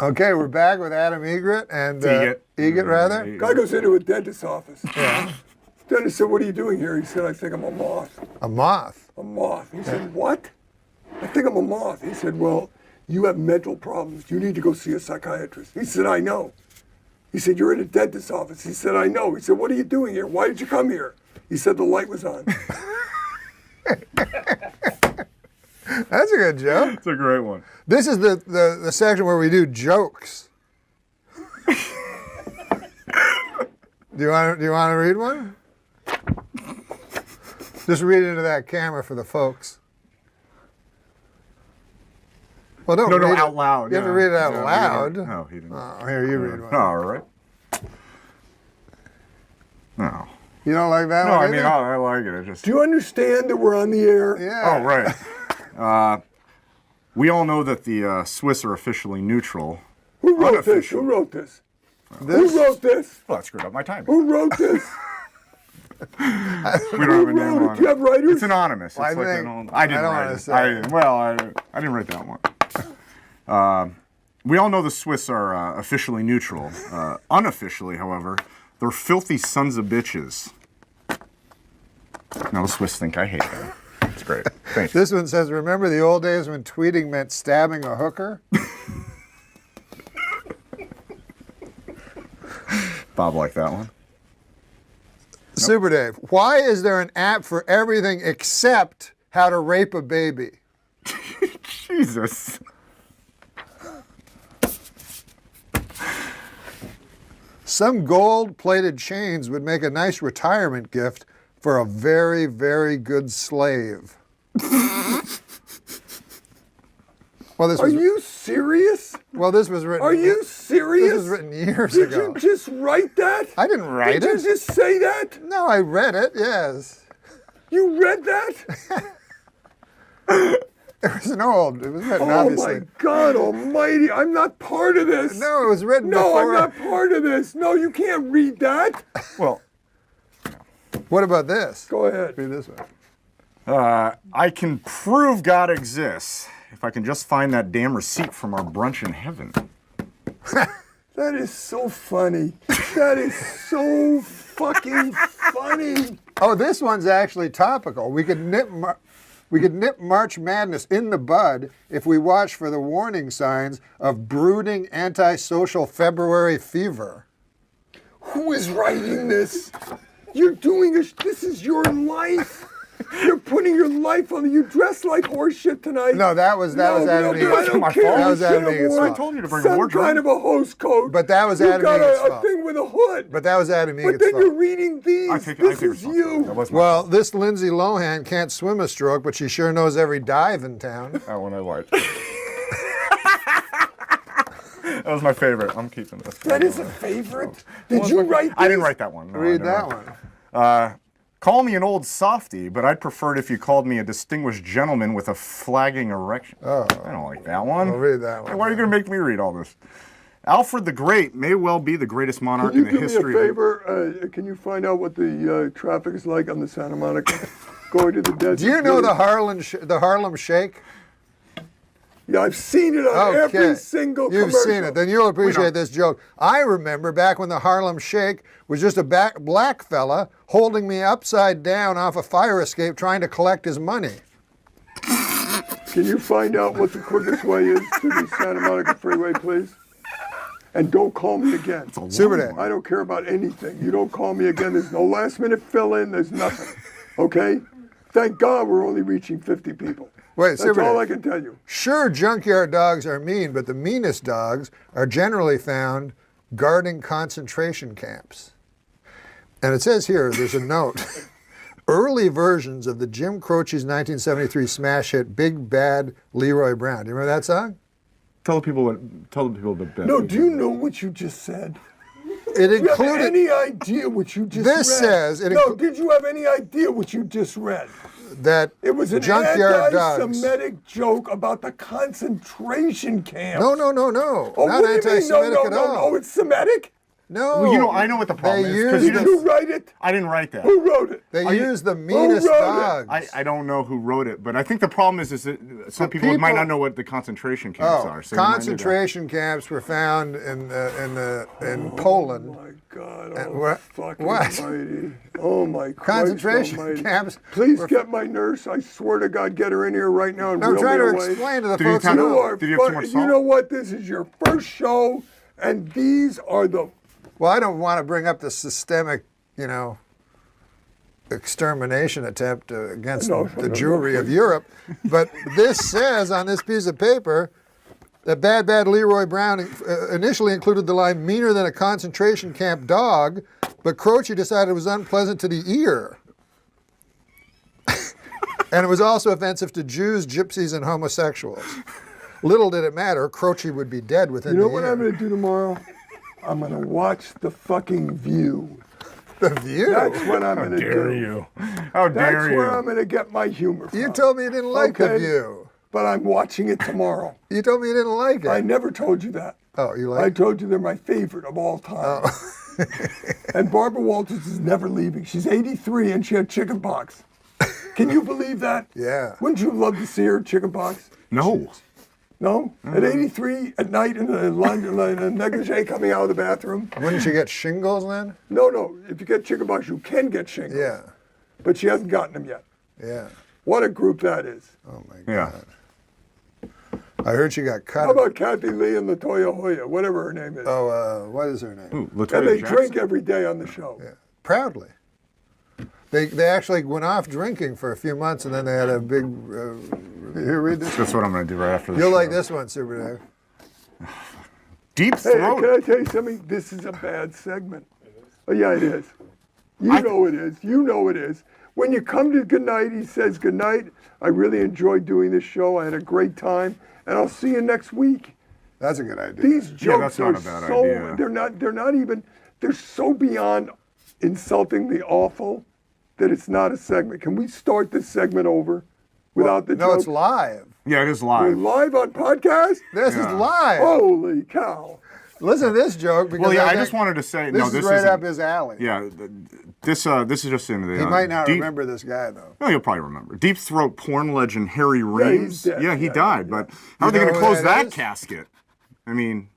Okay, we're back with Adam Egret and Egret rather. Guy goes into a dentist's office. Yeah. Dentist said, "What are you doing here?" He said, "I think I'm a moth." A moth? A moth. He said, "What?" "I think I'm a moth." He said, "Well, you have mental problems. You need to go see a psychiatrist." He said, "I know." He said, "You're in a dentist's office." He said, "I know." He said, "What are you doing here? Why did you come here?" He said, "The light was on." That's a good joke. It's a great one. This is the section where we do jokes. Do you want to read one? Just read into that camera for the folks. Well, don't read out it. loud. You have to read it out loud. No, he didn't. Oh, here, you read one. All right. No. You don't like that No, one? I mean, I like it. Do you understand that we're on the air? Yeah. Oh, right. We all know that the Swiss are officially neutral. Who wrote this? Who wrote this? Who wrote this? Well, that screwed up my timing. Who wrote this? We don't have a name on it. Do you have writers? It's anonymous. It's I didn't write it. I didn't write that one. We all know the Swiss are officially neutral. Unofficially, however, they're filthy sons of bitches. Now the Swiss think I hate them. It's great. Thanks. This one says, remember the old days when tweeting meant stabbing a hooker? Bob liked that one. Super Dave, why is there an app for everything except how to rape a baby? Jesus. Some gold-plated chains would make a nice retirement gift for a very, very good slave. Well, Are you serious? Well, this was written. Are you serious? This was written years ago. Did you just write that? I didn't write it. Did you just say that? No, I read it, yes. You read that? It was it was written, obviously. Oh my God almighty, I'm not part of this. No, it was written No, before. I'm not part of this. No, you can't read that. Well, what about this? Go ahead. Read this one. I can prove God exists if I can just find that damn receipt from our brunch in heaven. That is so funny. That is so fucking funny. Oh, this one's actually topical. We could nip March Madness in the bud if we watch for the warning signs of brooding antisocial February fever. Who is writing this? You're doing this. This is your life. You're putting your life on it. You dressed like horse shit tonight. No, that was Adam Egan's fault. That was Adam Egan's fault. I told you to bring some a wardrobe. kind of a host coat. But that was Adam Egan's fault. You fault. got a thing with a hood. But that was Adam Egan's fault. But then you're reading these. I this think is you. That was my Well, this Lindsay Lohan can't swim a stroke, but she sure knows every dive in town. That one I liked. That was my favorite. I'm keeping this. That is a favorite? Did you write this? I didn't write that one. No, Read that one. Call me an old softy, but I'd prefer it if you called me a distinguished gentleman with a flagging erection. Oh. I don't like that one. I'll read that one. Why are you going to make me read all this? Alfred the Great may well be the greatest monarch in the history Can you do me a favor? Can you find out what the traffic is like on the Santa Monica going to the desert? Do you know the Harlem Shake? Yeah, I've seen it on every single commercial. You've seen it. Then you'll appreciate this joke. I remember back when the Harlem Shake was just a black fella holding me upside down off a fire escape trying to collect his money. Can you find out what the quickest way is to the Santa Monica Freeway, please? And don't call me again. Super Dave. I don't care about anything. You don't call me again. There's no last minute fill-in. There's nothing. Okay? Thank God we're only reaching 50 people. Wait, That's all I can tell you. Sure, junkyard dogs are mean, but the meanest dogs are generally found guarding concentration camps. And it says here, there's a note. Early versions of the Jim Croce's 1973 smash hit Big Bad Leroy Brown. Do you remember that song? Tell the people the bit. No, do you know what you just said? It Do you have included. any idea what you just read? This says. Did you have any idea what you just read? That It was an junkyard dogs. anti-Semitic joke about the concentration camps. No. Oh, Not what do you mean? anti-Semitic at all. No, it's Semitic? No. Well, you know, I know what the problem is. 'Cause Did you write it? I didn't write that. Who wrote it? They use the meanest wrote it? dogs. I don't know who wrote it, but I think the problem is that some people might not know what the concentration camps are. So concentration camps were found in Poland. Oh my God! what? Fucking What? almighty. Oh my Christ Concentration almighty. camps. Please get my nurse. I swear to God, get her in here right now and I'm reel trying me to away. explain to the Did you folks tell- who You know. are Did you have too much You salt? know what? This is your first show, and these are the. Well, I don't want to bring up the systemic, extermination attempt against No, the no, Jewry of Europe, but this says on this piece of paper that Bad Leroy Brown initially included the line "meaner than a concentration camp dog," but Croce decided it was unpleasant to the ear. And it was also offensive to Jews, gypsies, and homosexuals. Little did it matter, Croce would be dead within You know the what year. I'm going to do tomorrow? I'm going to watch The fucking View. The View? That's what I'm going to do. Dare you? How dare That's you? where I'm going to get my humor from. You told me you didn't like The Okay. View. But I'm watching it tomorrow. You told me you didn't like it. I never told you that. Oh, you I like it? told you they're my favorite of all time. Oh. And Barbara Walters is never leaving. She's 83 and she had chicken pox. Can you believe that? Yeah. Wouldn't you love to see her chicken pox? No. No? At 83 at night in a negligee coming out of the bathroom? Wouldn't you get shingles then? No. If you get chicken pox, you can get shingles. Yeah. But she hasn't gotten them yet. Yeah. What a group that is. Oh my God. Yeah. I heard she got cut. How about Kathy Lee and Latoya Hoya, whatever her name is? Oh, what is her name? Ooh, And Latoya they Jackson. drink every day on the show. Yeah. Proudly. They actually went off drinking for a few months, and then they had a big. Here, read this. That's what I'm going to do right after this. You'll show. like this one, Super Dave. Deep Hey, throat. can I tell you something? This is a bad segment. Oh, yeah, it is. You know it is. You know it is. When you come to Goodnight, he says, "Goodnight, I really enjoyed doing this show. I had a great time, and I'll see you next week." That's a good idea. These jokes that's are not a bad so idea. they're not even they're so beyond insulting the awful that it's not a segment. Can we start this segment over without the No, joke? it's live. Yeah, it is We're live. live on podcast? This is Yeah. live. Holy cow. Listen to this joke because Well, yeah, I think just wanted to say this no. is This right isn't- up his alley. Yeah, this is just into the. He might not deep, remember this guy though. No, you'll probably remember. Deep throat porn legend Harry he's Reeves. dead. Yeah, he Yeah, died. yeah. But how are they know going to who close that that is? casket? I mean,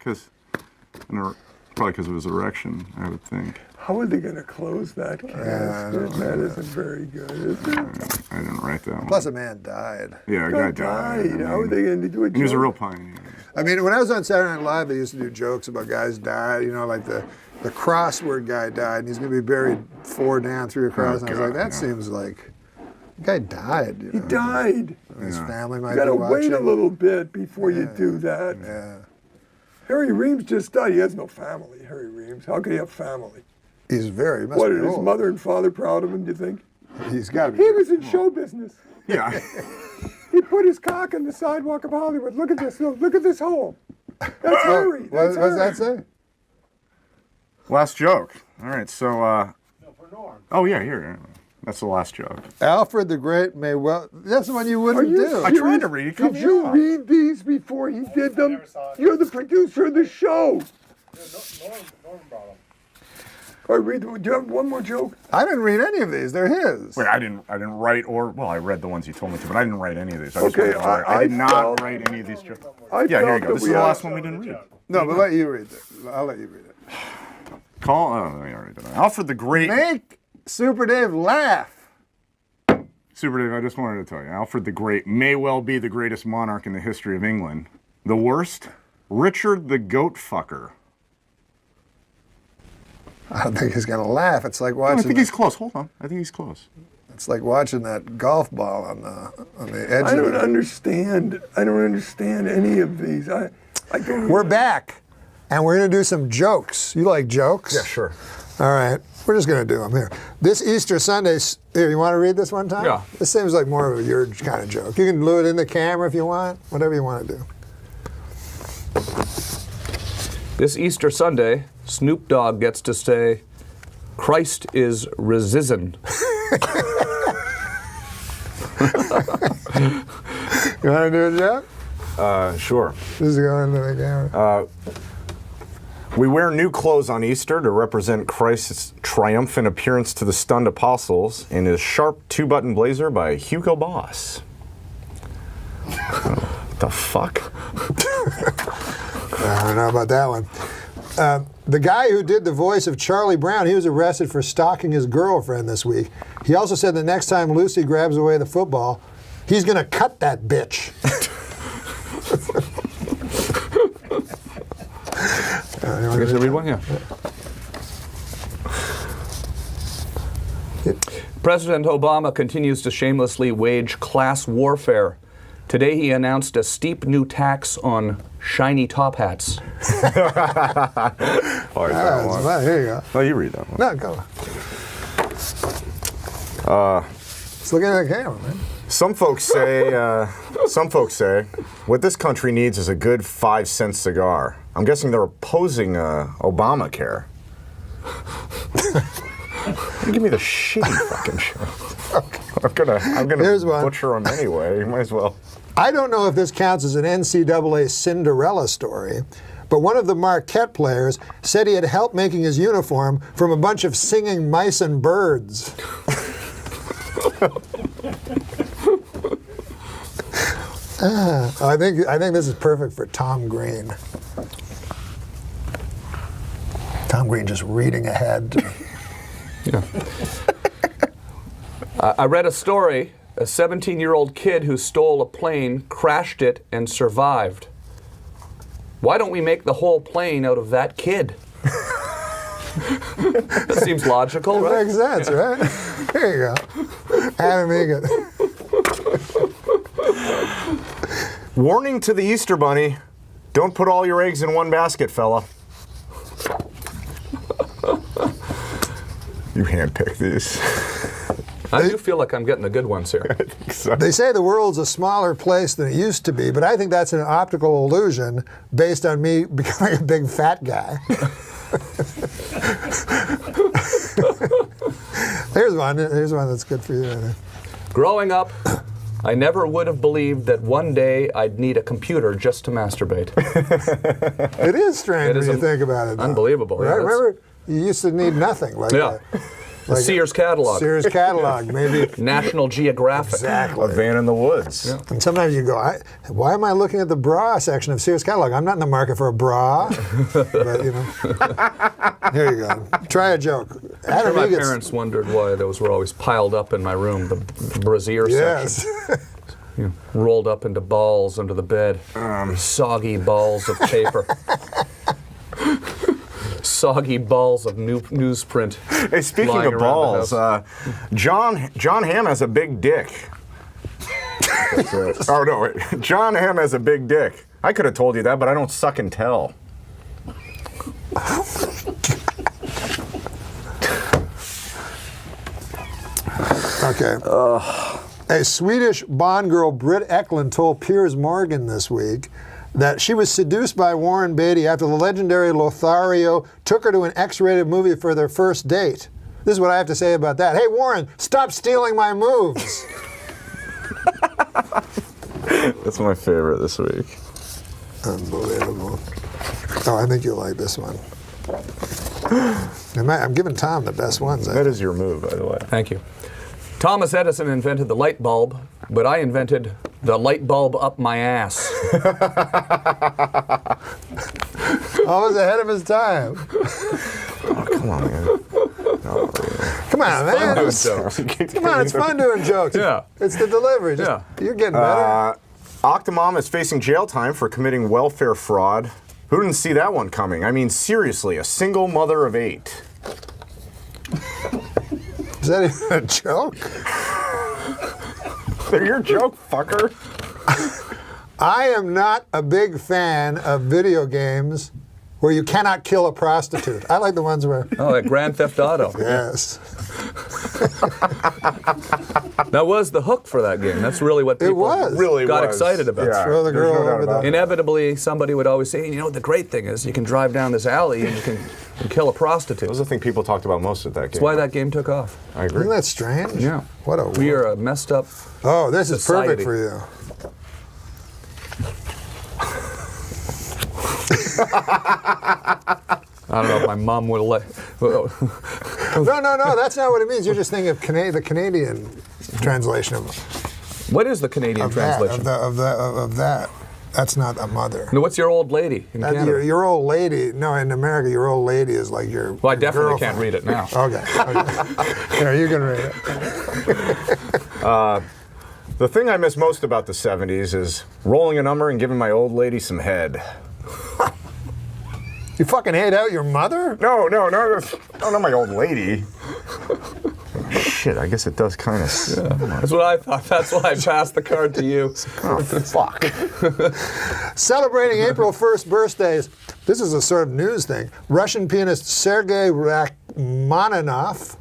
probably because of his erection, I would think. How are they going to close that casket? That isn't very good, is it? I didn't write that one. Plus, a man died. Yeah, a Guy guy died. I How are mean, they going to do it? he was a real pioneer. I mean, when I was on Saturday Night Live, they used to do jokes about guys died. Like the crossword guy died, and he's going to be buried 4 down, 3 across. and I was God, like, that yeah. seems like the guy died. He died. His family might You got to be watching. wait a little bit before you do that. Yeah. Harry Reeves just died. He has no family, Harry Reeves. How can he have family? He must What, be are his old. mother and father proud of him, do you think? He's got to be. He was in show business. Yeah. He put his cock in the sidewalk of Hollywood. Look at this. Look at this hole. That's Harry. What That's does that Harry. say? Last joke. All right, so. Oh yeah, here. That's the last joke. Alfred the Great may well. That's the one you wouldn't Are you do. I tried to read it. Cut Did me you off. read these before he did them? You're the producer of the show. Norman brought them. All right, read them. Do you have one more joke? I didn't read any of these. They're his. Wait, I didn't write I read the ones you told me to, but I didn't write any of these. I just Okay, went over it. I did I not felt- write any of these jokes. I Yeah, here felt you go. that This is we the had- last one we didn't read. No, but let you read it. I'll let you read it. Alfred the Great. Make Super Dave laugh. Super Dave, I just wanted to tell you, Alfred the Great may well be the greatest monarch in the history of England. The worst, Richard the Goat Fucker. I don't think he's gonna laugh. It's like I watching. think he's close. Hold on. I think he's close. It's like watching that golf ball on the edge. I of don't the, understand. I don't understand any of these. I don't. We're back, and we're gonna do some jokes. You like jokes? sure. All right. We're just gonna do them here. This Easter Sunday. Here, you want to read this one time? Yeah. This seems like more of your kind of joke. You can do it in the camera if you want. Whatever you want to do. This Easter Sunday, Snoop Dogg gets to say, Christ is risen. You want to do a joke? Sure. This is going into the camera. We wear new clothes on Easter to represent Christ's triumphant appearance to the stunned apostles in his sharp two-button blazer by Hugo Boss. What the fuck? I don't know about that one. The guy who did the voice of Charlie Brown, he was arrested for stalking his girlfriend this week. He also said the next time Lucy grabs away the football, he's going to cut that bitch. You guys read one? Yeah. President Obama continues to shamelessly wage class warfare. Today he announced a steep new tax on shiny top hats. Well, here you go. Oh, you read that one. No, go on. Just looking at the camera, man. Some folks say, what this country needs is a good 5-cent cigar. I'm guessing they're opposing Obamacare. Give me the shitty fucking show. Okay. I'm gonna butcher them anyway. You might as well. I don't know if this counts as an NCAA Cinderella story, but one of the Marquette players said he had help making his uniform from a bunch of singing mice and birds. I think this is perfect for Tom Green. Tom Green just reading ahead. Yeah. I read a story. A 17-year-old kid who stole a plane, crashed it, and survived. Why don't we make the whole plane out of that kid? That seems logical, right? Makes sense, right? There you go. Adam Egan. Warning to the Easter Bunny, don't put all your eggs in one basket, fella. You handpick these. I do feel like I'm getting the good ones here. So. They say the world's a smaller place than it used to be, but I think that's an optical illusion based on me becoming a big fat guy. Here's one that's good for you. Growing up, I never would have believed that one day I'd need a computer just to masturbate. It is strange when you think about it, though. Unbelievable. Right? Yeah, remember, you used to need nothing like Yeah. Like Sears catalog. Sears catalog, maybe. National Geographic. Exactly. A van in the woods. Yeah. And sometimes you go, why am I looking at the bra section of Sears catalog? I'm not in the market for a bra. But, you know. Here you go. Try a joke. Sure, my parents wondered why those were always piled up in my room, the brassiere Yes. section. You know, rolled up into balls under the bed. Soggy balls of paper. Soggy balls of newsprint. Hey, speaking of balls, John Hamm has a big dick. Oh, no, wait. John Hamm has a big dick. I could have told you that, but I don't suck and tell. Okay. A Swedish Bond girl, Britt Eklund, told Piers Morgan this week that she was seduced by Warren Beatty after the legendary Lothario took her to an X-rated movie for their first date. This is what I have to say about that. Hey, Warren, stop stealing my moves. That's my favorite this week. Unbelievable. Oh, I think you'll like this one. I'm giving Tom the best ones. That is your move, by the way. Thank you. Thomas Edison invented the light bulb, but I invented the light bulb up my ass. Always ahead of his time. Oh, come on, man. Oh, Come on, man. Fun doing jokes. Come on, it's fun doing jokes. Yeah. It's the delivery. Just, You're getting better. Octomom is facing jail time for committing welfare fraud. Who didn't see that one coming? I mean, seriously, a single mother of 8. Is that even a joke? They're your joke, fucker. I am not a big fan of video games where you cannot kill a prostitute. I like the ones where... Oh, like Grand Theft Auto. Yes. That was the hook for that game. That's really what people Really got was. excited about. Yeah, Throw the there's girl no doubt over about the... it. Inevitably, somebody would always say, you know, the great thing is you can drive down this alley and you can kill a prostitute. That was the thing people talked about most at that game. That's why that game took off. I agree. Isn't that strange? Yeah. What a... We are a messed up Oh, this is perfect society. for you. my mom would let. No, that's not what it means. You're just thinking of the Canadian translation of What is the Canadian translation? Of that. That's not a mother. No, what's your old lady in Canada? Your old lady. No, in America, your old lady is like your. Well, I definitely girlfriend. can't read it now. Okay. Here, you can read it. The thing I miss most about the 70s is rolling a number and giving my old lady some head. You fucking ate out your mother? No, not my old lady. Shit, I guess it does kind of. That's what I thought. That's why I passed the card to you. Oh, fuck. Celebrating April 1st birthdays. This is a sort of news thing. Russian pianist Sergei Rachmaninoff,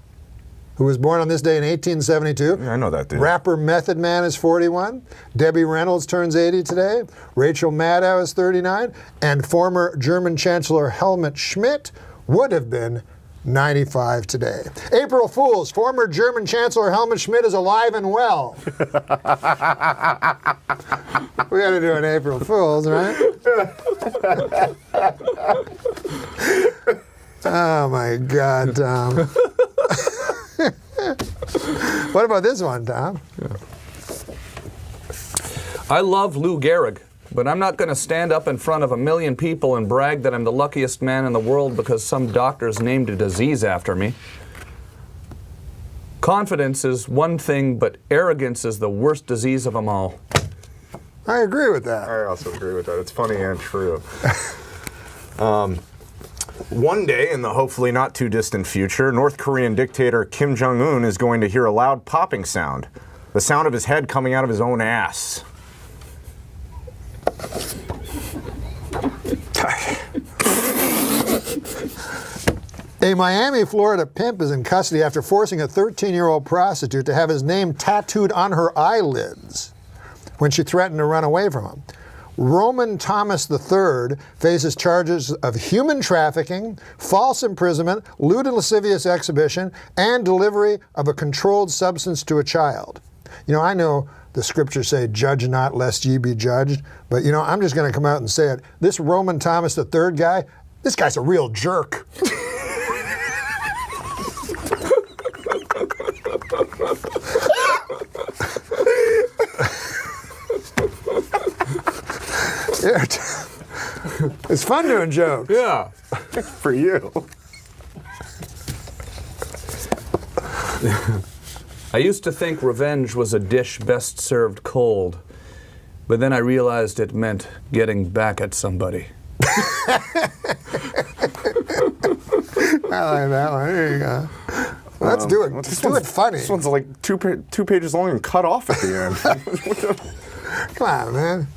who was born on this day in 1872. Yeah, I know that dude. Rapper Method Man is 41. Debbie Reynolds turns 80 today. Rachel Maddow is 39. And former German Chancellor Helmut Schmidt would have been 95 today. April Fools. Former German Chancellor Helmut Schmidt is alive and well. We got to do an April Fools, right? Oh my God, Tom. What about this one, Tom? I love Lou Gehrig, but I'm not going to stand up in front of 1 million people and brag that I'm the luckiest man in the world because some doctors named a disease after me. Confidence is one thing, but arrogance is the worst disease of them all. I agree with that. I also agree with that. It's funny and true. One day, in the hopefully not too distant future, North Korean dictator Kim Jong-un is going to hear a loud popping sound. The sound of his head coming out of his own ass. A Miami, Florida pimp is in custody after forcing a 13-year-old prostitute to have his name tattooed on her eyelids when she threatened to run away from him. Roman Thomas III faces charges of human trafficking, false imprisonment, lewd and lascivious exhibition, and delivery of a controlled substance to a child. You know, I know the scriptures say, judge not lest ye be judged, but you know, I'm just going to come out and say it. This Roman Thomas III guy, this guy's a real jerk. It's fun doing jokes. Yeah. For you. I used to think revenge was a dish best served cold, but then I realized it meant getting back at somebody. I like that one. There you go. Let's do it. Let's do it funny. This one's like two pages long and cut off at the end. Come on, man.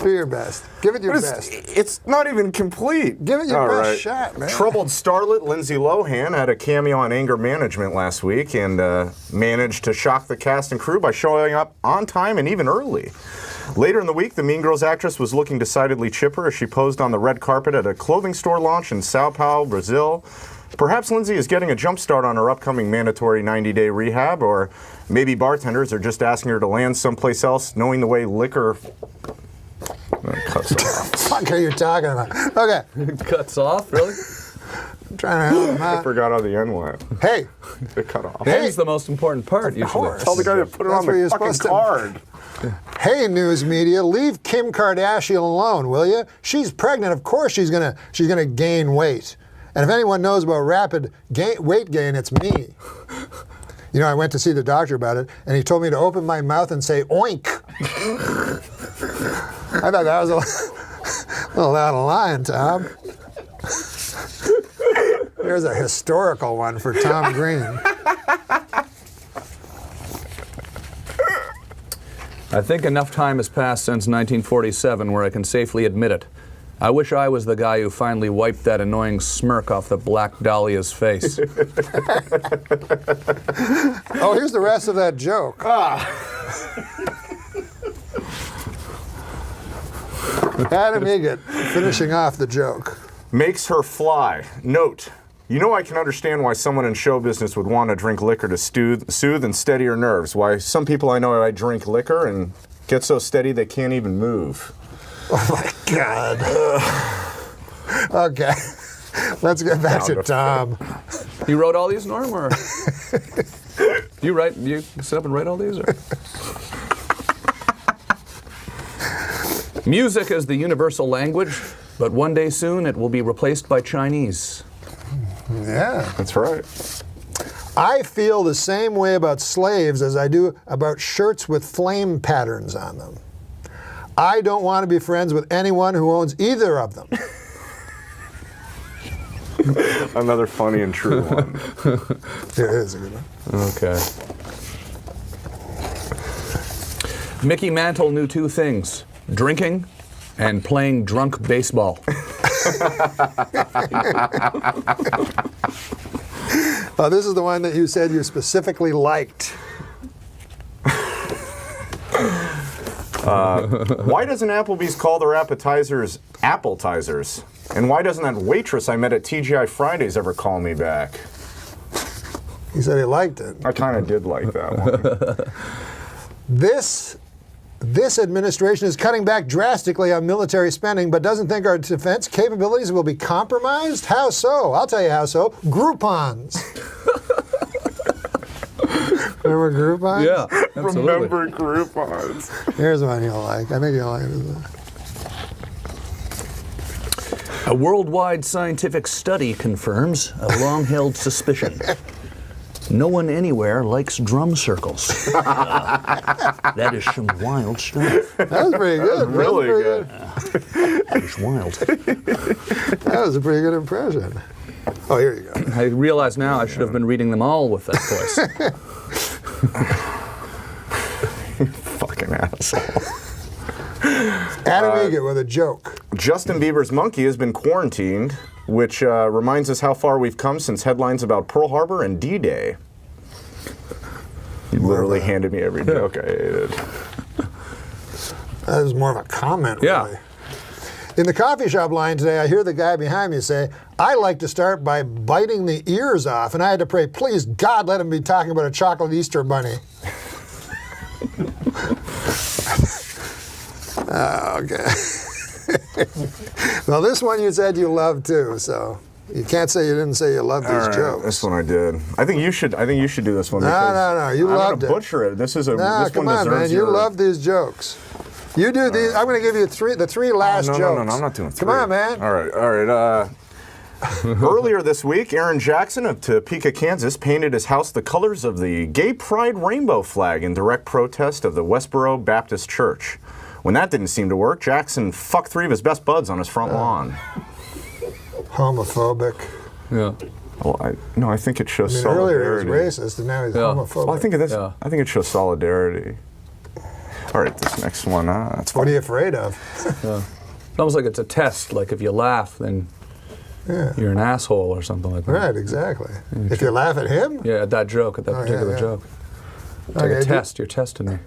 Do your best. Give it your best. It's not even complete. Give it your All best right. shot, man. Troubled starlet Lindsay Lohan had a cameo on Anger Management last week and managed to shock the cast and crew by showing up on time and even early. Later in the week, the Mean Girls actress was looking decidedly chipper as she posed on the red carpet at a clothing store launch in Sao Paulo, Brazil. Perhaps Lindsay is getting a jump start on her upcoming mandatory 90-day rehab, or maybe bartenders are just asking her to land someplace else, knowing the way liquor... cuts off. What are you talking about? Okay. Cuts off, really? I'm trying to help him I out. forgot how the end went. Hey. It cut off. That is the most important part, usually. course. Tell the guy to put it That's on where the you're fucking supposed to- card. Hey, news media, leave Kim Kardashian alone, will you? She's pregnant. Of course she's gonna gain weight. And if anyone knows about rapid weight gain, it's me. You know, I went to see the doctor about it, and he told me to open my mouth and say oink. I thought that was a little out of line, Tom. Here's a historical one for Tom Green. I think enough time has passed since 1947 where I can safely admit it. I wish I was the guy who finally wiped that annoying smirk off the Black Dahlia's face. Oh, here's the rest of that joke. Adam Egan finishing off the joke. Makes her fly. Note, you know I can understand why someone in show business would want to drink liquor to soothe and steady her nerves. Why some people I know I drink liquor and get so steady they can't even move. Oh my God. Okay. Let's get back to Tom. You wrote all these, Norm, or you sit up and write all these, or? Music is the universal language, but one day soon it will be replaced by Chinese. Yeah. That's right. I feel the same way about slaves as I do about shirts with flame patterns on them. I don't want to be friends with anyone who owns either of them. Another funny and true one. It is a good one. Okay. Mickey Mantle knew two things: drinking and playing drunk baseball. Oh, this is the one that you said you specifically liked. Why doesn't Applebee's call their appetizers appletizers? And why doesn't that waitress I met at TGI Fridays ever call me back? He said he liked it. I kind of did like that one. This administration is cutting back drastically on military spending, but doesn't think our defense capabilities will be compromised? How so? I'll tell you how so. Groupons. Remember Groupons? Yeah, absolutely. Remember Groupons. Here's one you'll like. I think you'll like it. A worldwide scientific study confirms a long-held suspicion. No one anywhere likes drum circles. That is some wild stuff. That was pretty good. Really good. That is wild. That was a pretty good impression. Oh, here you go. I realize now I should have been reading them all with that voice. Fucking asshole. Adam Egan with a joke. Justin Bieber's monkey has been quarantined, which reminds us how far we've come since headlines about Pearl Harbor and D-Day. You literally handed me every joke I hated. That was more of a comment, Yeah. really. In the coffee shop line today, I hear the guy behind me say, I like to start by biting the ears off, and I had to pray, please, God, let him be talking about a chocolate Easter bunny. Okay. Well, this one you said you loved too, so you can't say you didn't say you loved these jokes. This one I did. I think you should do this one. No, you loved it. I'm gonna butcher it. This is a. No, this come one on, deserves man. You your- love these jokes. You do these. I'm going to give you the three last no, jokes. No, I'm not doing three. Come on, man. All right. Earlier this week, Aaron Jackson of Topeka, Kansas, painted his house the colors of the Gay Pride rainbow flag in direct protest of the Westboro Baptist Church. When that didn't seem to work, Jackson fucked three of his best buds on his front lawn. Homophobic. Yeah. Well, I think it shows Earlier he solidarity. was racist, and now he's Yeah. homophobic. Well, I think Yeah. it shows solidarity. All right, this next one, that's What fine. are you afraid of? It's almost like it's a test. Like if you laugh, then you're an asshole or something like that. Right, exactly. If you laugh at him, Yeah, at that joke, at that particular yeah. joke. It's like a Okay, test. You're testing me.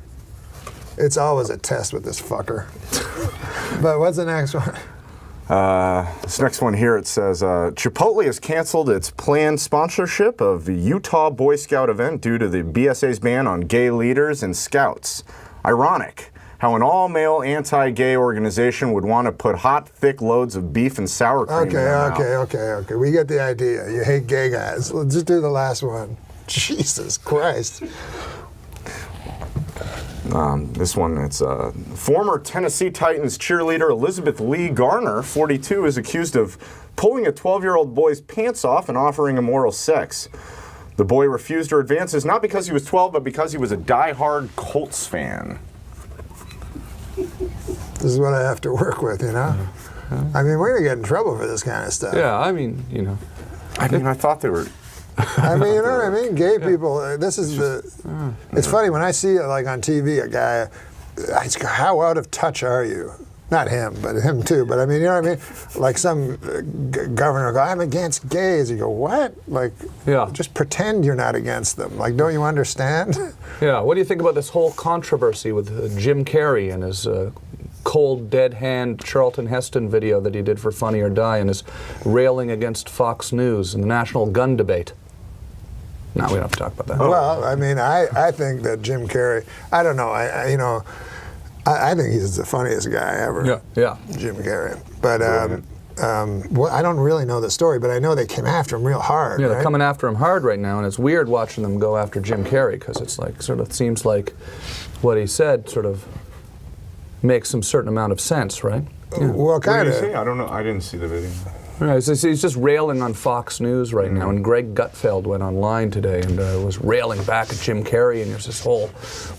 it's always a test with this fucker. But what's the next one? This next one here, it says, Chipotle has canceled its planned sponsorship of the Utah Boy Scout event due to the BSA's ban on gay leaders and scouts. Ironic how an all-male anti-gay organization would want to put hot, thick loads of beef and sour cream in their mouth. Okay. We get the idea. You hate gay guys. Let's just do the last one. Jesus Christ. This one, it's former Tennessee Titans cheerleader Elizabeth Lee Garner, 42, is accused of pulling a 12-year-old boy's pants off and offering him oral sex. The boy refused her advances not because he was 12, but because he was a die-hard Colts fan. This is what I have to work with, you know? I mean, we're going to get in trouble for this kind of stuff. Yeah, I mean, you know. I mean, I thought they were... I mean, you know what I mean? Gay people, this is the... It's funny, when I see, like, on TV, a guy, I just go, how out of touch are you? Not him, but him too. But I mean, you know what I mean? Like some governor will go, I'm against gays. You go, what? Like, Yeah. just pretend you're not against them. Like, don't you understand? Yeah, what do you think about this whole controversy with Jim Carrey and his cold, dead hand Charlton Heston video that he did for Funny or Die and his railing against Fox News and the national gun debate? No, we don't have to talk about that. Well, I mean, I think that Jim Carrey, I don't know, I think he's the funniest guy ever. Yeah. Jim Carrey. But Well, I don't really know the story, but I know they came after him real hard. Yeah, they're right? coming after him hard right now, and it's weird watching them go after Jim Carrey because it's like sort of seems like what he said sort of makes some certain amount of sense, right? Well, What did kind he say? of. I don't know. I didn't see the video. Right, he's just railing on Fox News right now, and Greg Gutfeld went online today and was railing back at Jim Carrey, and there's this whole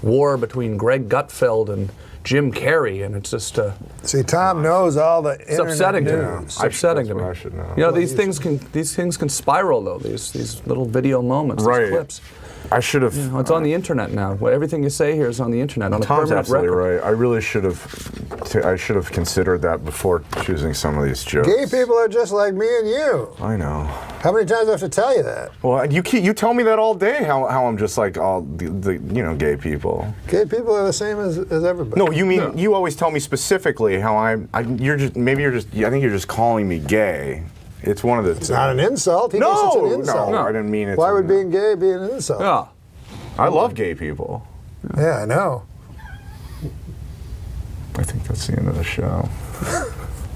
war between Greg Gutfeld and Jim Carrey, and it's just See, Tom knows all the it's upsetting to me. It's upsetting to me. I should know. You know, these things can spiral though. These little video moments, Right. these clips. I should have. You know, it's on the internet now. Everything you say here is on the internet on a Tom's permanent absolutely record. right. I really should have. I should have considered that before choosing some of these jokes. Gay people are just like me and you. I know. How many times do I have to tell you that? Well, you tell me that all day. How I'm just like all the gay people. Gay people are the same as everybody. No, you mean you always tell me specifically how I think you're just calling me gay. It's one of the. It's not an insult. He thinks it's an insult. No, I didn't mean it. Why would being gay be an insult? Yeah. I love gay people. Yeah, I know. I think that's the end of the show.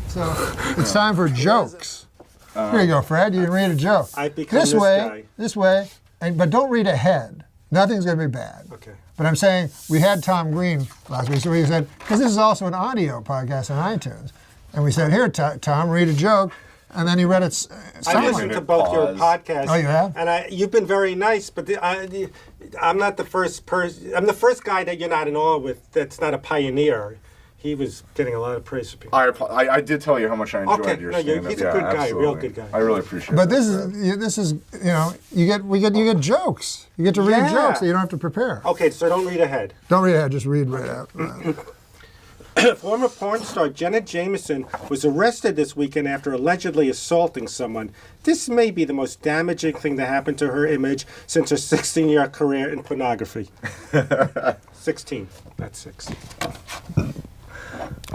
So it's time for jokes. Here you go, Fred. You can read a joke. I've become this guy. This way, but don't read ahead. Nothing's going to be bad. Okay. But I'm saying we had Tom Green last week, so we said, because this is also an audio podcast on iTunes, and we said, here, Tom, read a joke, and then he read it I silently. listened to both your podcasts. Oh, you have? And you've been very nice, but I'm not the first person. I'm the first guy that you're not in awe with. That's not a pioneer. He was getting a lot of praise from people. I did tell you how much I enjoyed Okay, your no, stand-up. he's a good guy, real good guy. I really appreciate it. But this is you get jokes. You get to read Yeah. jokes that you don't have to prepare. Okay, so don't read ahead. Don't read ahead, just read right out. Former porn star Jenna Jameson was arrested this weekend after allegedly assaulting someone. This may be the most damaging thing to happen to her image since her 16-year career in pornography. 16, not 6.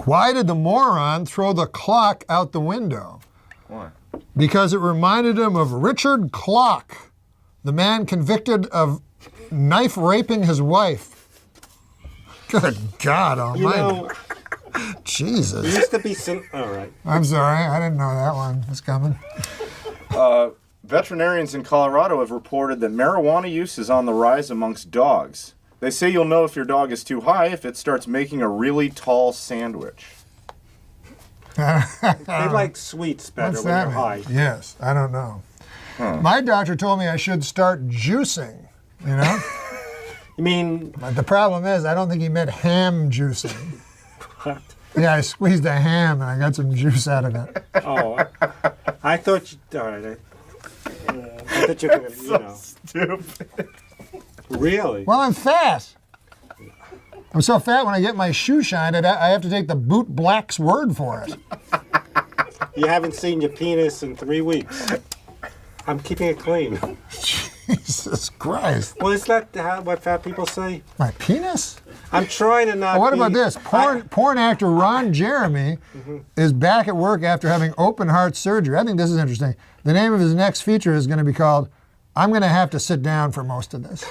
Why did the moron throw the clock out the window? Why? Because it reminded him of Richard Clock, the man convicted of knife raping his wife. Good God Almighty! You know, Jesus. it used to be all right. I'm sorry, I didn't know that one was coming. Veterinarians in Colorado have reported that marijuana use is on the rise amongst dogs. They say you'll know if your dog is too high if it starts making a really tall sandwich. They like sweets better What's when that they're high. mean? Yes, I don't know. My doctor told me I should start juicing. You know. You mean But the problem is, I don't think he meant ham juicing. what? Yeah, I squeezed a ham and I got some juice out of it. Oh, I thought you. All right. I thought you were gonna, Stupid. Really? Well, I'm fat. I'm so fat when I get my shoe shined, I have to take the boot black's word for it. You haven't seen your penis in 3 weeks. I'm keeping it clean. Jesus Christ. Well, is that what fat people say? My penis? I'm trying to not. Well, what about be- this? Porn actor Ron Jeremy is back at work after having open heart surgery. I think this is interesting. The name of his next feature is going to be called I'm going to have to sit down for most of this.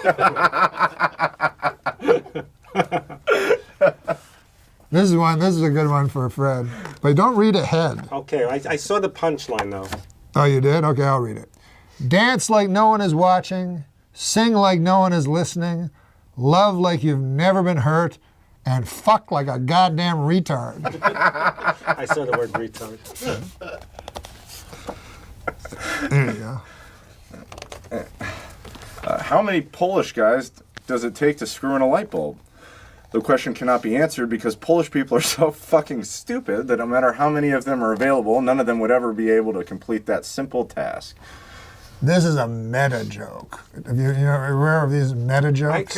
This is a good one for Fred. But don't read ahead. Okay, I saw the punchline though. Oh, you did? Okay, I'll read it. Dance like no one is watching, sing like no one is listening, love like you've never been hurt, and fuck like a goddamn retard. I saw the word retard. There you go. How many Polish guys does it take to screw in a light bulb? The question cannot be answered because Polish people are so fucking stupid that no matter how many of them are available, none of them would ever be able to complete that simple task. This is a meta joke. Have you aware of these meta jokes?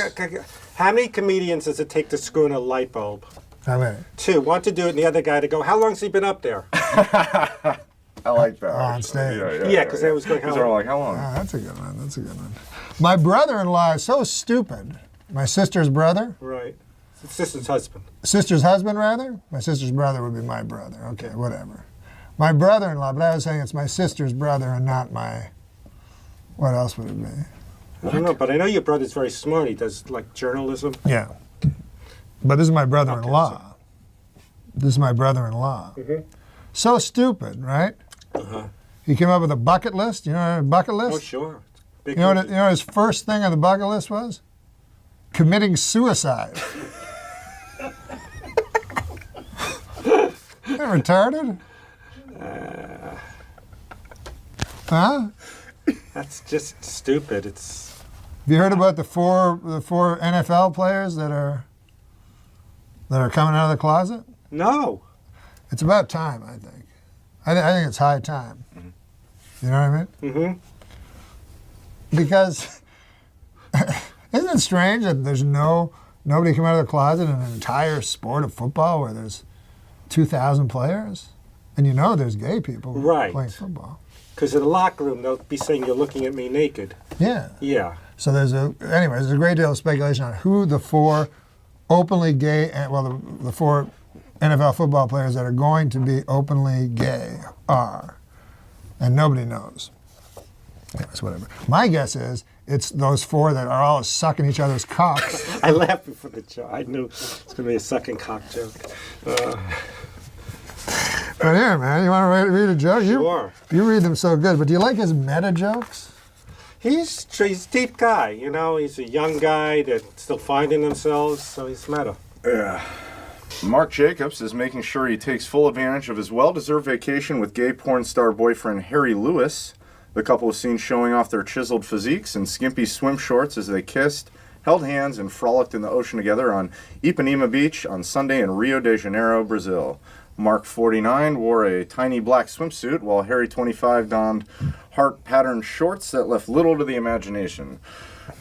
How many comedians does it take to screw in a light bulb? How many? 2. One to do it, and the other guy to go, how long's he been up there? I like that. On stage. Yeah, because I was going, Because they're like, how long? Oh, that's a good one. That's a good one. My brother-in-law is so stupid. My sister's brother? Right. It's sister's husband. Sister's husband, rather? My sister's brother would be my brother. Okay, whatever. My brother-in-law, but I was saying it's my sister's brother and not my... What else would it be? I don't know, but I know your brother's very smart. He does, like, journalism. Yeah. But this is my brother-in-law. This is my brother-in-law. So stupid, right? Uh-huh. He came up with a bucket list. You know what a bucket list? Oh, sure. Big You know what his first thing on the bucket list was? Committing suicide. Is that retarded? Huh? That's just stupid. It's Have you heard about the four NFL players that are coming out of the closet? no. It's about time, I think. I think it's high time. You know what I mean? Mm-hmm. Because isn't it strange that there's nobody come out of the closet in an entire sport of football where there's 2,000 players, and you know there's gay people Right. playing football. Because in the locker room, they'll be saying you're looking at me naked. Yeah. Yeah. So there's a great deal of speculation on who the four openly gay, the four NFL football players that are going to be openly gay are, and nobody knows. Anyways, whatever. My guess is it's those four that are all sucking each other's cocks. I laughed before the joke. I knew it's going to be a sucking cock joke. But here, man, you want to read a joke? Sure. You read them so good, but do you like his meta jokes? He's a deep guy, you know. He's a young guy that's still finding themselves, so he's meta. Yeah. Mark Jacobs is making sure he takes full advantage of his well-deserved vacation with gay porn star boyfriend Harry Lewis. The couple was seen showing off their chiseled physiques in skimpy swim shorts as they kissed, held hands, and frolicked in the ocean together on Ipanema Beach on Sunday in Rio de Janeiro, Brazil. Mark, 49, wore a tiny black swimsuit, while Harry, 25, donned heart-patterned shorts that left little to the imagination.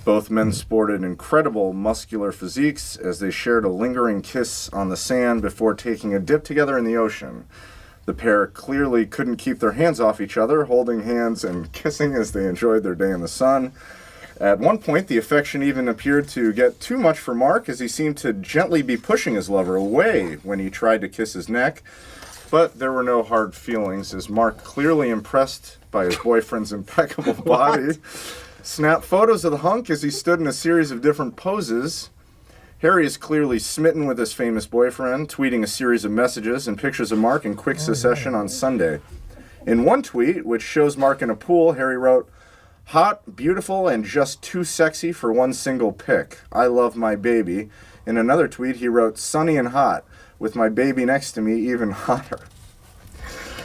Both men sported incredible muscular physiques as they shared a lingering kiss on the sand before taking a dip together in the ocean. The pair clearly couldn't keep their hands off each other, holding hands and kissing as they enjoyed their day in the sun. At one point, the affection even appeared to get too much for Mark, as he seemed to gently be pushing his lover away when he tried to kiss his neck. But there were no hard feelings, as Mark, clearly impressed by his boyfriend's impeccable body, snapped photos of the hunk as he stood in a series of different poses. Harry is clearly smitten with his famous boyfriend, tweeting a series of messages and pictures of Mark in quick succession on Sunday. In one tweet, which shows Mark in a pool, Harry wrote, "Hot, beautiful, and just too sexy for one single pic. I love my baby." In another tweet, he wrote, "Sunny and hot, with my baby next to me, even hotter."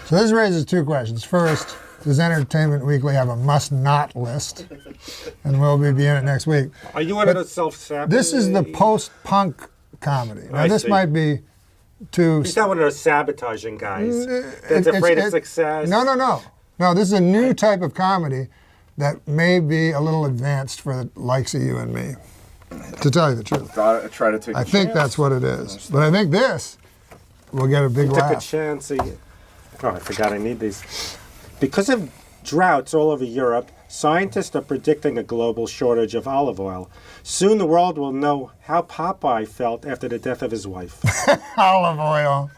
So this raises two questions. First, does Entertainment Weekly have a must-not list? And we'll be in it next week. Are you one of the self-sabotage? This is the post-punk comedy. Now, I this see. might be too... He's not one of those sabotaging guys that's afraid of success. No. No, this is a new type of comedy that may be a little advanced for the likes of you and me, to tell you the truth. Gotta try to take I a think chance. that's what it is. But I think this will get a big Took a laugh. chance. Oh, I forgot I need these. Because of droughts all over Europe, scientists are predicting a global shortage of olive oil. Soon the world will know how Popeye felt after the death of his wife. Olive oil.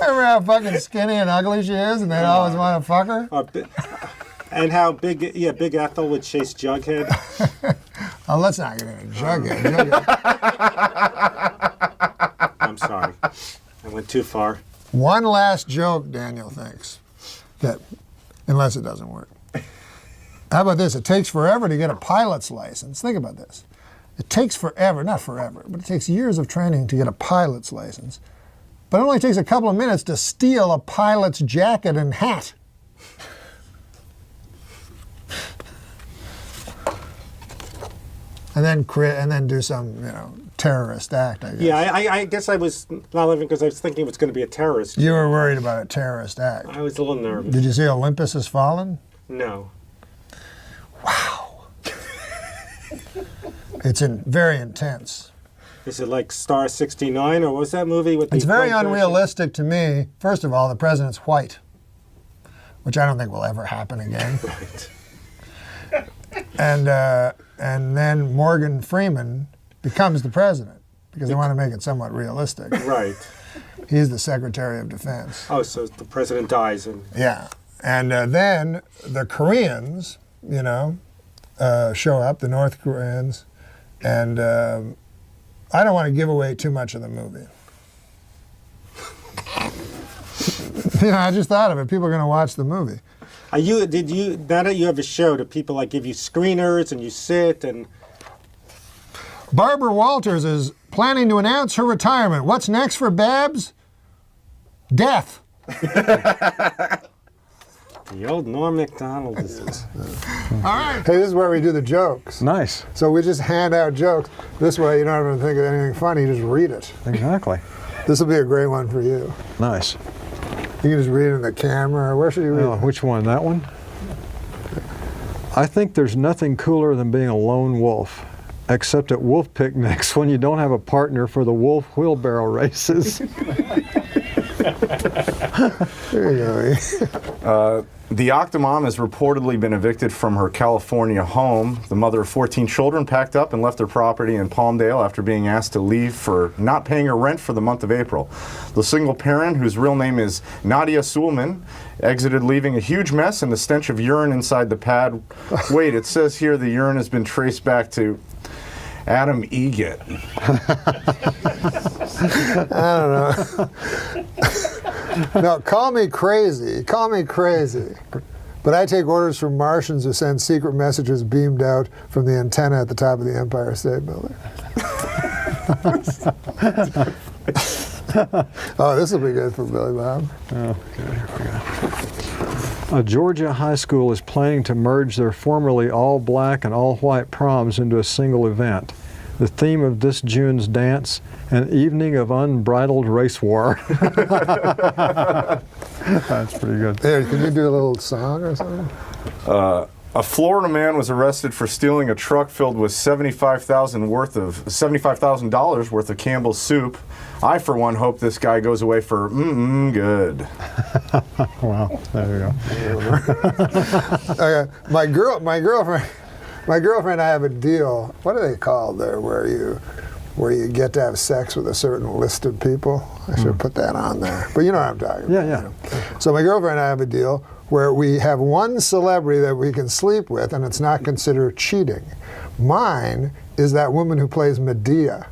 Remember how fucking skinny and ugly she is, and they'd always want to fuck her? And how Big Ethel would chase Jughead. Oh, let's not get into Jughead. I'm sorry. I went too far. One last joke, Daniel thinks, that unless it doesn't work. How about this? It takes forever to get a pilot's license. Think about this. It takes forever, not forever, but it takes years of training to get a pilot's license. But it only takes a couple of minutes to steal a pilot's jacket and hat. And then do some, terrorist act, I guess. Yeah, I guess I was not living because I was thinking it was going to be a terrorist. You were worried about a terrorist act. I was a little nervous. Did you see Olympus Has Fallen? No. Wow. It's very intense. Is it like Star 69 or what was that movie with the It's very plane crashing? unrealistic to me. First of all, the president's white, which I don't think will ever happen again. Right. And then Morgan Freeman becomes the president because they want to make it somewhat realistic. Right. He's the Secretary of Defense. Oh, so the president dies and Yeah. And then the Koreans, show up, the North Koreans, and I don't want to give away too much of the movie. I just thought of it. People are going to watch the movie. Now that you have a show, do people like give you screeners and you sit and? Barbara Walters is planning to announce her retirement. What's next for Babs? Death. The old Norm Macdonald disease. All right. Hey, this is where we do the jokes. Nice. So we just hand out jokes. This way you don't have to think of anything funny, you just read it. Exactly. This will be a great one for you. Nice. You can just read it in the camera, or where should you read Oh, it? which one? That one? I think there's nothing cooler than being a lone wolf, except at wolf picnics when you don't have a partner for the wolf wheelbarrow races. There you go. The Octomom has reportedly been evicted from her California home. The mother of 14 children packed up and left her property in Palmdale after being asked to leave for not paying her rent for the month of April. The single parent, whose real name is Nadia Suleman, exited leaving a huge mess and the stench of urine inside the pad. Wait, it says here the urine has been traced back to Adam Egget. I don't know. No, call me crazy. Call me crazy. But I take orders from Martians who send secret messages beamed out from the antenna at the top of the Empire State Building. Oh, this will be good for Billy Bob. A Georgia high school is planning to merge their formerly all-black and all-white proms into a single event. The theme of this June's dance, an evening of unbridled race war. That's pretty good. Here, can you do a little song or something? A Florida man was arrested for stealing a truck filled with $75,000 worth of Campbell's soup. I, for one, hope this guy goes away for good. Wow, there you go. Okay, my girlfriend and I have a deal. What are they called there, where you get to have sex with a certain list of people? I should put that on there. But you know what I'm talking about. Yeah. You know. So my girlfriend and I have a deal where we have one celebrity that we can sleep with, and it's not considered cheating. Mine is that woman who plays Medea.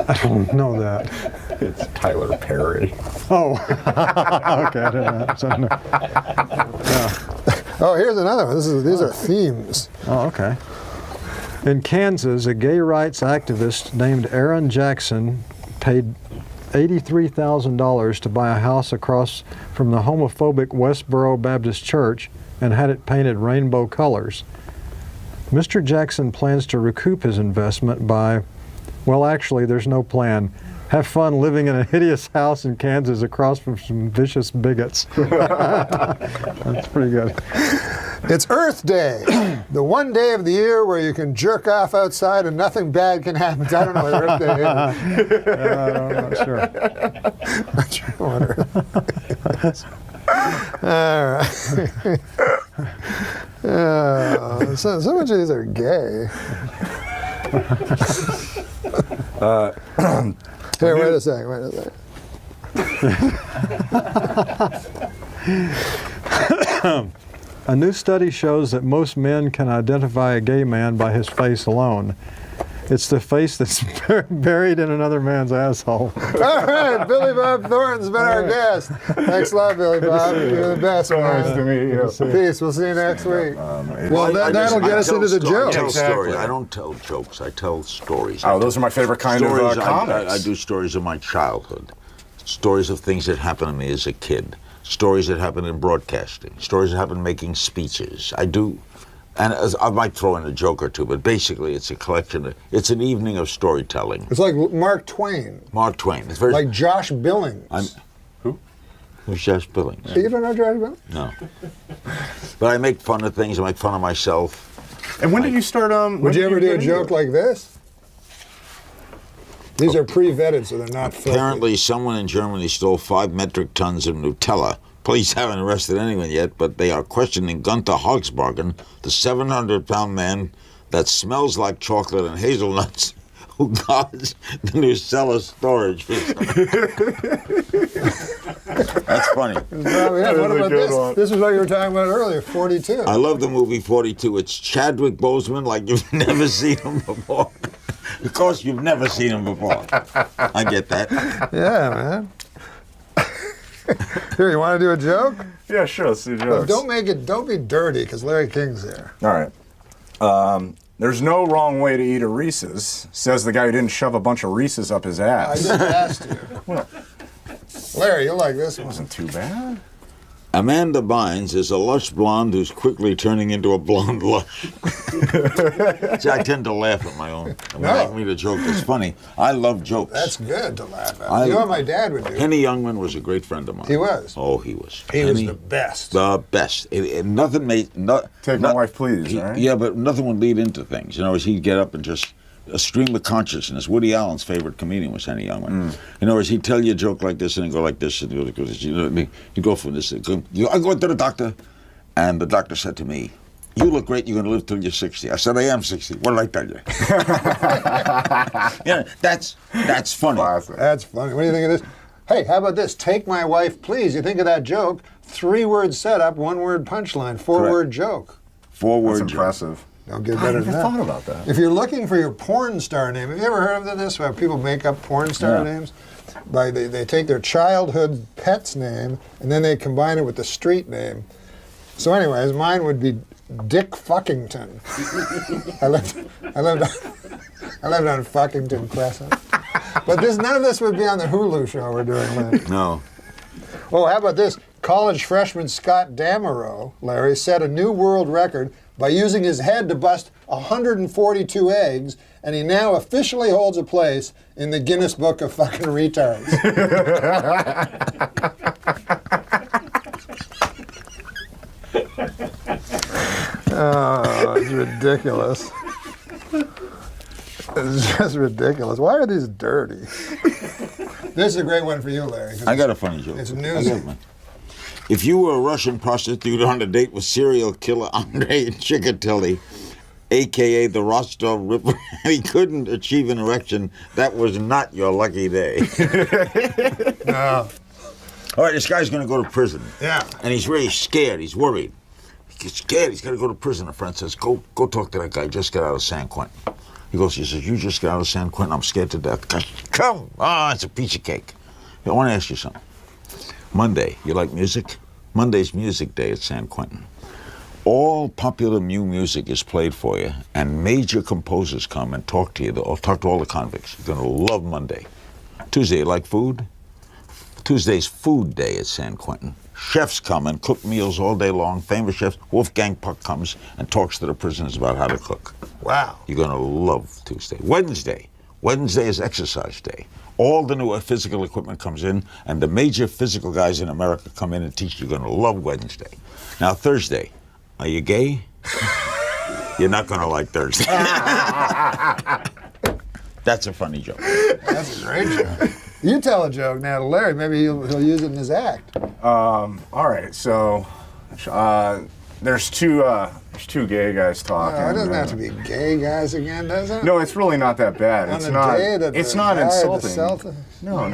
I don't know that. It's Tyler Perry. Oh, okay, I didn't know. So, no. Oh, here's another one. These are themes. Oh, okay. In Kansas, a gay rights activist named Aaron Jackson paid $83,000 to buy a house across from the homophobic Westboro Baptist Church and had it painted rainbow colors. Mr. Jackson plans to recoup his investment by, well, actually, there's no plan. Have fun living in a hideous house in Kansas across from some vicious bigots. That's pretty good. It's Earth Day, the one day of the year where you can jerk off outside and nothing bad can happen. I don't know what Earth Day is. I'm not sure. Not sure what Earth Day is. All right. So much of these are gay. Here, wait a second. A new study shows that most men can identify a gay man by his face alone. It's the face that's buried in another man's asshole. All right, Billy Bob Thornton's been our guest. Thanks a lot, Billy Bob. You're the best. So nice to meet you. Peace. We'll see you next week. Well, I that'll get us into the I joke. tell Exactly. stories. I don't tell jokes. I tell stories. Oh, those are my favorite kind of Stories, comics. I do stories of my childhood, stories of things that happened to me as a kid, stories that happened in broadcasting, stories that happened making speeches. I do, and I might throw in a joke or two, but basically it's a collection. It's an evening of storytelling. It's like Mark Twain, Mark Twain. It's very like Josh Billings. Who's Josh Billings? You don't know Josh Billings? No. But I make fun of things. I make fun of myself. And when did you start? Would you ever do a joke like this? These are pre-vetted, so they're not filthy. Apparently, someone in Germany stole 5 metric tons of Nutella. Police haven't arrested anyone yet, but they are questioning Gunther Hogsbargen, the 700-pound man that smells like chocolate and hazelnuts, who guards the Nutella storage. That's funny. What about this? This is what you were talking about earlier, 42. I love the movie 42. It's Chadwick Boseman like you've never seen him before. Of course, you've never seen him before. I get that. Yeah, man. Here, you want to do a joke? Yeah, sure. Let's do But jokes. don't be dirty, because Larry King's there. All right. There's no wrong way to eat a Reese's, says the guy who didn't shove a bunch of Reese's up his I ass. just asked you. Larry, you like this one. Wasn't too bad. Amanda Bynes is a lush blonde who's quickly turning into a blonde lush. See, I tend to laugh at my own. When I read a joke that's funny, I love jokes. That's good to laugh at. You know what my dad would do? Henny Youngman was a great friend of mine. He was. Oh, he was. He was Henny, the best. The best. Nothing made. Take my wife, please, right? Yeah, but nothing would lead into things. You know, he'd get up and just a stream of consciousness. Woody Allen's favorite comedian was Henny Youngman. In other words, he'd tell you a joke like this and then go like this and go like this. You know what I mean? You go from this. I go to the doctor, and the doctor said to me, "You look great. You're going to live till you're 60." I said, "I am 60. What did I tell you?" Yeah, that's funny. That's funny. What do you think of this? Hey, how about this? Take my wife, please. You think of that joke? 3-word setup, 1-word punchline, 4-word joke. 4-word That's joke. impressive. Don't get I better never than that. thought about that. If you're looking for your porn star name, have you ever heard of this? Where people make up porn star names? They take their childhood pet's name and then they combine it with the street name. So, anyways, mine would be Dick Fuckington. I lived on Fuckington Crescent. But none of this would be on the Hulu show we're doing, Larry. No. Oh, how about this? College freshman Scott Damerow, Larry, set a new world record by using his head to bust 142 eggs, and he now officially holds a place in the Guinness Book of fucking retards. Oh, it's ridiculous. It's just ridiculous. Why are these dirty? This is a great one for you, Larry. I got a funny joke. It's I newsy. got one. If you were a Russian prostitute on a date with serial killer Andrei Chikatilo, a.k.a. the Rostov Ripper, and he couldn't achieve an erection, that was not your lucky day. No. All right, this guy's going to go to prison. Yeah. And he's really scared. He's worried. He gets scared. He's got to go to prison. A friend says, go talk to that guy. Just got out of San Quentin. He says, you just got out of San Quentin. I'm scared to death. Guy, come. It's a piece of cake. I want to ask you something. Monday, you like music? Monday's music day at San Quentin. All popular new music is played for you, and major composers come and talk to you. They'll talk to all the convicts. You're going to love Monday. Tuesday, you like food? Tuesday's food day at San Quentin. Chefs come and cook meals all day long. Famous chefs. Wolfgang Puck comes and talks to the prisoners about how to cook. Wow. You're going to love Tuesday. Wednesday is exercise day. All the new physical equipment comes in, and the major physical guys in America come in and teach you. You're going to love Wednesday. Now, Thursday, are you gay? You're not going to like Thursday. That's a funny joke. That's a great joke. You tell a joke now to Larry. Maybe he'll use it in his act. All right, so there's two gay guys talking. No, it doesn't have to be gay guys again, does it? No, it's really not that bad. On It's the not. day that It's the not guy at the insulting. Celtics? No.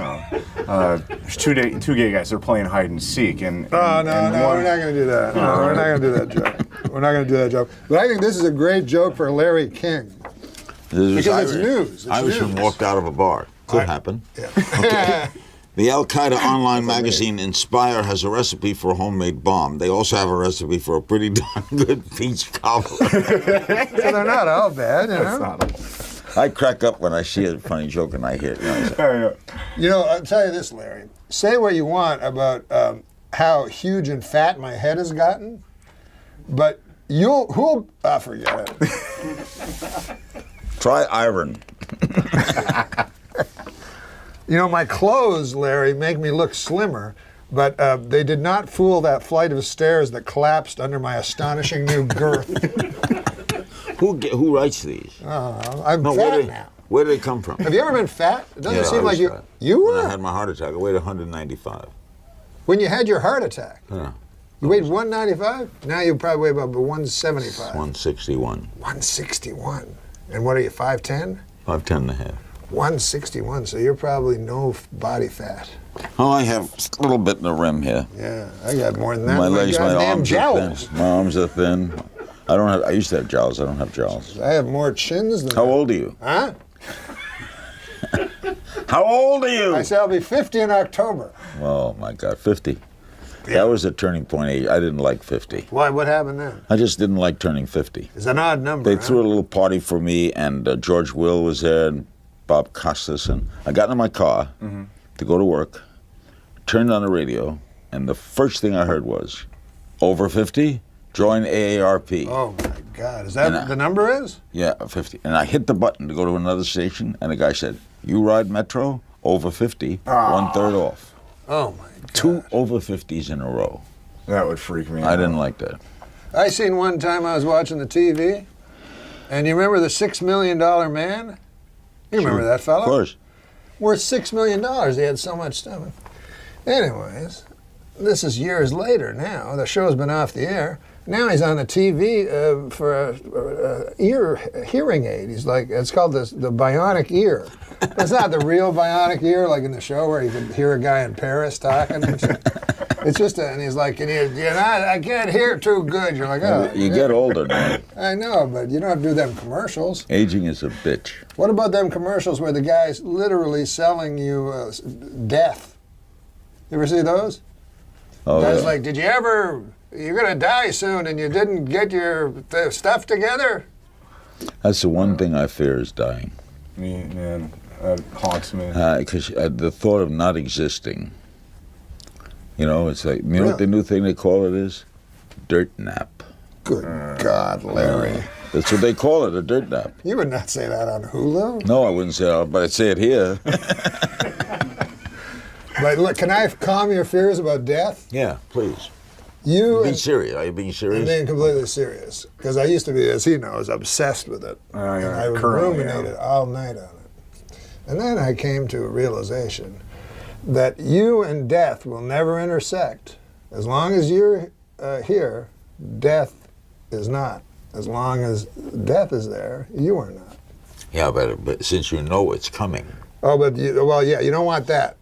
There's two gay guys. They're playing hide and seek, and No, and we're not going to do that. No, we're not going to do that joke. We're not going to do that joke. But I think this is a great joke for Larry King. Because it's news. It's Irishman news. walked out of a bar. Could happen. Yeah. Okay. The Al Qaeda online magazine Inspire has a recipe for a homemade bomb. They also have a recipe for a pretty darn good peach cobbler. So they're not all bad, you know? I crack up when I see a funny joke and I hear it. You know, I'll tell you this, Larry. Say what you want about how huge and fat my head has gotten, but forget it. Try iron. You know, my clothes, Larry, make me look slimmer, but they did not fool that flight of stairs that collapsed under my astonishing new girth. Who writes these? I'm fat now. Where do they come from? Have you ever been fat? It doesn't Yeah, seem I like was you. fat. You When I were? had my heart attack, I weighed 195. When you had your heart attack. Yeah. You weighed 195? Now you probably weigh about 175. 161. 161. And what are you, 5'10"? 5'10 and a half. 161, so you're probably no body fat. Oh, I have a little bit in the rim here. Yeah, I got more than that. My legs, my goddamn arms jowls. are thin. My arms are thin. I used to have jowls. I don't have jowls. I have more chins than How old are you? Huh? How old are you? I say I'll be 50 in October. Oh my God, 50. That was a turning point age. I didn't like 50. Why? What happened then? I just didn't like turning 50. It's an odd number. They huh? threw a little party for me, and George Will was there, and Bob Costas, and I got in my car to go to work, turned on the radio, and the first thing I heard was, over 50, join AARP. Oh my God! Is that what the number is? Yeah, 50. And I hit the button to go to another station, and the guy said, you ride Metro? Over 50, 1/3 off. Oh my God! 2 over 50s in a row. That would freak me out. I didn't like that. I seen one time I was watching the TV, and you remember the $6 Million Man? You remember that fellow? Of course. Worth $6 million. He had so much stuff. Anyways, this is years later now. The show's been off the air. Now he's on the TV for a hearing aid. He's like, it's called the bionic ear. But it's not the real bionic ear like in the show where you can hear a guy in Paris talking. It's just, and he's like, I can't hear too good. You're like, oh. You get older, man. I know, but you don't have to do them commercials. Aging is a bitch. What about them commercials where the guy's literally selling you death? You ever see those? Oh, Guy's yeah. like, you're going to die soon and you didn't get your stuff together? That's the one thing I fear is dying. Man, that haunts me. Because the thought of not existing, it's like, you know what the new thing they call it is? Dirt nap. Good God, Larry. That's what they call it, a dirt nap. You would not say that on Hulu. No, I wouldn't say it, but I'd say it here. But look, can I calm your fears about death? Yeah, please. You Be serious. Are you being I'm serious? being completely serious. Because I used to be, as he knows, obsessed with it. yeah, And I would currently, ruminate yeah. it all night on it. And then I came to a realization that you and death will never intersect. As long as you're here, death is not. As long as death is there, you are not. Yeah, but since you know it's coming. Oh, but you don't want that.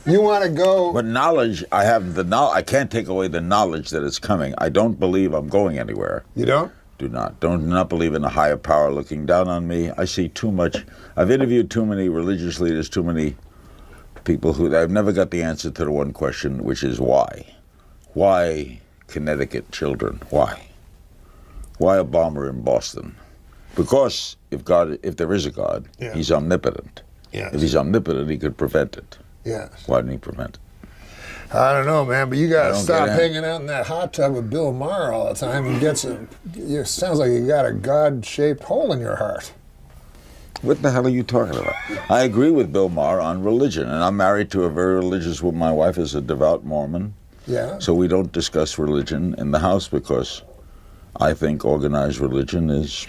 You want to go. But knowledge, I have the knowledge. I can't take away the knowledge that it's coming. I don't believe I'm going anywhere. You don't? Do not believe in a higher power looking down on me. I see too much. I've interviewed too many religious leaders, too many people who I've never got the answer to the one question, which is why? Why Connecticut children? Why? Why a bomber in Boston? Because if there is a God, Yeah. he's omnipotent. Yes. If he's omnipotent, he could prevent it. Yes. Why didn't he prevent it? I don't know, man, but you got to don't stop get it. hanging out in that hot tub with Bill Maher all the time and get some. It sounds like you got a God-shaped hole in your heart. What the hell are you talking about? I agree with Bill Maher on religion, and I'm married to a very religious woman. My wife is a devout Mormon, Yeah. so we don't discuss religion in the house because I think organized religion is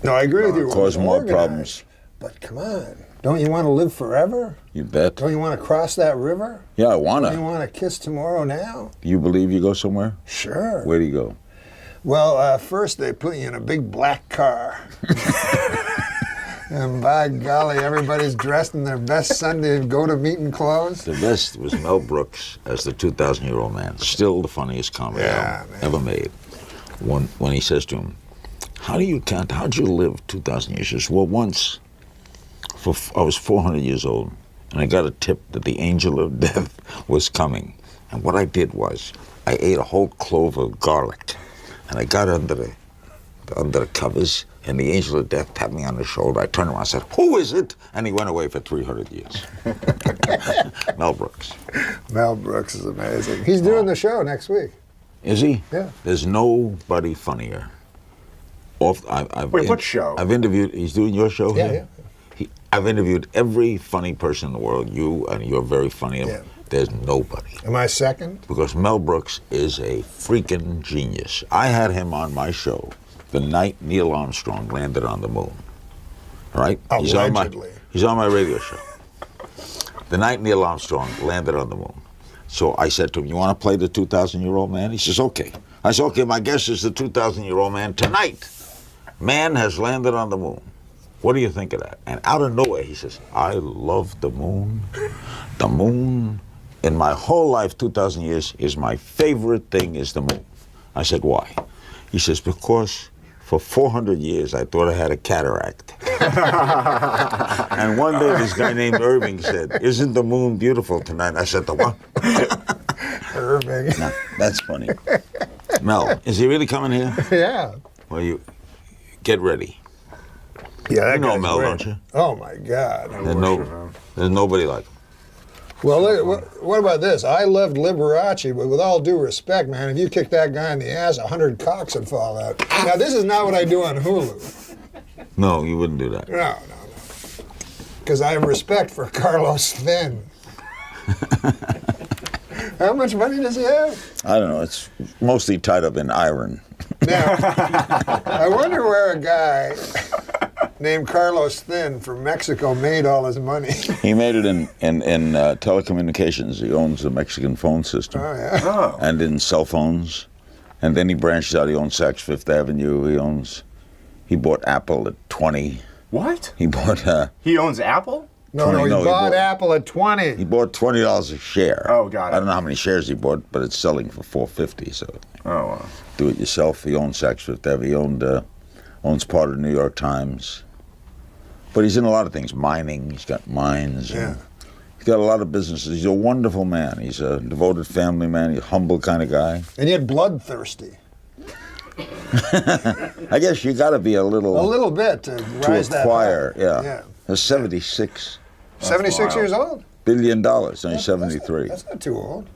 No, I agree with you. cause more Organized. problems. But come on, don't you want to live forever? You bet. Don't you want to cross that river? Yeah, I Don't you wanna. want to kiss tomorrow now? You believe you go somewhere? Sure. Where do you go? Well, first they put you in a big black car. And by golly, everybody's dressed in their best Sunday go-to-meeting clothes. The best was Mel Brooks as the 2,000-year-old man. Still the funniest comedy Yeah, album man. ever made. When he says to him, how'd you live 2,000 years? He says, well, once, I was 400 years old, and I got a tip that the angel of death was coming. And what I did was, I ate a whole clove of garlic, and I got under the covers, and the angel of death tapped me on the shoulder. I turned around and said, who is it? And he went away for 300 years. Mel Brooks. Mel Brooks is amazing. He's doing the show next week. Is he? Yeah. There's nobody funnier. Wait, what show? I've interviewed, he's doing your show Yeah, here? I've interviewed every funny person in the world. You're very funny. Yeah. There's nobody. Am I second? Because Mel Brooks is a freaking genius. I had him on my show the night Neil Armstrong landed on the moon. All right? Allegedly. He's on my radio show. The night Neil Armstrong landed on the moon. So I said to him, you want to play the 2,000-year-old man? He says, okay. I said, okay, my guess is the 2,000-year-old man tonight. Man has landed on the moon. What do you think of that? And out of nowhere, he says, I love the moon. The moon, in my whole life, 2,000 years, is my favorite thing is the moon. I said, why? He says, because for 400 years, I thought I had a cataract. And one day this guy named Irving said, "Isn't the moon beautiful tonight?" I said, "The what?" Irving. No, that's funny. Mel, is he really coming here? Yeah. Well, you get ready. Yeah, that You know guy's Mel, great. don't you? Oh my God. There's nobody like him. Well, what about this? I loved Liberace, but with all due respect, man, if you kicked that guy in the ass, 100 cocks would fall out. Now, this is not what I do on Hulu. No, you wouldn't do that. No. Because I have respect for Carlos Thin. How much money does he have? I don't know. It's mostly tied up in iron. Now, I wonder where a guy named Carlos Thin from Mexico made all his money. He made it in telecommunications. He owns the Mexican phone system. Oh, yeah. And in cell phones. And then he branched out. He owns Saks Fifth Avenue. He bought Apple at 20. What? He bought He owns Apple? No, 20, he no, he bought bought- Apple at 20. he bought $20 a share. Oh, got it. I don't know how many shares he bought, but it's selling for $4.50. So Oh, wow. do it yourself. He owns Saks Fifth Avenue. He owns part of the New York Times. But he's in a lot of things. Mining. He's got mines. Yeah. He's got a lot of businesses. He's a wonderful man. He's a devoted family man. He's a humble kind of guy. And yet bloodthirsty. I guess you got to be a little bit to rise that acquire. high. Yeah. He's 76 76 wild. years old? billion dollars. Only 73. That's not too old.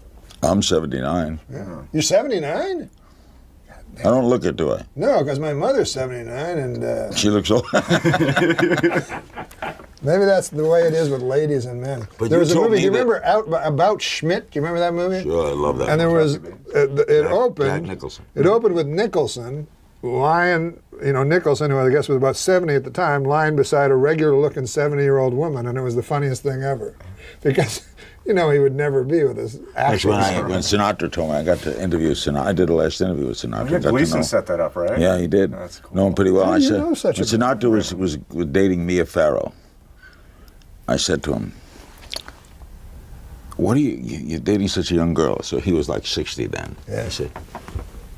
I'm 79. You're 79? I don't look it, do I? No, because my mother's 79, and She looks old. maybe that's the way it is with ladies and men. But There you was a told movie, me do you that- remember About Schmidt? Do you remember that movie? Sure, I love that. And there was, it Jack opened, Nicholson. it opened with Nicholson lying, Nicholson, who I guess was about 70 at the time, lying beside a regular-looking 70-year-old woman, and it was the funniest thing ever. Because, he would never be with his That's actual when Sinatra told me I got to interview Sinatra. I did the last interview with Sinatra. I Got think to Gleason know. set that up, right? Yeah, he did. That's cool. Know him pretty well. How I do you said, know such a when Sinatra was dating Mia Farrow, I said to him, "What are you're dating such a young girl?" So he was like 60 then. Yeah. I said,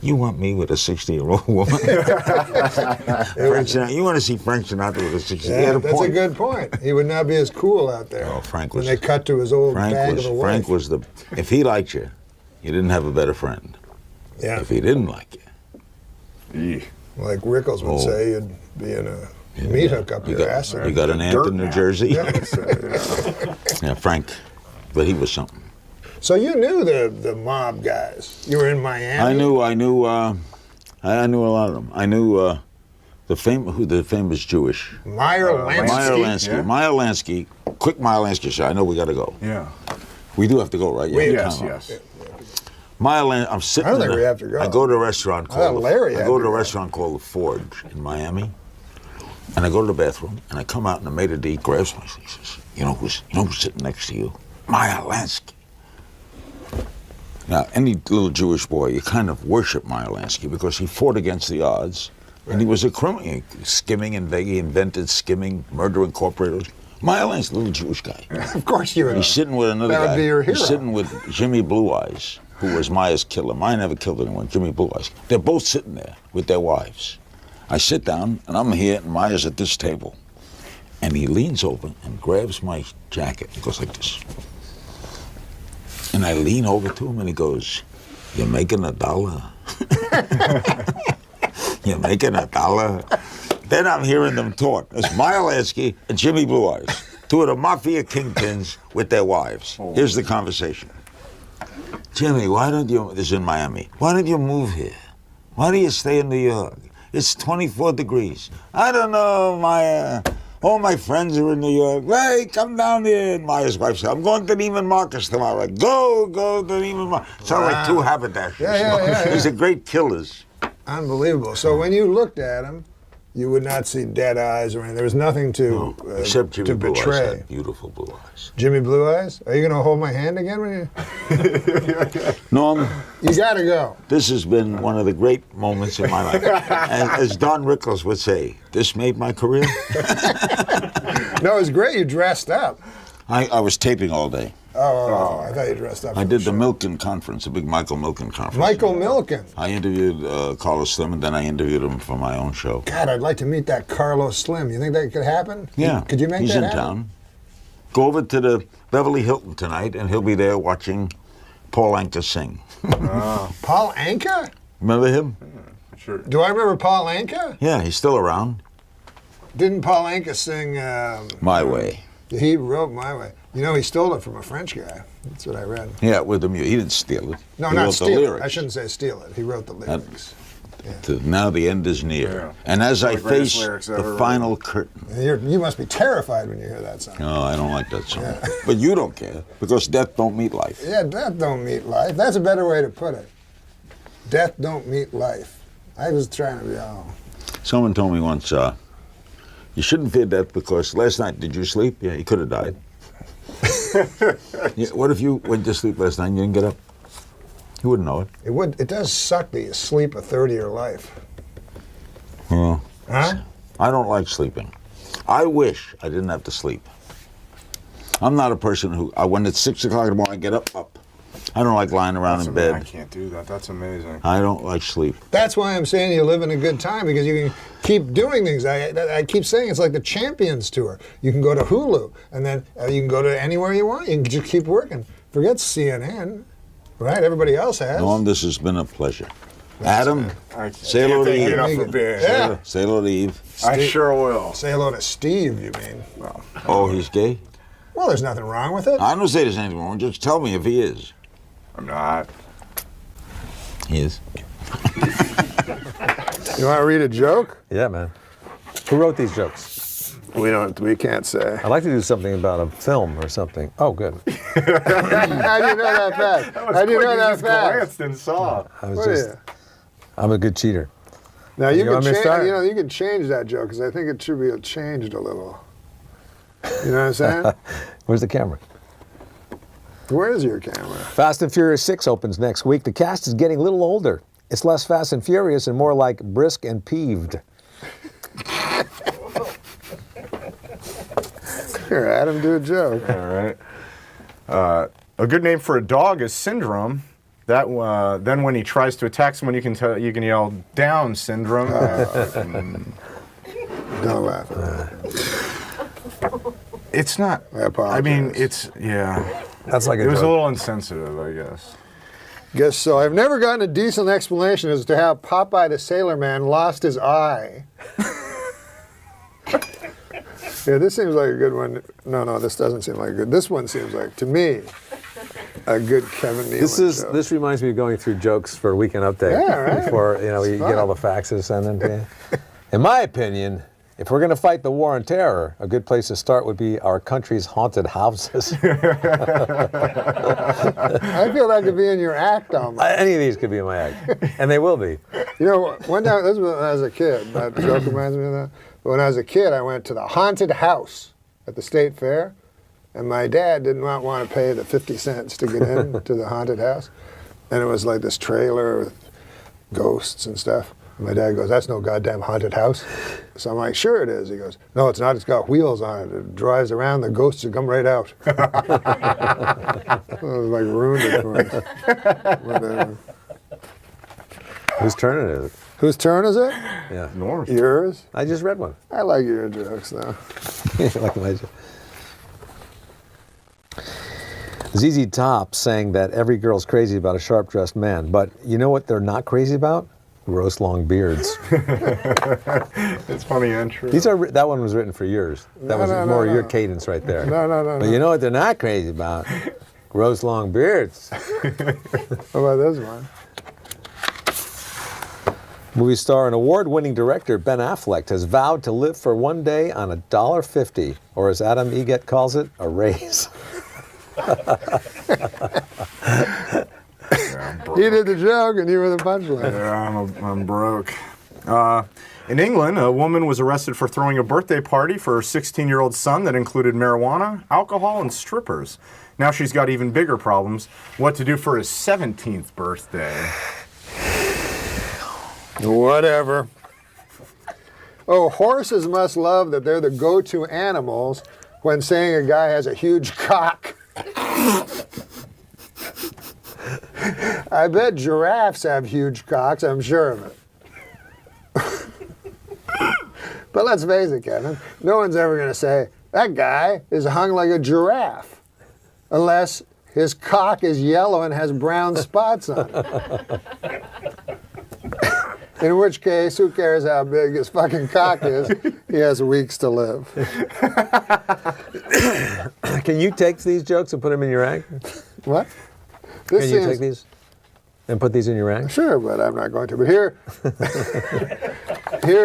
"You want me with a 60-year-old woman?" Frank Sinatra, you want to see Frank Sinatra with a 60? Yeah, he had a that's point. a good point. He would not be as cool out there. Oh, Frank when was- they cut to his old bag of a wife. Frank was if he liked you, you didn't have a better friend. Yeah, If he didn't like you, like Rickles would Oh. say, you'd be in a meat hook up your ass. you got an aunt in New Jersey. Yeah, Frank, but he was something. So you knew the mob guys. You were in Miami. I knew a lot of them. I knew the famous Jewish Meyer Lansky. Meyer Lansky. yeah. Meyer Lansky. Quick Meyer Lansky said, "I know we got to go. Yeah. We do have to go, right? You have Yes, time out." yes. Meyer Lansky. I'm sitting. I don't in think we have to go. I go to a restaurant thought called. Larry I had go to to a go. restaurant called the Forge in Miami, and I go to the bathroom, and I come out, and the maitre d' grabs me. He says, "You know who's sitting next to you? Meyer Lansky." Now, any little Jewish boy, you kind of worship Meyer Lansky because he fought against the odds, and he was a criminal, skimming and he invented skimming, Murder Incorporated. Meyer Lansky, little Jewish guy. Of course you would. He's sitting with another That would guy. be your hero. He's sitting with Jimmy Blue Eyes, who was Meyer's killer. Meyer never killed anyone. Jimmy Blue Eyes. They're both sitting there with their wives. I sit down, and I'm here, and Meyer's at this table. And he leans over and grabs my jacket and goes like this. And I lean over to him, and he goes, "You're making $1? You're making $1?" Then I'm hearing them talk. It's Meyer Lansky and Jimmy Blue Eyes, two of the mafia kingpins with their wives. Here's the conversation. "Jimmy, why don't you, this is in Miami, why don't you move here? Why do you stay in New York? It's 24 degrees. I don't know, Meyer. All my friends are in New York. Hey, come down here." And Meyer's wife said, "I'm going to Neiman Marcus tomorrow." Go to Neiman Marcus. Sound like two haberdashers. Yeah. These are great killers. Unbelievable. So when you looked at him, you would not see dead eyes or anything. There was nothing to Except Jimmy to Blue Eyes betray. had beautiful blue eyes. Jimmy Blue Eyes? Are you going to hold my hand again when you? Norm, You got to go. this has been one of the great moments in my life. And as Don Rickles would say, this made my career. No, it was great. You dressed up. I was taping all day. Oh, I thought you dressed up. I for did the show. Milken conference, the big Michael Milken conference. Michael Milken. I interviewed Carlos Slim, and then I interviewed him for my own show. God, I'd like to meet that Carlos Slim. You think that could happen? Yeah. Could you make He's that in happen? town. Go over to the Beverly Hilton tonight, and he'll be there watching Paul Anka sing. Paul Anka? Remember him? Sure. Do I remember Paul Anka? Yeah, he's still around. Didn't Paul Anka sing? My Way. He wrote My Way. You know, he stole it from a French guy. That's what I read. Yeah, with the music. He didn't steal it. No, he not wrote steal the it. lyrics. I shouldn't say steal it. He wrote the lyrics. Now the end is near. Yeah. And as I the greatest face lyrics the ever final curtain. And you must be terrified when you hear that song. No, I don't like that song. But you don't care, because death don't meet life. Yeah, death don't meet life. That's a better way to put it. Death don't meet life. I was trying to be all. Someone told me once, you shouldn't fear death because last night, did you sleep? Yeah, you could have died. Yeah, what if you went to sleep last night and you didn't get up? You wouldn't know it. It does suck that you sleep a third of your life. Well, Huh? I don't like sleeping. I wish I didn't have to sleep. I'm not a person who, when it's 6 o'clock in the morning, I get up. I don't like lying around in I bed. can't do that. That's amazing. I don't like sleep. That's why I'm saying you live in a good time, because you can keep doing things. I keep saying it's like the Champions Tour. You can go to Hulu, and then you can go to anywhere you want. You can just keep working. Forget CNN, right? Everybody else has. Norm, this has been a pleasure. Adam, say hello to Thank you Eve. enough for being Yeah. here. Say hello to Eve. I sure will. Say hello to Steve, you mean? Oh, he's gay? Well, there's nothing wrong with it. I don't say there's anything wrong. Just tell me if he is. I'm not. He is. You want to read a joke? Yeah, man. Who wrote these jokes? We can't say. I'd like to do something about a film or something. Oh, good. How do you know that fast? How do you know that fast? glanced and saw. I was What are just, you? I'm a good cheater. Now you You can want me to change. start? You know, you can change that joke, because I think it should be changed a little. You know what I'm saying? Where's the camera? Where is your camera? Fast and Furious 6 opens next week. The cast is getting a little older. It's less fast and furious and more like brisk and peeved. Here, Adam, do a joke. All right. A good name for a dog is Syndrome. That then when he tries to attack someone, you can yell "Down, Syndrome." Don't laugh at that. It's not. I apologize. I mean, it's yeah. That's like It was a joke. little insensitive, I guess. Guess so. I've never gotten a decent explanation as to how Popeye the Sailor Man lost his eye. Yeah, this seems like a good one. No, this doesn't seem like good. This one seems like, to me, a good Kevin Nealon joke. This reminds me of going through jokes for Weekend Update. Yeah, right. Before you fun. get all the faxes sent in to you. In my opinion, if we're going to fight the war on terror, a good place to start would be our country's haunted houses. I feel that could be in your act almost. Any of these could be in my act, and they will be. You know, one time, this was when I was a kid. That joke reminds me of that. But when I was a kid, I went to the haunted house at the state fair, and my dad did not want to pay the 50 cents to get in to the haunted house. And it was like this trailer with ghosts and stuff. And my dad goes, "That's no goddamn haunted house." So I'm like, "Sure it is." He goes, "No, it's not. It's got wheels on it. It drives around. The ghosts will come right out." It was like ruined it for me. Whatever. Whose turn it is? Whose turn is it? Yeah. North. Yours? I just read one. I like your jokes, though. Like my joke. ZZ Top saying that every girl's crazy about a sharp-dressed man, but you know what they're not crazy about? Gross long beards. It's funny and true. That one was written for yours. That was more your cadence right there. No. But you know what they're not crazy about? Gross long beards. What about this one? Movie star and award-winning director Ben Affleck has vowed to live for one day on $1.50, or as Adam Egget calls it, a raise. He did the joke and you were the punchline. Yeah, I'm broke. In England, a woman was arrested for throwing a birthday party for her 16-year-old son that included marijuana, alcohol, and strippers. Now she's got even bigger problems. What to do for his 17th birthday? Whatever. Oh, horses must love that they're the go-to animals when saying a guy has a huge cock. I bet giraffes have huge cocks, I'm sure of it. But let's face it, Kevin, no one's ever going to say, that guy is hung like a giraffe, unless his cock is yellow and has brown spots on it. In which case, who cares how big his fucking cock is? He has weeks to live. Can you take these jokes and put them in your act? What? Can you take these and put these in your act? Sure, but I'm not going to. But here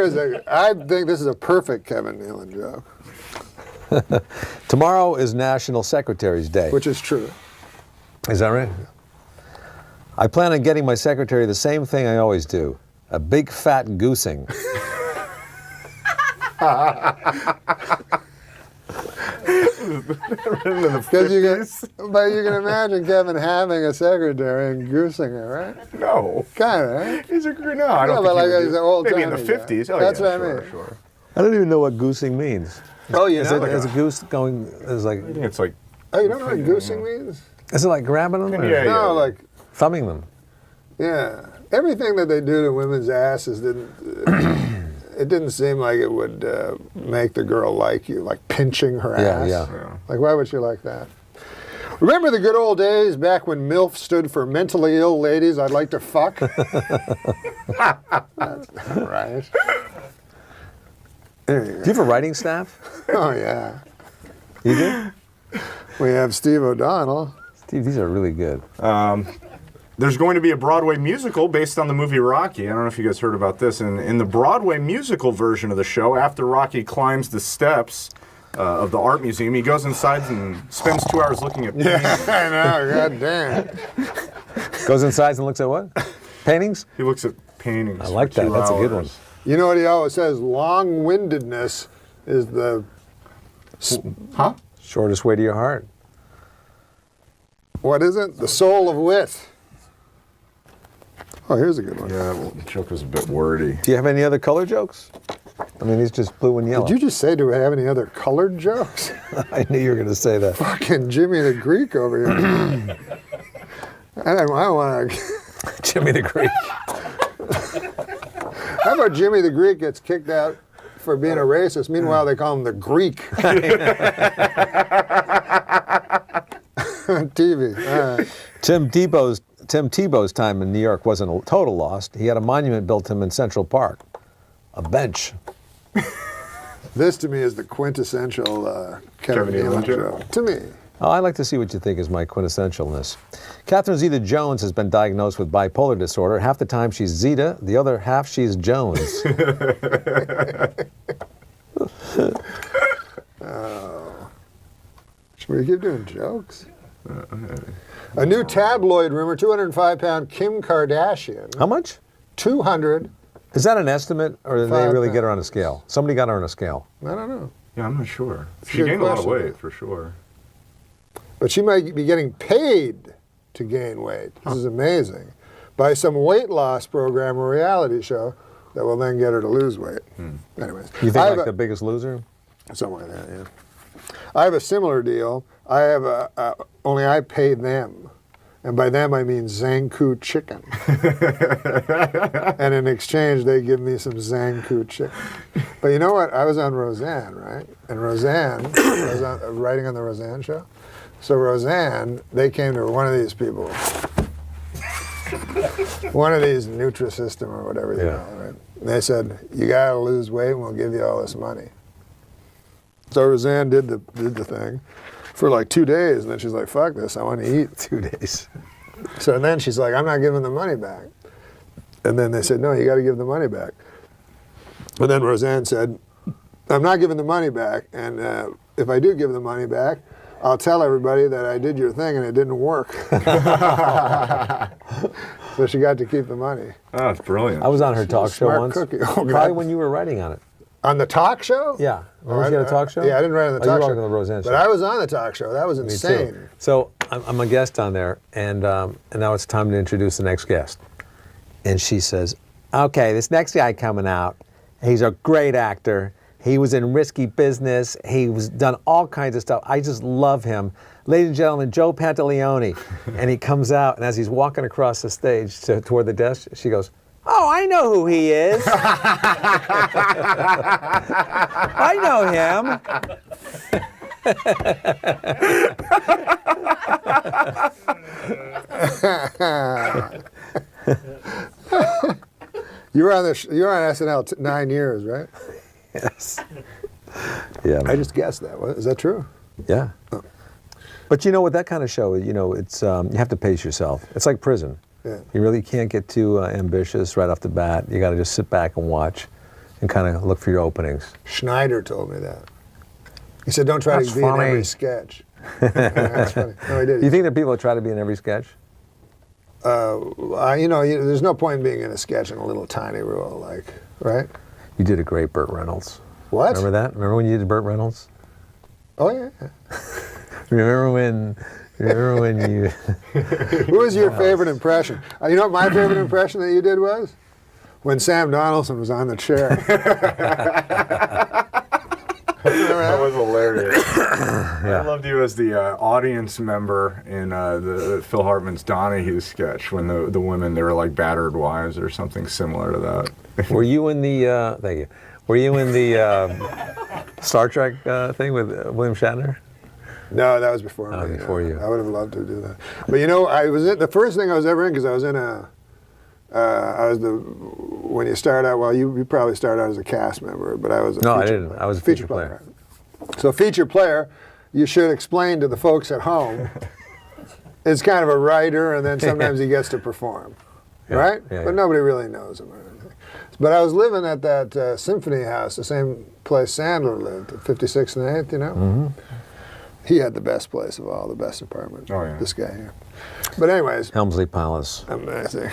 is I think this is a perfect Kevin Nealon joke. Tomorrow is National Secretary's Day. Which is true. Is that right? I plan on getting my secretary the same thing I always do. A big fat goosing. But you can imagine Kevin having a secretary and goosing her, right? No. Kind of, right? He's a no. I don't Yeah, think but like he would he's do- an old maybe in the timey guy. 50s. Oh, That's yeah, what I sure, mean. Sure. I don't even know what goosing means. Oh, you Is know? it, is a goose going, is like, I think it's like, Oh, you don't know what goosing means? is it like grabbing them? Or Yeah, No, like, thumbing them? yeah. Everything that they do to women's asses it didn't seem like it would make the girl like you, like pinching her ass. Yeah. Like, why would she like that? Remember the good old days back when MILF stood for mentally ill ladies I'd like to fuck? That's not right. There you Do you have a writing staff? go. Oh, yeah. You do? We have Steve O'Donnell. Steve, these are really good. there's going to be a Broadway musical based on the movie Rocky. I don't know if you guys heard about this. In the Broadway musical version of the show, after Rocky climbs the steps of the art museum, he goes inside and spends 2 hours looking at paintings. I know, goddamn. Goes inside and looks at what? Paintings? He looks at paintings. I like for that. 2 That's a good one. hours. You know what he always says? Long-windedness is the... Huh? Shortest way to your heart. What is it? The soul of wit. Oh, here's a good one. Yeah, well, the joke was a bit wordy. Do you have any other color jokes? I mean, he's just blue and yellow. Did you just say, do we have any other colored jokes? I knew you were going to say that. Fucking Jimmy the Greek over here. I don't want to... Jimmy the Greek. How about Jimmy the Greek gets kicked out for being a racist? Meanwhile, they call him the Greek. TV. All right. Tim Tebow's time in New York wasn't a total loss. He had a monument built to him in Central Park. A bench. This, to me, is the quintessential Kevin Nealon joke. To me. Oh, I'd like to see what you think is my quintessentialness. Catherine Zeta-Jones has been diagnosed with bipolar disorder. Half the time she's Zeta, the other half she's Jones. Oh. Should we keep doing jokes? A new tabloid rumor, 205-pound Kim Kardashian. How much? 200. Is that an estimate, or did they 5 really get her on a pounds. scale? Somebody got her on a scale. I don't know. Yeah, I'm not sure. a She good gained a lot of question. weight, for sure. But she might be getting paid to gain weight. This is amazing. By some weight loss program or reality show that will then get her to lose weight. Anyways. You think I have like The Biggest Loser? something like that, yeah. I have a similar deal. I have only I pay them. And by them, I mean Zankou chicken. And in exchange, they give me some Zankou chicken. But you know what? I was on Roseanne, right? And Roseanne, I was writing on the Roseanne show. So Roseanne, they came to one of these people. One of these Nutrisystem or whatever they call it, right? And they said, you got to lose weight and we'll give you all this money. So Roseanne did the thing for like 2 days, and then she's like, fuck this, I want to eat. 2 days. So then she's like, I'm not giving the money back. And then they said, no, you got to give the money back. And then Roseanne said, I'm not giving the money back, and if I do give the money back, I'll tell everybody that I did your thing and it didn't work. So she got to keep the money. Oh, it's brilliant. I was on her talk show Smart once. cookie. Oh, Probably God. when you were writing on it. On the talk show? Yeah. Remember she had a talk show? Yeah, I didn't write on the Oh, talk you show. were on the Roseanne show. But I was on the talk show. That was Me too. insane. So I'm a guest on there, and now it's time to introduce the next guest. And she says, okay, this next guy coming out, he's a great actor. He was in Risky Business. He was done all kinds of stuff. I just love him. Ladies and gentlemen, Joe Pantaleone. And he comes out, and as he's walking across the stage toward the desk, she goes, "Oh, I know who he is. I know him." You were on SNL 9 years, right? Yes. Yeah. I just guessed that. Is that true? Yeah. But you know, with that kind of show, you know, it's you have to pace yourself. It's like prison. Yeah. You really can't get too ambitious right off the bat. You got to just sit back and watch and kind of look for your openings. Schneider told me that. He said, "Don't try That's to be funny. in every sketch." That's funny. No, he did. You think that people try to be in every sketch? There's no point in being in a sketch in a little tiny role, like, right? You did a great Burt Reynolds. What? Remember that? Remember when you did Burt Reynolds? Oh yeah. Remember when you... Who was your favorite impression? You know what my favorite impression that you did was? When Sam Donaldson was on the chair. That was hilarious. Yeah. I loved you as the audience member in the Phil Hartman's Donahue sketch when the women, they were like battered wives or something similar to that. Were you in the... thank you. Were you in the Star Trek thing with William Shatner? No, that was before me. Before you. I would have loved to do that. But you know, I was the first thing I was ever in, because I was in when you start out, well, you probably started out as a cast member, but I was a No, I feature didn't. player. I was a feature player. So feature player, you should explain to the folks at home, it's kind of a writer, and then sometimes he gets to perform, right? Yeah, but nobody really knows him or anything. But I was living at that Symphony House, the same place Sandler lived, at 56th and 8th, you know? Mm-hmm. He had the best place of all, the best apartment. Oh, yeah. This guy here. But anyways, Helmsley Palace. amazing.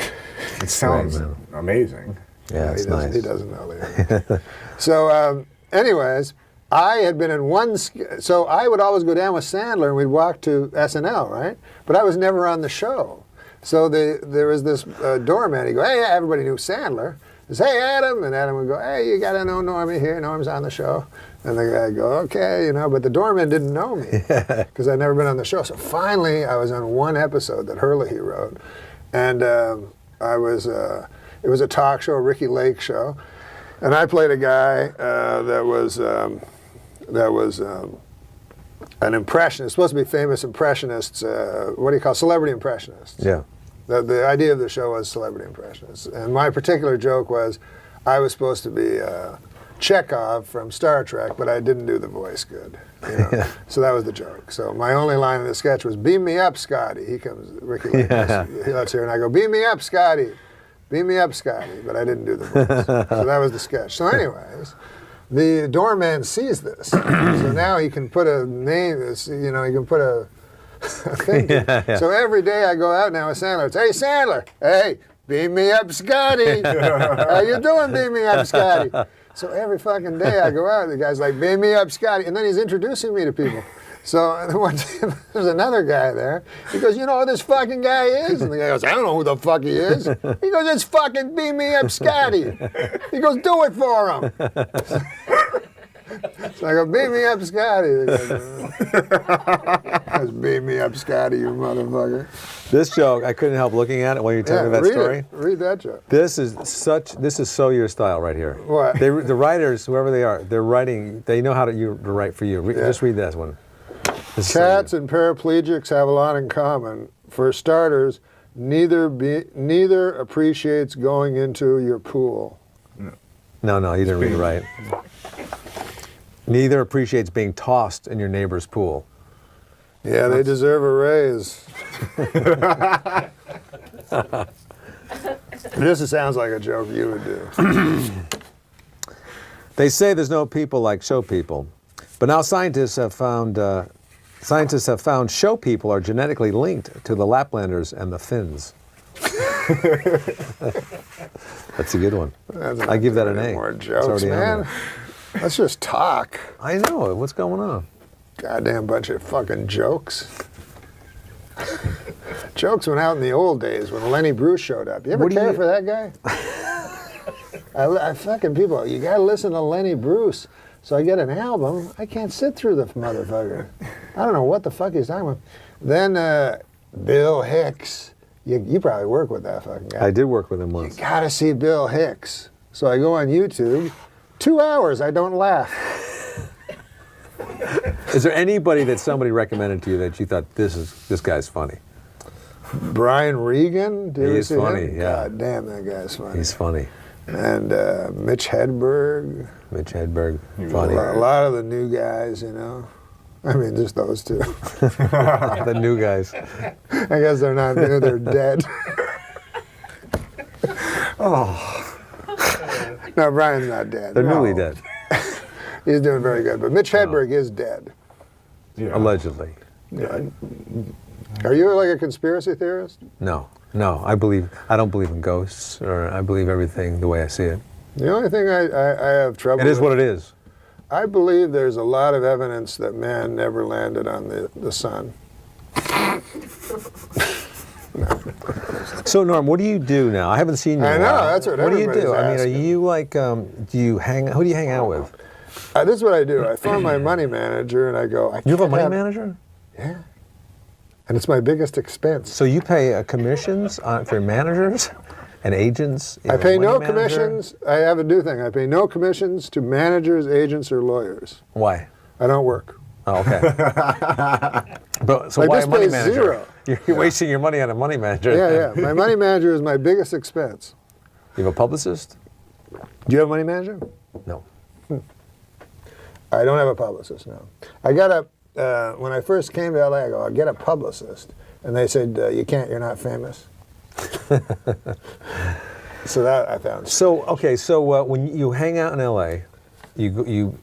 It sounds Right, man. amazing. Yeah, it's nice. He doesn't know that. So, anyways, I had been in so I would always go down with Sandler and we'd walk to SNL, right? But I was never on the show. So there was this doorman. He'd go, "Hey," everybody knew Sandler. He says, "Hey, Adam," and Adam would go, "Hey, you got to know Normie here. Norm's on the show." And the guy would go, "Okay," you know, but the doorman didn't know me because I'd never been on the show. So finally, I was on one episode that Hurley wrote, and it was a talk show, a Ricky Lake show, and I played a guy that was an impressionist, supposed to be famous impressionists. What do you call celebrity impressionists? Yeah. The idea of the show was celebrity impressionists, and my particular joke was I was supposed to be Chekhov from Star Trek, but I didn't do the voice good. You know? Yeah. So that was the joke. So my only line in the sketch was, "Beam me up, Scotty." He comes, Ricky Lake, let's hear, and I go, "Beam me up, Scotty. Beam me up, Scotty." But I didn't do the voice. So that was the sketch. So anyways, the doorman sees this. So now he can put a name, you know, he can put a thing. So every day I go out now with Sandler. It's, "Hey, Sandler. Hey, beam me up, Scotty. How you doing, beam me up, Scotty?" So every fucking day I go out, the guy's like, "Beam me up, Scotty." And then he's introducing me to people. So one day there's another guy there. He goes, "You know who this fucking guy is?" And the guy goes, "I don't know who the fuck he is." He goes, "It's fucking Beam Me Up Scotty." He goes, "Do it for him." So I go, "Beam me up, Scotty." He goes, "Beam me up, Scotty, you motherfucker." This joke, I couldn't help looking at it while you were telling me that read story. it. Read that joke. This is so your style right here. What? The writers, whoever they are, they're writing. They know how to write for you. Just read this one. This is so Cats and paraplegics have a lot in common. For starters, neither appreciates going into your pool. No, you didn't read it right. Neither appreciates being tossed in your neighbor's pool. Yeah, they deserve a raise. This sounds like a joke you would do. They say there's no people like show people, but now scientists have found show people are genetically linked to the Laplanders and the Finns. That's a good one. I give that an A. More It's jokes, already on man. there. Let's just talk. I know. What's going on? Goddamn bunch of fucking jokes. Jokes went out in the old days when Lenny Bruce showed up. You ever care for that guy? I fucking people, you gotta listen to Lenny Bruce. So I get an album. I can't sit through the motherfucker. I don't know what the fuck he's talking about. Then Bill Hicks. You probably work with that fucking guy. I did work with him You once. gotta see Bill Hicks. So I go on YouTube. 2 hours, I don't laugh. Is there anybody that somebody recommended to you that you thought this guy's funny? Brian Regan. Do you He ever is see funny, him? yeah. God damn, that guy's funny. He's funny. And Mitch Hedberg. Mitch Hedberg, funny. A lot of the new guys, you know. I mean, just those two. The new guys. I guess they're not new, they're dead. No, Brian's not dead. They're No. newly dead, He's doing very good. But Mitch Hedberg is dead. allegedly. Are you like a conspiracy theorist? No. I don't believe in ghosts, or I believe everything the way I see it. The only thing I have trouble It is with, what it is. I believe there's a lot of evidence that man never landed on the sun. So Norm, what do you do now? I haven't seen you. I in a know, while. that's what What do you do? everybody's I mean, are asking. you like, do you hang? Who do you hang out with? This is what I do. I phone my money manager and I go, You have a can't money manager? Yeah. And it's my biggest expense. So you pay commissions for managers and agents? You I have a pay money no manager? commissions. I have a new thing. I pay no commissions to managers, agents, or lawyers. Why? I don't work. Oh, okay. But so I why just a money pay manager? zero. You're wasting your money on a money manager. Yeah. My money manager is my biggest expense. You have a publicist? Do you have a money manager? No. I don't have a publicist, no. I got when I first came to LA, I go, I'll get a publicist. And they said, you can't, you're not famous. So that I found. So, okay, so when you hang out in LA, do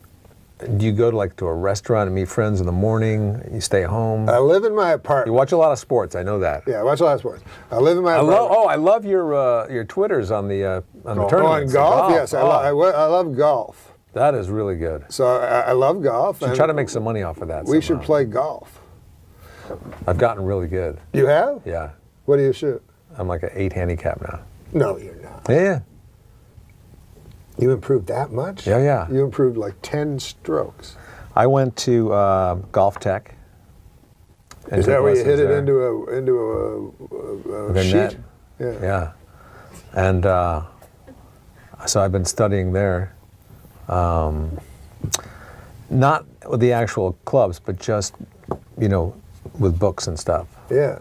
you go to a restaurant and meet friends in the morning? You stay home? I live in my You apartment. watch a lot of sports, I know that. Yeah, I watch a lot of sports. I live in my apartment. I love your Twitters on the On tournaments. golf? Yes, Oh, I love golf. that is really good. So I love golf. Should and try to make some money off of that. We should somehow. play golf. I've gotten really good. You have? Yeah, What do you shoot? I'm like an 8 handicap now. No, you're not. Yeah. You improved that much? Yeah. You improved like 10 strokes. I went to Golf Tech. and Is took that where you lessons hit it there. into a The sheet? net. Yeah. Yeah. And so I've been studying there. Not with the actual clubs, but just, with books and stuff. Yeah.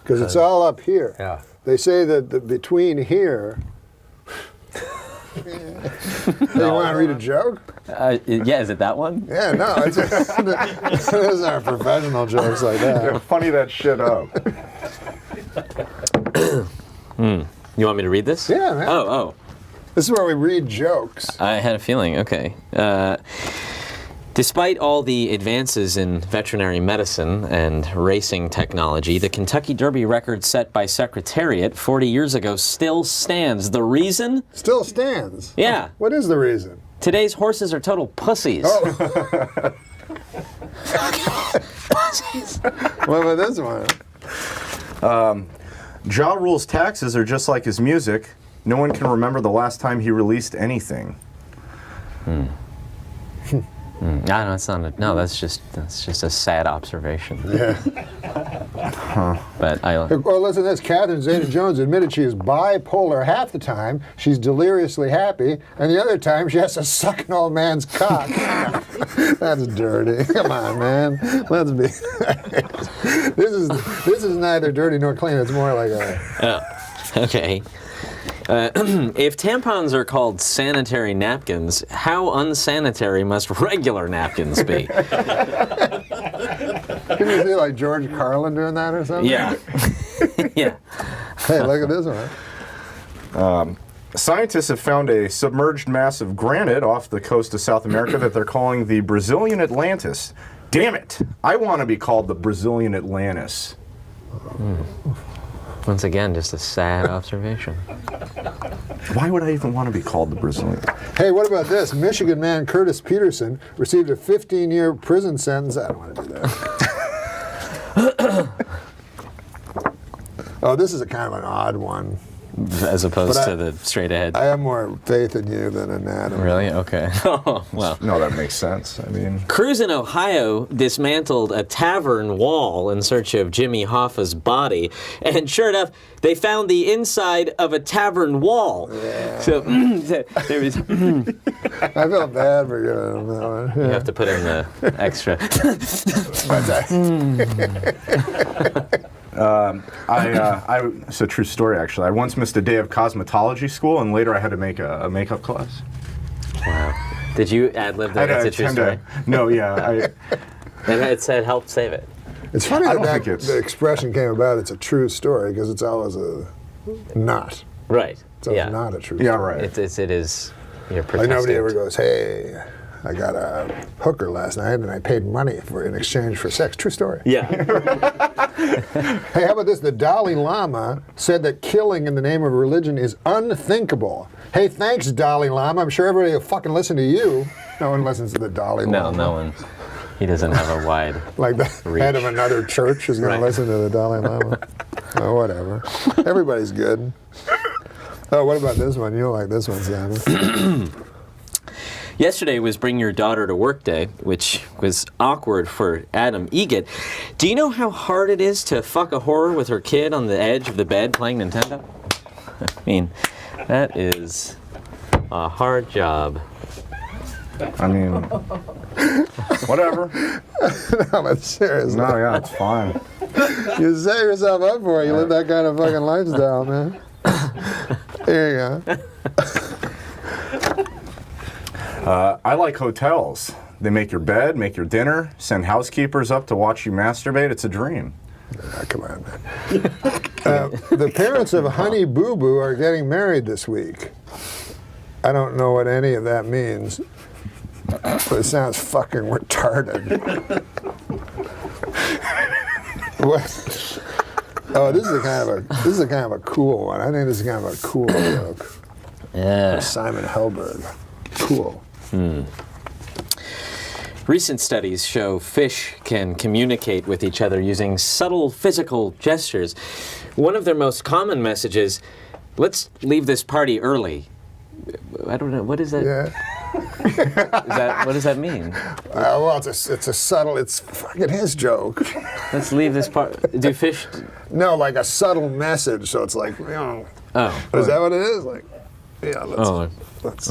Because it's all up here. Yeah. They say that between here. You want to read a joke? Yeah, is it that one? Yeah, no. It's those aren't professional jokes like that. Funny that shit up. You want me to read this? Yeah, man. Oh. This is where we read jokes. I had a feeling. Okay. Despite all the advances in veterinary medicine and racing technology, the Kentucky Derby record set by Secretariat 40 years ago still stands. The reason? Still stands. Yeah. What is the reason? Today's horses are total pussies. Oh. What about this one? Ja Rule's taxes are just like his music. No one can remember the last time he released anything. No, it's not. That's just a sad observation. Yeah. But Well, listen to this. Catherine Zeta-Jones admitted she is bipolar. Half the time, she's deliriously happy, and the other time, she has to suck an old man's cock. That's dirty. Come on, man. Let's be. This is neither dirty nor clean. It's more like a. okay. If tampons are called sanitary napkins, how unsanitary must regular napkins be? Can you see like George Carlin doing that or something? Yeah. Yeah. Hey, look at this one. Scientists have found a submerged mass of granite off the coast of South America that they're calling the Brazilian Atlantis. Damn it! I want to be called the Brazilian Atlantis. Once again, just a sad observation. Why would I even want to be called the Brazilian? Hey, what about this? Michigan man Curtis Peterson received a 15-year prison sentence. I don't want to do that. Oh, this is a kind of an odd one. as opposed But to the straight ahead. I have more faith in you than in Adam. Really? Okay. Oh, well. No, that makes sense. I mean, Crews in Ohio dismantled a tavern wall in search of Jimmy Hoffa's body, and sure enough, they found the inside of a tavern wall. Yeah. So there was. I felt bad for giving him that one. You have to put in the extra. It's a true story, actually. I once missed a day of cosmetology school, and later I had to make a makeup class. Wow. Did you ad-lib that? That's a true story? No, yeah. And it said, help save it. It's funny I that, don't think it's- the expression came about, it's a true story, because it's always a not. Right. It's always Yeah. not a true Yeah, story. right. It is. You're Like protesting. nobody ever goes, hey, I got a hooker last night and I paid money in exchange for sex. True story. Yeah. Hey, how about this? The Dalai Lama said that killing in the name of religion is unthinkable. Hey, thanks, Dalai Lama. I'm sure everybody will fucking listen to you. No one listens to the Dalai No, Lama. no one. He doesn't have a wide. Like the head of Reach. another church is going Right. to listen to the Dalai Lama. Oh, whatever. Everybody's good. Oh, what about this one? You'll like this one, Simon. Yesterday was Bring Your Daughter to Work Day, which was awkward for Adam Egget. Do you know how hard it is to fuck a whore with her kid on the edge of the bed playing Nintendo? I mean, that is a hard job. I mean, whatever. No, but seriously. No, yeah, it's fine. You set yourself up for it. You live that kind of fucking lifestyle, man. There you go. I like hotels. They make your bed, make your dinner, send housekeepers up to watch you masturbate. It's a dream. Oh, come on, man. The parents of Honey Boo Boo are getting married this week. I don't know what any of that means, but it sounds fucking retarded. What? Oh, this is a kind of a cool one. I think this is kind of a cool joke. Yeah. Simon Helberg. Cool. Recent studies show fish can communicate with each other using subtle physical gestures. One of their most common messages, let's leave this party early. I don't know, what is that? Yeah. What does that mean? Well, it's a subtle. It's fucking his joke. Let's leave this party. Do fish? No, like a subtle message. So it's like, you know. Oh. Is that what it is? Like, yeah. Let's.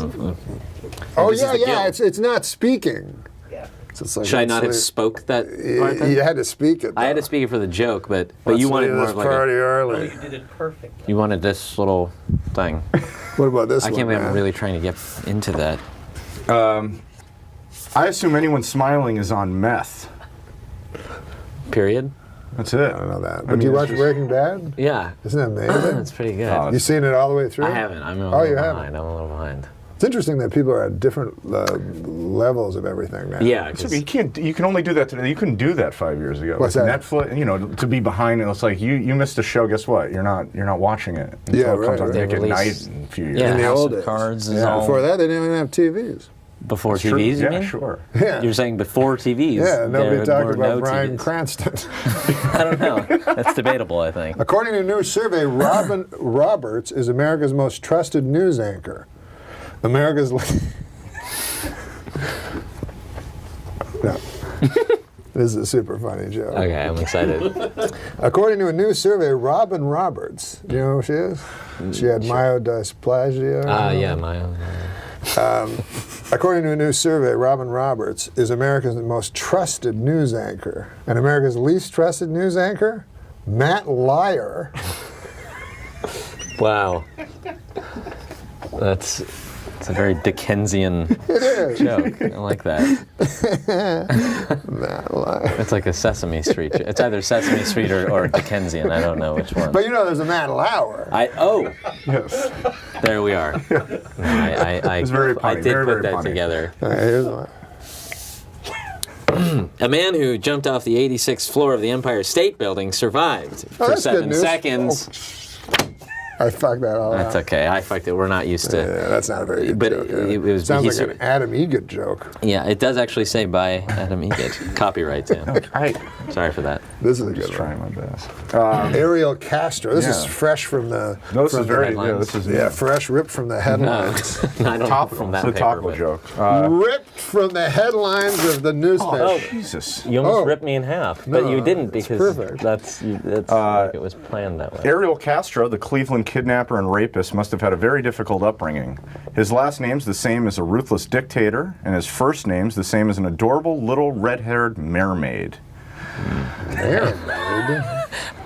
Oh This is yeah, the yeah. guilt. It's not speaking. Yeah. So it's like, Should I let's not have leave- spoke that part then? You had to speak it. I had to though. speak it for the joke, but Let's you wanted leave more this of like party a, early. You did it perfect. you wanted this little thing. What about this I one? can't believe I'm man? really trying to get into that. I assume anyone smiling is on meth. Period? That's it. I don't know that. But mean, do you it's watch just- Breaking Bad? Yeah. Isn't that amazing? That's pretty good. Oh, You seen it all the way through? I haven't. I'm a Oh, little you behind. haven't? I'm a little behind. It's interesting that people are at different levels of everything now. Yeah. So 'cause- you can't. You can only do that today. You couldn't do that 5 years ago. What's With that? Netflix. You know, to be behind it. It's like you missed a show. Guess what? You're not watching it. Until Yeah, it comes right. on They Nick at release- Night in a few years. Yeah. In the House old of days. Cards is Yeah, all- before that, they didn't even have TVs. Before True. TVs, you Yeah, mean? sure. Yeah. You're saying before TVs? Yeah, nobody there talked were about no Bryan TVs. Cranston. I don't know. That's debatable, I think. According to a new survey, Robin Roberts is America's most trusted news anchor. America's. No. This is a super funny joke. Okay, I'm excited. According to a new survey, Robin Roberts, do you know who she is? She had myodysplasia. Yeah, my own. According to a new survey, Robin Roberts is America's most trusted news anchor. And America's least trusted news anchor? Matt Lyer. Wow. That's a very Dickensian It is. joke. I like that. Matt Lyer. It's like a Sesame Street. It's either Sesame Street or Dickensian. I don't know which one. But you know there's a Matt Lauer. Yes. There we are. I It's very I funny, did very, put very that funny. together. All right, here's one. A man who jumped off the 86th floor of the Empire State Building survived for that's good 7 news. seconds. I fucked that all That's up. okay. I fucked it. We're not used to. Yeah, that's not a very good But joke. it was- Sounds he's- like an Adam Egget joke. Yeah, it does actually say by Adam Egget. Copyright too. I Sorry for that. This is a just good one. trying my best. Ariel Castro. This is Yeah. fresh from the. No, this from is very the, good. This is Yeah, fresh ripped from the headlines. I don't top know from that It's a paper. taco but- joke. Ripped from the headlines of the newspaper. Jesus. You almost Oh. ripped me in half, but No, you didn't it's because perfect. that's like it was planned that way. Ariel Castro, the Cleveland kidnapper and rapist, must have had a very difficult upbringing. His last name's the same as a ruthless dictator, and his first name's the same as an adorable little red-haired mermaid. Mermaid.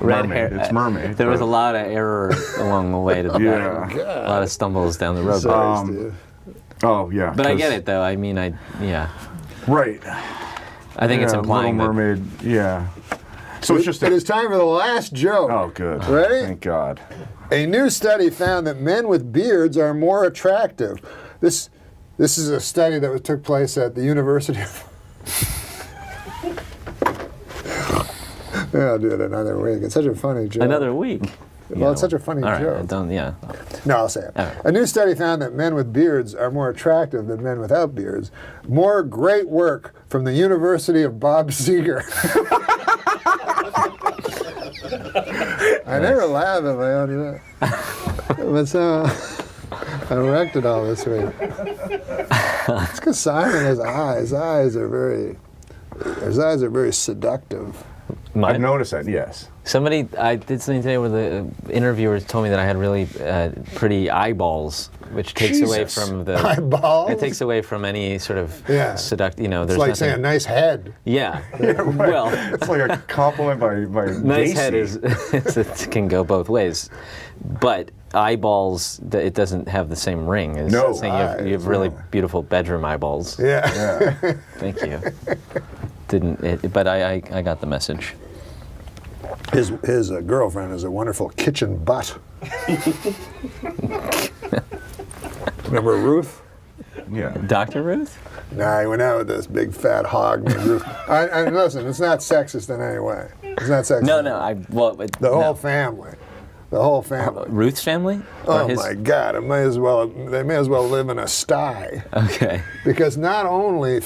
Red Mermaid, hair. it's mermaid, There was but- a lot of error along the way to the Yeah. a lot of stumbles down the road. Sorry, Steve. Oh, yeah. But I 'cause- get it though. I mean, Right. I think it's Yeah, implying Little that. Mermaid, yeah. So it's just It is time for the last joke. Oh, good. Ready? Thank God. A new study found that men with beards are more attractive. This is a study that took place at the University of. Yeah, I'll do it another week. It's such a funny joke. Another week. Well, it's such a funny All right, joke. don't. Yeah. No, I'll say it. All right. A new study found that men with beards are more attractive than men without beards. More great work from the University of Bob Seger. I never laugh at my own, but so I wrecked it all this week. It's because Simon has eyes. His eyes are very seductive. I've noticed that, yes. I did something today where the interviewers told me that I had really pretty eyeballs, which takes away Jesus. from the. Eyeballs? It takes away from any sort of Yeah. seduct. You know, It's there's like nothing. saying nice head. Yeah. Well, It's like a compliment by nice Gacy. head is it can go both ways, but eyeballs it doesn't have the same ring as No. saying you have really beautiful bedroom eyeballs. Yeah. Yeah. Thank you. But I got the message. His girlfriend is a wonderful kitchen butt. Remember Ruth? Yeah. Dr. Ruth? Nah, he went out with this big fat hog named Ruth. And listen, it's not sexist in any way. It's not sexist. No. The whole family. The whole family. Ruth's family? Or Oh his- my God! They may as well live in a sty. Okay. Because not only,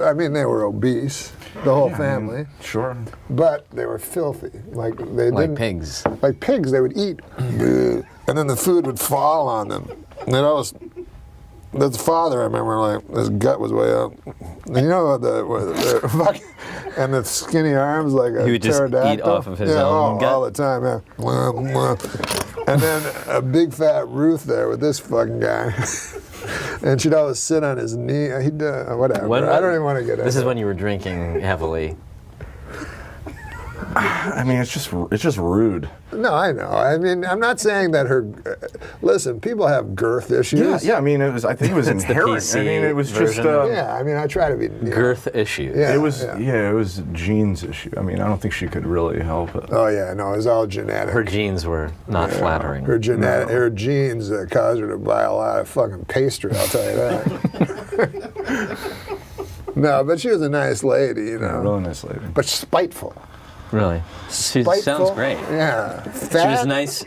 I mean, they were obese, the whole family, Sure. but they were filthy. Like they Like didn't. pigs. Like pigs, they would eat, and then the food would fall on them. And it always. That's father. I remember, like his gut was way up. And you know the fucking, and the skinny arms like a He would just eat pterodactyl. off of his yeah, own gut? all the time. Yeah. Mwah, mwah. And then a big fat Ruth there with this fucking guy. And she'd always sit on his knee. He'd whatever. I don't even want to get into This is it. when you were drinking heavily. I mean, it's just rude. No, I know. I mean, I'm not saying that her. Listen, people have girth issues. Yeah. I mean, I think it was It's the inherent. PC I mean, it was just. version. Yeah, I mean, I try to be. Girth issues. Yeah. It was. Yeah. It was Jean's issue. I mean, I don't think she could really help it. Oh yeah, no, it was all genetic. Her genes were not flattering. Her genes caused her to buy a lot of fucking pastry. I'll tell you that. No, but she was a nice lady, you know. Yeah, really nice lady. But spiteful. Really? She Spiteful. sounds great. Yeah. Fat. She was nice.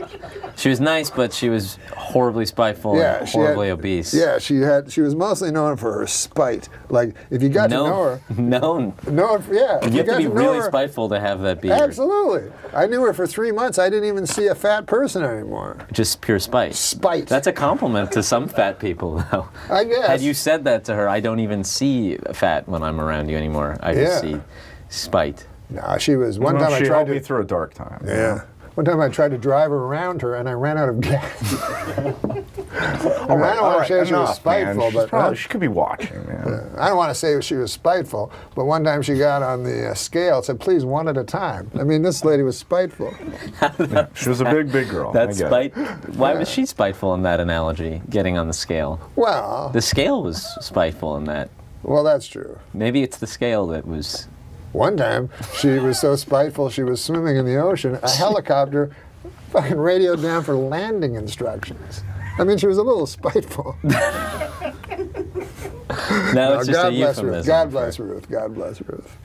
She was nice, but she was horribly spiteful and she had- horribly obese. Yeah, she was mostly known for her spite. Like if you got to know her, No. if You have got to be know really her- spiteful to have that beard. Absolutely. I knew her for 3 months. I didn't even see a fat person anymore. Just pure spite. Spite. That's a compliment to some fat people, though. I guess. Had you said that to her, I don't even see fat when I'm around you anymore. I just see spite. No, she was. One Well, time I she tried helped to. me through a dark time. Yeah. One time I tried to drive around her and I ran out of gas. I mean, I don't want to say she was spiteful, but she could be watching, man. I don't want to say she was spiteful, but one time she got on the scale and said, please, one at a time. I mean, this lady was spiteful. She was a big girl. That's I get spite. it. Why was she spiteful in that analogy, getting on the scale? Well, The scale was spiteful in that. well, that's true. Maybe it's the scale that was. One time, she was so spiteful, she was swimming in the ocean. A helicopter fucking radioed down for landing instructions. I mean, she was a little spiteful. No, it's just a God bless euphemism. Ruth. God bless Ruth. God bless Ruth.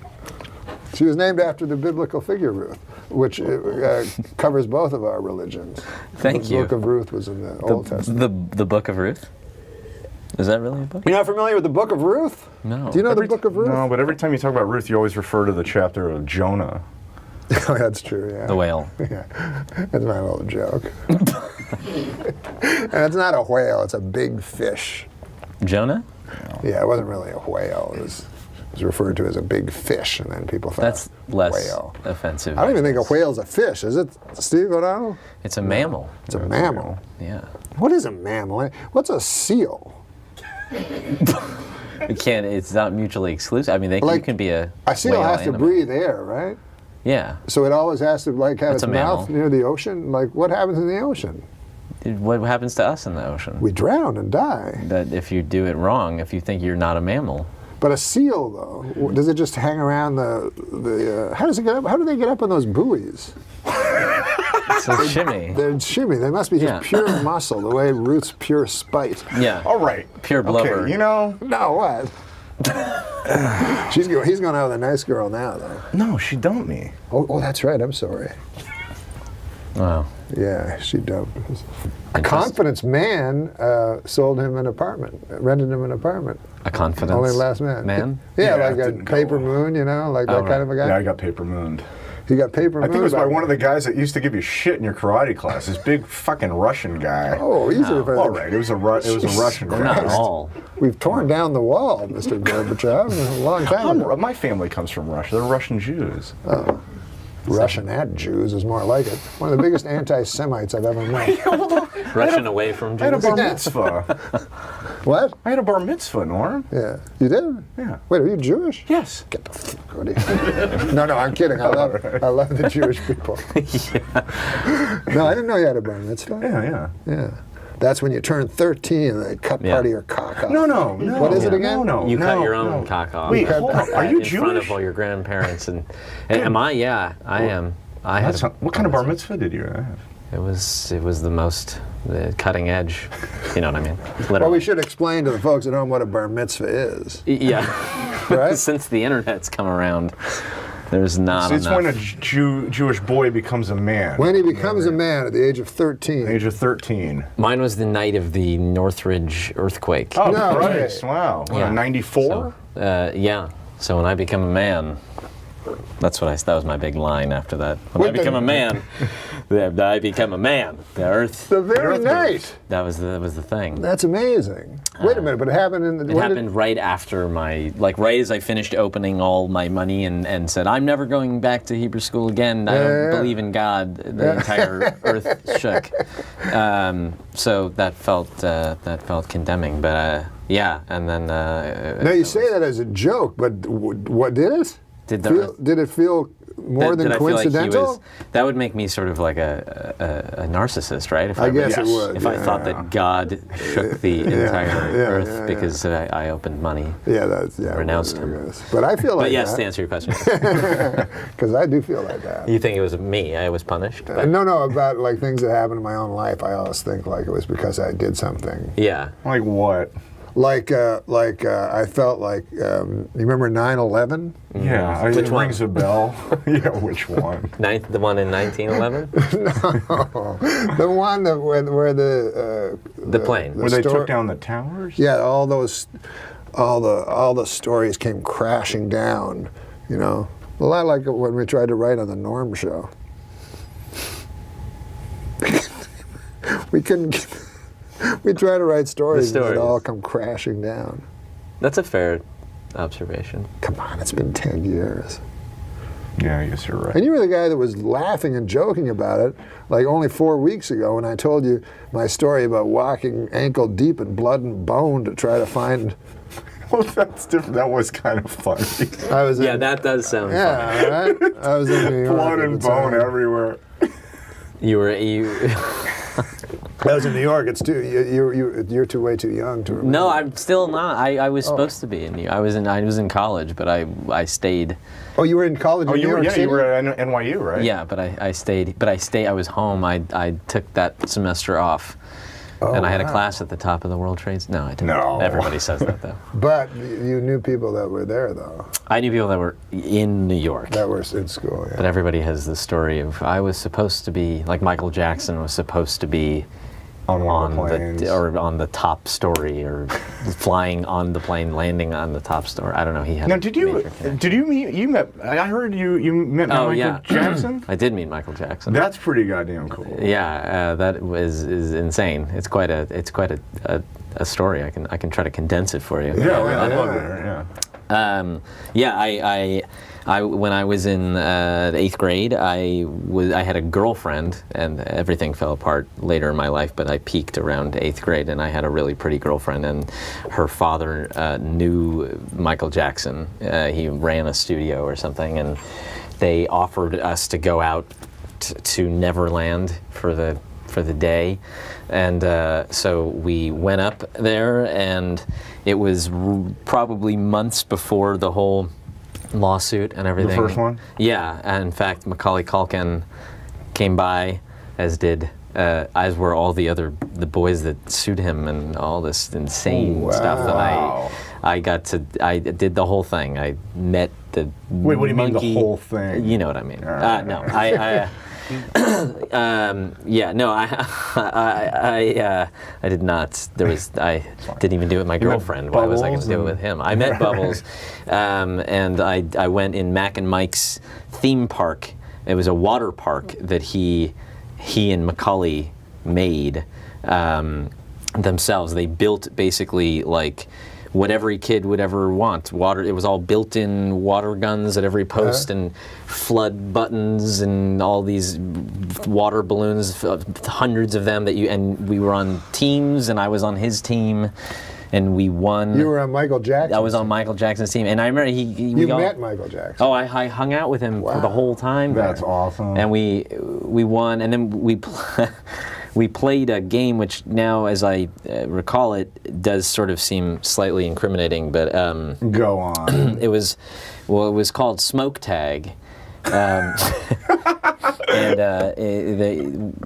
She was named after the biblical figure Ruth. which covers both of our religions. Thank the you. Book of Ruth was in the Old Testament. The Book of Ruth? Is that really a book? You're not familiar with the Book of Ruth? No. Do you know the Book of Ruth? No, but every time you talk about Ruth, you always refer to the chapter of Jonah. Oh, that's true, yeah. The whale. Yeah, that's my little joke. And it's not a whale, it's a big fish. Jonah? Yeah, it wasn't really a whale. It was referred to as a big fish, and then people thought That's less whale. offensive. I don't even think a whale's a fish, is it, Steve O'Donnell? It's a mammal. It's a mammal. Yeah. What is a mammal? What's a seal? It's not mutually exclusive. I mean, you can be a seal whale has to and a breathe air, right? Yeah. So it always has to have That's its a mammal. mouth near the ocean. Like, what happens in the ocean? What happens to us in the ocean? We drown and die. That if you do it wrong, if you think you're not a mammal. But a seal, though, does it just hang around the how does it get up? How do they get up on those buoys? It's a shimmy. They're shimmy. They must be just Yeah. pure muscle, the way Ruth's pure spite. Yeah. All right. Pure blubber. Okay, you know. No, what? He's going out with a nice girl now, though. No, she dumped me. Oh, that's right. I'm sorry. Wow. Yeah, she dumped. A confidence man sold him an apartment, rented him an apartment. A confidence Only last man. man? Yeah, Yeah, like it a didn't go paper well. moon, you know, like that kind of a guy. Yeah, I got paper mooned. He got paper moon. I think it was by one of the guys that used to give you shit in your karate class. This big fucking Russian guy. Oh, easy. All right, it was a Russian They're guy. not all. We've torn down the wall, Mr. Gorbachev, a long time ago. My family comes from Russia. They're Russian Jews. Russian at Jews is more like it. One of the biggest anti-Semites I've ever met. Rushing away from I had a Jews. bar mitzvah. What? I had a bar mitzvah, Norm. Yeah. You did? Yeah. Wait, are you Jewish? Yes. Get the fuck out of here. No, I'm kidding. I love the Jewish people. No, I didn't know you had a bar mitzvah. Yeah. Yeah. That's when you turn 13 and they cut Yeah. part of your cock off. No. What is it again? No. You cut your own no. cock off. Wait, hold on. Are you in front Jewish? of all your grandparents and am I? Yeah, I am. I had. What kind of bar mitzvah did you have? It was the most cutting edge. You know what I mean? Literally. Well, we should explain to the folks at home what a bar mitzvah is. Yeah. Right? Since the internet's come around, there's not It's enough. when a Jewish boy becomes a man. When he becomes a man at the age of 13. Age of 13. Mine was the night of the Northridge earthquake. Oh, No, Christ. Wow. Yeah. 94? Yeah. So when I become a man, that was my big line after that. When I What the- become a man, I become a man. The earth. The very night. That was the thing. That's amazing. Wait a minute, but it happened in the... It happened right after right as I finished opening all my money and said, I'm never going back to Hebrew school again. I don't believe in God. The entire earth shook. So that felt condemning. But yeah, and then... Now, you say that as a joke, but what did it? Did it feel more than did I feel like he coincidental? was, that would make me sort of like a narcissist, right? If I guess it would. If I thought that God shook the entire earth because I opened money. Yeah, that's renounced him. But I feel like But yes, that. to answer your question, Because I do feel like that. you think it was me? I was punished? But No, about like things that happened in my own life. I always think like it was because I did something. yeah. Like what? Like I felt like you remember 9/11? Yeah, Which it one? rings a bell. Yeah, which one? The one in 1911? The one that where The plane. Where they sto- took down the towers? Yeah, all the stories came crashing down. You know, a lot like when we tried to write on the Norm Show. We couldn't. We try to write stories and stories. they all come crashing down. That's a fair observation. Come on, it's been 10 years. Yeah, I guess you're right. And you were the guy that was laughing and joking about it, like only 4 weeks ago when I told you my story about walking ankle deep in blood and bone to try to find. Well, that's different. That was kind of funny. I was Yeah, in, that does sound funny. yeah, right? I was in New York. Blood at and the bone time. everywhere. I was in New York. It's too you're way too young to remember. No, I'm still not. I was supposed to be in New York. I was in college, but I stayed. Oh, you were in college in New York City? you were at NYU, right? Yeah, but I stayed. I was home. I took that semester off and I had a class at the top of the World Trade. No, I didn't. No. Everybody says that though. But you knew people that were there, though, I knew people that were in New York. that were in school. But Yeah. everybody has the story of I was supposed to be like Michael Jackson was supposed to be On one of the planes. or on the top story or flying on the plane, landing on the top story. I don't know. He had. Now, a did you major connection. met? I heard you met Oh, Michael yeah. Jackson. I did meet Michael Jackson. That's pretty goddamn cool. Yeah, that is insane. It's quite a story. I can try to condense it for you. Yeah, I love it. Yeah. I when I was in the 8th grade, I had a girlfriend, and everything fell apart later in my life. But I peaked around 8th grade, and I had a really pretty girlfriend. And her father knew Michael Jackson. He ran a studio or something, and they offered us to go out to Neverland for the day, and so we went up there, and it was probably months before the whole lawsuit and everything. The first one? Yeah, and in fact, Macaulay Culkin came by, as were all the boys that sued him, and all this insane stuff that I did the whole thing. I met the Wait, what do you mean monkey. the whole thing? You know what I mean? No, I did not. I didn't even do it with my girlfriend. Why was I going to do it with him? I met Bubbles, and I went in Mac and Mike's theme park. It was a water park that he and Macaulay made themselves. They built basically like what every kid would ever want. Water. It was all built-in water guns at every post, and flood buttons, and all these water balloons, hundreds of them. And we were on teams, and I was on his team, and we won. You were on Michael Jackson. I was on Michael Jackson's team, and I remember You met Michael Jackson. Oh, I hung out with him for the whole time. That's there. awesome. And we won, and then we played a game which now, as I recall it, does sort of seem slightly incriminating, but Go on. it was called Smoke Tag. And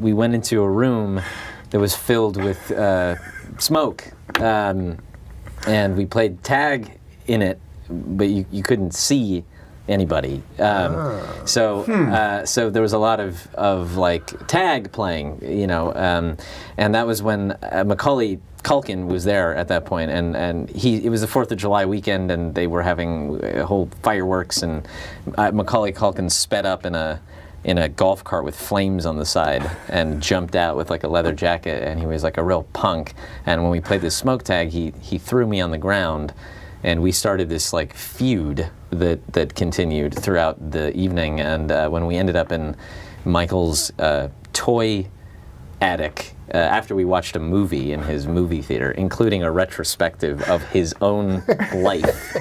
we went into a room that was filled with smoke, and we played tag in it, but you couldn't see anybody. So there was a lot of like tag playing, and that was when Macaulay Culkin was there at that point, and it was the 4th of July weekend, and they were having whole fireworks, and Macaulay Culkin sped up in a golf cart with flames on the side and jumped out with like a leather jacket, and he was like a real punk. And when we played this smoke tag, he threw me on the ground, and we started this like feud that continued throughout the evening. And when we ended up in Michael's toy attic, after we watched a movie in his movie theater, including a retrospective of his own life,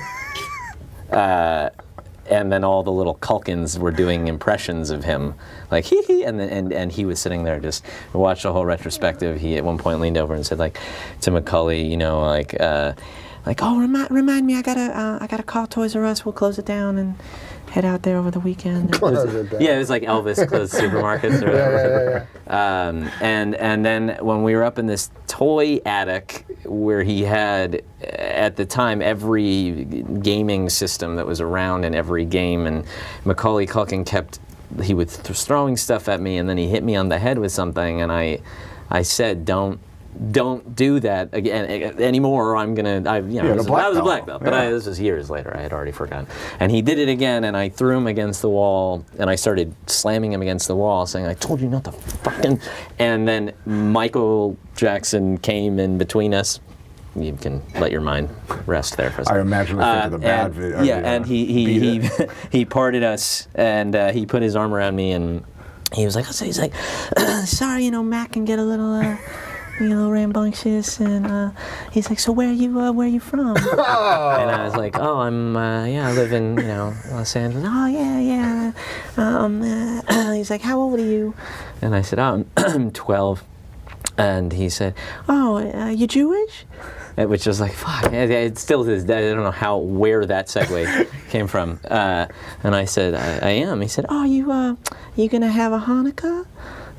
and then all the little Culkins were doing impressions of him, like hee hee, and he was sitting there just watched the whole retrospective. He at one point leaned over and said like to Macaulay, oh, remind me, I gotta call Toys R Us. We'll close it down and head out there over the weekend. It was like Elvis closed supermarkets or whatever. And then when we were up in this toy attic where he had, at the time, every gaming system that was around in every game, and Macaulay Culkin he was throwing stuff at me, and then he hit me on the head with something, and I said, don't do that again anymore, or I'm gonna. I was a black belt, but this was years later. I had already forgotten. And he did it again, and I threw him against the wall, and I started slamming him against the wall, saying, "I told you not to fucking." And then Michael Jackson came in between us. You can let your mind rest there for a second. I imagine the thing of the bad video. Yeah, and he parted us, and he put his arm around me, and he was like, sorry, Mac can get a little. Rambunctious, and he's like, so where are you from? And I was like, oh, I live in, Los Angeles. Oh, yeah. He's like, how old are you? And I said, oh, I'm 12. And he said, oh, you Jewish? Which was like, fuck, it's still to this day, I don't know where that segue came from. And I said, I am. He said, oh, you gonna have a Hanukkah?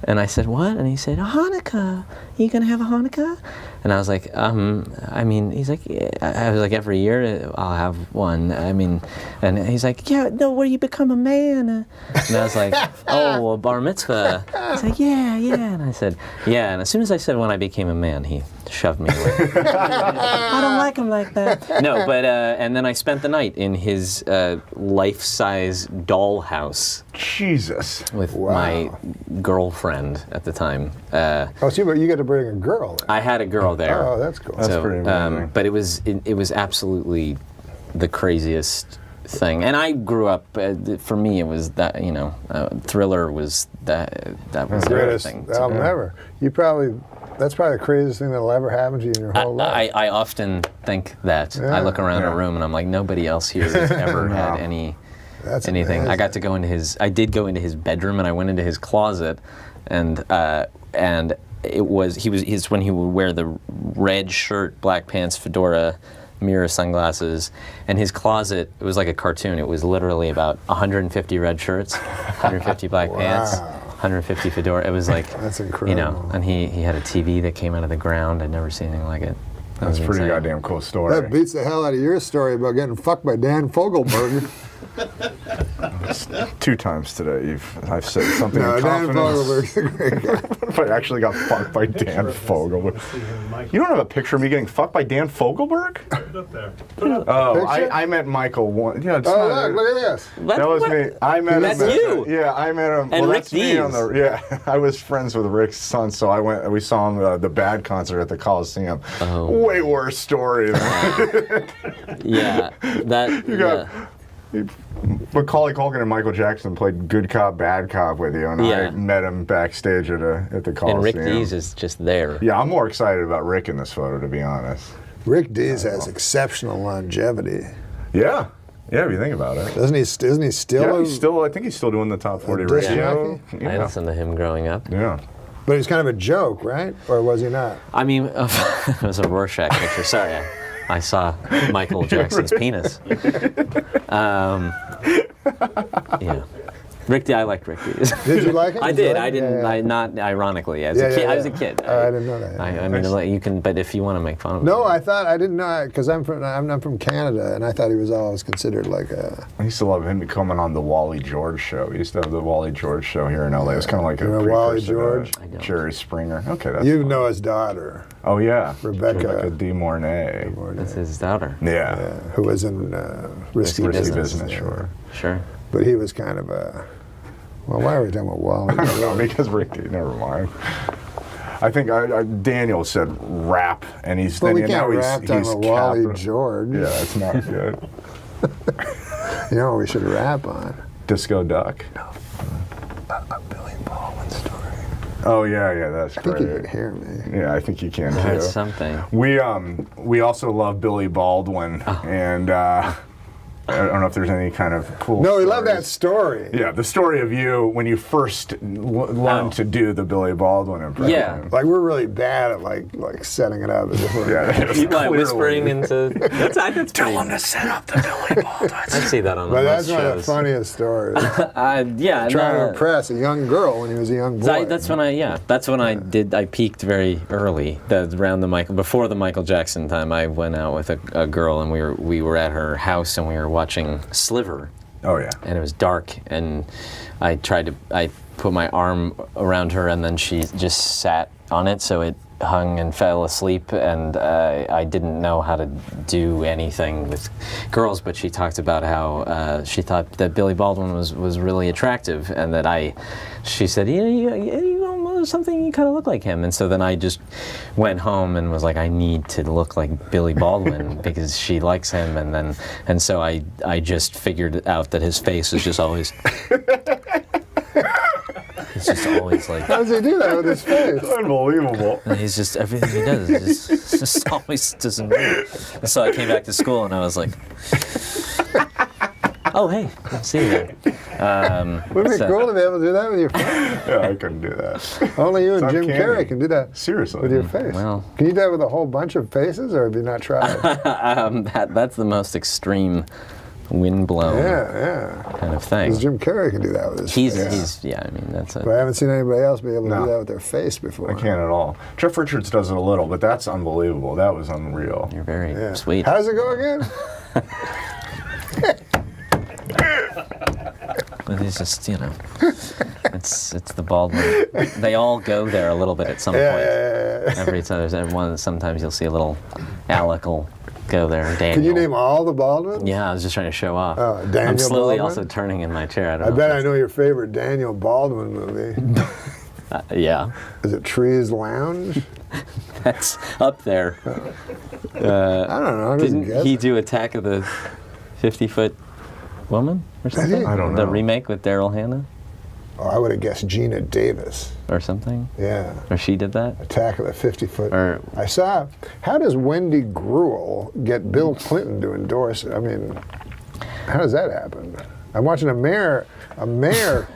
And I said, what? And he said, a Hanukkah. You gonna have a Hanukkah? And I was like, I mean, he's like, yeah. I was like, every year I'll have one. I mean, and he's like, yeah, no, where you become a man. And I was like, oh, a bar mitzvah. He's like, yeah. And I said, yeah. And as soon as I said when I became a man, he shoved me away. I don't like him like that. No, but, and then I spent the night in his life-size dollhouse. Jesus. With my girlfriend at the time. So you got to bring a girl then. I had a girl there. Oh, that's cool. That's pretty amazing. But it was absolutely the craziest thing. And I grew up. For me, it was that Thriller was that was everything. I'll never. That's probably the craziest thing that'll ever happen to you in your whole life. I often think that. Yeah. I look around a room and I'm like, nobody else here has ever had anything. Amazing. I got to go into his. I did go into his bedroom and I went into his closet, and it was he's when he would wear the red shirt, black pants, fedora, mirror sunglasses, and his closet, it was like a cartoon. It was literally about 150 red shirts, 150 black pants, 150 fedora. It was like, that's incredible. And he had a TV that came out of the ground. I'd never seen anything like it. That's a pretty goddamn cool story. That beats the hell out of your story about getting fucked by Dan Fogelberg. 2 times today I've said something in confidence. Dan Fogelberg's a great guy. What if I actually got fucked by Dan Fogelberg? You don't have a picture of me getting fucked by Dan Fogelberg? Put it up there. Oh, I met Michael one. Yeah, look at this. That was me. I met him. That's you. Yeah, I met him. And Rick that's me on Dees. yeah, I was friends with Rick's son, so we saw him the Bad concert at the Coliseum. Oh. Way worse story than Yeah, that. you got. Macaulay Culkin and Michael Jackson played good cop, bad cop with you, and I met him backstage at the Coliseum. And Rick Dees is just there. Yeah, I'm more excited about Rick in this photo, to be honest. Rick Dees has exceptional longevity. Yeah, if you think about it. Isn't he still? Yeah, I think he's still doing the top 40 radio. I listened to him growing up. Yeah. But he's kind of a joke, right? Or was he not? I mean, it was a Rorschach picture. Sorry, I saw Michael Jackson's penis. Yeah. I liked Rick Dees. Did you like him? I did. I didn't. Yeah. Not ironically. As a kid, I was a kid. I didn't know that. I mean, you can. But if you want to make fun of him. No, I didn't know, because I'm not from Canada, and I thought he was always considered like a. I used to love him coming on the Wally George show. He used to have the Wally George show here in LA. It was kind of like a Wally George, Jerry Springer. Okay, that's. You know his daughter. Oh yeah, Rebecca De Mornay. That's his daughter. Yeah. Who was in Risky Business. Sure. But he was kind of a. Well, why are we talking about Wally? No, because Rick D. Never mind. I think Daniel said rap, and he's. Well, then, we can't now rap talking about Wally George. Yeah, that's not good. You know what we should rap on? Disco Duck. No. A Billy Baldwin story. Oh yeah, that's great. I think you can hear me. Yeah, I think you can too. That's something. We also love Billy Baldwin, and. I don't know if there's any kind of cool. No, we stories. love that story. Yeah, the story of you when you first learned to do the Billy Baldwin impression. Yeah, like we're really bad at like setting it up. You like whispering into. That's Tell him to set up the Billy Baldwin. I see that on. But that's one of the funniest stories. Yeah, trying to impress a young girl when he was a young boy. That's when I peaked very early. Around before the Michael Jackson time, I went out with a girl, and we were at her house, and we were watching Sliver. Oh yeah. And it was dark, and I put my arm around her, and then she just sat on it, so it hung and fell asleep, and I didn't know how to do anything with girls, but she talked about how she thought that Billy Baldwin was really attractive, and that she said, you almost something, you kind of look like him. And so then I just went home and was like, I need to look like Billy Baldwin because she likes him, and so I just figured out that his face is just always He's just always like. How does he do that with his face? Unbelievable. And he's just, everything he does is just always doesn't move. And so I came back to school and I was like, oh, hey, see you there. Wouldn't it be cool to be able to do that with your face? Yeah, I couldn't do that. Only you and It's Jim uncanny. Carrey can do that. Seriously. With your face. Well. Can you do that with a whole bunch of faces, or have you not tried? That's the most extreme windblown Yeah, kind of thing. Because Jim Carrey can do that with his face. Yeah, I mean, that's But I haven't seen anybody else be able to No. do that with their face before. I can't at all. Jeff Richards does it a little, but that's unbelievable. That was unreal. You're very Yeah. sweet. How does it go again? It's just, it's the Baldwin. They all go there a little bit at some point. Every time there's everyone, sometimes you'll see a little Alec will go there. Daniel. Can you name all the Baldwins? Yeah, I was just trying to show off. Daniel I'm slowly Baldwin? also turning in my chair. I bet I know your favorite Daniel Baldwin movie. Yeah, Is it Trees Lounge? that's up there. I don't know. I didn't Didn't he do Attack of the 50-Foot Woman or something? I don't know. The remake with Daryl Hannah Oh, I would have guessed Gina Davis. or something? Yeah. Or she did that? Attack of the 50-Foot. Or- I saw. How does Wendy Gruel get Bill Clinton to endorse? I mean, how does that happen? I'm watching a mayor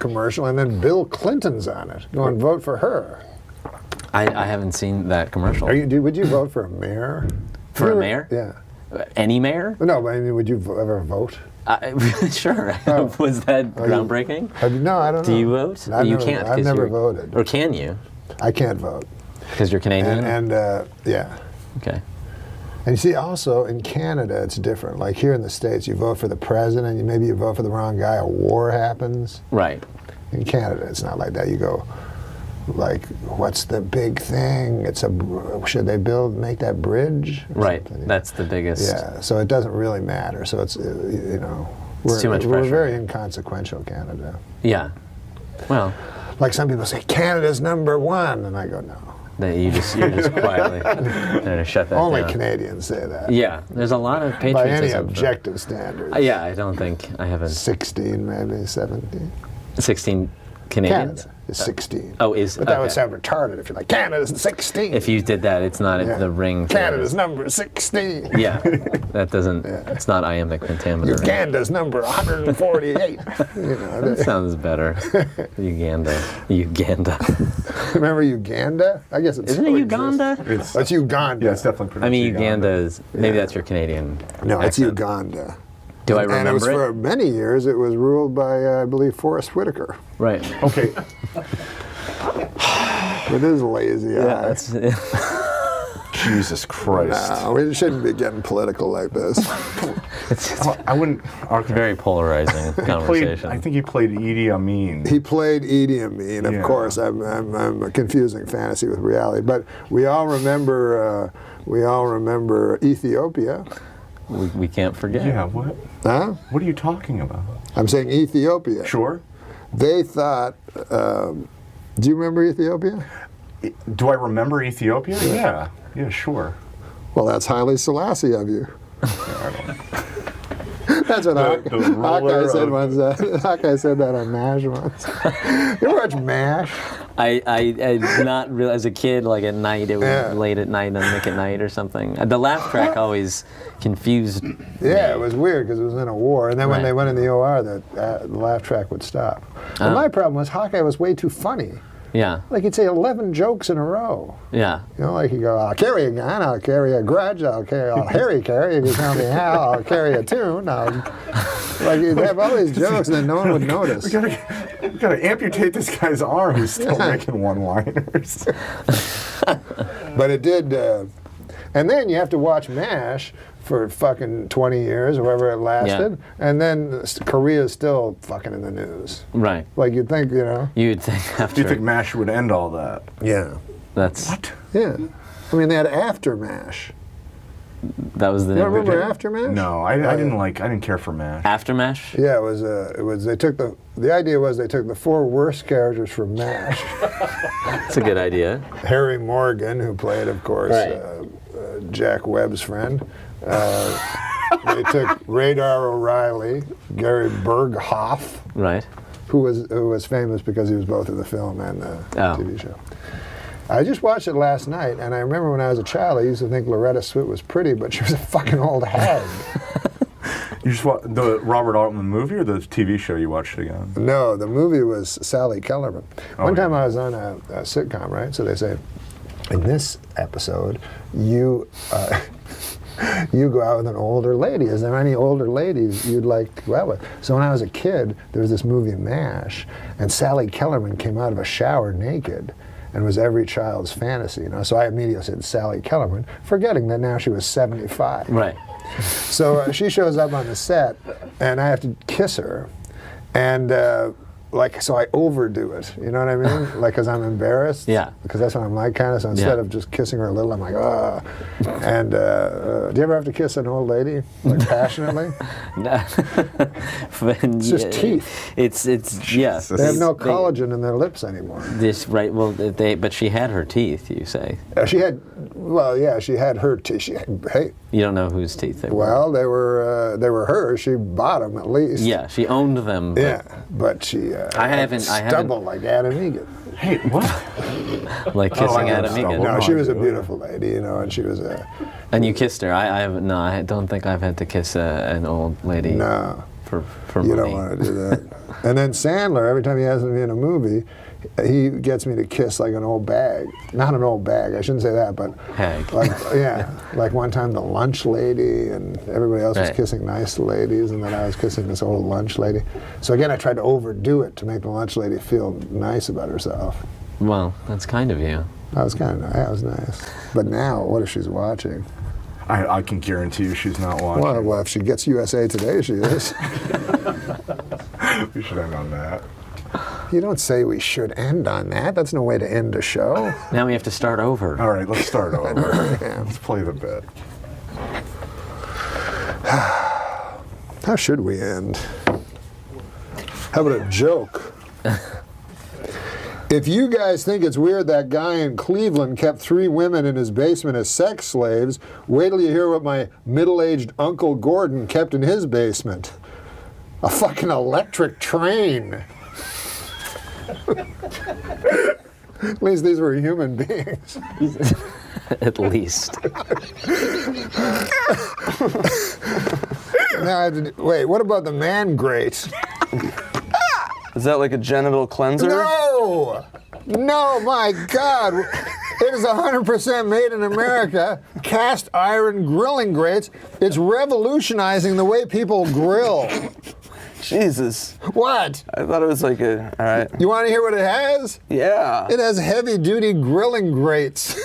commercial, and then Bill Clinton's on it. Go and vote for her. I haven't seen that commercial. Would you vote for a mayor? For a mayor? Yeah. Any mayor? No, but I mean, would you ever vote? Sure. Oh. Was that groundbreaking? No, I don't know. Do you vote? I've You never, can't. I've 'cause never you're- voted. Or can you? I can't vote. Because you're Canadian? And yeah. Okay. And you see, also in Canada, it's different. Like here in the States, you vote for the president, maybe you vote for the wrong guy, a war happens. Right. In Canada, it's not like that. You go, like, what's the big thing? Should they make that bridge? Or Right. something? That's the biggest. Yeah, so it doesn't really matter. So it's, we're, too much we're pressure. very inconsequential, Canada. Yeah. Well, Like some people say, Canada's #1, and I go, no. you're just quietly trying to shut that Only down. Canadians say that. Yeah. There's a lot of By any patriotism. objective standards. Yeah, I don't think I haven't. 16, maybe 17. 16 Canadians? Canada is 16. Oh, is But that would okay. sound retarded if you're like, Canada's 16. If you did that, it's not Yeah. the ring. to- Canada's number 16. Yeah. That doesn't. It's not iambic pentameter. Uganda's number 148. That sounds better. Uganda. Remember Uganda? I guess it's Isn't it Uganda? It's Uganda. Yeah, it's definitely pronounced I mean, Uganda is. Maybe that's your Canadian. No, it's accent. Uganda. Do I And it was remember for many years, it was ruled by, I believe, Forrest Whitaker. Right. Okay. With his lazy Yeah, eye. that's. Jesus Christ. No, we shouldn't be getting political like this. I wouldn't. Very polarizing conversation. I think he played Idi Amin. He played Idi Amin, of Yeah. course. I'm confusing fantasy with reality, but we all remember Ethiopia. we can't forget. Yeah, what? Huh? What are you talking about? I'm saying Ethiopia. Sure. They thought. Do you remember Ethiopia? Do I remember Ethiopia? Yeah. Yeah, sure. Well, that's Haile Selassie of you. That's what The ruler Hawkeye said of- once. Hawkeye said that on MASH once. You ever watch MASH? I not real as a kid, like at night, it was Yeah. late at night on Nick at Night or something. The laugh track always confused me. Yeah, it was weird because it was in a war, and then when Right. they went in the OR, the laugh track would stop. But my problem was Hawkeye was way too funny. Yeah, Like he'd say 11 jokes in a row. yeah. You know, like he'd go, I'll carry a gun, I'll carry a grudge, I'll Harry carry, if you tell me how, I'll carry a tune. Like he'd have all these jokes and then no one would notice. We gotta amputate this guy's arm who's still making one-liners. But it did, and then you have to watch MASH for fucking 20 years, or whatever it lasted, and then Korea's still fucking in the news. Right. Like you'd think, you know. You'd think Do after you think MASH would end all that? Yeah. that's Yeah. I mean, they had After MASH. that was the You name of it? remember After MASH? No, I didn't care for MASH. Aftermash? Yeah, it was. They took the idea was they took the 4 worst characters from MASH. That's a good idea. Harry Morgan, who played, of course, Right. Jack Webb's friend. They took Radar O'Reilly, Gary Berghoff, Right. who was famous because he was both in the film and the Oh. TV show. I just watched it last night, and I remember when I was a child, I used to think Loretta Swit was pretty, but she was a fucking old hag. You just watched the Robert Altman movie or the TV show you watched again? No, the movie was Sally Kellerman. One yeah. time I was on a sitcom, right? So they say, in this episode, you you go out with an older lady. Is there any older ladies you'd like to go out with? So when I was a kid, there was this movie MASH, and Sally Kellerman came out of a shower naked and was every child's fantasy, you know. So I immediately said Sally Kellerman, forgetting that now she was 75. Right. So she shows up on the set, and I have to kiss her, and so I overdo it. You know what I mean? Like, because I'm embarrassed. Yeah. Because that's what I'm like, kind of. So instead of just kissing her a little, I'm like, ah. And do you ever have to kiss an old lady, like passionately? It's just teeth. It's yeah. They have no collagen in their lips anymore. This right? Well, but she had her teeth. You say? She had her teeth. Hey. You don't know whose teeth they were. Well, they were hers. She bought them at least. Yeah, she owned them. But she I haven't stumbled like Adam Egan. Hey, what? Like kissing Adam Egan. No, she was a beautiful lady, you know, and she was a. And you kissed her. I don't think I've had to kiss an old lady. No. For you money. don't want to do that. And then Sandler, every time he has me in a movie, he gets me to kiss like an old bag. Not an old bag, I shouldn't say that, but hag. Like one time the lunch lady, and everybody else was Right. kissing nice ladies, and then I was kissing this old lunch lady. So again, I tried to overdo it to make the lunch lady feel nice about herself. Well, that's kind of you. That was kind of that was nice. But now, what if she's watching? I can guarantee you she's not watching. Well, if she gets USA Today, she is. We should end on that. You don't say we should end on that. That's no way to end a show. Now we have to start over. All right, let's start over. Let's play the bit. How should we end? How about a joke? If you guys think it's weird that guy in Cleveland kept 3 women in his basement as sex slaves, wait till you hear what my middle-aged Uncle Gordon kept in his basement. A fucking electric train. At least these were human beings. At least. Now, wait, what about the man grate? Is that like a genital cleanser? No! No, my God. It is 100% made in America. Cast iron grilling grates. It's revolutionizing the way people grill. Jesus. What? I thought it was like all right. You want to hear what it has? Yeah. It has heavy-duty grilling grates.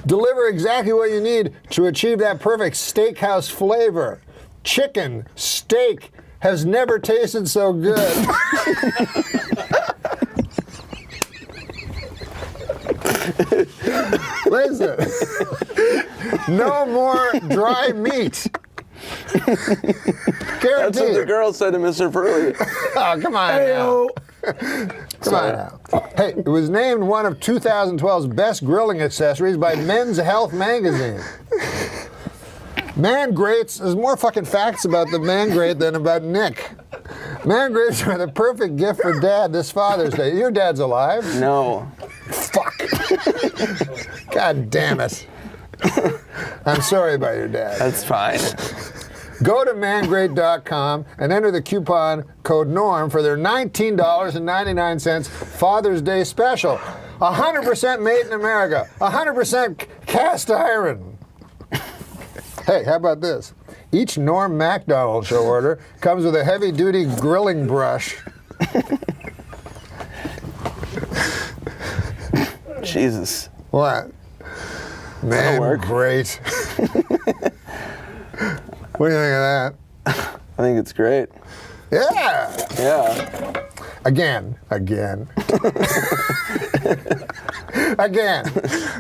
Deliver exactly what you need to achieve that perfect steakhouse flavor. Chicken, steak, has never tasted so good. Listen, no more dry meat. That's what the girl said to Mr. Furley. Oh, come on now. Come on now. Hey, it was named one of 2012's best grilling accessories by Men's Health magazine. Man grates, there's more fucking facts about the man grate than about Nick. Man grates are the perfect gift for Dad this Father's Day. Your dad's alive? No. Fuck. God damn it. I'm sorry about your dad. That's fine. Go to mangrate.com and enter the coupon code NORM for their $19.99 Father's Day special. 100% made in America. 100% cast iron. Hey, how about this? Each Norm Macdonald show order comes with a heavy-duty grilling brush. Jesus. What? Man, work. great. What do you think of that? I think it's great. Yeah. Yeah. Again. Again.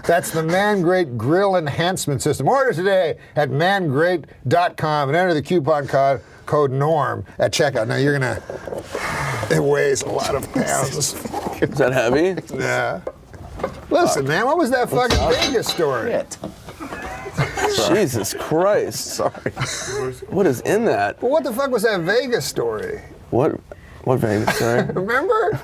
That's the ManGrate Grill Enhancement System. Order today at mangrate.com and enter the coupon code NORM at checkout. Now you're going to... It weighs a lot of pounds. Is that heavy? Yeah. Listen, man, what was that fucking Vegas story? Jesus Christ. Sorry. What is in that? Well, what the fuck was that Vegas story? What Vegas story? Remember?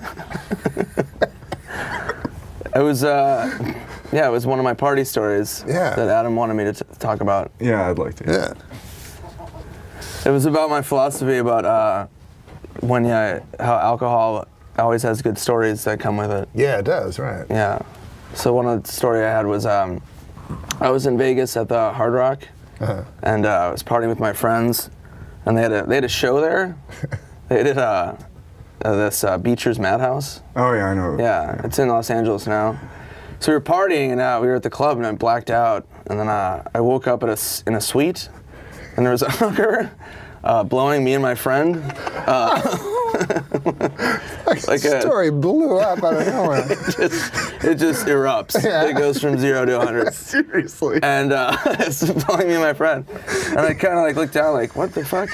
It was, it was one of my party stories that Adam wanted me to talk about. Yeah, I'd like to. Yeah. It was about my philosophy about how alcohol always has good stories that come with it. Yeah, it does, right. Yeah. So one of the story I had was I was in Vegas at the Hard Rock, and I was partying with my friends, and they had a show there. They did this Beecher's Madhouse. Oh yeah, I know. Yeah, it's in Los Angeles now. So we were partying, and we were at the club, and I blacked out, and then I woke up in a suite, and there was a hooker blowing me and my friend. Like a story blew up out of nowhere. It just erupts. Yeah. It goes from 0 to 100. Seriously. And it's blowing me and my friend. And I kind of like looked down like, what the fuck?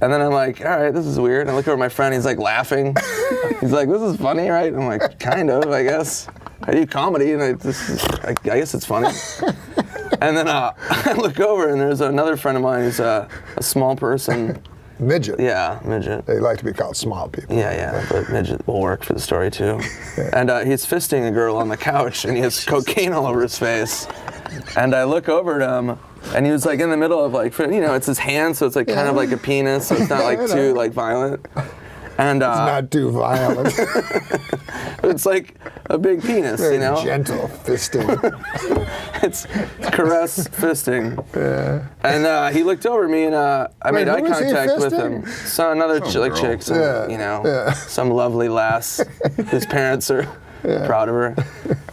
And then I'm like, all right, this is weird. And I look over at my friend, he's like laughing. He's like, this is funny, right? I'm like, kind of, I guess. I do comedy, and I guess it's funny. And then I look over, and there's another friend of mine who's a small person. Midget. Yeah, midget. They like to be called small people. Yeah, but midget will work for the story too. And he's fisting a girl on the couch, and he has cocaine all over his face. And I look over at him, and he was like in the middle of like, it's his hand, so it's like kind of like a penis, so it's not like too like violent. And it's not too violent. It's like a big penis, Very you know? gentle fisting. It's caress fisting. Yeah. And he looked over at me, and I made eye who was he contact with fisting? him. So another chick, some lovely lass whose parents are proud of her.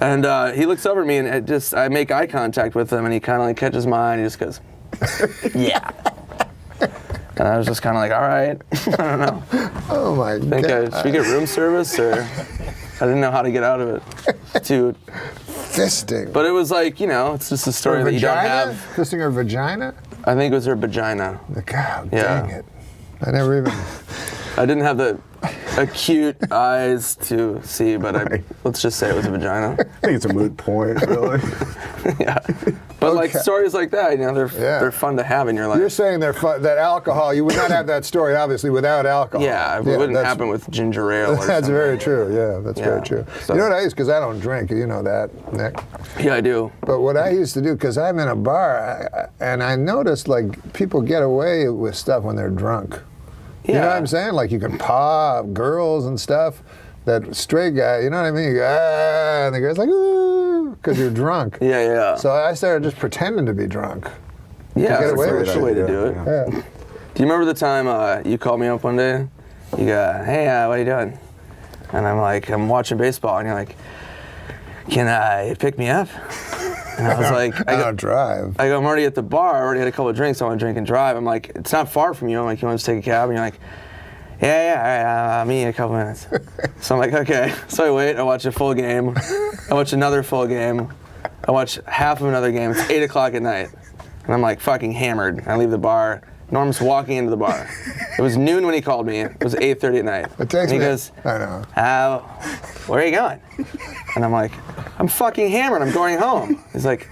And he looks over at me, and I make eye contact with him, and he kind of like catches my eye, and he just goes, yeah. And I was just kind of like, all right, I don't know. Oh my God. Should we get room service, or I didn't know how to get out of it. Dude. Fisting. But it was like, it's just a story that you don't have. Fisting her vagina? I think it was her vagina. God dang it. I never even... I didn't have the acute eyes to see, but let's just say it was a vagina. I think it's a moot point, really. Yeah. But like stories like that, they're fun to have in your life. You're saying they're fun, that alcohol, you would not have that story, obviously, without alcohol. Yeah, it wouldn't happen with ginger ale or That's something. very true, that's very true. So. You know what I used, because I don't drink, you know that, Nick. Yeah, I do. But what I used to do, because I'm in a bar, and I noticed, like, people get away with stuff when they're drunk. You know what I'm saying? Like, you can paw girls and stuff. That straight guy, you know what I mean? You go, and the guy's like, ooh, because you're drunk. Yeah. So I started just pretending to be drunk. Yeah, that's that's the way to do it. Yeah. Do you remember the time you called me up one day? You go, hey, what are you doing? And I'm like, I'm watching baseball, and you're like, can you pick me up? And I was like, I don't drive. I go, I'm already at the bar. I already had a couple of drinks. I want to drink and drive. I'm like, it's not far from you. I'm like, you want to just take a cab? And you're like, yeah, all right, I'll meet you in a couple minutes. So I'm like, okay. So I wait. I watch a full game. I watch another full game. I watch half of another game. It's 8 o'clock at night. And I'm like fucking hammered. I leave the bar. Norm's walking into the bar. It was noon when he called me. It was 8:30 at night. And he goes, I know. Where are you going? And I'm like, I'm fucking hammered. I'm going home. He's like,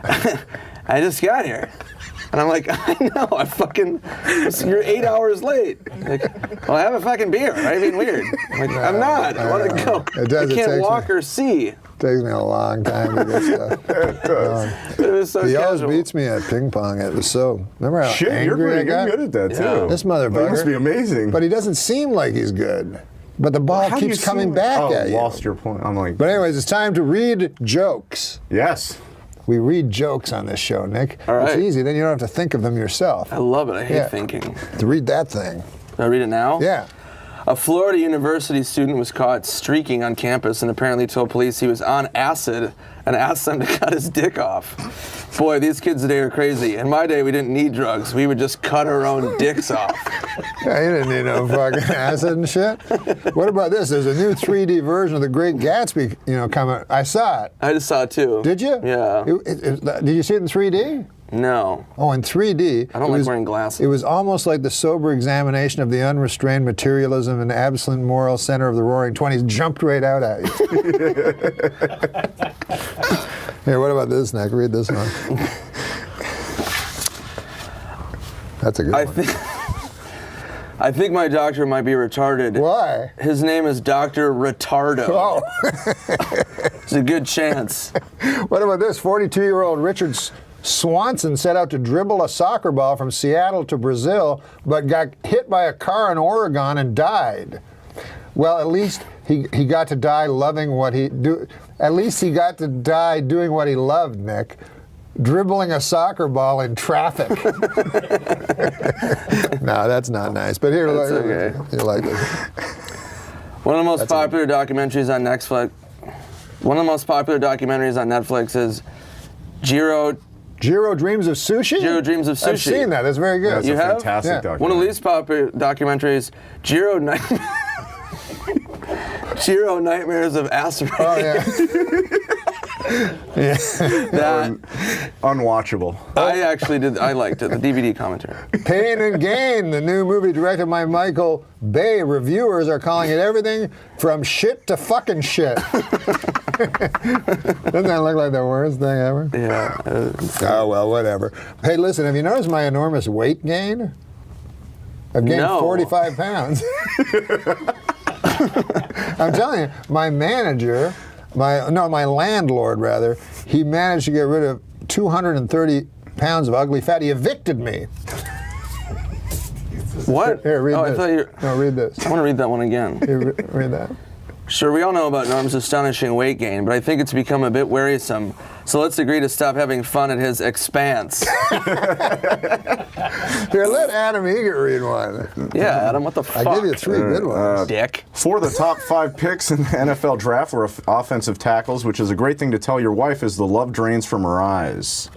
I just got here. And I'm like, I know. You're 8 hours late. Like, well, have a fucking beer. Right? Being weird. I'm like, I'm not. I want to go. I can't walk or see. Takes me a long time to get stuff. It does. It was so He always casual. beats me at ping pong. It was so. Remember how Shit, you're angry I got? good at that, too. This motherfucker. That must be amazing. But he doesn't seem like he's good. But the ball How do keeps you coming seem- back oh, at you. lost your point. I'm like... But anyways, it's time to read jokes. Yes. We read jokes on this show, Nick. All right. It's easy. Then you don't have to think of them yourself. I love it. I hate Yeah. thinking. To read that thing. Can I read it now? Yeah. A Florida University student was caught streaking on campus and apparently told police he was on acid and asked them to cut his dick off. Boy, these kids today are crazy. In my day, we didn't need drugs. We would just cut our own dicks off. Yeah, you didn't need no fucking acid and shit. What about this? There's a new 3D version of The Great Gatsby, coming. I saw it. I just saw it too. Did you? Yeah. Did you see it in 3D? No. Oh, in 3D. I don't like wearing glasses. It was almost like the sober examination of the unrestrained materialism and absolute moral center of the Roaring '20s jumped right out at you. Here, what about this, Nick? Read this one. That's a good one. I think my doctor might be retarded. Why? His name is Dr. Retardo. Oh. It's a good chance. What about this? 42-year-old Richard Swardson set out to dribble a soccer ball from Seattle to Brazil, but got hit by a car in Oregon and died. Well, at least he got to die loving what he do. At least he got to die doing what he loved, Nick. dribbling a soccer ball in traffic. No, that's not nice. But here, That's okay. you like this. One of the most popular documentaries on Netflix. One of the most popular documentaries on Netflix is Jiro Dreams of Sushi? Jiro Dreams of Sushi. I've seen that. That's very good. That's You a have? fantastic Yeah. documentary. One of the least popular documentaries, Jiro Nightmares of Asteroid. Oh, yeah. That Unwatchable. I actually did. I liked it. The DVD commentary. Pain and Gain, the new movie directed by Michael Bay. Reviewers are calling it everything from shit to fucking shit. Doesn't that look like the worst thing ever? Yeah. Oh, well, whatever. Hey, listen, have you noticed my enormous weight gain? I've gained No. 45 pounds. I'm telling you, my manager, my landlord rather, he managed to get rid of 230 pounds of ugly fat. He evicted me. What? Here, read oh, this. I thought you. No, read this. I want to read that one again. Here, read that. Sure, we all know about Norm's astonishing weight gain, but I think it's become a bit wearisome. So let's agree to stop having fun at his expense. Here, let Adam Eager read one. Yeah, Adam, what the fuck? I give you 3 good ones. Dick. 4 of the top 5 picks in the NFL draft were offensive tackles, which is a great thing to tell your wife as the love drains from her eyes.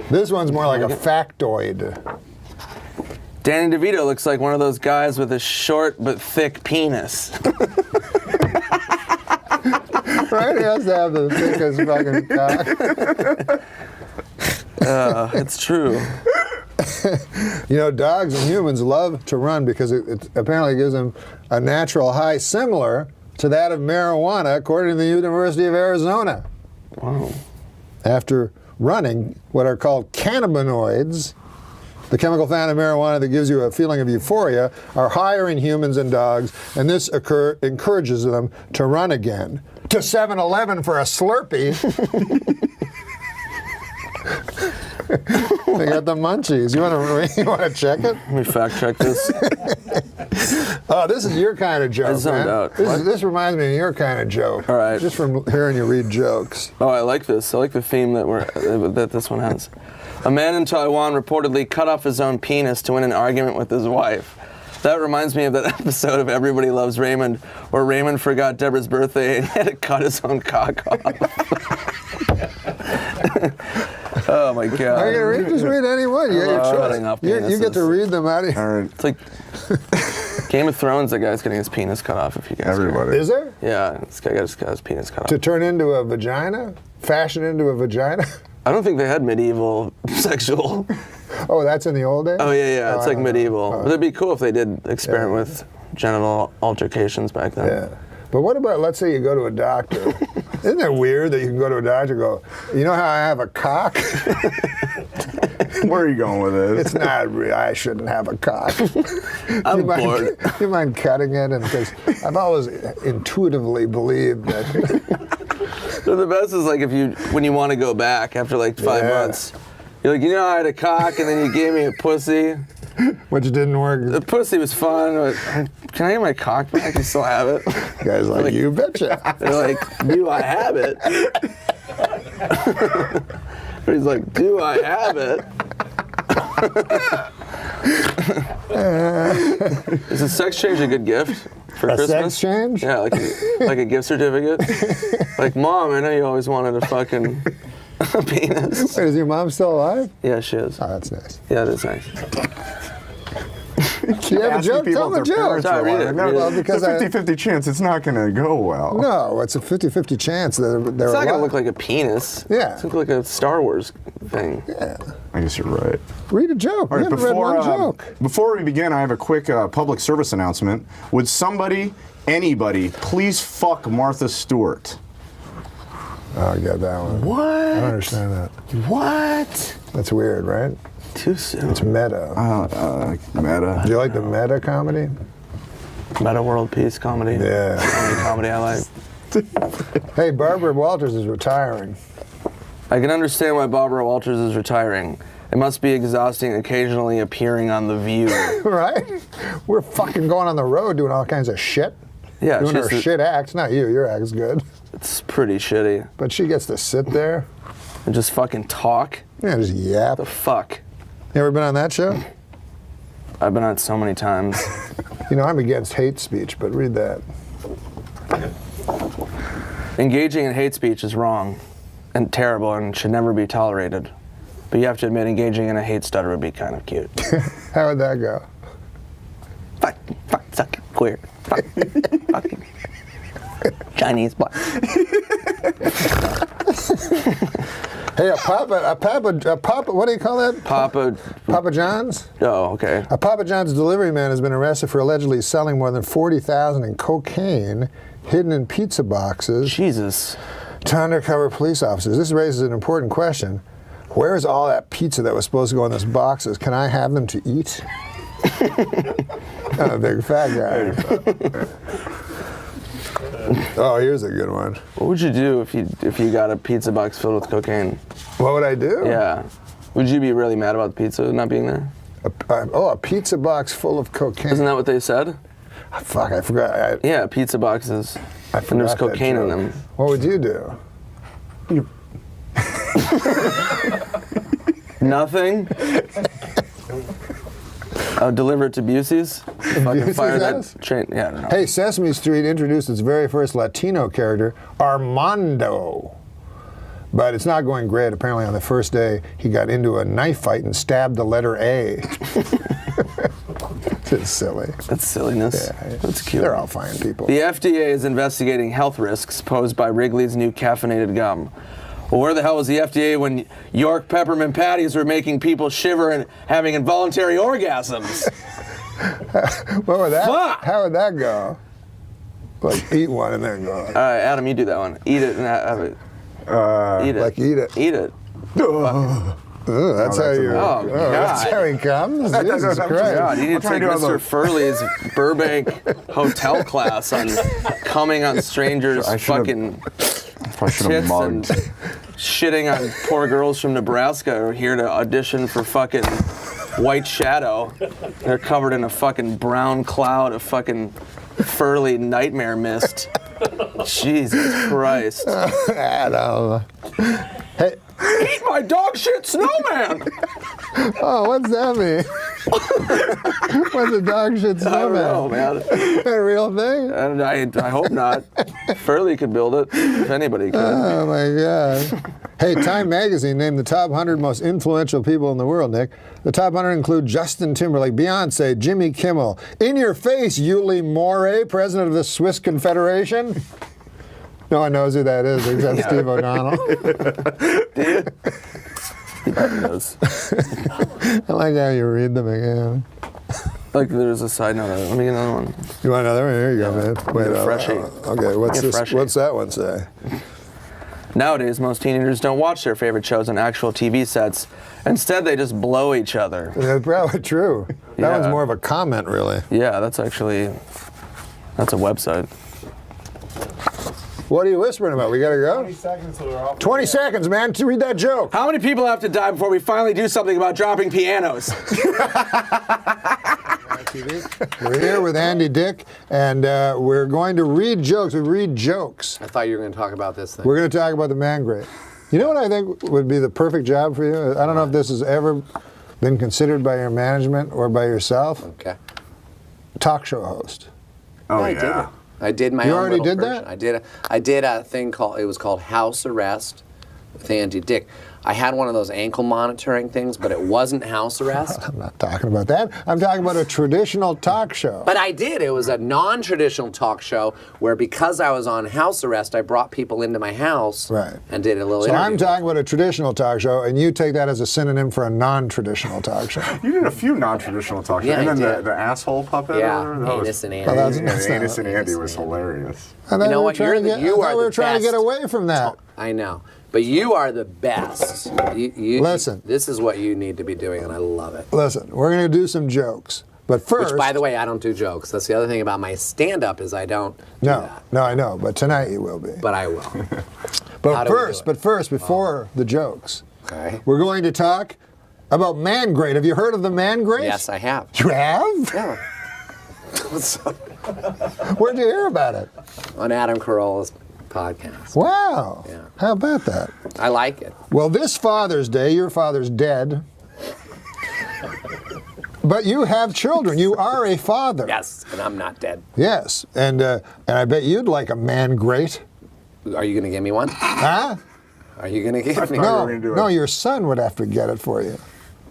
This one's more like a factoid. Danny DeVito looks like one of those guys with a short but thick penis. Right? He has to have the thickest fucking cock. It's true. You know, dogs and humans love to run because it apparently gives them a natural high similar to that of marijuana, according to the University of Arizona. Wow. After running what are called cannabinoids, the chemical found in marijuana that gives you a feeling of euphoria, are higher in humans and dogs, and this encourages them to run again. To 7-Eleven for a Slurpee. They got the munchies. You want to check it? Let me fact check this. Oh, this is your kind of joke, I zoned man. out. This reminds me of your kind of joke. All right. Just from hearing you read jokes. Oh, I like this. I like the theme that this one has. A man in Taiwan reportedly cut off his own penis to win an argument with his wife. That reminds me of that episode of Everybody Loves Raymond, where Raymond forgot Deborah's birthday and had to cut his own cock off. Oh my God! Are you gonna read? Just read any one. You get your cutting off choice. You get to penises. read them out of All right. It's like Game of Thrones. That guy's getting his penis cut off. If you guys care. Everybody. Is there? Yeah, this guy got his penis cut To off. turn into a vagina? Fashion into a vagina? I don't think they had medieval sexual. Oh, that's in the old days? Oh yeah, it's I like don't know. medieval. But it'd be cool if they did experiment with genital altercations back then. Yeah. But what about, let's say you go to a doctor. Isn't it weird that you can go to a doctor and go, you know how I have a cock? Where are you going with this? It's not real. I shouldn't have a cock. I'm you mind, bored. You mind cutting it? And because I've always intuitively believed that. So the best is like when you want to go back after like 5 Yeah. months. You're like, you know, I had a cock and then you gave me a pussy. Which didn't work. The pussy was fun, but can I get my cock back? You still have it? Guys like, you betcha. They're like, do I have it? But he's like, do I have it? Is a sex change a good gift for A Christmas? sex change? Yeah, like a gift certificate. Like, Mom, I know you always wanted a fucking penis. Wait, is your mom still alive? Yeah, she is. Oh, that's nice. Yeah, that's nice. You have a Asking joke? people Tell them a if their joke. parents are Sorry, read alive. it, No, read it. Well, because it's a 50-50 chance it's not going to go well. No, it's a 50-50 chance that they're It's not alive. gonna look like a penis. Yeah. It's gonna look like a Star Wars thing. Yeah. I guess you're right. Read a joke. All We right, haven't read one joke. before we begin, I have a quick public service announcement. Would anybody, please fuck Martha Stewart? Oh, I got that one. What? I don't understand that. What? That's weird, right? Too soon. It's meta. Meta. Do you like the meta comedy? Meta world peace comedy. Yeah. Only comedy I like. Hey, Barbara Walters is retiring. I can understand why Barbara Walters is retiring. It must be exhausting occasionally appearing on The View. Right? We're fucking going on the road doing all kinds of shit. Yeah, Doing her shit acts. Not you. Your act's good. It's pretty shitty. But she gets to sit there. and just fucking talk. Yeah, just yap. The fuck? You ever been on that show? I've been on it so many times. You know, I'm against hate speech, but read that. Engaging in hate speech is wrong and terrible and should never be tolerated. But you have to admit, engaging in a hate stutter would be kind of cute. How would that go? Fuck, suck, queer, fuck, fucking Chinese boy. Hey, a Papa, what do you call that? Papa John's? Oh, okay. A Papa John's delivery man has been arrested for allegedly selling more than $40,000 in cocaine hidden in pizza boxes. Jesus. To undercover police officers. This raises an important question. Where is all that pizza that was supposed to go in those boxes? Can I have them to eat? I'm a big fat guy. Oh, here's a good one. What would you do if you got a pizza box filled with cocaine? What would I do? Yeah. Would you be really mad about the pizza not being there? A pizza box full of cocaine. Isn't that what they said? Fuck, I forgot. Yeah, pizza boxes. And there's cocaine in them. What would you do? Nothing? Deliver it to Busey's? Fucking fire that train. Yeah, I don't know. Hey, Sesame Street introduced its very first Latino character, Armando. But it's not going great. Apparently on the first day, he got into a knife fight and stabbed the letter A. It's silly. That's silliness. Yeah, that's cute. They're all fine people. The FDA is investigating health risks posed by Wrigley's new caffeinated gum. Well, where the hell was the FDA when York peppermint patties were making people shiver and having involuntary orgasms? What would that? Fuck! How would that go? Like eat one and then go. All right, Adam, you do that one. Eat it and have it. Eat it. Like eat it. Eat it. Ooh, that's how you. Oh, God. That's how he comes. Jesus Christ! God, you need to take Mr. Furley's Burbank hotel class on coming on strangers' fucking tits and shitting on poor girls from Nebraska who are here to audition for fucking White Shadow. They're covered in a fucking brown cloud of fucking Furley nightmare mist. Jesus Christ. Adam. Hey. Eat my dog shit snowman! Oh, what's that mean? What's a dog shit snowman? I don't know, man. Is that a real thing? I hope not. Furley could build it, if anybody could. Oh, my God. Hey, Time Magazine named the top 100 most influential people in the world, Nick. The top 100 include Justin Timberlake, Beyonce, Jimmy Kimmel, In Your Face, Yuli Moray, president of the Swiss Confederation. No one knows who that is except Steve O'Donnell. Do you? He probably knows. I like how you read them again. Like there's a side note. Let me get another one. You want another one? Here you go, man. Wait, freshie. Okay, what's that one say? Nowadays, most teenagers don't watch their favorite shows on actual TV sets. Instead, they just blow each other. That's probably true. That Yeah. one's more of a comment, really. Yeah, that's a website. What are you whispering about? We gotta go? 20 seconds till we're off. 20 seconds, man, to read that joke. How many people have to die before we finally do something about dropping pianos? We're here with Andy Dick, and we're going to read jokes. We read jokes. I thought you were going to talk about this thing. We're going to talk about the man grave. You know what I think would be the perfect job for you? I don't know if this has ever been considered by your management or by yourself. Okay. Talk show host. Oh, yeah. I did my You own already little did version. that? I did a thing called House Arrest with Andy Dick. I had one of those ankle monitoring things, but it wasn't house arrest. I'm not talking about that. I'm talking about a traditional talk show. But I did. It was a non-traditional talk show where because I was on house arrest, I brought people into my house and did a little So interview. I'm talking about a traditional talk show, and you take that as a synonym for a non-traditional talk show. You did a few non-traditional talk shows. Yeah, and I then did. the asshole puppet. Yeah, or whatever, that was- Anus and Andy. Oh, that's not- Anus and Andy was hilarious. I thought You know we were what? trying to get- You I thought are we the were trying to get best. away from that. I know. But you are the best. Listen. This is what you need to be doing, and I love it. Listen, we're going to do some jokes. But first... Which, by the way, I don't do jokes. That's the other thing about my stand-up is I don't do that. No, I know, but tonight you will be. But I will. But first, before the jokes, we're going to talk about man grade. Have you heard of the man grade? Yes, I have. You have? Yeah. Where'd you hear about it? On Adam Carolla's podcast. Wow. Yeah. How about that? I like it. Well, this Father's Day, your father's dead. But you have children. You are a father. Yes, and I'm not dead. Yes. And I bet you'd like a man great. Are you going to give me one? Huh? Are you going to give me No, gonna do it. no, your son would have to get it for you.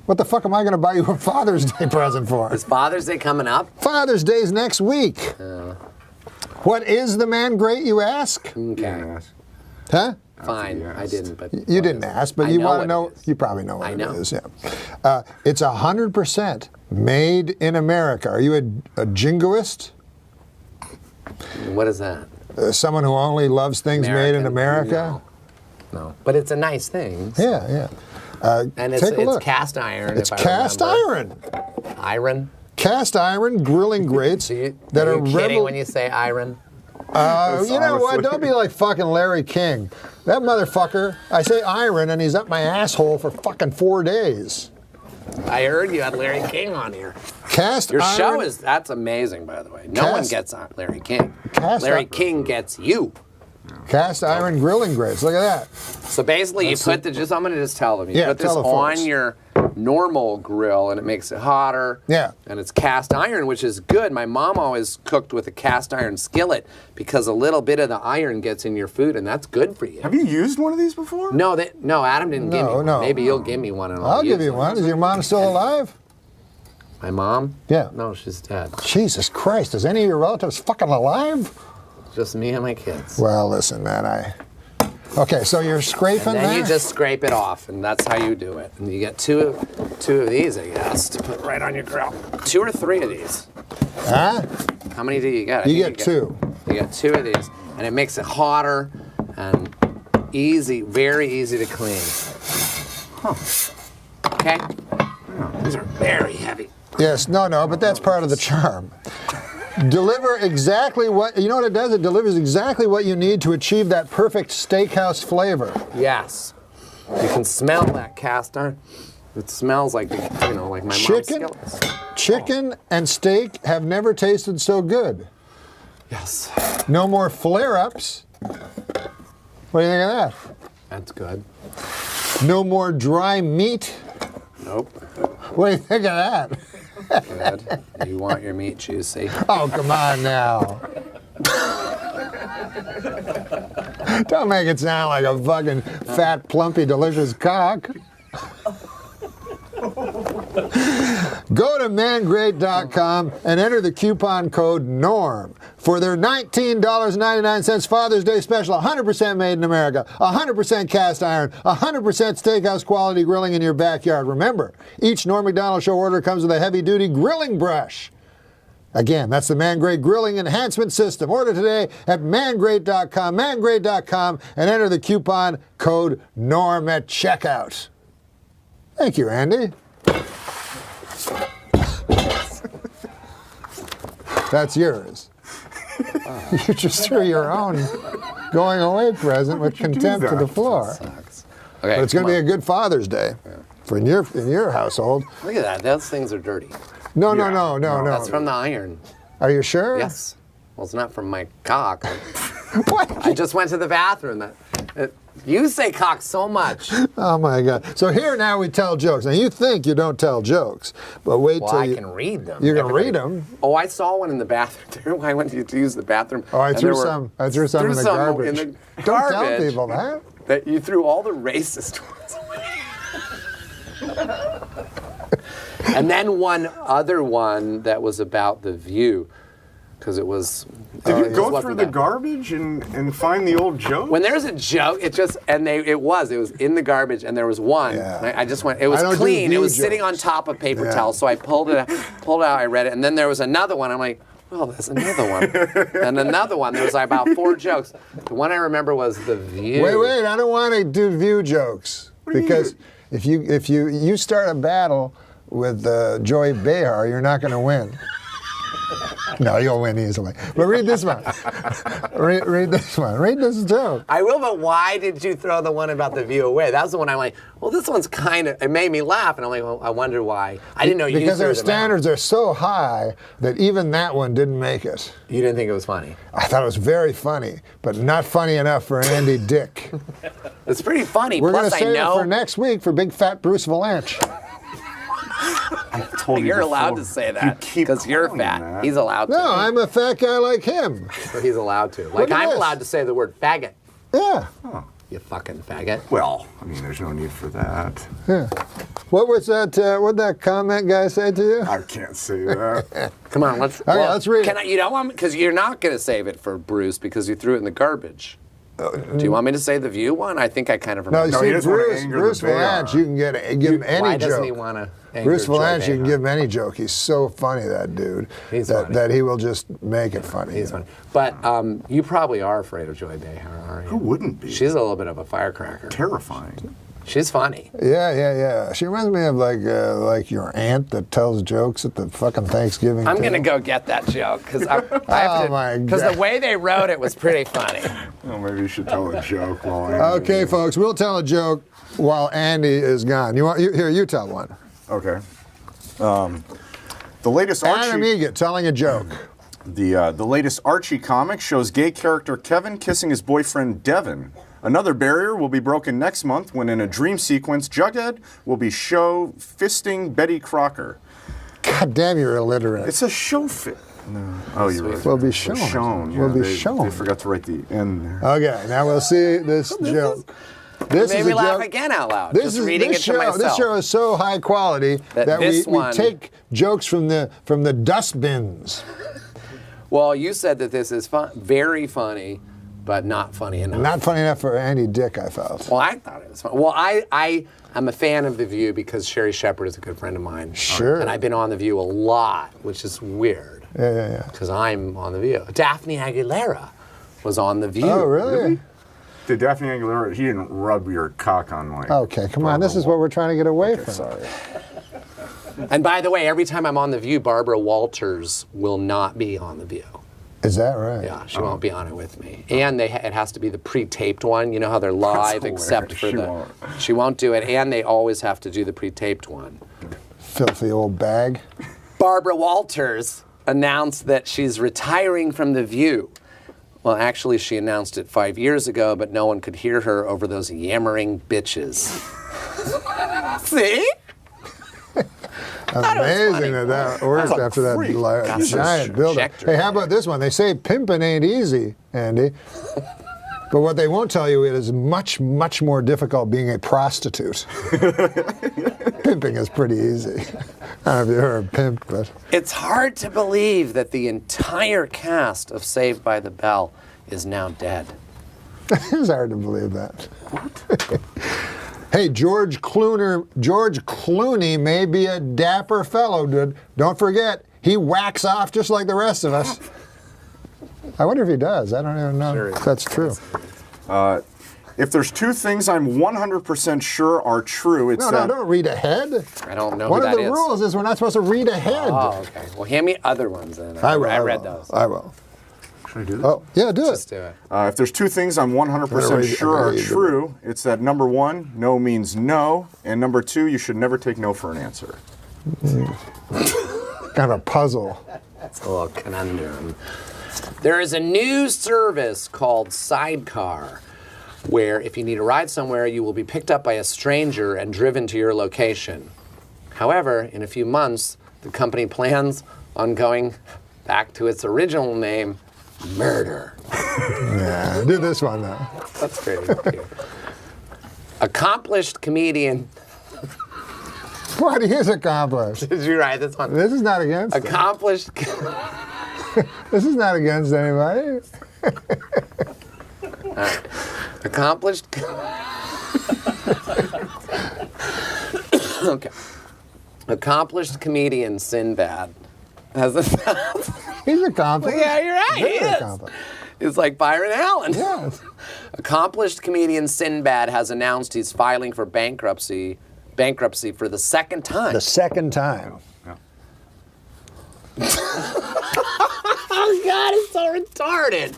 What the fuck am I going to buy you a Father's Day present for? Is Father's Day coming up? Father's Day's next week. What is the man great, you ask? Okay. Huh? Fine. I didn't, but You didn't ask, but I you know want to what know. it is. You probably know what I know. it is. Yeah. It's 100% made in America. Are you a jingoist? What is that? Someone who only loves things made in American? America? No. But it's a nice thing. Yeah, yeah. And take a look. it's cast iron. It's if I cast remember. iron. Iron? Cast iron grilling grates that Are are you kidding when you say iron? You know what? Don't be like fucking Larry King. That motherfucker, I say iron and he's up my asshole for fucking 4 days. I heard you had Larry King on here. Cast Your iron. show that's amazing, by the way. No one Cast- gets on Larry King. Cast Larry iron. King gets you. Cast iron grilling grates. Look at that. So basically, you put I'm going to just tell them. You Yeah, put this tell the folks. on your normal grill, and it makes it hotter. Yeah. And it's cast iron, which is good. My mom always cooked with a cast iron skillet because a little bit of the iron gets in your food, and that's good for you. Have you used one of these before? No, Adam didn't give me No, one. no. Maybe you'll give me one, and I'll give use you it. one. Is your mom still alive? My mom? Yeah. No, she's dead. Jesus Christ, is any of your relatives fucking alive? Just me and my kids. Well, listen, man, Okay, so you're scraping And then that? you just scrape it off, and that's how you do it. And you get two of these, I guess, to put right on your grill. 2 or 3 of these. Huh? How many do you get? I You think get 2. You get 2 of these, and it makes it hotter and easy, very easy to clean. Okay? These are very heavy. Yes, no, but that's part of the charm. Deliver exactly what, you know what it does? It delivers exactly what you need to achieve that perfect steakhouse flavor. Yes. You can smell that cast iron. It smells like, like my mom's skillets. Chicken and steak have never tasted so good. Yes. No more flare-ups. What do you think of that? That's good. No more dry meat. Nope. What do you think of that? Good. You want your meat juicy. Oh, come on now. Don't make it sound like a fucking fat, plumpy, delicious cock. Go to mangreat.com and enter the coupon code NORM for their $19.99 Father's Day special. 100% made in America, 100% cast iron, 100% steakhouse quality grilling in your backyard. Remember, each Norm Macdonald Show order comes with a heavy-duty grilling brush. Again, that's the ManGreat Grilling Enhancement System. Order today at mangreat.com, mangreat.com, and enter the coupon code NORM at checkout. Thank you, Andy. That's yours. You just threw your own going away present with contempt to the floor. Sucks. But Okay, it's going to be a good Father's Day for in your household. Look at that. Those things are dirty. No. That's from the iron. Are you sure? Yes. Well, it's not from my cock. What? I just went to the bathroom. You say cock so much. Oh my God! So here now we tell jokes. Now you think you don't tell jokes, but wait Well, till I you can read them. You can read them. Oh, I saw one in the bathroom. I went to use the bathroom. Oh, I and threw there were- some. I threw some in the garbage. In the Don't tell garbage people that. That you threw all the racist ones. And then one other one that was about The View, because it was. Did you it go wasn't through the that- garbage and find the old joke? When there's a joke, it was in the garbage, and there was one. Yeah. I just went. It was I don't do clean. It View was sitting on jokes. top of paper Yeah. towels, so I pulled it out. I read it, and then there was another one. I'm like, well, there's another one, and another one. There was like about 4 jokes. The one I remember was The View. Wait! I don't want to do View jokes because if you start a battle with Joy Behar, you're not going to win. No, you'll win easily. But read this one. read this one. Read this joke. I will, but why did you throw the one about the view away? That was the one I'm like, well, this one's kind of, it made me laugh. And I'm like, well, I wonder why. I didn't know you Because threw our them out. standards are so high that even that one didn't make it. You didn't think it was funny? I thought it was very funny, but not funny enough for Andy Dick. It's pretty funny. We're going Plus, to I save it know for next week for Big Fat Bruce Valanche. I told you you're before. allowed to say that keep because you're calling fat. that. He's allowed to. No, I'm a fat guy like him. So he's allowed to. Like at I'm this. allowed to say the word faggot. Yeah. You fucking faggot. Well, I mean, there's no need for that. Yeah. What was that? What did that comment guy say to you? I can't say that. Come on, let's. Okay, let's read Can it. I, you don't want me because you're not going to save it for Bruce because you threw it in the garbage. Do you want me to say the View one? I think I kind of No, remember. you he see, doesn't wanna Bruce anger Bruce the bear. Valanche, you can give him any Why joke. doesn't he want to? Bruce Valanche, you can give him any joke. He's so funny, that dude. He's that, funny. that he will just make it funny. He's funny. But you probably are afraid of Joy Behar, aren't you? Who wouldn't be? She's a little bit of a firecracker. Terrifying. She's funny. Yeah. She reminds me of like your aunt that tells jokes at the fucking Thanksgiving. I'm table. gonna go get that joke because I Oh, have my to. Because God. the way they wrote it was pretty funny. Well, maybe you should tell a joke while I. Okay, folks, we'll tell a joke while Andy is gone. You tell one. Okay. The latest Adam Archie. Egget telling a joke. The latest Archie comic shows gay character Kevin kissing his boyfriend Devin. Another barrier will be broken next month when, in a dream sequence, Jughead will be show fisting Betty Crocker. God damn, you're illiterate. It's a show fit. No. Oh, you're right. Will be shown. Shown. Will be they, shown. They forgot to write the end there. Okay, now we'll see this joke. This Made is me a laugh joke. again out loud. This just is reading this it show. to myself. This show is so high quality that we this one- take jokes from the dustbins. Well, you said that this is very funny, but not funny enough. Not funny enough for Andy Dick, I felt. Well, I thought it was fun. Well, I'm a fan of The View because Sherry Shepherd is a good friend of mine. Sure. And I've been on The View a lot, which is weird. Yeah. Because I'm on The View. Daphne Aguilera was on The View. Oh, really? Did Daphne Aguilera? He didn't rub your cock on like. Okay, come on. This is what we're trying to get away from. Sorry. And by the way, every time I'm on The View, Barbara Walters will not be on The View. Is that right? Yeah, she won't be on it with me. And it has to be the pre-taped one. You know how they're live except for she won't do it. And they always have to do the pre-taped one. Filthy old bag. Barbara Walters announced that she's retiring from The View. Well, actually, she announced it 5 years ago, but no one could hear her over those yammering bitches. See? Amazing that worked after that giant build-up. Hey, how about this one? They say pimping ain't easy, Andy. But what they won't tell you is much, much more difficult being a prostitute. Pimping is pretty easy. I don't know if you heard of pimp, but... It's hard to believe that the entire cast of Saved by the Bell is now dead. It's hard to believe that. What? Hey, George Clooney may be a dapper fellow, dude. Don't forget, he whacks off just like the rest of us. I wonder if he does. I don't even know if that's true. If there's two things I'm 100% sure are true, it's that... No, don't read ahead. I don't know One who of that the is. rules is we're not supposed to read ahead. Oh, okay. Well, hand me other ones then. I will. I read those. I will. Should I do this? Oh, yeah, do Just it. do it. If there's two things I'm 100% sure are true, it's that number one, no means no, and number two, you should never take no for an answer. Kind of a puzzle. It's a little conundrum. There is a new service called Sidecar, where if you need a ride somewhere, you will be picked up by a stranger and driven to your location. However, in a few months, the company plans on going back to its original name, Murder. Yeah, do this one though. That's great. Accomplished comedian. What is accomplished? Did you write this one? This is not against it. Accomplished. This is not against anybody. Accomplished. Okay. Accomplished comedian Sinbad has a. He's accomplished. Yeah, you're right. Very He is. accomplished. It's like Byron Allen. Yes. Accomplished comedian Sinbad has announced he's filing for bankruptcy for the second time. The second time. Oh God, it's so retarded.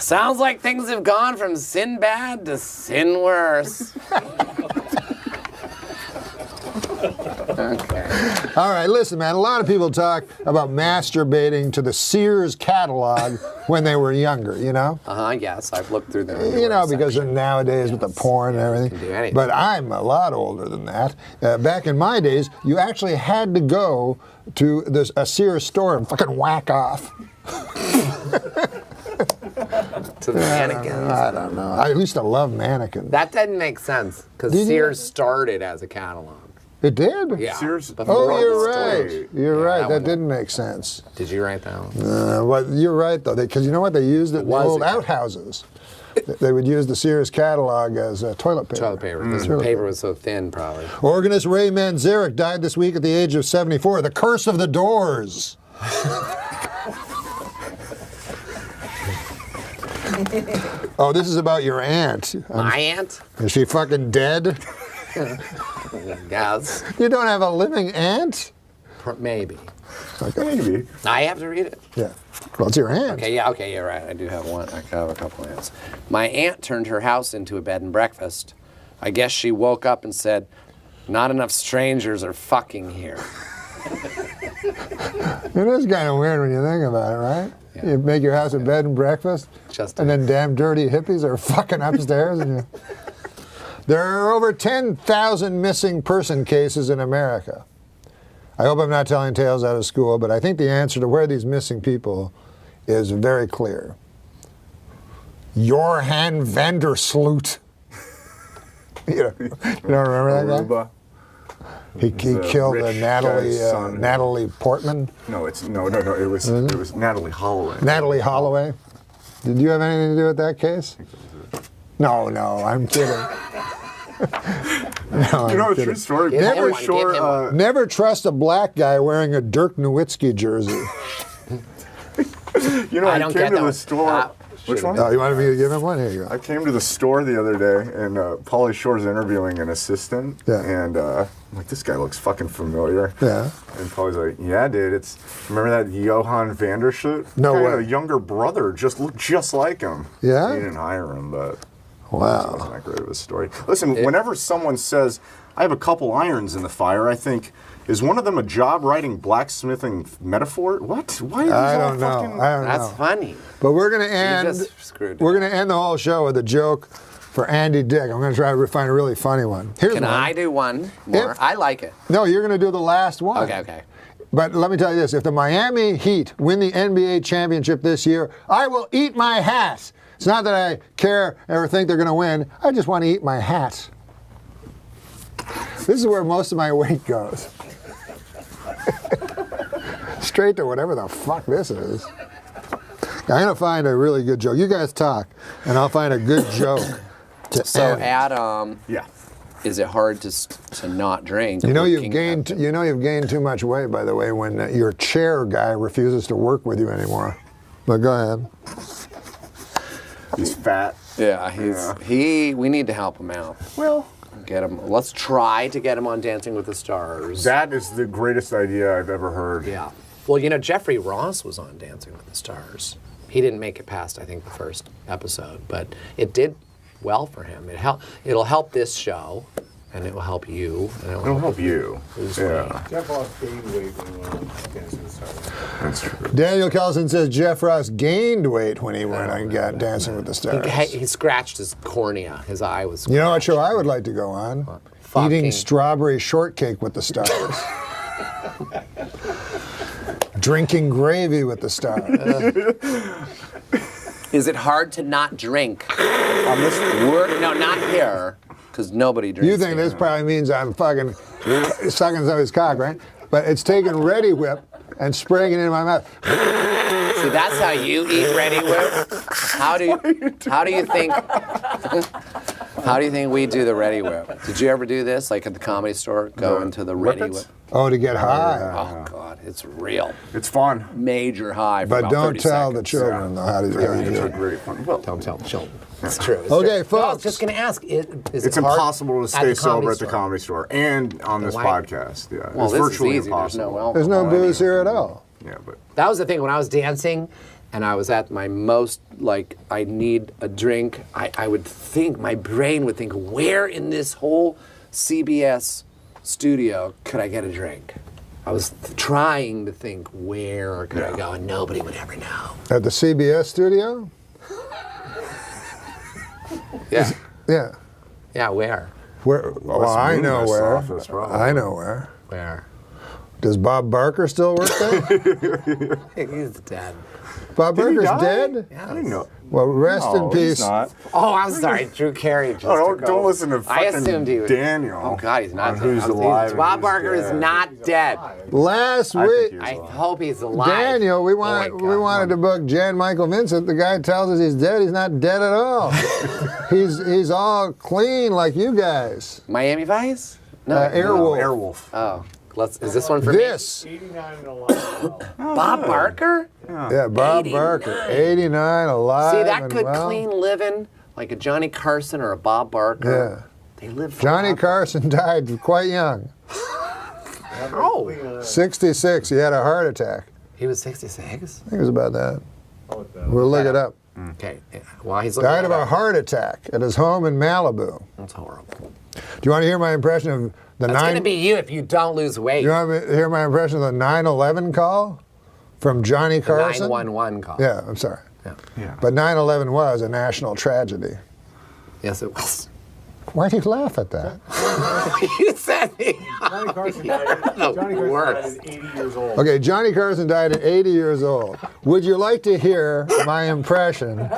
Sounds like things have gone from sin bad to sin worse. Okay. All right, listen, man. A lot of people talk about masturbating to the Sears catalog when they were younger, you know? Yes, I've looked through them. You know, because nowadays with the porn and everything. do anything. But I'm a lot older than that. Back in my days, you actually had to go to a Sears store and fucking whack off. To the mannequins. I don't know. I used to love mannequins. That doesn't make sense because Did you? Sears started as a catalog. It did? Yeah. Sears. Before Oh, the you're story. right. You're right. that That one- didn't make sense. Did you write that one? Well, you're right, though, because you know what? They used it in the was old a catalog. outhouses. They would use the Sears catalog as toilet paper. Toilet paper. Because the paper was so thin, probably. Organist Ray Manzarek died this week at the age of 74. The Curse of the Doors. Oh, this is about your aunt. My aunt? Is she fucking dead? Yes. You don't have a living aunt? Maybe. Maybe. I have to read it. Yeah. Well, it's your aunt. Okay, you're right. I do have one. I have a couple aunts. My aunt turned her house into a bed and breakfast. I guess she woke up and said, "Not enough strangers are fucking here." It is kind of weird when you think about it, right? Yeah. You make your house a bed and breakfast, and then damn dirty hippies are fucking upstairs. There are over 10,000 missing person cases in America. I hope I'm not telling tales out of school, but I think the answer to where these missing people is very clear. Johan Vandersloot. You don't remember that guy? Aruba. He killed rich Natalie guy's son. Natalie Portman. No, it was Natalie Holloway. Natalie Holloway. Did you have anything to do with that case? No, I'm kidding. No, You know, I'm a true kidding. story. Give him Never one, sure. give him one. Never trust a black guy wearing a Dirk Nowitzki jersey. You know, I I don't came get to that the one. store. Which one? Oh, you wanted me to give him one? Here you I go. came to the store the other day, and Pauly Shore's interviewing an assistant, Yeah. and I'm like, this guy looks fucking familiar. Yeah. And Pauly's like, yeah, dude, remember that Johan Vandersloot? No Guy way. had a younger brother, just looked just like him. Yeah? He didn't hire him, but it Wow. wasn't that great of a story. Listen, whenever someone says, I have a couple irons in the fire, I think, is one of them a job writing blacksmithing metaphor? What? Why are these I all don't know. fucking... I don't That's know. funny. But we're gonna end. just screwed We're it. gonna end the whole show with a joke for Andy Dick. I'm gonna try to find a really funny one. Here's Can one. I do one more? If- I like it. No, you're gonna do the last one. Okay. But let me tell you this: if the Miami Heat win the NBA championship this year, I will eat my hat. It's not that I care or think they're gonna win. I just want to eat my hat. This is where most of my weight goes. Straight to whatever the fuck this is. I'm gonna find a really good joke. You guys talk, and I'll find a good joke. So, end. Adam, Yeah. is it hard to not drink? You know you've Looking gained. at- You know you've gained too much weight, by the way, when your chair guy refuses to work with you anymore. But go ahead. He's fat. Yeah, we need to help him out. Well, Get him. Let's try to get him on Dancing with the Stars. that is the greatest idea I've ever heard. Yeah. Well, you know, Jeffrey Ross was on Dancing with the Stars. He didn't make it past, I think, the first episode, but it did well for him. It'll help this show, and it will help you. And It'll help you. Yeah, Jeff lost gained weight when he went on Dancing with the Stars. that's true. Daniel Kelson says Jeff Ross gained weight when he went on Dancing with the Stars. He scratched his cornea. His eye was. You know what show I would like to go on? Fucking- Eating strawberry shortcake with the stars. Drinking gravy with the stars. Is it hard to not drink? On this no, not here, because nobody drinks. You think here. this probably means I'm fucking sucking somebody's cock, right? But it's taking Ready Whip and spraying it in my mouth. See, that's how you eat Ready Whip. How do you think? How do you think we do the Ready Whip? Did you ever do this, like at the Comedy Store? Go into the Ready Whippets? Whip. Oh, to get high. Oh God, it's real. It's fun. Major high. For But about don't 30 tell the seconds. children though, how to do It's a it. great fun. Well, Don't tell the children. It's true. It's Okay, true. No, I was folks. just gonna ask. Is it's it hard impossible to at stay the sober Comedy at the Store? Comedy Store and on this why- podcast. Yeah, Well, it's this virtually is easy. impossible. There's no alcohol. There's no booze here at all. Yeah, but That was the thing when I was dancing and I was at my most, like, I need a drink, I would think, my brain would think, where in this whole CBS studio could I get a drink? I was trying to think, where could I go? And nobody would ever know. At the CBS studio? Yeah. Yeah. Yeah, where? Where? Well, I know Moonless where. office, probably. I know where. Where? Does Bob Barker still work there? He's dead. Bob Did he Barker's die? dead? Yeah. I didn't know. Well, rest in No, peace. he's not. Oh, I'm sorry. Drew Carey just Oh, took don't over. listen to I fucking assumed he was. Daniel. Oh, God, he's not on dead. Who's Alive and Bob Who's Barker is Dead. not dead. Last I think week, he was I alive. hope he's alive. Daniel, we Oh, my wanted God. we wanted to book Jan Michael Vincent. The guy tells us he's dead. He's not dead at all. he's all clean like you guys. Miami Vice? No. Airwolf. Airwolf. Oh, is this one for This. 89 and alive. me? Bob Barker? Yeah, Bob 89. Barker, 89, alive. See, that and good well. clean living, like a Johnny Carson or a Bob Barker. Yeah. They live Johnny forever. Carson died quite young. Oh, 66. He had a heart attack. he was 66? I think it was about that. We'll look it up. Okay, yeah. While he's looking Died at of a heart attack at his home in Malibu. That's horrible. Do you want to hear my impression of the That's going to be you if you don't lose weight. You want to hear my impression of the 9/11 call from Johnny The Carson? 911 call. Yeah, I'm sorry. Yeah. But 9/11 was a national tragedy. Yes, it was. Why do you laugh at that? You said it. Johnny Carson died worst. at 80 years old. Okay, Johnny Carson died at 80 years old. Would you like to hear my impression?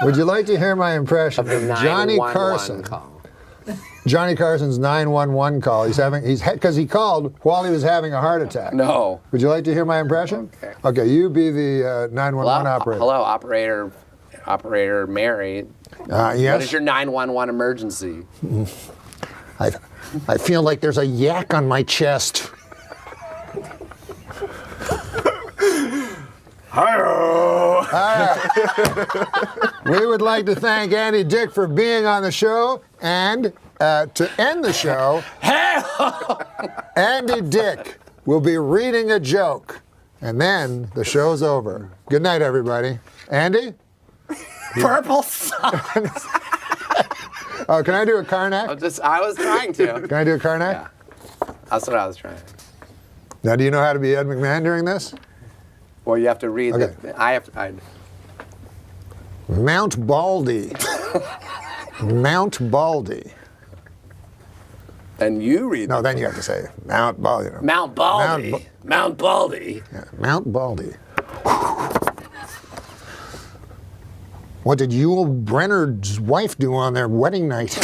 Would you like to hear my impression Of the of Johnny 911 Carson? call. Johnny Carson's 911 call. Because he called while he was having a heart attack. No. Would you like to hear my impression? Okay. Okay, you be the 911 operator. Hello, operator Mary. What is Yes. your 911 emergency? I feel like there's a yak on my chest. Hi-oh! We would like to thank Andy Dick for being on the show, and to end the show, Andy Dick will be reading a joke, and then the show's over. Good night, everybody. Andy? Purple socks. Oh, can I do a Karnak? I was trying to. Can I do a Karnak? Yeah. That's what I was trying. Now, do you know how to be Ed McMahon during this? Well, you have to read Okay. Mount Baldy. Mount Baldy. And you read No, then you have to say Mount Baldy. Mount Baldy. Mount Mount Baldy. Yeah, Mount Baldy. What did Yul Brenner's wife do on their wedding night?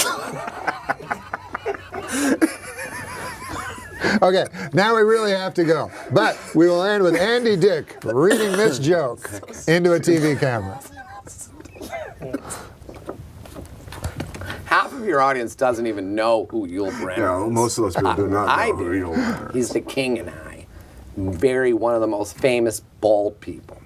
Okay, now we really have to go. But we will end with Andy Dick reading this joke into a TV camera. Half of your audience doesn't even know who Yul Brenner is. most of those people do not I know who do. Yul Brenner is. He's the king and I. One of the most famous bald people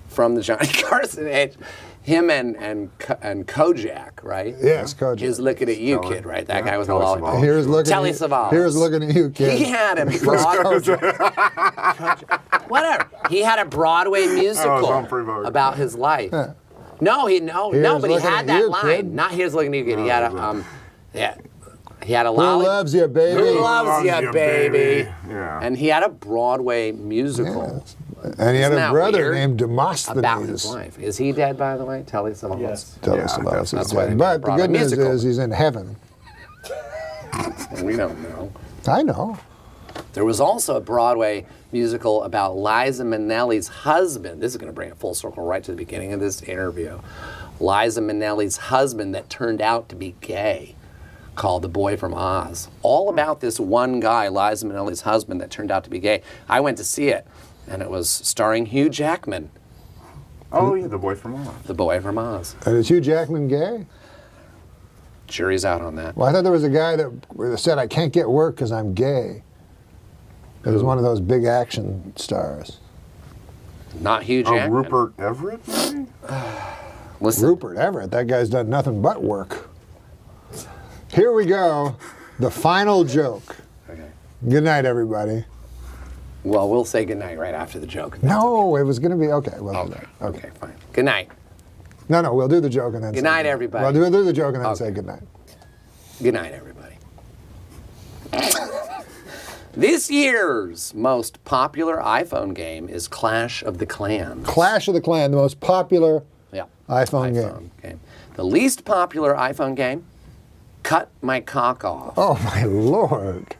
from the Johnny Carson age. Him and Kojak, right? Yes, Kojak. He's looking at you, kid, right? That guy with the Telly lollipop. Savalas. Here's looking Telly at Savalas. Here's looking at you, kid. He had a whatever. He had a Broadway musical Humphrey Bogart. about his life. Yeah. No, but he looking had at that you, line. kid. Not here's looking at you, kid. He had a he had a Who lolly. loves you, baby? Who loves you, you, baby? baby? Yeah. And he had a Broadway musical And he had Isn't a that brother weird? named about his Demosthenes. life. Is he dead, by the way? Telly Savalas. Yes. Tell Yeah, us about us. that's why they But the brought a good news musical. is he's in heaven. We don't know. I know. There was also a Broadway musical about Liza Minnelli's husband. This is going to bring it full circle right to the beginning of this interview. Liza Minnelli's husband that turned out to be gay, called The Boy from Oz. All about this one guy, Liza Minnelli's husband, that turned out to be gay. I went to see it, and it was starring Hugh Jackman, Oh, yeah, the boy from Oz. The Boy from Oz. And is Hugh Jackman gay? Jury's out on that. Well, I thought there was a guy that said, I can't get work because I'm gay. It was one of those big action stars. Not Hugh Oh, Jackman. Rupert Everett, maybe? Listen, Rupert Everett, that guy's done nothing but work. Here we go, the final joke. Okay. Good night, everybody. Well, we'll say goodnight right after the joke. No, it was going to be okay. We'll do that. Okay, fine. Good night. No, we'll do the joke and then. Good say night, goodnight. everybody. We'll do the joke and then Okay. say goodnight. Good night, everybody. This year's most popular iPhone game is Clash of the Clans. Clash of the Clan, the most popular Yeah. iPhone game. game. The least popular iPhone game, Cut My Cock Off. Oh my Lord.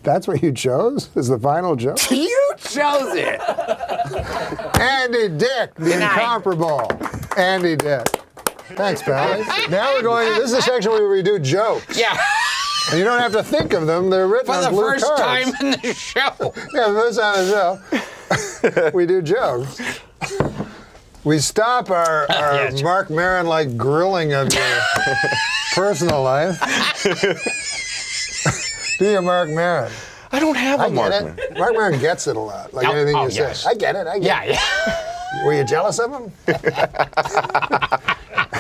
That's what you chose? Is the final joke? You chose it. Andy Dick, the Good night. incomparable. Andy Dick. Thanks, pal. Now we're going, this is the section where we do jokes. Yeah. And you don't have to think of them, they're written For on the blue first cards. time in the show. Yeah, the first time in the show, we do jokes. We stop our Marc Maron like grilling of your personal life. Do your Marc Maron. I don't have a I Marc get Maron. it. Marc Maron gets it a lot, like anything you say. I get it. Yeah. Were you jealous of him?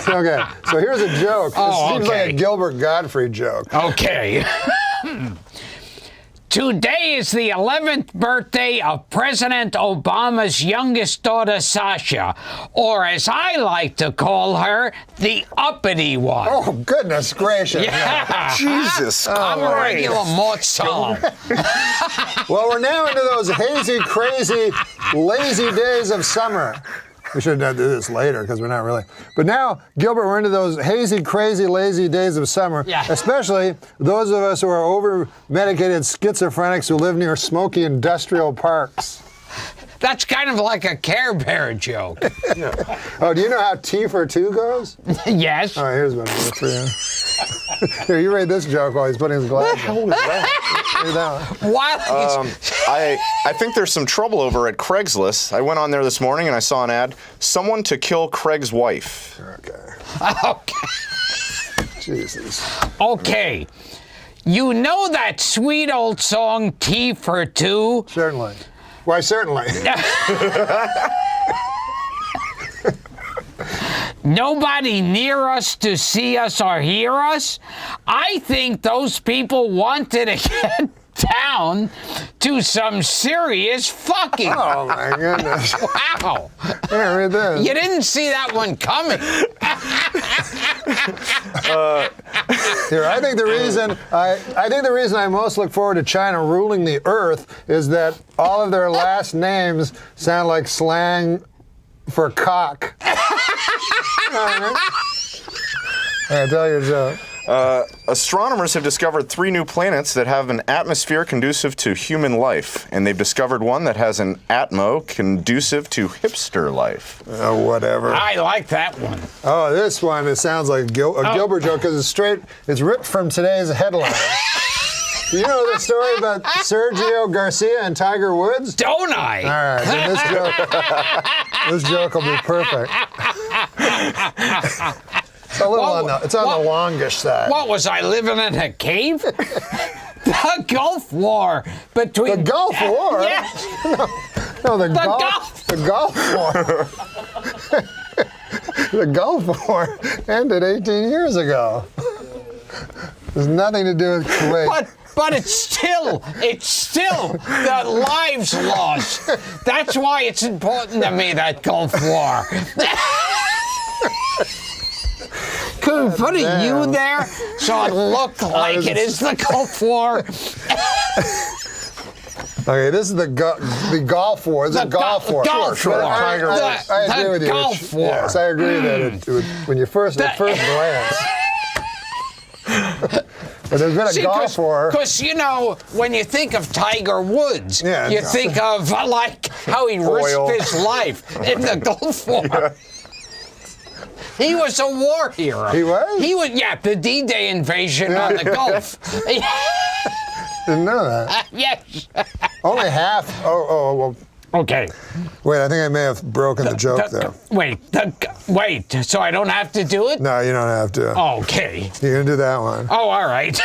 Okay, so here's a joke. This seems like a Gilbert Gottfried joke. Okay. Today is the 11th birthday of President Obama's youngest daughter, Sasha, or as I like to call her, the uppity one. Oh, goodness gracious. Yeah. Jesus I'm a Christ. regular Mozart. Well, we're now into those hazy, crazy, lazy days of summer. We should do this later because we're not really. But now, Gilbert, we're into those hazy, crazy, lazy days of summer. Yeah. Especially those of us who are over-medicated schizophrenics who live near smoky industrial parks. That's kind of like a Care Bear joke. Oh, do you know how T for 2 goes? Yes. All right, here's one for you. Here, you read this joke while he's putting his glasses on. Read that one. What? I think there's some trouble over at Craigslist. I went on there this morning and I saw an ad. Someone to kill Craig's wife. Okay. Jesus. Okay. You know that sweet old song, T for Two? Certainly. Why, certainly. Nobody near us to see us or hear us? I think those people wanted to get down to some serious fucking. Oh, my goodness. Wow. Here, read this. You didn't see that one coming. Here, I think the reason I most look forward to China ruling the earth is that all of their last names sound like slang for cock. All right, tell your joke. Astronomers have discovered 3 new planets that have an atmosphere conducive to human life, and they've discovered one that has an atmo conducive to hipster life. Oh, whatever. I like that one. Oh, this one, it sounds like a Gilbert joke because it's ripped from today's headline. Do you know the story about Sergio Garcia and Tiger Woods? Don't I? All right, then this joke will be perfect. It's a little it's on the longish side. What was I living in a cave? The Gulf War between The Gulf War? Yes. No, the Gulf War. The Gulf War ended 18 years ago. There's nothing to do with Kuwait. But it's still the lives lost. That's why it's important to me, that Gulf War. Could we put a U there so it looked like it is the Gulf War? Okay, this is the Gulf War. It's a Gulf War. Gulf War. I agree with you. Gulf War. Yes, I agree that when you first glance. But there's been a Gulf War. Because, when you think of Tiger Woods, you think of like how he risked his life in the Gulf War. Yeah. He was a war hero. He was? He was, the D-Day invasion on the Gulf. Didn't know that. Yes. Only half. Well. Okay. Wait, I think I may have broken the joke there. Wait, so I don't have to do it? No, you don't have to. Okay. You're going to do that one. Oh, all right.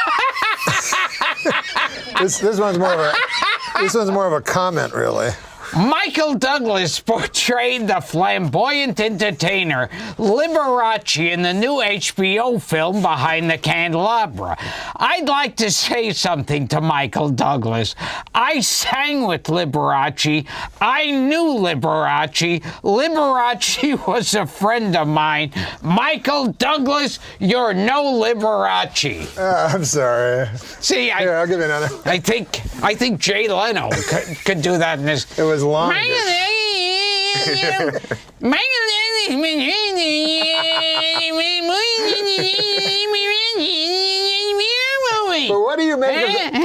This one's more of a comment, really. Michael Douglas portrayed the flamboyant entertainer Liberace in the new HBO film Behind the Candelabra. I'd like to say something to Michael Douglas. I sang with Liberace. I knew Liberace. Liberace was a friend of mine. Michael Douglas, you're no Liberace. I'm sorry. See, Here, I'll give you another. I think Jay Leno could do that in this. It was long. But what do you make of the,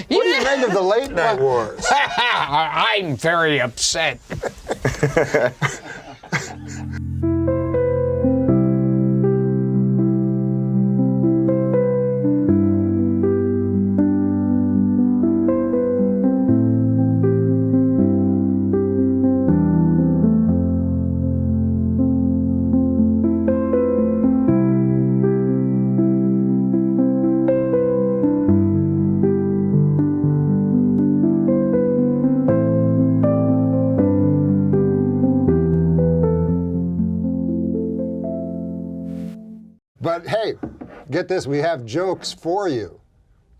what do you make of the late night wars? I'm very upset. But hey, get this, we have jokes for you.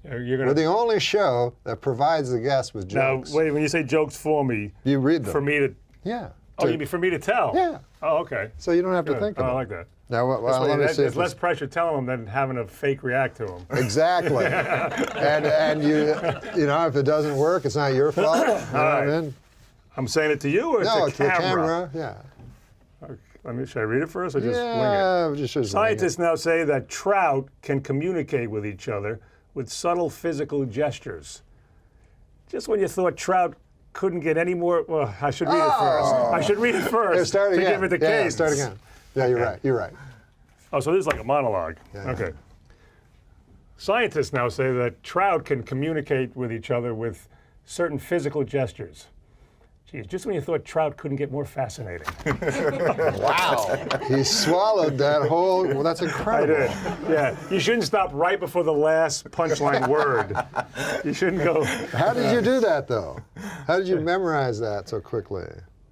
You're gonna, We're the only show that provides the guests with now, jokes. wait, when you say jokes for me, You read them. for me to, Yeah. oh, you mean for me to tell? Yeah. Oh, okay. So you don't have to Good. think Oh, about I it. like that. Now, well, This way, let me see. there's if less it's- pressure telling them than having a fake react to them. Exactly. and you know, if it doesn't work, it's not your fault. You know what I mean? I'm saying it to you, or No, it's it's a the camera? camera. Yeah. Should I read it first, or just wing it? Yeah, just wing it. Scientists now say that trout can communicate with each other with subtle physical gestures. Just when you thought trout couldn't get any more, well, I should read it first. I should read it first Here, start to again. give it the Yeah, case. start again. Yeah, you're right. You're right. Oh, so this is like a monologue. Yeah. Okay. Scientists now say that trout can communicate with each other with certain physical gestures. Geez, just when you thought trout couldn't get more fascinating. Wow. He swallowed that whole. Well, that's I incredible. did. Yeah. You shouldn't stop right before the last punchline word. You shouldn't go. How did you do that, though? How did you memorize that so quickly?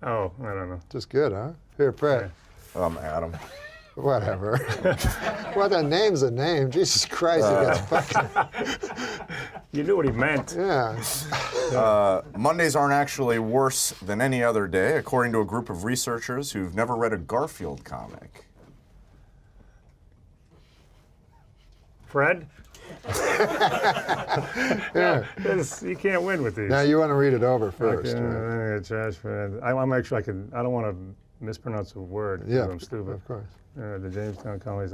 Oh, I don't know. Just good, huh? Here, Fred. Adam. Whatever. Well, that name's a name. Jesus Christ, it gets fucking. You knew what he meant. Yeah. Mondays aren't actually worse than any other day, according to a group of researchers who've never read a Garfield comic. Fred? Yeah. You can't win with these. Now you want to read it over first. Okay, Right? trash Fred. I'm actually, I don't want to mispronounce a word. Yeah, I'm stupid. of course. The Jamestown College.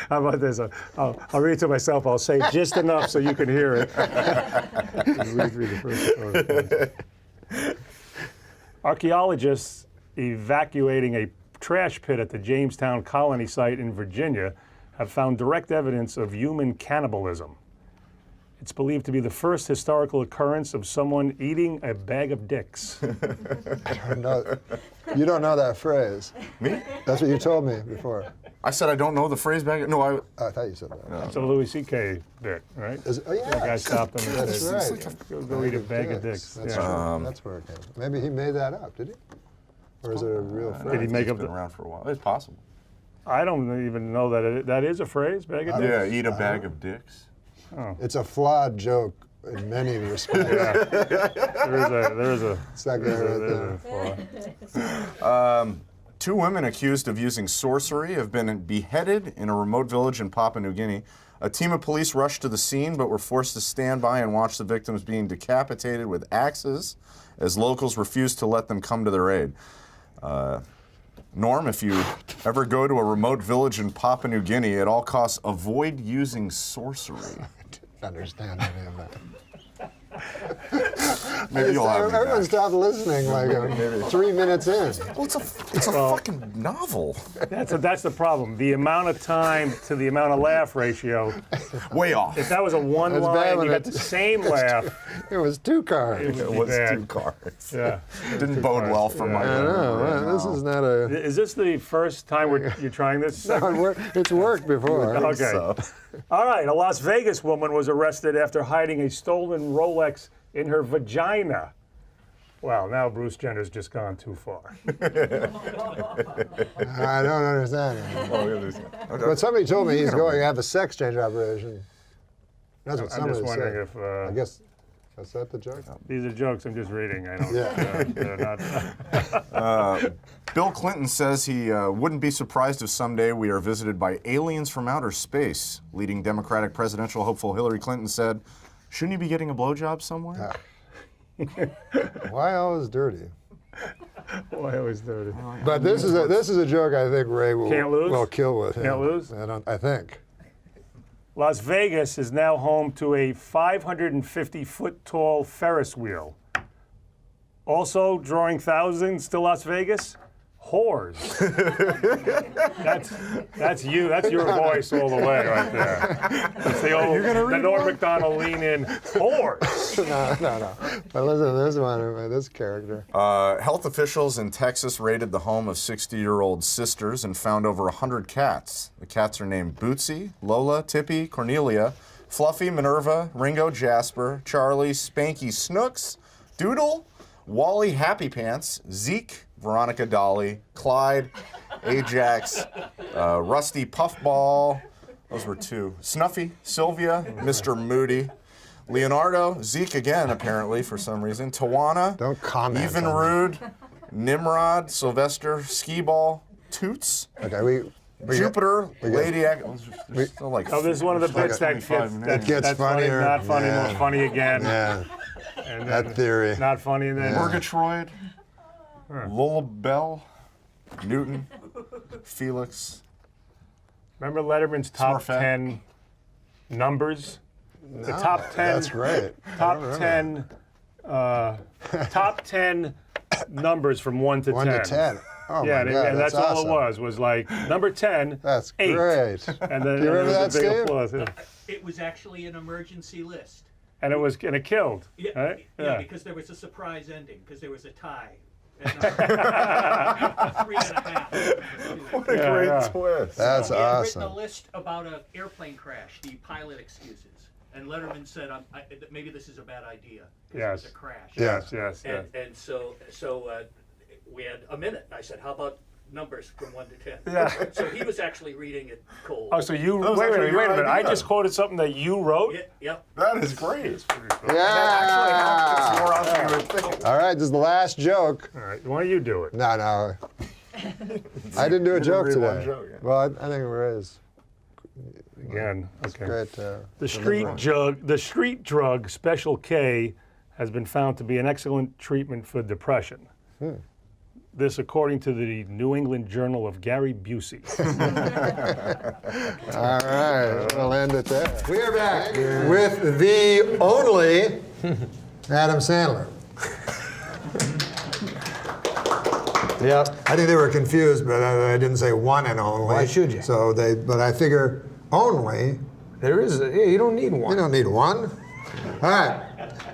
How about this? I'll read it to myself. I'll say just enough so you can hear it. Read the first. Archaeologists evacuating a trash pit at the Jamestown Colony site in Virginia have found direct evidence of human cannibalism. It's believed to be the first historical occurrence of someone eating a bag of dicks. I don't know. You don't know that phrase. Me? That's what you told me before. I said I don't know the phrase back. No, Oh, I thought you said that. It's a Louis C.K. bit, right? Oh, yeah. The guy stopped him and That's said, right. go eat a bag of dicks. That's Yeah. true. That's where it came from. Maybe he made that up, did he? Or is it a real phrase? Did he make it's up been the... around for a while. It's possible. I don't even know that that is a phrase, bag of dicks? Yeah, eat a bag of dicks. It's a flawed joke in many respects. Yeah. There is a It's that guy right there. flaw. Two women accused of using sorcery have been beheaded in a remote village in Papua New Guinea. A team of police rushed to the scene but were forced to stand by and watch the victims being decapitated with axes as locals refused to let them come to their aid. Norm, if you ever go to a remote village in Papua New Guinea, at all costs avoid using sorcery. I didn't understand any of that. Maybe you'll have me Everyone back. stopped listening like 3 minutes in. Well, it's a fucking novel. That's the problem. The amount of time to the amount of laugh ratio. Way off. If that was a one That's bad line, when you got the same laugh. It was 2 cards. It was 2 cards. Yeah. Didn't bode well for my. I know. Well, this is not a. Is this the first time you're trying this? No, it's worked before. Okay. So. All right. A Las Vegas woman was arrested after hiding a stolen Rolex in her vagina. Wow, now Bruce Jenner's just gone too far. I don't understand it. But somebody told me he's going to have a sex change operation. That's what I'm somebody just wondering said. if. I guess. Is that the joke? These are jokes I'm just reading. I don't. Yeah. They're not. Bill Clinton says he wouldn't be surprised if someday we are visited by aliens from outer space. Leading Democratic presidential hopeful Hillary Clinton said, "Shouldn't you be getting a blowjob somewhere?" Why always dirty? Why always dirty? But this is a joke I think Ray will kill with him. Can't lose? I think. Las Vegas is now home to a 550-foot tall Ferris wheel. Also drawing thousands to Las Vegas, whores. that's you. That's your voice all the way right there. That's the old the Norm Macdonald lean in whores. No. But listen to this one, this character. Health officials in Texas raided the home of 60-year-old sisters and found over 100 cats. The cats are named Bootsy, Lola, Tippy, Cornelia, Fluffy, Minerva, Ringo, Jasper, Charlie, Spanky, Snooks, Doodle, Wally, Happy Pants, Zeke, Veronica, Dolly, Clyde, Ajax, Rusty, Puffball, those were 2, Snuffy, Sylvia, Mr. Moody, Leonardo, Zeke again, apparently, for some reason, Tawana, Don't comment. Even Rude, Nimrod, Sylvester, Skee-Ball, Toots, Okay, Jupiter, Lady still like Oh, this is one of the bits that gets that's funnier. Funny, not funny, Yeah. most funny again. Yeah. And That then theory. Not funny, and then Murgatroyd, Lullabelle, Newton, Felix. remember Letterman's top Smurfette. 10 numbers? The top 10. That's great. Top 10 numbers from 1 to 1 10. to 10. Oh Yeah, my God, and that's all awesome. it was like number 10. That's 8. great. And then Do you remember there was that, a big Steve? applause, yeah. It was actually an emergency list. And it killed. Yeah, Right? yeah, because there was a surprise ending, because there was a tie. At 3.5. What a great twist. That's He had awesome. written a list about an airplane crash, the pilot excuses. And Letterman said, maybe this is a bad idea. 'Cause Yes. It was a crash. Yes. And so we had a minute. I said, how about numbers from 1 to 10? Yeah. So he was actually reading it cold. Oh, so you That was wait a actually minute. your I idea. just quoted something that you wrote. Yep. That is great. Yeah. More on than you would think. All right, this is the last joke. All right, why don't you do it? No. I didn't do a joke read one today. joke, yeah. Well, I think it is. Again, okay. Great. The street drug Special K has been found to be an excellent treatment for depression. This, according to the New England Journal of Gary Busey. All right, we'll end it there. We are back with the only Adam Sandler. Yep. I think they were confused, but I didn't say one and only. Why should you? But I figure only. There is. You don't need one. You don't need one. All right,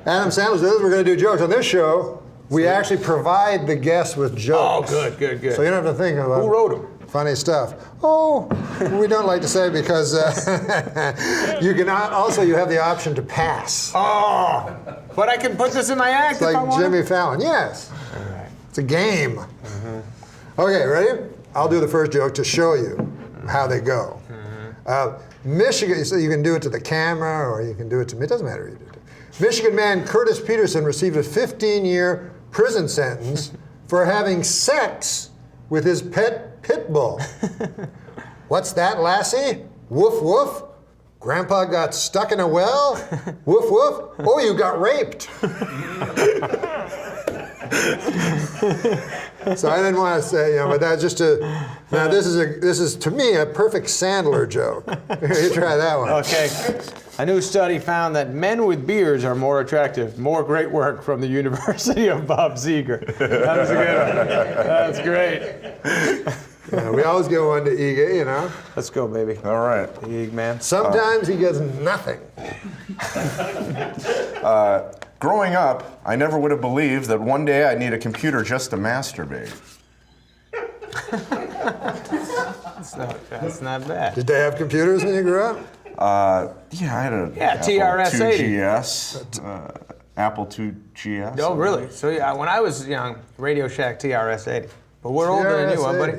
Adam Sandler says we're going to do jokes on this show. We actually provide the guests with jokes. Oh, good. So you don't have to think about Who wrote them? funny stuff. Oh, we don't like to say because you can also you have the option to pass. Oh, but I can put this in my act It's if I like want. Jimmy Fallon. Yes. It's a game. Okay, ready? I'll do the first joke to show you how they go. Michigan, so you can do it to the camera or you can do it to me. It doesn't matter who you do it to. Michigan man Curtis Peterson received a 15-year prison sentence for having sex with his pet pit bull. What's that, lassie? Woof, woof. Grandpa got stuck in a well? Woof, woof. Oh, you got raped. So I didn't want to say, but that's just a. Now this is to me a perfect Sandler joke. You try that one. Okay. A new study found that men with beards are more attractive. More great work from the University of Bob Seeger. That was a good one. That's great. We always get one to Ige, you know. Let's go, baby. All right. Ige, man. Sometimes he gets nothing. Growing up, I never would have believed that one day I'd need a computer just to masturbate. That's not bad. Did they have computers when you grew up? Yeah, I had a TRS-80. Apple II GS. Oh, really? So yeah, when I was young, Radio Shack TRS-80. But we're older than you, huh, buddy?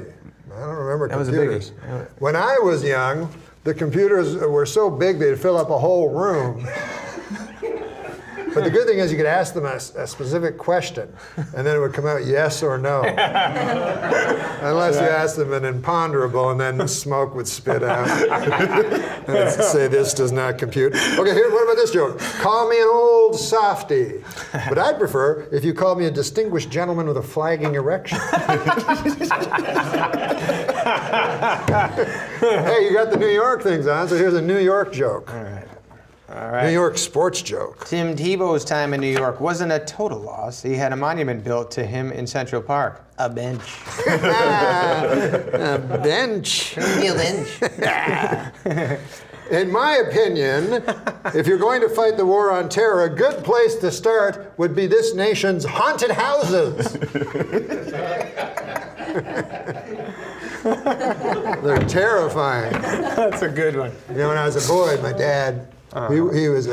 I don't remember That was a computers. biggie. When I was young, the computers were so big they'd fill up a whole room. But the good thing is you could ask them a specific question, and then it would come out yes or no. Unless you asked them an imponderable, and then smoke would spit out. And it'd say this does not compute. Okay, here, what about this joke? Call me an old softy. But I'd prefer if you called me a distinguished gentleman with a flagging erection. Hey, you got the New York things on, so here's a New York joke. All right. New York sports joke. Tim Tebow's time in New York wasn't a total loss. He had a monument built to him in Central Park. A bench. A bench. A bench. In my opinion, if you're going to fight the war on terror, a good place to start would be this nation's haunted houses. They're terrifying. That's a good one. You know, when I was a boy, my dad, he was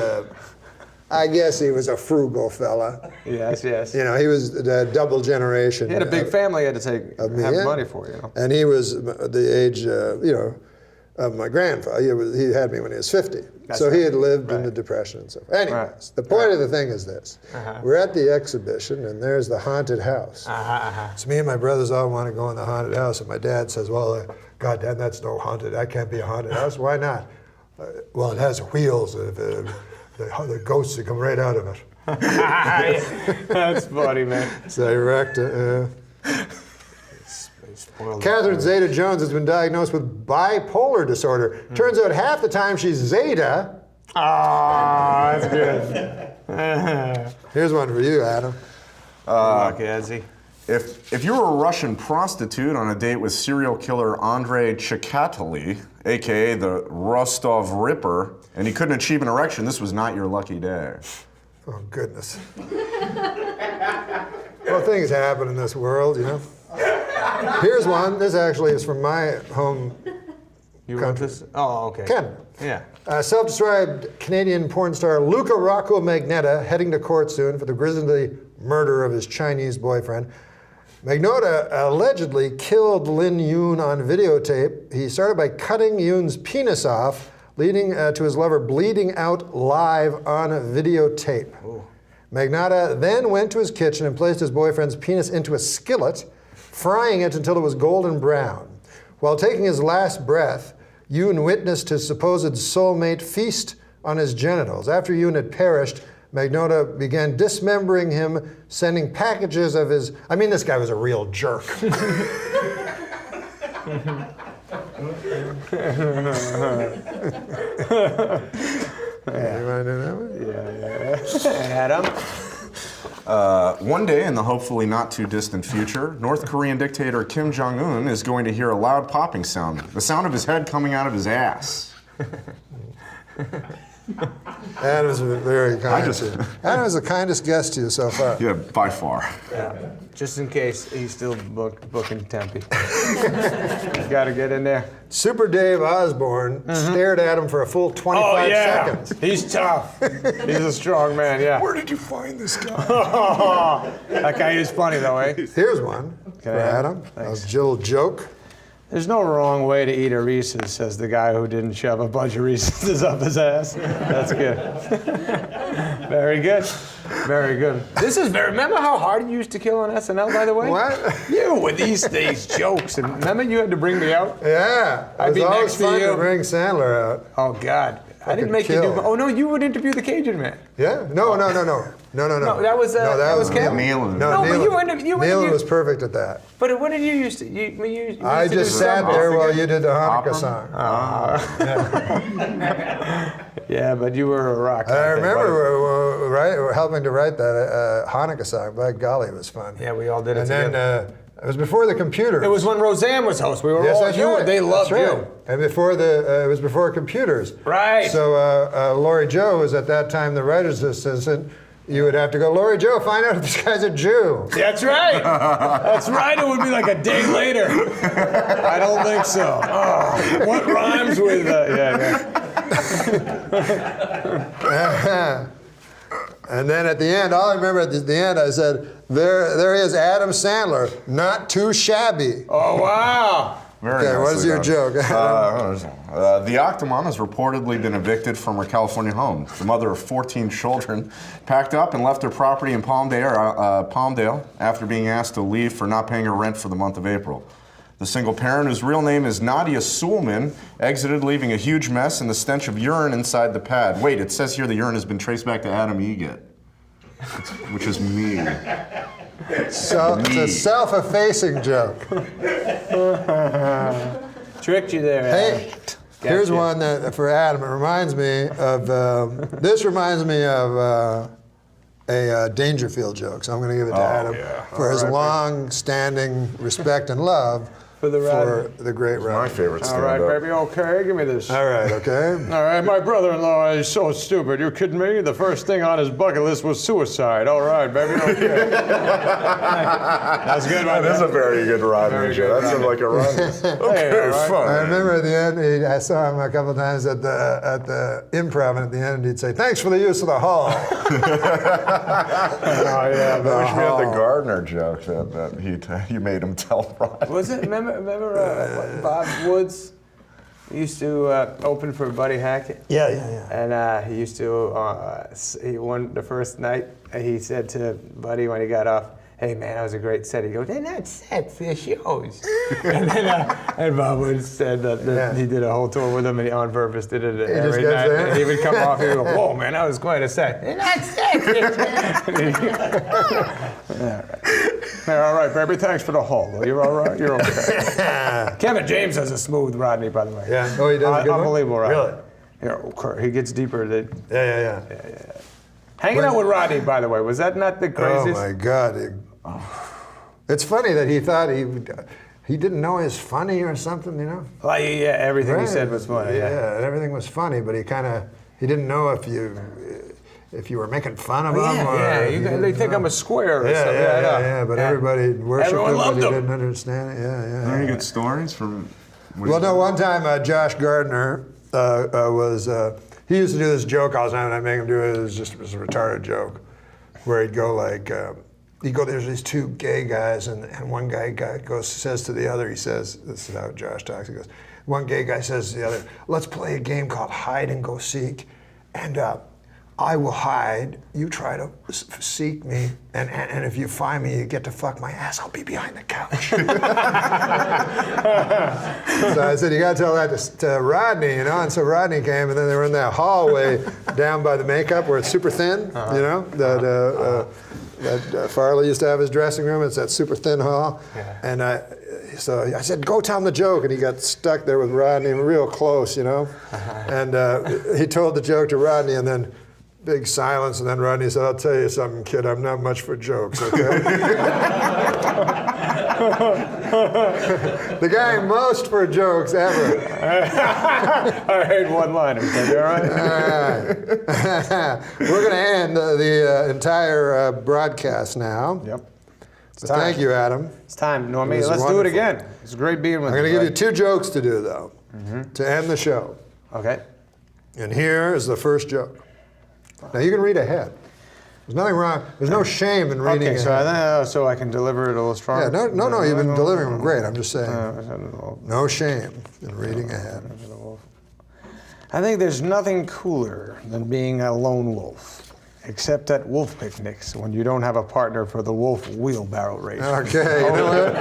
I guess he was a frugal fella. Yes, yes. You know, he was a double generation. He had a big family he had to have money for, you know. And he was the age, of my grandfather. He had me when he was 50. So he had lived in the Depression and so forth. Anyways, the point of the thing is this. We're at the exhibition, and there's the haunted house. So me and my brothers all want to go in the haunted house, and my dad says, well, God damn, that's no haunted. That can't be a haunted house. Why not? Well, it has wheels. The ghosts that come right out of it. That's funny, man. Direct. Catherine Zeta-Jones has been diagnosed with bipolar disorder. Turns out half the time she's Zeta. Oh, that's good. Here's one for you, Adam. If you were a Russian prostitute on a date with serial killer Andrei Chikatily, a.k.a. the Rostov Ripper, and he couldn't achieve an erection, this was not your lucky day. Oh, goodness. Well, things happen in this world, you know. Here's one. This actually is from my home country. Oh, okay. Ken. Yeah. Self-described Canadian porn star Luca Rocco Magnotta heading to court soon for the grisly murder of his Chinese boyfriend. Magnotta allegedly killed Lin Yoon on videotape. He started by cutting Yoon's penis off, leading to his lover bleeding out live on videotape. Ooh. Magnotta then went to his kitchen and placed his boyfriend's penis into a skillet, frying it until it was golden brown. While taking his last breath, Yoon witnessed his supposed soulmate feast on his genitals. After Yoon had perished, Magnotta began dismembering him, sending packages of his... I mean, this guy was a real jerk. Yeah. You want to do that one? Yeah. Adam? One day in the hopefully not too distant future, North Korean dictator Kim Jong-un is going to hear a loud popping sound, the sound of his head coming out of his ass. Adam's very kind. Adam's the kindest guest to you so far. Yeah, by far. Yeah. Just in case he's still booking Tempe. Got to get in there. Super Dave Osborne stared at him for a full 25 seconds. He's tough. He's a strong man, yeah. Where did you find this guy? That guy is funny, though, eh? Here's one for Adam. A little joke. There's no wrong way to eat a Reese's, says the guy who didn't shove a bunch of Reese's up his ass. That's good. Very good. Very good. This is very... Remember how hard you used to kill on SNL, by the way? What? You with these jokes. And remember you had to bring me out? Yeah. I'd be next to fun you. to bring Sandler out. Oh, God. I didn't make you do. Oh no, you would interview the Cajun man. Yeah? No. No, that was Kevin. Nealon. No, but Nealon was perfect at that. But what did you used to? You used I to just do sat something. there while you did the Hanukkah song. Yeah, but you were a rock. I remember we're helping to write that Hanukkah song. By golly, it was fun. Yeah, we all did it And together. then it was before the computers. It was when Roseanne was host. We were Yes, all that's you. right. They loved That's right. you. And before it was before computers. Right. So Lori Joe was at that time the writer's assistant. You would have to go, Lori Joe, find out if this guy's a Jew. That's right. That's right. It would be like a day later. I don't think so. Oh, what rhymes with And then at the end, all I remember at the end, I said, there he is, Adam Sandler, not too shabby. Oh, wow. Very Okay, what's nicely your done. joke? The Octomom has reportedly been evicted from her California home. The mother of 14 children packed up and left her property in Palmdale after being asked to leave for not paying her rent for the month of April. The single parent, whose real name is Nadia Suleman, exited leaving a huge mess and the stench of urine inside the pad. Wait, it says here the urine has been traced back to Adam Eget, which is me. So it's a self-effacing joke. Tricked you there, Adam. Hey, here's one that for Adam. It reminds me of this. Reminds me of a Dangerfield joke. So I'm going to give it to Adam for his long-standing respect and love for the great Reiner. My favorite All stand-up. right, baby, okay, give me this. All right, okay. All right, my brother-in-law is so stupid. You kidding me? The first thing on his bucket list was suicide. All right, baby, okay. That's good, right? That is a very good rhyming joke. That's like a rhyme. Okay, fine. I remember at the end, I saw him a couple of times at the improv, and at the end he'd say, "Thanks for the use of the hall." I wish we had the Gardner joke that you made him tell Ron. Was it? Remember Bob Woods used to open for Buddy Hackett? Yeah. And he used to, he won the first night, he said to Buddy when he got off, "Hey man, that was a great set." He goes, "They're not sets, they're shows." And then and Bob Woods said that he did a whole tour with him and he on purpose did it every night. And he would come off and he would go, "Whoa man, that was quite a set." "They're not sets, they're all right, baby, thanks for the haul. You're all right, you're okay. Kevin James has a smooth Rodney, by the way. Yeah. Oh, he does a good one? Unbelievable, Rodney. Really? Yeah, he gets deeper. Yeah. Hanging out with Rodney, by the way, was that not the craziest? Oh my God! It's funny that he thought he didn't know he was funny or something, you know. Like, yeah, everything he said was funny. Yeah, everything was funny, but he didn't know if you were making fun of him. They think I'm a square or something. Yeah. But everybody worshipped Everyone him, but loved he him. didn't understand it. Yeah. Any good stories from? Well, no. One time, Josh Gardner he used to do this joke all the time, and I make him do it. It was a retarded joke, where he'd go like, there's these two gay guys, and one guy says to the other, he says, this is how Josh talks. He goes, one gay guy says to the other, "Let's play a game called hide and go seek, and I will hide, you try to seek me, and if you find me, you get to fuck my ass. I'll be behind the couch." So I said, you got to tell that to Rodney, you know. And so Rodney came, and then they were in that hallway down by the makeup where it's super thin, you know, that Farley used to have his dressing room. It's that super thin hall. Yeah. And so I said, "Go tell him the joke," and he got stuck there with Rodney, real close, you know. And he told the joke to Rodney, and then big silence, and then Rodney said, "I'll tell you something, kid, I'm not much for jokes, okay?" The guy most for jokes ever. I heard one-liners, baby, all right? We're going to end the entire broadcast now. Yep. So thank you, Adam. It's time, Normie. It was Let's do it wonderful. again. It's great being with I'm you. going to give you two jokes to do, though, to end the show. Okay. And here is the first joke. Now, you can read ahead. There's nothing wrong. There's no shame in reading Okay, ahead. so I can deliver it a little stronger? Yeah, no, you've been delivering them great. I'm just saying. No shame in reading ahead. I think there's nothing cooler than being a lone wolf. except at wolf picnics when you don't have a partner for the wolf wheelbarrow race. Okay, you know what?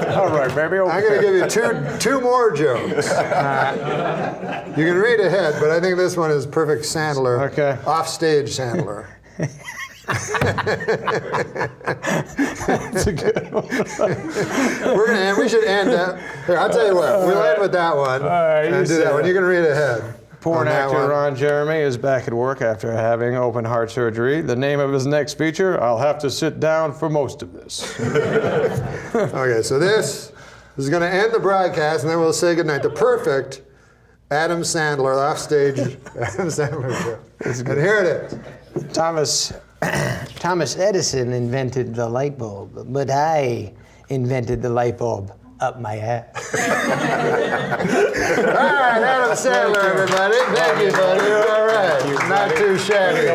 All right, baby. Okay. I'm going to give you two more jokes. You can read ahead, but I think this one is perfect Sandler. Okay. Offstage Sandler. That's a good one. We should end that. Here, I'll tell you what. We'll end with that one. All right, and do that one. You can read ahead. Porn on that actor one. Ron Jeremy is back at work after having open heart surgery. The name of his next feature, I'll have to sit down for most of this. Okay, so this is going to end the broadcast, and then we'll say goodnight. The perfect Adam Sandler, offstage Adam Sandler show. And here it is. Thomas Edison invented the light bulb, but I invented the light bulb up my ass. All right, Adam Sandler, everybody. Thank you, buddy. All right. Not too shabby.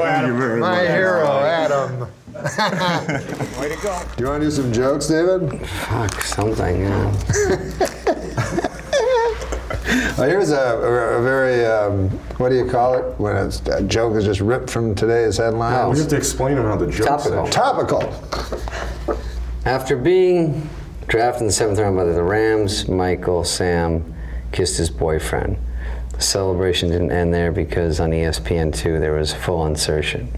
My hero, Adam. Way to go. Do you want to do some jokes, David? Fuck, something, yeah. Well, here's a very, what do you call it? When a joke is just ripped from today's headline. We have to explain them how the joke's Topical. After being drafted in the 7th round by the Rams, Michael Sam kissed his boyfriend. The celebration didn't end there because on ESPN2 there was full insertion.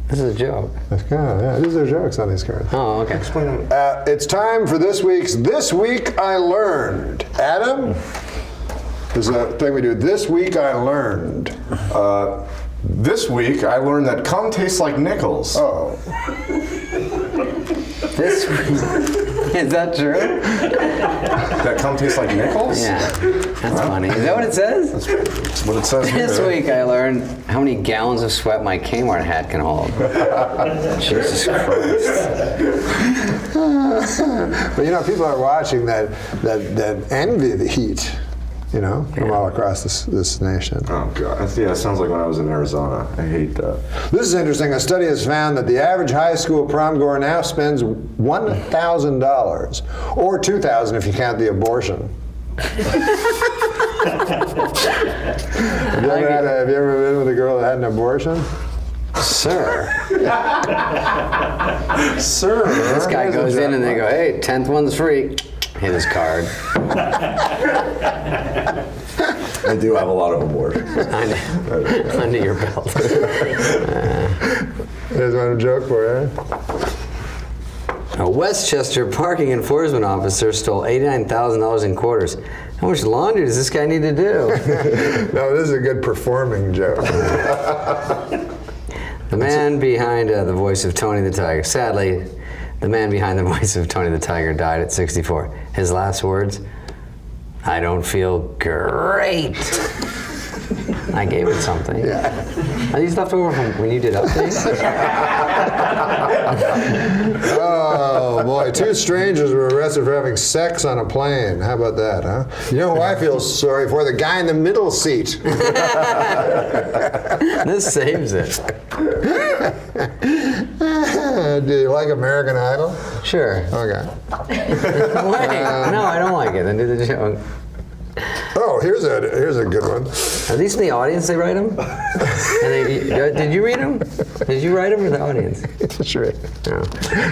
This is a joke. Yeah, these are jokes on these cards. Oh, okay. It's time for this week's This Week I Learned. Adam? There's a thing we do. This week I learned. This week I learned that cum tastes like nickels. Oh. This week. Is that true? That cum tastes like nickels? Yeah. That's funny. Is that what it says? That's what it says here. This week I learned how many gallons of sweat my Kmart hat can hold. Jesus Christ. But you know, people are watching that envy the heat, you know, from all across this nation. Oh, God. Yeah, it sounds like when I was in Arizona. I hate that. This is interesting. A study has found that the average high school prom goer now spends $1,000, or $2,000 if you count the abortion. Have you ever been with a girl that had an abortion? Sir. Sir. This guy goes in and they go, hey, 10th one's free. Hit his card. I do have a lot of abortions. Under your belt. There's one joke for you. A Westchester parking enforcement officer stole $89,000 in quarters. How much laundry does this guy need to do? No, this is a good performing joke. The man behind the voice of Tony the Tiger. Sadly, the man behind the voice of Tony the Tiger died at 64. His last words, I don't feel great. I gave it something. Yeah. Are these left over from when you did updates? Oh boy, 2 strangers were arrested for having sex on a plane. How about that, huh? You know who I feel sorry for? The guy in the middle seat. This saves it. Do you like American Idol? Sure. Okay. Wait, no, I don't like it. Then do the joke. Oh, here's a good one. Are these in the audience? They write them. Did you read them? Did you write them or the audience? Sure. No.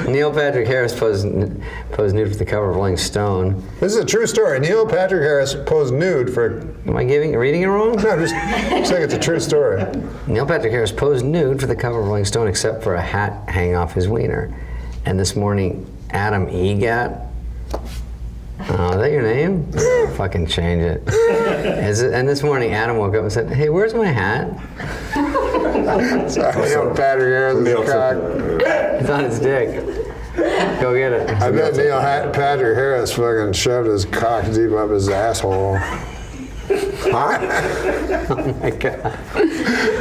Neil Patrick Harris posed nude for the cover of Rolling Stone. This is a true story. Neil Patrick Harris posed nude for. Am I reading it wrong? No, I'm just saying it's a true story. Neil Patrick Harris posed nude for the cover of Rolling Stone, except for a hat hanging off his wiener. And this morning, Adam Egat. Oh, is that your name? Fucking change it. And this morning, Adam woke up and said, hey, where's my hat? Sorry, Neil Patrick Harris' cock. It's on his dick. Go get it. I bet Neil Patrick Harris fucking shoved his cock deep up his asshole. Huh? Oh my God.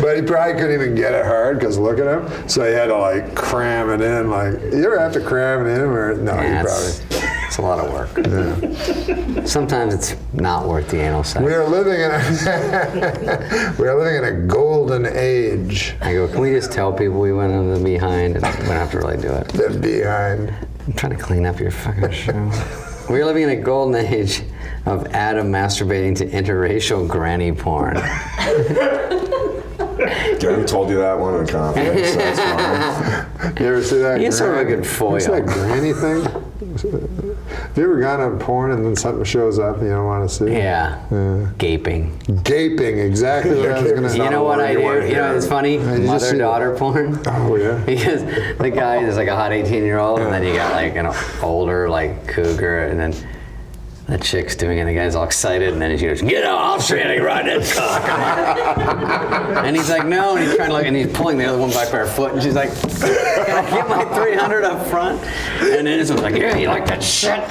But he probably couldn't even get it hard because look at him. So he had to like cram it in. Like, you ever have to cram it in? Or no, you probably. It's a lot of work. Yeah. Sometimes it's not worth the anal sex. We are living in a golden age. I go, can we just tell people we went in the behind and we don't have to really do it? The behind. I'm trying to clean up your fucking show. We're living in a golden age of Adam masturbating to interracial granny porn. Gary told you that one in confidence. So that's fine. You ever see that? He's sort of a good foil. It's that granny thing. Have you ever gone on porn and then something shows up and you don't want to see? Yeah. Gaping. Gaping, exactly what I was going to say. You know what I do? You know, it's funny. Mother-daughter porn. Oh, yeah. Because the guy is like a hot 18-year-old, and then you got like an older like cougar, and then the chick's doing it, and the guy's all excited, and then he goes, "Get out! I'll show you how to ride that cock." And he's like, "No," and he's trying to look, and he's pulling the other one back by her foot, and she's like, "Can I get my 300 up front?" And then this one's like, "Yeah, you like that shit?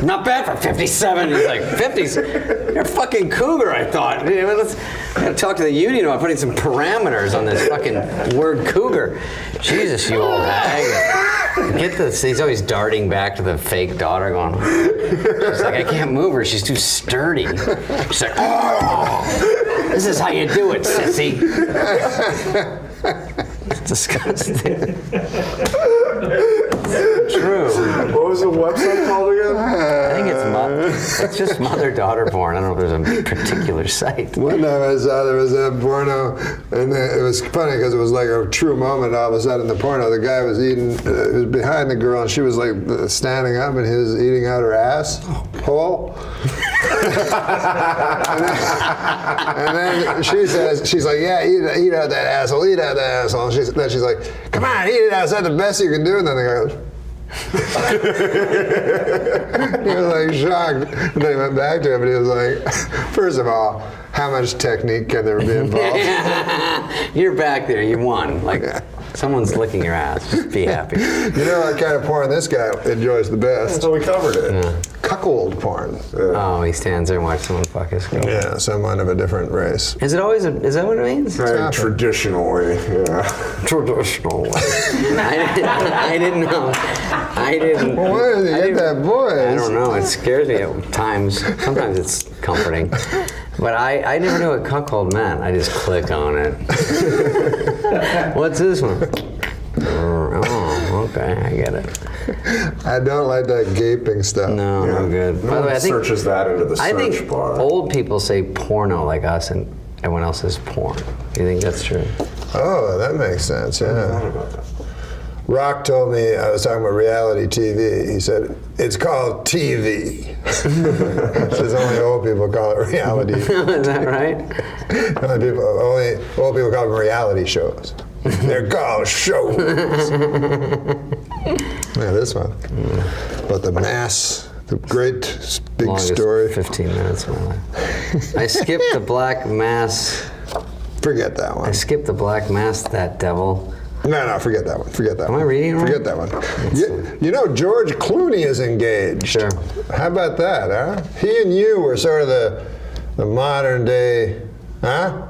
Not bad for 57. He's like, 50s? You're a fucking cougar, I thought. Let's gotta talk to the union about putting some parameters on this fucking word cougar. Jesus, you old hag. Get this. He's always darting back to the fake daughter going, she's like, I can't move her. She's too sturdy. She's like, oh, this is how you do it, sissy. It's disgusting. True. What was the website called again? I think it's just mother-daughter porn. I don't know if there's a particular site. One time I saw there was a porno, and it was funny because it was like a true moment. All of a sudden, the porno, the guy was eating, he was behind the girl, and she was like standing up, and he was eating out her ass hole. and then she says, she's like, "Yeah, eat out that asshole, eat out that asshole." And then she's like, "Come on, eat it out. Is that the best you can do?" And then the guy goes, he was like shocked. And then he went back to him, and he was like, first of all, how much technique can there be involved? You're back there. You won. Like, someone's licking your ass. Just be happy. You know what kind of porn this guy enjoys the best? So we covered it. Yeah. Cuckold porn. Oh, he stands there and watches someone fuck his girl. Yeah, someone of a different race. Is it always is that what it means? Very traditional way, yeah. Traditional way. I didn't know. I didn't. Well, where did you get that voice? I don't know. It scares me at times. Sometimes it's comforting. But I never knew what cuckold meant. I just click on it. What's this one? Oh, okay, I get it. I don't like that gaping stuff. No, no good. No one searches that into the search bar. Old people say porno like us, and everyone else says porn. Do you think that's true? Oh, that makes sense, yeah. Rock told me, I was talking about reality TV, he said, it's called TV. Says only old people call it reality. Is that right? Only old people call them reality shows. They're called shows. Yeah, this one. About the mass, the great big Longest story. 15 minutes of my life. I skipped the black mass. Forget that one. I skipped the black mass, that devil. No, forget that one. Forget that one. Am I reading it wrong? Forget that one. You know, George Clooney is engaged. Sure. How about that, huh? He and you were sort of the modern day, huh?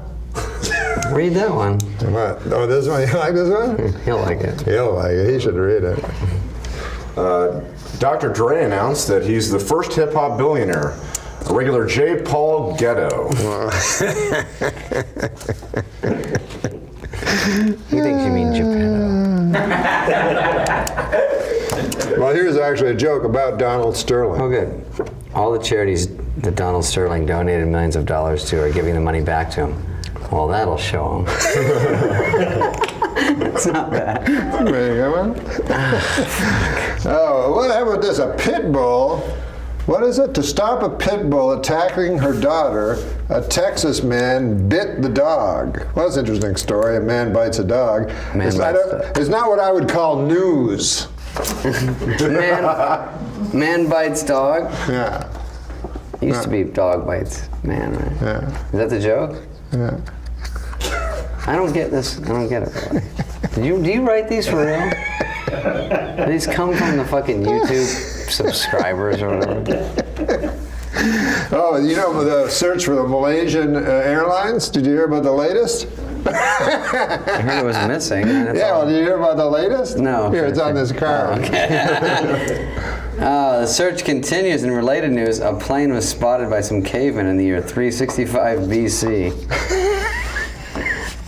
Read that one. What? Oh, this one? You like this one? He'll like it. He'll like it. He should read it. Dr. Dre announced that he's the first hip-hop billionaire. A regular J. Paul Ghetto. He thinks you mean Geppetto. Well, here's actually a joke about Donald Sterling. Oh, good. All the charities that Donald Sterling donated millions of dollars to are giving the money back to him. Well, that'll show him. It's not bad. There you go, Oh, what about this? A pit bull. What is it? To stop a pit bull attacking her daughter, a Texas man bit the dog. Well, that's an interesting story. A man bites a dog. It's not what I would call news. Man bites dog? Yeah. It used to be dog bites man, right? Yeah. Is that the joke? Yeah. I don't get this. I don't get it. Do you write these for real? Do these come from the fucking YouTube subscribers or whatever? Oh, you know the search for the Malaysian Airlines? Did you hear about the latest? I heard it was missing. Well, did you hear about the latest? No. Here, it's on this card. Oh, okay. The search continues. In related news, a plane was spotted by some cavemen in the year 365 BC.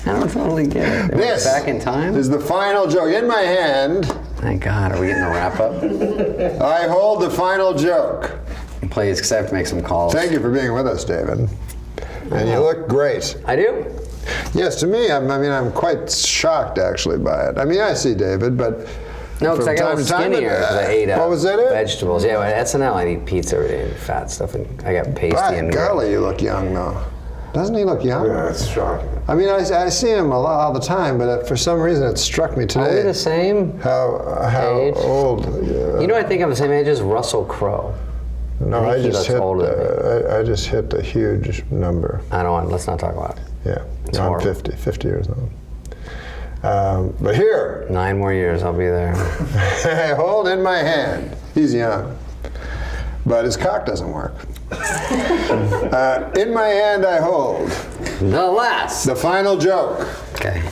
I don't totally get it. This back in time? is the final joke. In my hand. Thank God. Are we getting the wrap up? I hold the final joke. Please, because I have to make some calls. Thank you for being with us, David. And you look great. I do? Yes, to me, I'm quite shocked actually by it. I mean, I see David, but No, because I got a little skinnier because I ate what was that? vegetables. Yeah, well, at SNL I eat pizza every day and fat stuff, and I got pasty By and golly, you look young though. Doesn't he look young? Yeah, it's shocking. I mean, I see him a lot all the time, but for some reason it struck me today. Are we the same How age? old? You know, I think I'm the same age as Russell Crowe. No, I think he looks older than me. I just hit a huge number. I don't want. Let's not talk about it. Yeah, It's I'm horrible. 50 years old. But here, 9 more years, I'll be there. I hold in my hand. He's young, but his cock doesn't work. In my hand, I hold the final joke. Okay.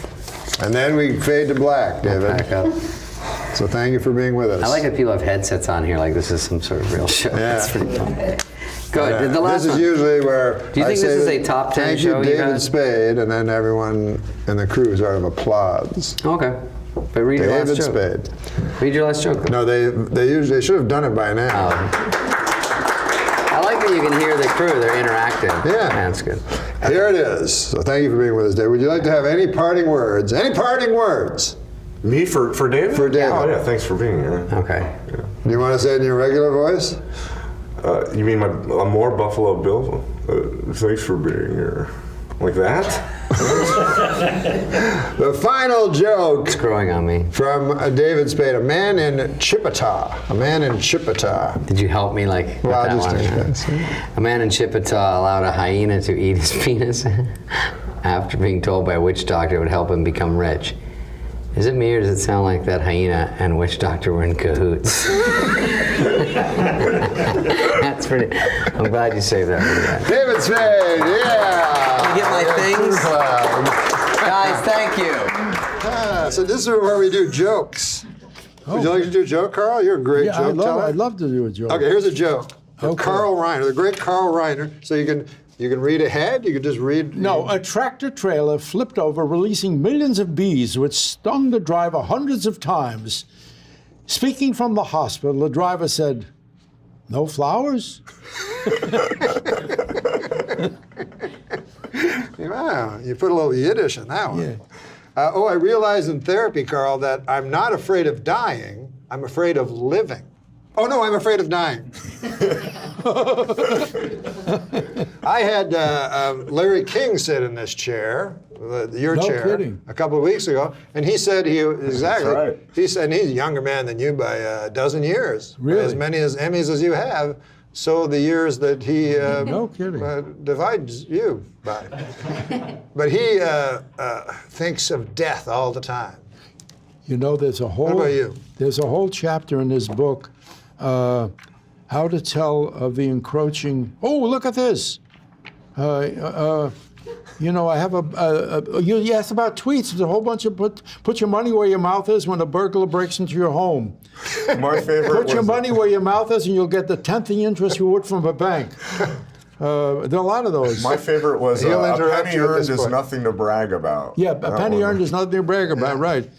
And then we fade to black, David. Back up. So thank you for being with us. I like that people have headsets on here, like this is some sort of real show. Yeah. That's pretty fun. Go ahead. The last this is one. usually where Do you think this is a top 10 thank show you, you've David had? Spade, and then everyone in the crew sort of applauds. Okay. But read your David last joke. Spade. Read your last joke. No, they should have done it by now. I like that you can hear the crew. They're interactive. Yeah. That's good. Here it is. So thank you for being with us, David. Would you like to have any parting words? Any parting words? Me for David? For David. Oh yeah, thanks for being here. Okay. Yeah. Do you want to say it in your regular voice? You mean a more Buffalo Bill? Thanks for being here. Like that? The final joke. It's growing on me. From David Spade, a man in Chippewa. A man in Chippewa. Did you help me like with Well, that just one? A man in Chippewa allowed a hyena to eat his penis after being told by a witch doctor it would help him become rich. Is it me or does it sound like that hyena and witch doctor were in cahoots? That's pretty. I'm glad you saved that for that. David Spade, yeah. Let me get my things. Guys, thank you. So this is where we do jokes. Would you like to do a joke, Carl? You're a great joke teller. I'd love to do a joke. Okay, here's a joke. Okay. Carl Reiner, the great Carl Reiner. So you can read ahead. You can just read. No, a tractor trailer flipped over, releasing millions of bees, which stung the driver hundreds of times. Speaking from the hospital, the driver said, "No flowers?" Wow, you put a little Yiddish in that one. Yeah. I realized in therapy, Carl, that I'm not afraid of dying. I'm afraid of living. Oh, no, I'm afraid of dying. I had Larry King sit in this chair, your No chair, kidding. a couple of weeks ago, and he said exactly. That's right. He said he's a younger man than you by a dozen years. Really? As many as Emmys as you have, so the years that he No kidding. divides you by. But he thinks of death all the time. You know, there's a whole. What about you? There's a whole chapter in this book, how to tell of the encroaching. Oh, look at this. You know, I have you asked about tweets. There's a whole bunch of put your money where your mouth is when a burglar breaks into your home. My favorite Put your was- money where your mouth is, and you'll get the 10th the interest you would from a bank. There are a lot of those. My favorite was He'll a interrupt penny you at earned this is point. nothing to brag about. Yeah, a That penny one. earned is nothing to brag about, right?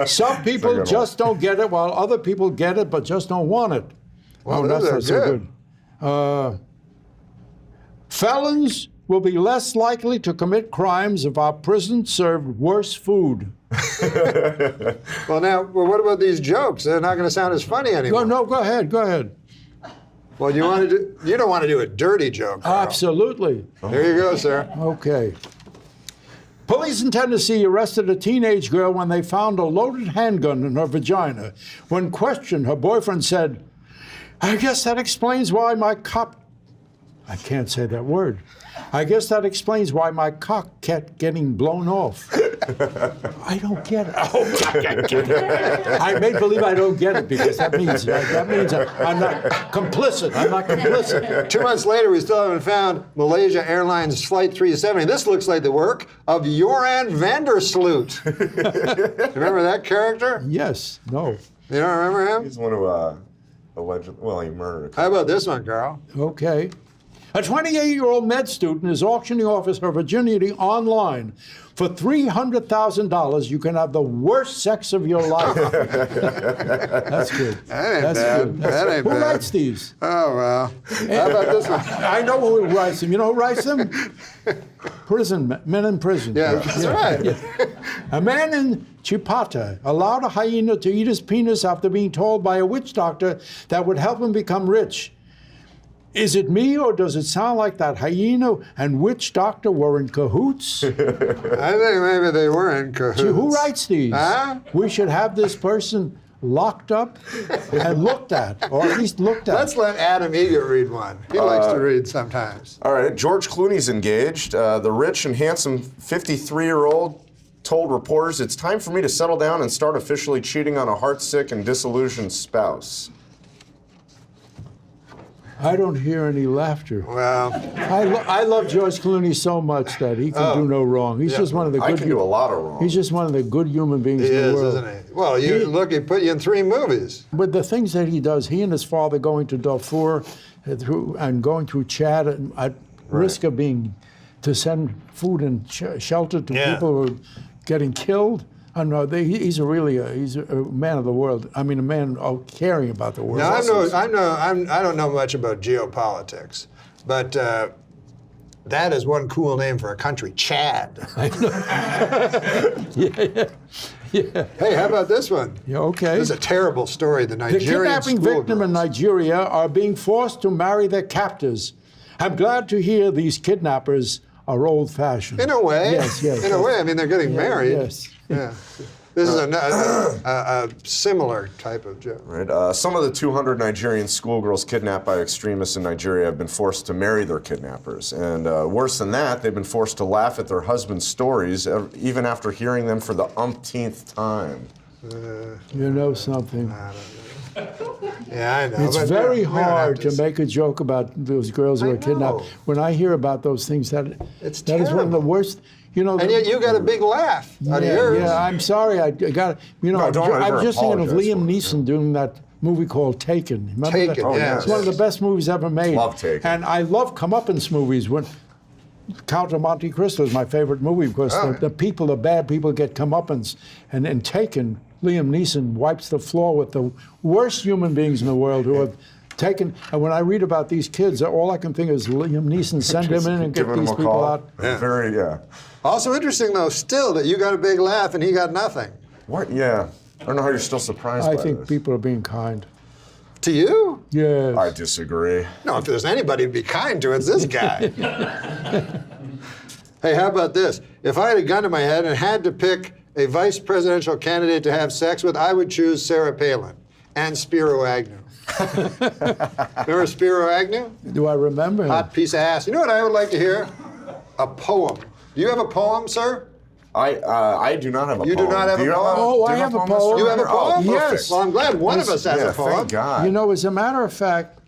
Some people good just don't get it, while other people get it but just don't want it. Well, Oh, those that's are not so good. Felons will be less likely to commit crimes if our prisons served worse food. Well, what about these jokes? They're not going to sound as funny anymore. No, go ahead. Well, you don't want to do a dirty joke, Carl. Absolutely. Here you go, sir. Okay. Police in Tennessee arrested a teenage girl when they found a loaded handgun in her vagina. When questioned, her boyfriend said, "I guess that explains why my cock..." I can't say that word. "I guess that explains why my cock kept getting blown off." I don't get it. Oh, I make believe I don't get it because that means I'm not complicit. I'm not complicit. 2 months later, we still haven't found Malaysia Airlines Flight 370. This looks like the work of Joran Vandersloot. Remember that character? Yes. No. You don't remember him? He's one who allegedly, he murdered a How about this one, Carl? Okay. A 28-year-old med student is auctioning off her virginity online. For $300,000, you can have the worst sex of your life. That's good. That ain't That's bad. good. That ain't Who bad. writes these? Oh, well. How about this one? I know who writes them. You know who writes them? Prison, men in prison. Yeah, that's right. Yeah. A man in Chipata allowed a hyena to eat his penis after being told by a witch doctor that would help him become rich. Is it me, or does it sound like that hyena and witch doctor were in cahoots? I think maybe they were in cahoots. Gee, who writes these? Huh? We should have this person locked up and looked at, or at least looked at. Let's let Adam Egan read one. He likes to read sometimes. All right, George Clooney's engaged. The rich and handsome 53-year-old told reporters, "It's time for me to settle down and start officially cheating on a heartsick and disillusioned spouse." I don't hear any laughter. Well, I love George Clooney so much that he can do no wrong. He's just one of the good. I can do a lot of wrong. He's just one of the good human beings he in the is, world. isn't he? Well, look, he put you in 3 movies. But the things that he does, he and his father going to Darfur and going through Chad at risk of being to send food and shelter to people who are getting killed. I know he's a man of the world. I mean, a man caring about the world. Now, I don't know much about geopolitics, but that is one cool name for a country, Chad. I know. Yeah. Hey, how about this one? Yeah, okay. This is a terrible story. The The Nigerian kidnapping victim in Nigeria are being forced to marry their captors. I'm glad to hear these kidnappers are old-fashioned. In a way. Yes. In a way. I mean, they're getting married. Yes. Yeah. This is a similar type of joke. Right. Some of the 200 Nigerian schoolgirls kidnapped by extremists in Nigeria have been forced to marry their kidnappers. And worse than that, they've been forced to laugh at their husbands' stories, even after hearing them for the umpteenth time. You know something. Yeah, I know. It's but very we don't have hard to make a joke about those girls who are kidnapped. When I hear about those things, that is one of the worst. You know, and yet you got a big laugh out of yours. Yeah, I'm sorry. I got. You know, No, don't I ever was just thinking of apologize Liam Neeson doing that movie called Taken. Remember Taken, that? oh, yeah. It's one of the best movies ever made. Love Taken. And I love comeuppance movies. When Count of Monte Cristo is my favorite movie because the bad people get comeuppance. And in Taken, Liam Neeson wipes the floor with the worst human beings in the world who have taken. And when I read about these kids, all I can think is Liam Neeson, send him in and get Giving these them a people call. out. Yeah. Also interesting, though, still that you got a big laugh and he got nothing. What? Yeah. I don't know how you're still surprised I by think this. people are being kind. To you? Yes. I disagree. No, if there's anybody to be kind to, it's this guy. Hey, how about this? If I had a gun to my head and had to pick a vice presidential candidate to have sex with, I would choose Sarah Palin and Spiro Agnew. Remember Spiro Agnew? Do I remember him? Hot piece of ass. You know what I would like to hear? A poem. Do you have a poem, sir? I do not have a poem. You do not have a poem? Oh, I have a poem. You have a poem? Yes. Perfect. Well, I'm glad one of us has a poem. Thank God. You know, as a matter of fact,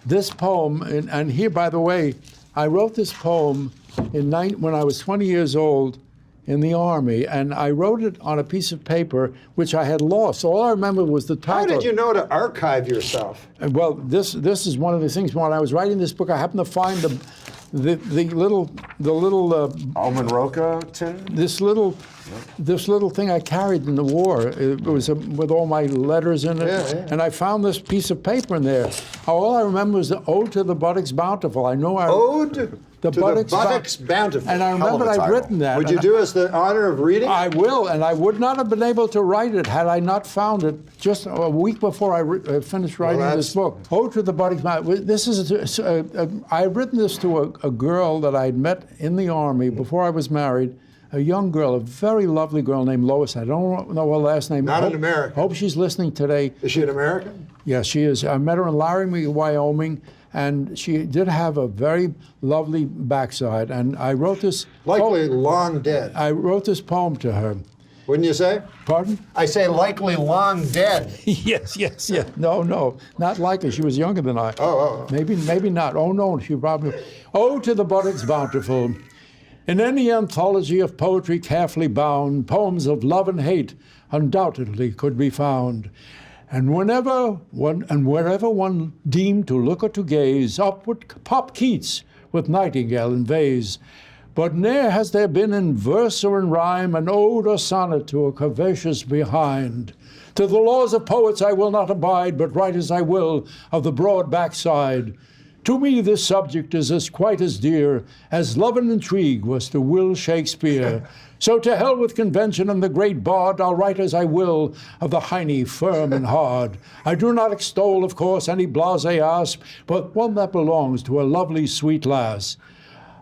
this poem, and here, by the way, I wrote this poem when I was 20 years old in the Army, and I wrote it on a piece of paper which I had lost. All I remember was the title. How did you know to archive yourself? Well, this is one of the things. When I was writing this book, I happened to find the little almond roca tin. This little thing I carried in the war. It was with all my letters in it, and I found this piece of paper in there. All I remember was the Ode to the Buttocks Bountiful. I know Ode to the Buttocks Bountiful. And I remembered I'd written that. Would you do us the honor of reading? I will, and I would not have been able to write it had I not found it just a week before I finished writing this book. Ode to the Buttocks Bountiful. This is I had written this to a girl that I had met in the Army before I was married. A young girl, a very lovely girl named Lois. I don't know her last name. Not an American. Hope she's listening today. Is she an American? Yes, she is. I met her in Laramie, Wyoming, and she did have a very lovely backside. And I wrote this. Likely long dead. I wrote this poem to her. Wouldn't you say? Pardon? I say likely long dead. Yes. No, not likely. She was younger than I. Oh. Maybe not. Oh, no, she probably. Oh, to the Buttocks Bountiful. In any anthology of poetry carefully bound, poems of love and hate undoubtedly could be found. And wherever one deemed to look or to gaze, up would pop Keats with nightingale and vase. But ne'er has there been in verse or in rhyme an ode or sonnet to a curvaceous behind. To the laws of poets I will not abide, but write as I will of the broad backside. To me this subject is as quite as dear as love and intrigue was to Will Shakespeare. So to hell with convention and the great bard, I'll write as I will of the hiney firm and hard. I do not extol, of course, any blasé asp, but one that belongs to a lovely sweet lass.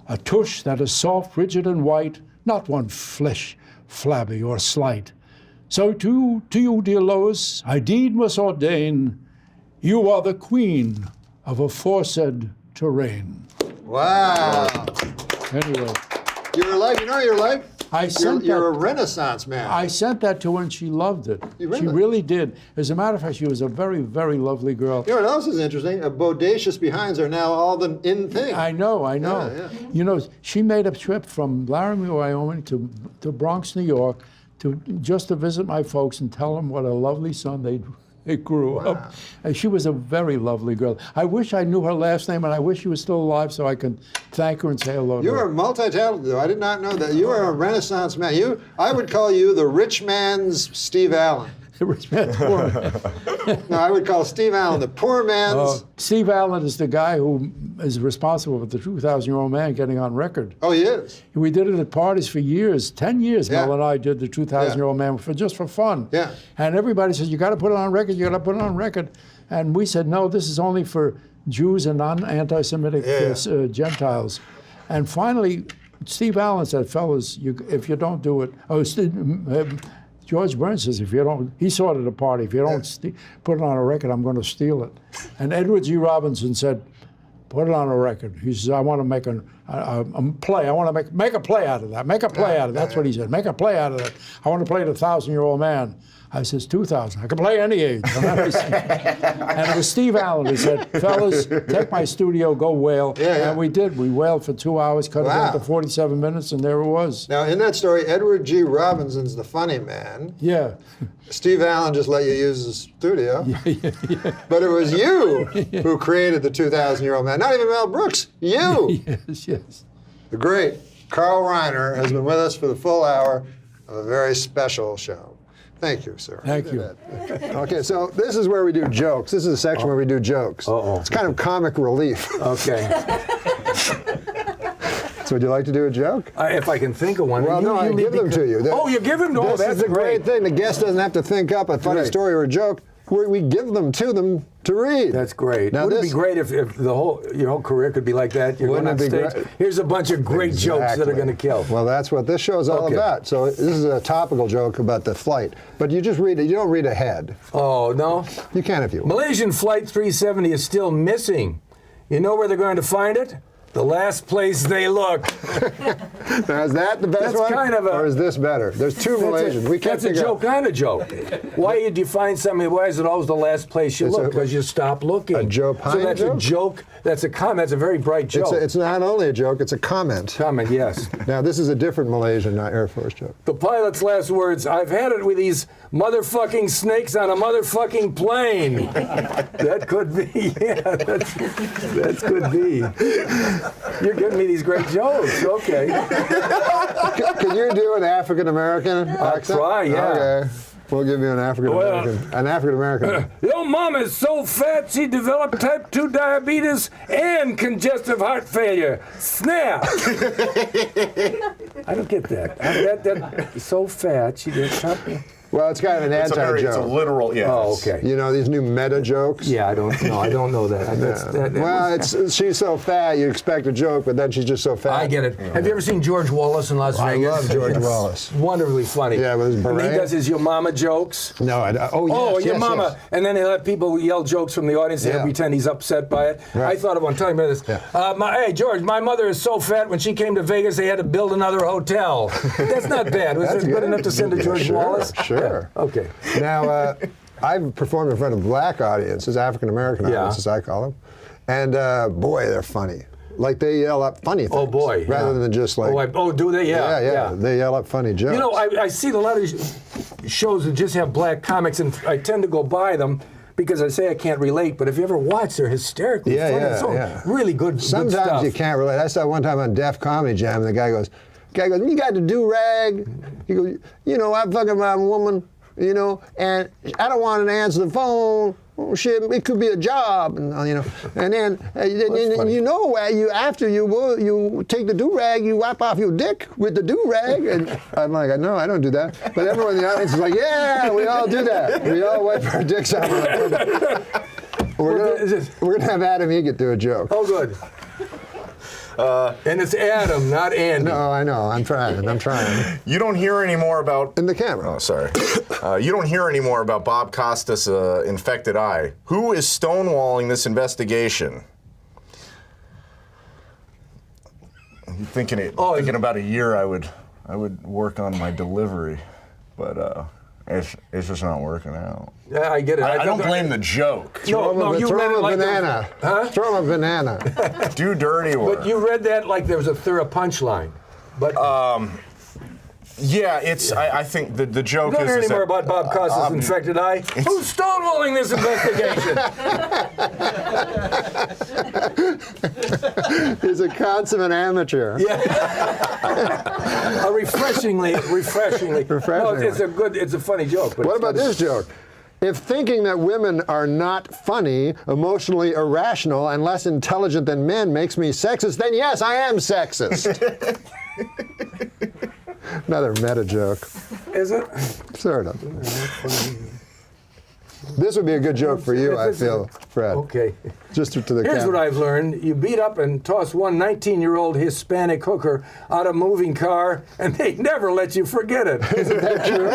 A tush that is soft, rigid, and white, not one flesh, flabby, or slight. So to you, dear Lois, I deed must ordain, you are the queen of aforesaid terrain. Wow. Anyway. You're like, you're like? You're a Renaissance man. I sent that to her and she loved it. You read She it? really did. As a matter of fact, she was a very, very lovely girl. You know what else is interesting? Bodacious behinds are now all the in thing. I know. Yeah. You know, she made a trip from Laramie, Wyoming to Bronx, New York, just to visit my folks and tell them what a lovely son they grew up. And she was a very lovely girl. I wish I knew her last name, and I wish she was still alive so I could thank her and say hello to You her. are multi-talented, though. I did not know that. You are a Renaissance man. I would call you the rich man's Steve Allen. The rich man's poor man. No, I would call Steve Allen the poor man's. Steve Allen is the guy who is responsible for the 2,000-Year-Old Man getting on record. Oh, he is? We did it at parties for years, 10 years. Mel and I did the 2,000-Year-Old Man just for fun. Yeah. And everybody said, you got to put it on record, you got to put it on record. And we said, no, this is only for Jews and non-anti-Semitic Gentiles. And finally, Steve Allen said, fellas, if you don't do it, George Burns says, if you don't, he saw it at a party, if you don't put it on a record, I'm going to steal it. And Edward G. Robinson said, put it on a record. He says, I want to make a play. I want to make a play out of that. Make a play out of that. That's what he said. Make a play out of that. I want to play the 1,000-Year-Old Man. I says, 2,000. I can play any age. And it was Steve Allen who said, fellas, take my studio, go whale. And we did. We whaled for 2 hours, cut it down to 47 minutes, and there it was. Now, in that story, Edward G. Robinson's the funny man. Yeah. Steve Allen just let you use the studio. But it was you who created the 2,000-Year-Old Man. Not even Mel Brooks. You. Yes. The great Carl Reiner has been with us for the full hour of a very special show. Thank you, sir. Thank you. Okay, so this is where we do jokes. This is a section where we do jokes. It's kind of comic relief. Okay. So would you like to do a joke? If I can think of one. Well, no, I give them to you. You give them to me? This is the great thing. The guest doesn't have to think up a funny story or a joke. We give them to read. That's great. Now, Wouldn't it be great if your whole career could be like that? You're going on stage. Here's a bunch of great jokes that are going to kill. Well, that's what this show is all about. So this is a topical joke about the flight. But you just read it. You don't read ahead. Oh, no? You can if you want. Malaysian Flight 370 is still missing. You know where they're going to find it? The last place they look. Now, is that the best one? Kind of or is this better? There's two Malaysians. We can't That's a joke kind of joke. Why do you find something? Why is it always the last place you look? Because you stop looking. A Joe Pine So that's joke? a joke. That's a comment. That's a very bright joke. It's not only a joke, it's a comment. Comment, yes. Now, this is a different Malaysian Air Force joke. The pilot's last words, I've had it with these motherfucking snakes on a motherfucking plane. That could be, that could be. You're giving me these great jokes, okay. Can you do an African-American accent? I'll try, yeah. Okay. We'll give you an African-American. Your mom is so fat she developed type 2 diabetes and congestive heart failure. Snap! I don't get that. That so fat she did something. Well, it's kind of an anti-joke. It's a literal, yeah. Oh, okay. You know these new meta jokes? Yeah, I don't know that. She's so fat, you expect a joke, but then she's just so fat. I get it. Have you ever seen George Wallace in Las Vegas? I love George Wallace. Wonderfully funny. Yeah, with his beret. And he does his your mama jokes. No, your mama. Yes. And then he'll have people yell jokes from the audience and he'll pretend he's upset by it. Right. I thought of one. Tell me about this. Yeah. Hey, George, my mother is so fat when she came to Vegas, they had to build another hotel. That's not bad. Was it good enough to send to George Wallace? Sure. Yeah. Okay. Now, I've performed in front of black audiences, African-American audiences, I call them. And boy, they're funny. Like they yell up funny things. Oh boy! Rather than just like. Do they? Yeah. They yell up funny jokes. You know, I see a lot of shows that just have black comics, and I tend to go by them because I say I can't relate. But if you ever watch, they're hysterically funny. Yeah. Really good. Sometimes good stuff. you can't relate. I saw one time on Def Comedy Jam, and the guy goes, "You got the do-rag?" He goes, "You know, I'm fucking my woman, you know, and I don't want to answer the phone. Oh, shit, it could be a job, and you know, and then you know, after you take the do-rag, you wipe off your dick with the do-rag." And I'm like, "No, I don't do that." But everyone in the audience is like, "Yeah, we all do that. We all wipe our dicks off." We're gonna have Adam Egget do a joke. Oh, good. And it's Adam, not Andy. No, I know. I'm trying. You don't hear any more about... In the camera. Oh, sorry. You don't hear any more about Bob Costas' infected eye. Who is stonewalling this investigation? I'm thinking about a year I would work on my delivery, but it's just not working out. Yeah, I get it. I don't blame the joke. Throw him a banana. Throw him a banana. Do dirty work. But you read that like there was a thorough punchline. But yeah, it's. I think the joke you don't is. hear any more about Bob Costas' infected eye. Who's stonewalling this investigation? He's a consummate amateur. Yeah. refreshingly. No, it's a funny joke. But What about this joke? If thinking that women are not funny, emotionally irrational, and less intelligent than men makes me sexist, then yes, I am sexist. Another meta joke. Is it? Sort of. This would be a good joke for you, I feel, Fred. Okay. Just to the Here's camera. what I've learned. You beat up and toss one 19-year-old Hispanic hooker out of a moving car, and they never let you forget it. Isn't that true?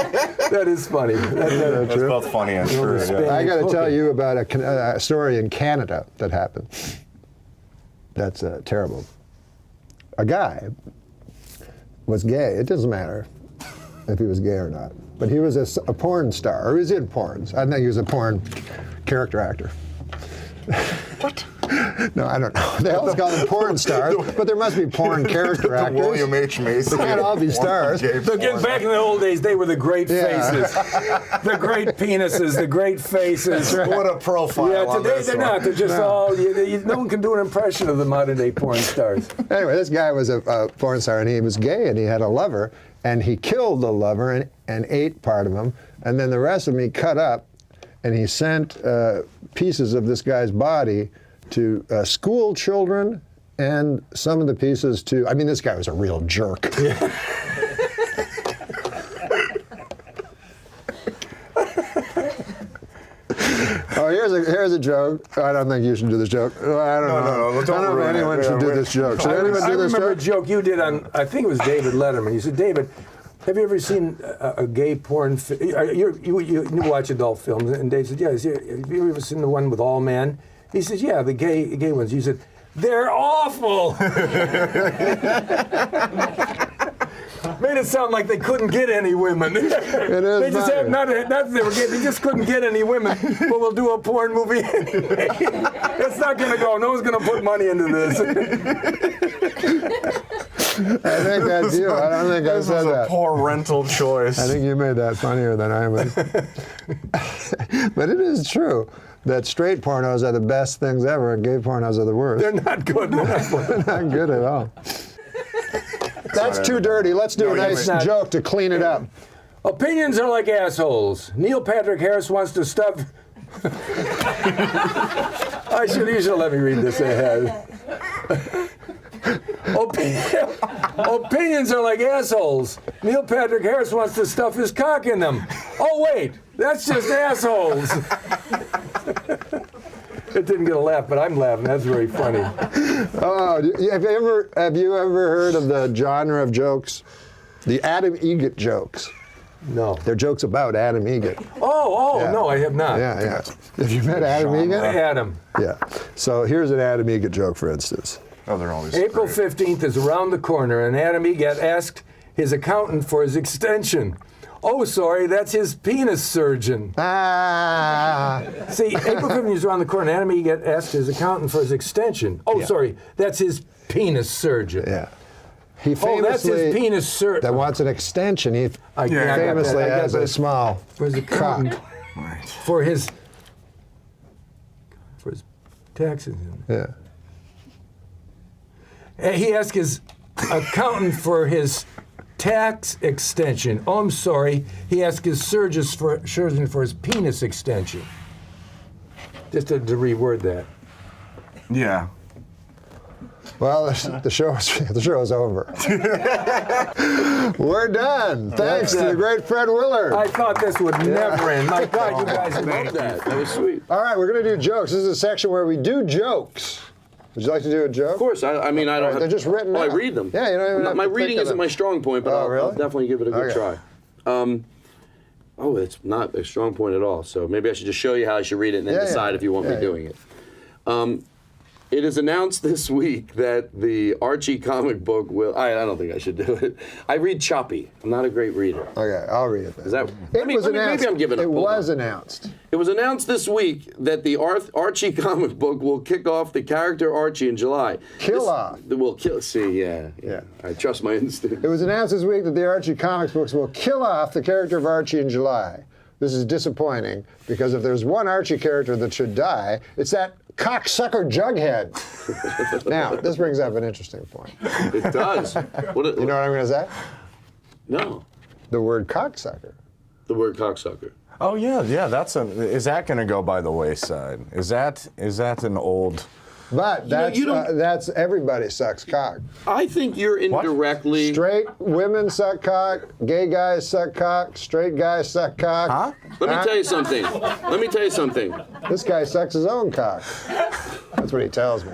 That is funny. That's both funny and true. Yeah. I got to tell you about a story in Canada that happened. That's terrible. A guy was gay. It doesn't matter if he was gay or not. But he was a porn star, or he was in porns. I think he was a porn character actor. What? No, I don't know. They always call them porn stars, but there must be porn character actors. William H. Macy. They can't all be stars. Back in the old days, they were the great faces, the great penises, the great faces. What a profile. Yeah, on today this they're one. not. They're just all. No one can do an impression of the modern day porn stars. Anyway, this guy was a porn star, and he was gay, and he had a lover, and he killed the lover and ate part of him, and then the rest of him he cut up, and he sent pieces of this guy's body to school children, and some of the pieces to, I mean, this guy was a real jerk. Oh, here's a joke. I don't think you should do this joke. I don't know. I don't know if anyone should do this joke. Should anyone do this I remember joke? a joke you did on, I think it was David Letterman. You said, David, have you ever seen a gay porn? You watch adult films, and Dave said, yeah. Have you ever seen the one with all men? He says, yeah, the gay ones. You said, they're awful. Made it sound like they couldn't get any women. It is They just funny. have not that they were gay. They just couldn't get any women. But we'll do a porn movie anyway. It's not going to go. No one's going to put money into this. I think that's you. I don't think I said that. Poor rental choice. I think you made that funnier than I would. But it is true that straight pornos are the best things ever, and gay pornos are the worst. They're not good. They're not good at all. That's too dirty. Let's do a nice joke to clean it up. Opinions are like assholes. Neil Patrick Harris wants to stuff. You should let me read this ahead. Opinions are like assholes. Neil Patrick Harris wants to stuff his cock in them. Oh wait, that's just assholes. It didn't get a laugh, but I'm laughing. That's very funny. Oh, have you ever heard of the genre of jokes? The Adam Egget jokes. No. They're jokes about Adam Egget. No, I have not. Yeah. Have you met Adam Egget? Adam. Yeah. So here's an Adam Egget joke, for instance. Oh, they're always April great. 15th is around the corner, and Adam Egget asked his accountant for his extension. Oh, sorry, that's his penis surgeon. Ah. See, April 15th is around the corner. Adam Egat asked his accountant for his extension. Oh, sorry, that's his penis surgeon. Yeah. He Oh, that's his famously penis surgeon. that wants an extension. He I got that. famously I got has a that. small For his cock. accountant. For his taxes. Yeah. He asked his accountant for his tax extension. Oh, I'm sorry. He asked his surgeon for his penis extension. Just to reword that. Yeah. Well, the show is over. We're done. Thanks to the great Fred Willard. I thought this would never end. My God, you guys I love that. That was sweet. All right, we're going to do jokes. This is a section where we do jokes. Would you like to do a joke? Of course. I mean, I don't. They're just written I out. read them. Yeah, you don't even have My to reading think of isn't them. my strong point, but Oh, I'll really? definitely give it a good Okay. try. Oh, it's not a strong point at all. So maybe I should just show you how I should read it and then decide if you want me doing it. It is announced this week that the Archie comic book will. I don't think I should do it. I read choppy. I'm not a great reader. Okay, I'll read it then. Is that? Maybe I'm giving up. It Hold was on. announced. It was announced this week that the Archie comic book will kick off the character Archie in July. Off. Will kill. See, yeah. I trust my instinct. It was announced this week that the Archie comics books will kill off the character of Archie in July. This is disappointing because if there's one Archie character that should die, it's that cocksucker Jughead. Now, this brings up an interesting point. It does. You know what I'm going to say? No. The word cocksucker. The word cocksucker. Oh yeah. Is that going to go by the wayside? Is that an old? But that's everybody sucks cock. I think you're indirectly. Straight women suck cock, gay guys suck cock, straight guys suck cock. Huh? Let me tell you something. This guy sucks his own cock. That's what he tells me.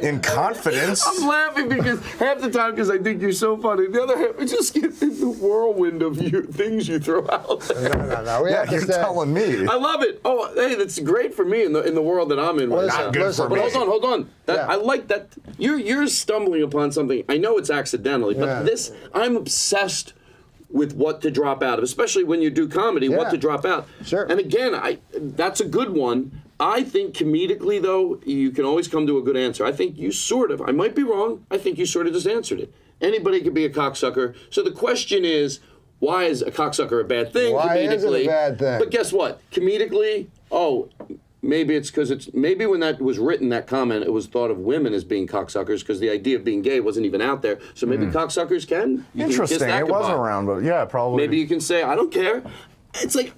In confidence. I'm laughing because half the time because I think you're so funny. The other half, I just get in the whirlwind of things you throw out. No. You're telling me. I love it. Oh, hey, that's great for me in the world that I'm in right now. But hold on. I like that. You're stumbling upon something. I know it's accidentally, but this I'm obsessed with what to drop out of, especially when you do comedy. What to drop out. Sure. And again, that's a good one. I think comedically, though, you can always come to a good answer. I think you sort of, I might be wrong, I think you sort of just answered it. Anybody could be a cocksucker. So the question is, why is a cocksucker a bad thing Why comedically? is it a bad thing? But guess what? Comedically, maybe it's because maybe when that was written, that comment, it was thought of women as being cocksuckers because the idea of being gay wasn't even out there. So maybe cocksuckers can. Interesting. It was around, but yeah, probably. Maybe you can say, I don't care. It's like,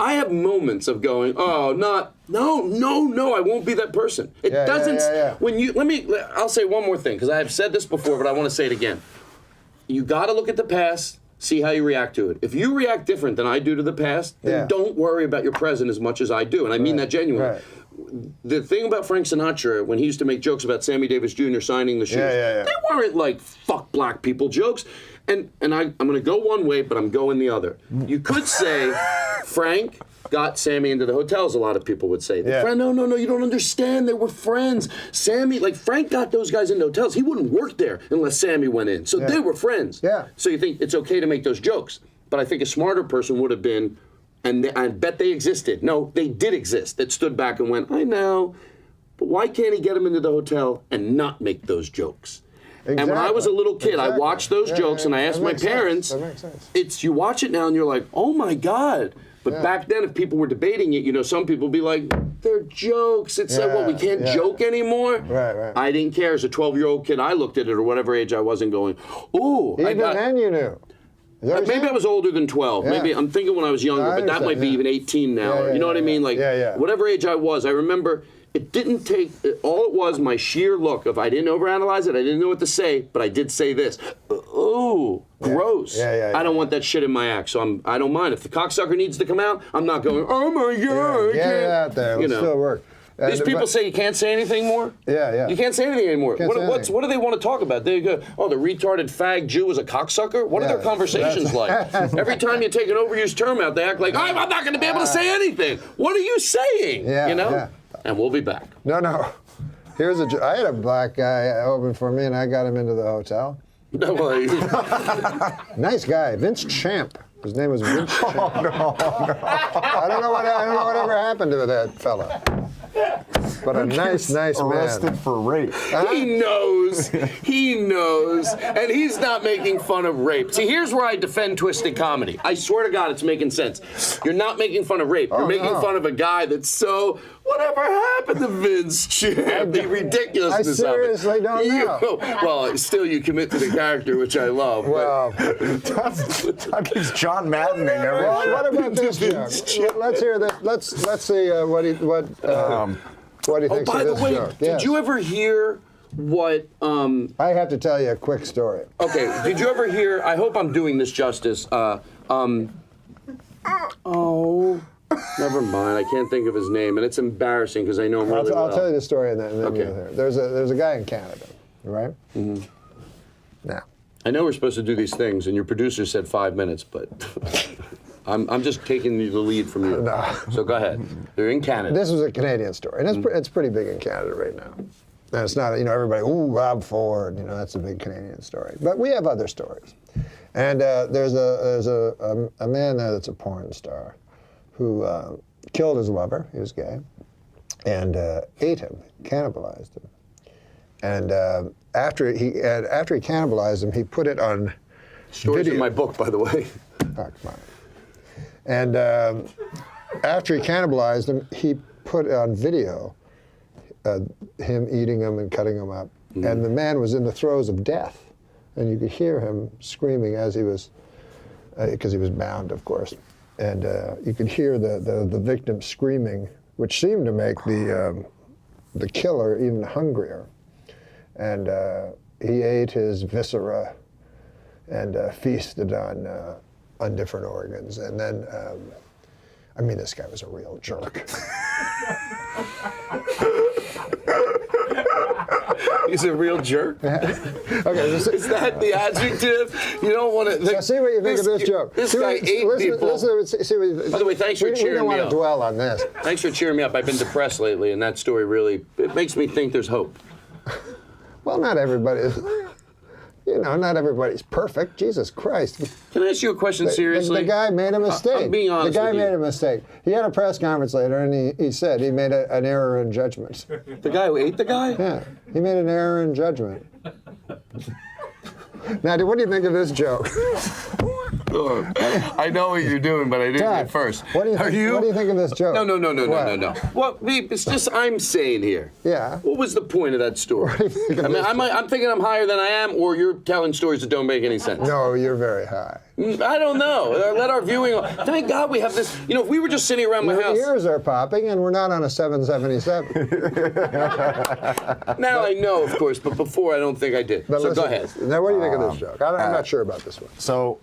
I have moments of going, no, I won't be that person. It doesn't, when you, I'll say one more thing, because I have said this before, but I want to say it again. You got to look at the past, see how you react to it. If you react different than I do to the past, then don't worry about your present as much as I do, and I mean that genuinely. Right. The thing about Frank Sinatra, when he used to make jokes about Sammy Davis Jr. signing the shoes, they weren't like fuck black people jokes. And I'm going to go one way, but I'm going the other. You could say Frank got Sammy into the hotels, a lot of people would say. No, you don't understand. They were friends. Frank got those guys into hotels. He wouldn't work there unless Sammy went in. So they were friends. So you think it's okay to make those jokes. But I think a smarter person would have been, and I bet they existed. No, they did exist. That stood back and went, I know, but why can't he get him into the hotel and not make those jokes? Exactly. And when I was a little kid, I watched those jokes and I asked my parents, you watch it now and you're like, oh my God. But back then, if people were debating it, some people would be like, they're jokes. It's like, we can't joke anymore? Right. I didn't care. As a 12-year-old kid, I looked at it, or whatever age I was, and going, ooh. Even then you knew. Maybe I was older than 12. Maybe I'm thinking when I was younger, but that might be even 18 now. You know what I mean? Whatever age I was, I remember it didn't take, all it was my sheer look of I didn't overanalyze it, I didn't know what to say, but I did say this. Ooh, gross. I don't want that shit in my act, so I don't mind. If the cocksucker needs to come out, I'm not going, oh my God. Get it out there. It'll still work. These people say you can't say anything more? You can't say anything anymore. What do they want to talk about? They go, the retarded fag Jew is a cocksucker? What are their conversations like? Every time you take an overused term out, they act like, I'm not going to be able to say anything. What are you saying? And we'll be back. No. Here's I had a black guy open for me, and I got him into the hotel. Nice guy, Vince Champ. His name was Vince Champ. Oh, no. I don't know whatever happened to that fella. But a nice man. Arrested for rape. He knows. He knows. And he's not making fun of rape. See, here's where I defend twisted comedy. I swear to God, it's making sense. You're not making fun of rape. You're making fun of a guy that's so... Whatever happened to Vince Champ? The ridiculousness of it. I seriously don't know. Well, still you commit to the character, which I love. Well, Todd keeps John Maddening every well, show. what about this joke? Let's hear this. Let's see what he thinks by of the this way, joke. did you ever hear what... I have to tell you a quick story. Okay, did you ever hear... I hope I'm doing this justice. Never mind. I can't think of his name, and it's embarrassing because I know him really well. I'll tell you the story, and then Okay. you'll hear. There's a guy in Canada, right? Mm-hmm. Now, I know we're supposed to do these things, and your producer said 5 minutes, but I'm just taking the lead from you. No. So go ahead. They're in Canada. This was a Canadian story, and it's pretty big in Canada right now. And it's not, everybody, ooh, Bob Ford, that's a big Canadian story. But we have other stories. And there's a man there that's a porn star who killed his lover, he was gay, and ate him, cannibalized him. And after he cannibalized him, he put it on Stories video. in my book, by the way. Oh, come on. And after he cannibalized him, he put on video him eating him and cutting him up. And the man was in the throes of death. And you could hear him screaming as he was, because he was bound, of course. And you could hear the victim screaming, which seemed to make the killer even hungrier. And he ate his viscera and feasted on different organs. And then, this guy was a real jerk. He's a real jerk. Okay, is that the adjective? You don't want to. So see what you think of this joke. This guy ate people. By the way, thanks for cheering me up. We don't want to dwell on this. Thanks for cheering me up. I've been depressed lately, and that story really makes me think there's hope. Well, not everybody is. Not everybody's perfect. Jesus Christ. Can I ask you a question seriously? The guy made a mistake. I'm being honest The guy with you. made a mistake. He had a press conference later, and he said he made an error in judgment. The guy who ate the guy? Yeah, he made an error in judgment. Now, what do you think of this joke? I know what you're doing, but I didn't Todd, at first. What do you think of this joke? No. Well, it's just I'm saying here. Yeah. What was the point of that story? I'm thinking I'm higher than I am, or you're telling stories that don't make any sense. No, you're very high. I don't know. Let our viewing. Thank God we have this. If we were just sitting around my house. Your ears are popping, and we're not on a 777. Now I know, of course, but before I don't think I did. But So listen, go ahead. Now, what do you think of this joke? I'm not sure about this one. So,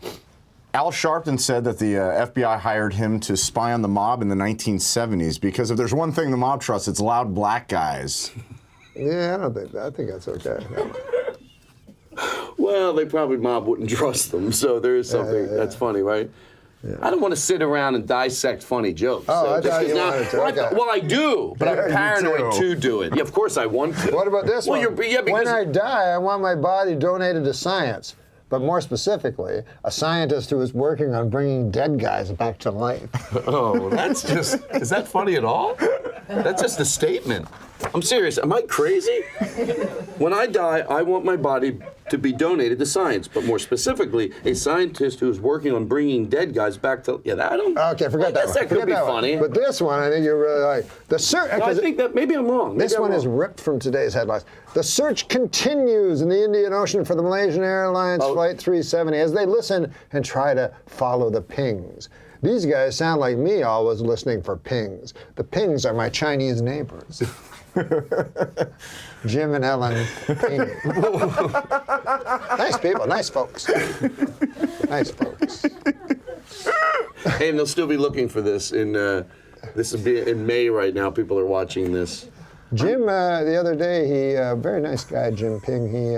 Al Sharpton said that the FBI hired him to spy on the mob in the 1970s because if there's one thing the mob trusts, it's loud black guys. Yeah, I don't think that. I think that's okay. Well, mob wouldn't trust them, so there is something that's funny, right? Yeah. I don't want to sit around and dissect funny jokes. Oh, I thought you wanted to. Okay. Well, I do, but I'm paranoid to do it. Yeah, of course I want to. What about this one? When I die, I want my body donated to science. But more specifically, a scientist who is working on bringing dead guys back to life. Oh, is that funny at all? That's just a statement. I'm serious. Am I crazy? When I die, I want my body to be donated to science, but more specifically, a scientist who is working on bringing dead guys back to... Yeah, I don't... Okay, forget that one. That could be funny. But this one, I think you really like. I think that maybe I'm wrong. This one is ripped from today's headlines. The search continues in the Indian Ocean for the Malaysian Airlines Flight 370 as they listen and try to follow the pings. These guys sound like me always listening for pings. The pings are my Chinese neighbors. Jim and Ellen Ping. Nice people, nice folks. Nice folks. And they'll still be looking for this in this will be in May right now. People are watching this. Jim, the other day, he very nice guy, Jim Ping. He.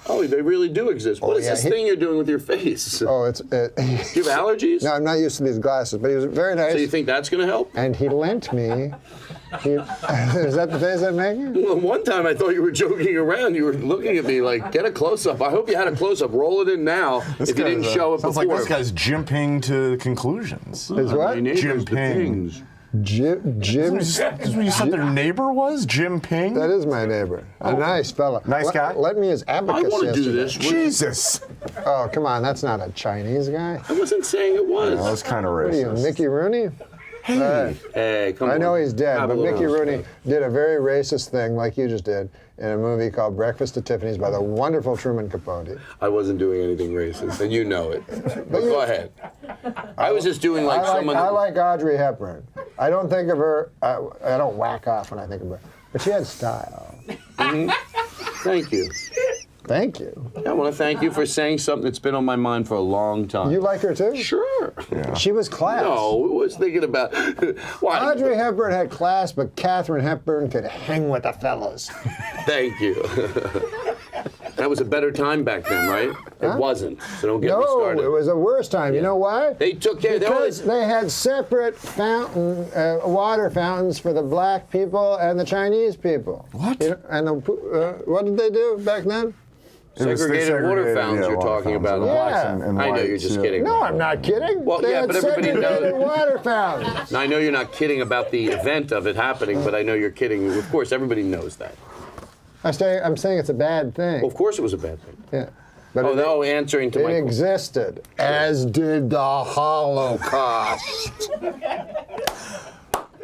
Oh, they really do exist. What is this thing you're doing with your face? Oh, it's. Do you have allergies? No, I'm not used to these glasses, but he was very nice. So you think that's going to help? And he lent me. Is that the face I'm making? Well, one time I thought you were joking around. You were looking at me like, get a close-up. I hope you had a close-up. Roll it in now if you didn't show it before. Sounds like this guy's jimping to conclusions. Is what? Jimping. Jim. Is that what you said their neighbor was? Jim Ping? That is my neighbor. A nice fella. Nice guy? Let me as abacus I want to do yesterday. this. Jesus. Oh, come on. That's not a Chinese guy. I wasn't saying it was. That was kind of What are you, racist. Mickey Rooney? Hey, come on. I know he's dead, Have a but little Mickey Rooney respect. did a very racist thing like you just did in a movie called Breakfast at Tiffany's by the wonderful Truman Capote. I wasn't doing anything racist, and you know it. But go ahead. I was just doing like someone. I like Audrey Hepburn. I don't think of her, I don't whack off when I think of her, but she had style. Thank you. Thank you. I want to thank you for saying something that's been on my mind for a long time. You like her too? Sure. Yeah. She was class. No, I was thinking about. Why? Audrey Hepburn had class, but Katharine Hepburn could hang with the fellas. Thank you. That was a better time back then, right? Huh? It wasn't. So don't get me No, started. it was a worse time. You know why? They took care. Because they had separate water fountains for the black people and the Chinese people. What? You know, and what did they do back then? Segregated water fountains yeah, you're water talking fountains, about. the blacks Yeah. and I know whites, you're just yeah. kidding. No, I'm not kidding. Well, they yeah, had but everybody segregated knows. water fountains. Now, I know you're not kidding about the event of it happening, but I know you're kidding. Of course, everybody knows that. I'm saying it's a bad thing. Well, of course it was a bad thing. Yeah. But answering to my it existed, as did the Holocaust.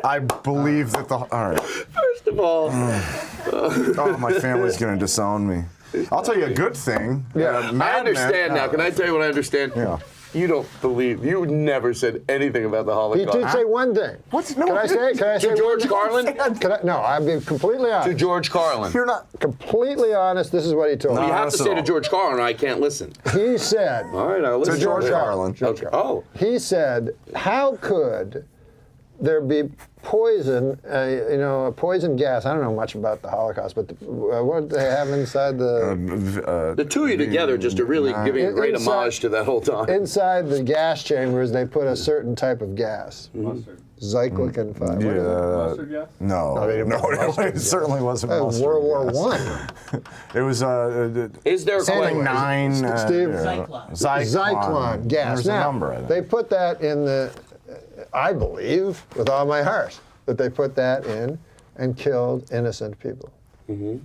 I believe that the. All right. First of all. Oh, my family's going to disown me. I'll tell you a good thing. Yeah. I understand now. Can I tell you what I understand? Yeah. You don't believe. You never said anything about the He Holocaust. did say one thing. What's no? Can I say? To George Carlin? No, I'll be completely honest. To George Carlin. You're not completely honest. This is what he told You me. have to say to George Carlin, or I can't listen. He said. All right, I'll listen. To George Carlin. Okay. Oh. He said, "How could there be poison? A poison gas. I don't know much about the Holocaust, but what did they have inside the? The two of you together just are really giving a great homage to that whole time. Inside the gas chambers, they put a certain type of gas. Mustard. Cyclic and fire. Mustard gas? No, they didn't no, put mustard it gas. certainly wasn't That was mustard World War gas. I. It was Is there a something question? 9. Steve? Zyklon gas. There's Now, a number. I think. they put that in the. I believe with all my heart that they put that in and killed innocent people. Mm-hmm.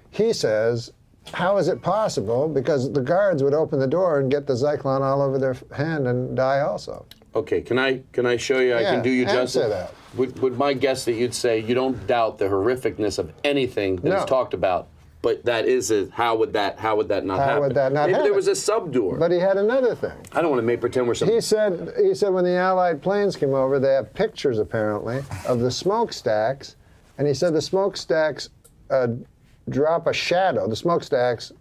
He says, how is it possible? Because the guards would open the door and get the Zyklon all over their hand and die also. Okay, can I show you? I can do you answer justice. that. Would my guess that you'd say you don't doubt the horrificness of anything that is No. talked about, but that is how would that not happen? How would that not Maybe happen? there was a subdoor. But he had another thing. I don't want to make pretend we're some. He said when the Allied planes came over, they have pictures apparently of the smokestacks, and he said the smokestacks drop a shadow. The smokestacks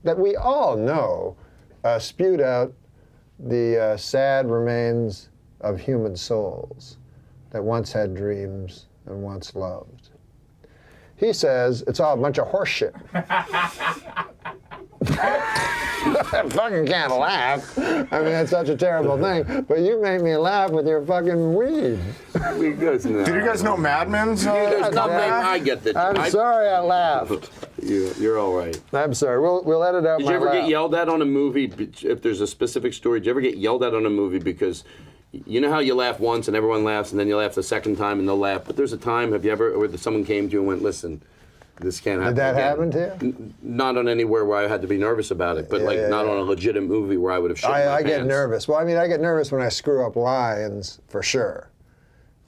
that we all know spewed out the sad remains of human souls that once had dreams and once loved. He says it's all a bunch of horse shit. I fucking can't laugh. I mean, it's such a terrible thing. But you make me laugh with your fucking weed. Did you guys know Mad Men's? There's nothing. I get that. I'm sorry I laughed. You're all right. I'm sorry. We'll edit out Did my you ever laugh. get yelled at on a movie if there's a specific story? Did you ever get yelled at on a movie because you know how you laugh once and everyone laughs and then you laugh the second time and they'll laugh? But there's a time, have you ever, where someone came to you and went, listen, this can't happen. Did that again. happen to you? Not on anywhere where I had to be nervous about it, but not on a legitimate movie where I would have shit my I get pants. nervous. Well, I mean, I get nervous when I screw up lines, for sure.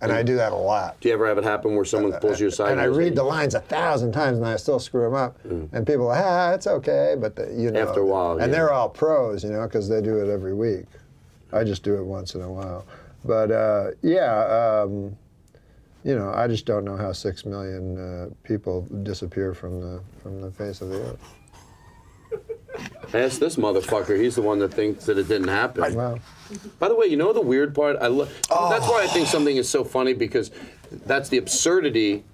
And I do that a lot. Do you ever have it happen where someone pulls you aside? And I read the lines 1,000 times and I still screw them up. And people are, it's okay, but you know. After a while, And they're all pros, you know, because they do it every week. I just do it once in a while. But you know, I just don't know how 6 million people disappear from the face of the earth. Ask this motherfucker. He's the one that thinks that it didn't happen. Wow. By the way, you know the weird part? That's why I think something is so funny, because that's the absurdity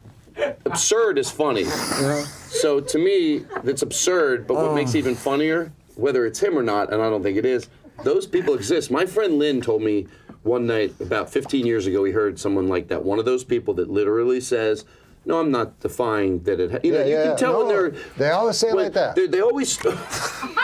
absurd is funny. So to me, it's absurd, but what makes it even funnier, whether it's him or not, and I don't think it is, those people exist. My friend Lynn told me one night, about 15 years ago, he heard someone like that. One of those people that literally says, no, I'm not defying that it. You can tell when they're. They always say it like that. They always.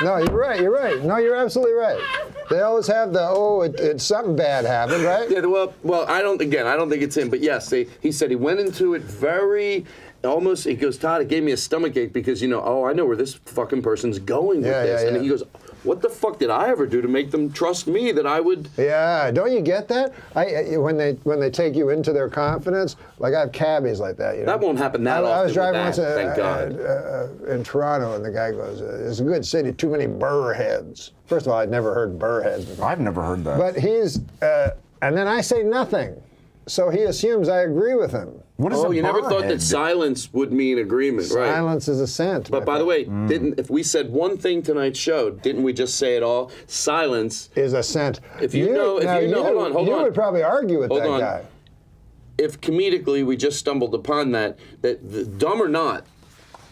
No, you're right. You're right. No, you're absolutely right. They always have the it's something bad happened, right? Yeah. Well, I don't think it's him, but yes, he said he went into it very. Almost, he goes, Todd, it gave me a stomachache because I know where this fucking person's going with this, and he goes, what the fuck did I ever do to make them trust me that I would? Yeah, don't you get that? When they take you into their confidence, like I have cabbies like that. That won't happen that often. I was driving once thank God. In Toronto, and the guy goes, "It's a good city, too many burrheads." First of all, I'd never heard burrheads before. I've never heard that. But he's, and then I say nothing, so he assumes I agree with him. What is you never thought that silence would mean agreement, right? Silence is assent. But by the way, if we said one thing tonight's show, didn't we just say it all? Silence is assent. If you know, hold on. You would probably argue with that guy. If comedically we just stumbled upon that dumb or not,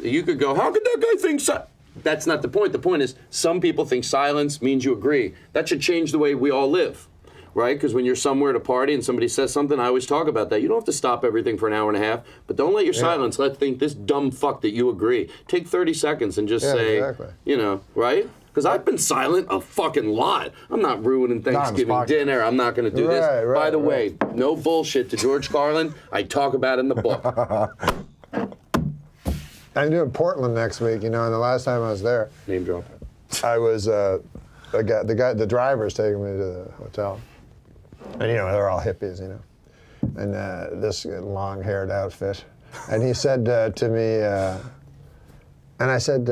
you could go, how could that guy think so? That's not the point. The point is, some people think silence means you agree. That should change the way we all live. Right? Because when you're somewhere at a party and somebody says something, I always talk about that. You don't have to stop everything for an hour and a half, but don't let your silence think this dumb fuck that you agree. Take 30 seconds and just say, right? Because I've been silent a fucking lot. I'm not ruining Thanksgiving dinner. I'm not going to do this. By the way, no bullshit to George Carlin. I talk about it in the book. I'm doing Portland next week, and the last time I was there. Name drop. I was, the driver's taking me to the hotel. And they're all hippies, and this long-haired outfit. And he said to me, and I said,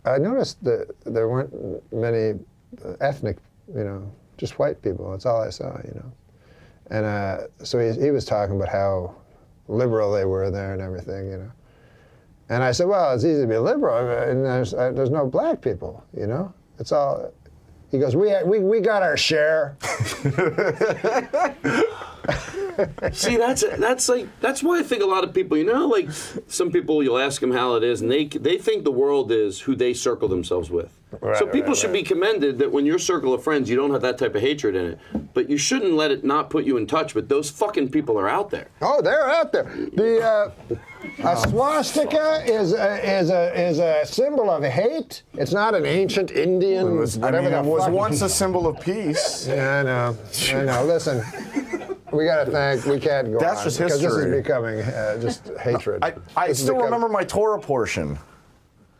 I noticed that there weren't many ethnic, just white people. That's all I saw, And so he was talking about how liberal they were there and everything, And I said, well, it's easy to be liberal, and there's no black people, It's all. He goes, we got our share. See, that's why I think a lot of people, like some people, you'll ask them how it is, and they think the world is who they circle themselves with. Right, so people should be commended that when your circle of friends, you don't have that type of hatred in it. But you shouldn't let it not put you in touch with those fucking people are out there. Oh, they're out there. A swastika is a symbol of hate. It's not an ancient Indian. It was once a symbol of peace. Yeah, I know. Listen. We can't go That's on just because history. this is becoming just hatred. I still remember my Torah portion.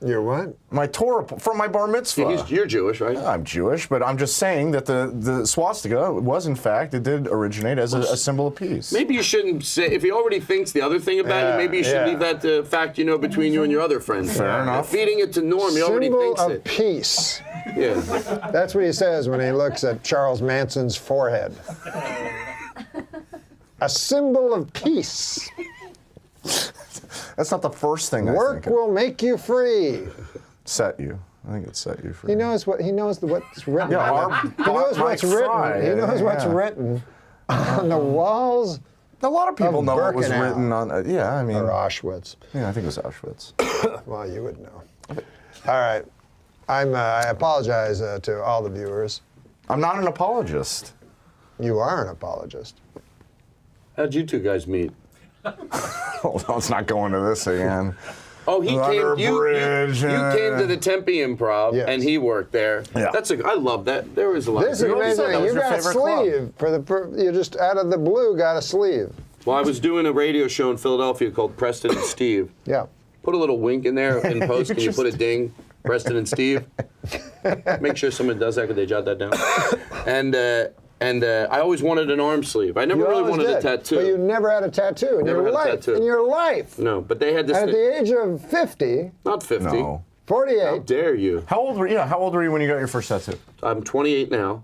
Your what? My Torah from my bar mitzvah. You're Jewish, right? I'm Jewish, but I'm just saying that the swastika was, in fact, it did originate as a symbol of peace. Maybe you shouldn't say, if he already thinks the other thing about you, maybe you should leave that fact between you and your other friends. Fair enough. Feeding it to Norm, he already thinks Symbol it. of peace. Yeah. That's what he says when he looks at Charles Manson's forehead. A symbol of peace. That's not the first thing I Work think. will make you free. Set you. I think it set you free. He knows what's written. Yeah, he knows what's written. Fry. He knows what's written on the walls. A lot of people know what was Birkenau. written on. Or Auschwitz. Yeah, I think it was Auschwitz. Well, you would know. All right. I apologize to all the viewers. I'm not an apologist. You are an apologist. How'd you two guys meet? Hold on, let's not go into this again. Oh, he Under came. You bridge, came to the Tempe Improv, Yes. and he worked there. Yeah. I love that. There was a lot. This is of amazing. You got a sleeve you just out of the blue got a sleeve. Well, I was doing a radio show in Philadelphia called Preston and Steve. Yeah. Put a little wink in there in post. Can you put a ding? Preston and Steve. Make sure someone does that. Could they jot that down? And I always wanted an arm sleeve. I never really wanted a tattoo. But you never had a tattoo in your life. In your life. No, but they had this. At the age of 50. Not 50. No. 48. How dare you? How old were you? How old were you when you got your first tattoo? I'm 28 now.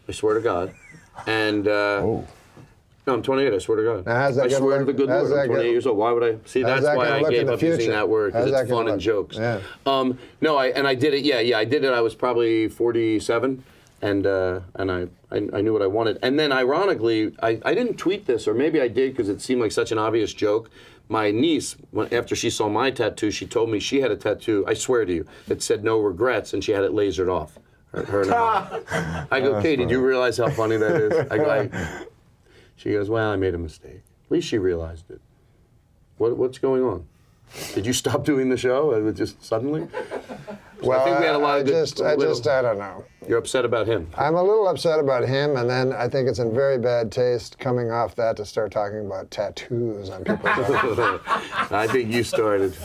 I swear to God. And no, I'm 28. I swear to God. Now, how's that I gonna swear look? to the good How's Lord. that I'm 28 gonna- years old. Why would I? See, How's that's that why gonna I look in gave the up using future? that word How's because that it's gonna fun and look? jokes. Yeah. No, I did it. Yeah, I did it. I was probably 47. And I knew what I wanted. And then, ironically, I didn't tweet this, or maybe I did because it seemed like such an obvious joke. My niece, after she saw my tattoo, she told me she had a tattoo, I swear to you, that said no regrets, and she had it lasered off. I go, Katie, did you realize how funny that is? She goes, well, I made a mistake. At least she realized it. What's going on? Did you stop doing the show just suddenly? Well, I think we had a lot of I don't know. You're upset about him. I'm a little upset about him, and then I think it's in very bad taste coming off that to start talking about tattoos on people's arms. I think you started.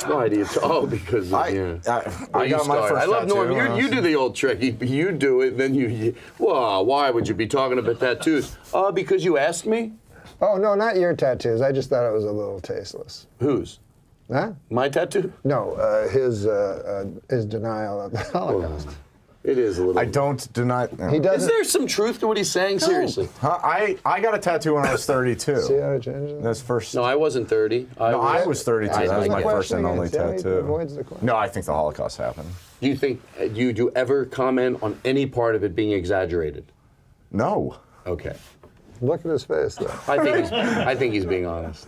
Why do you? Because I got my first I love tattoo. Norm. You do the old trick. You do it, then you. Well, why would you be talking about tattoos? Because you asked me. Oh no, not your tattoos. I just thought it was a little tasteless. Whose? Huh? My tattoo? No, his denial of the Holocaust. It is a little. I don't deny. He doesn't. Is there some truth to what he's saying? Seriously? Huh? I got a tattoo when I was 32. See how it changes? That's first. No, I wasn't 30. I was 32. That was my first and only Avoids the tattoo. question. No, I think the Holocaust happened. Do you think? Do you ever comment on any part of it being exaggerated? No. Okay. Look at his face, though. I think he's being honest.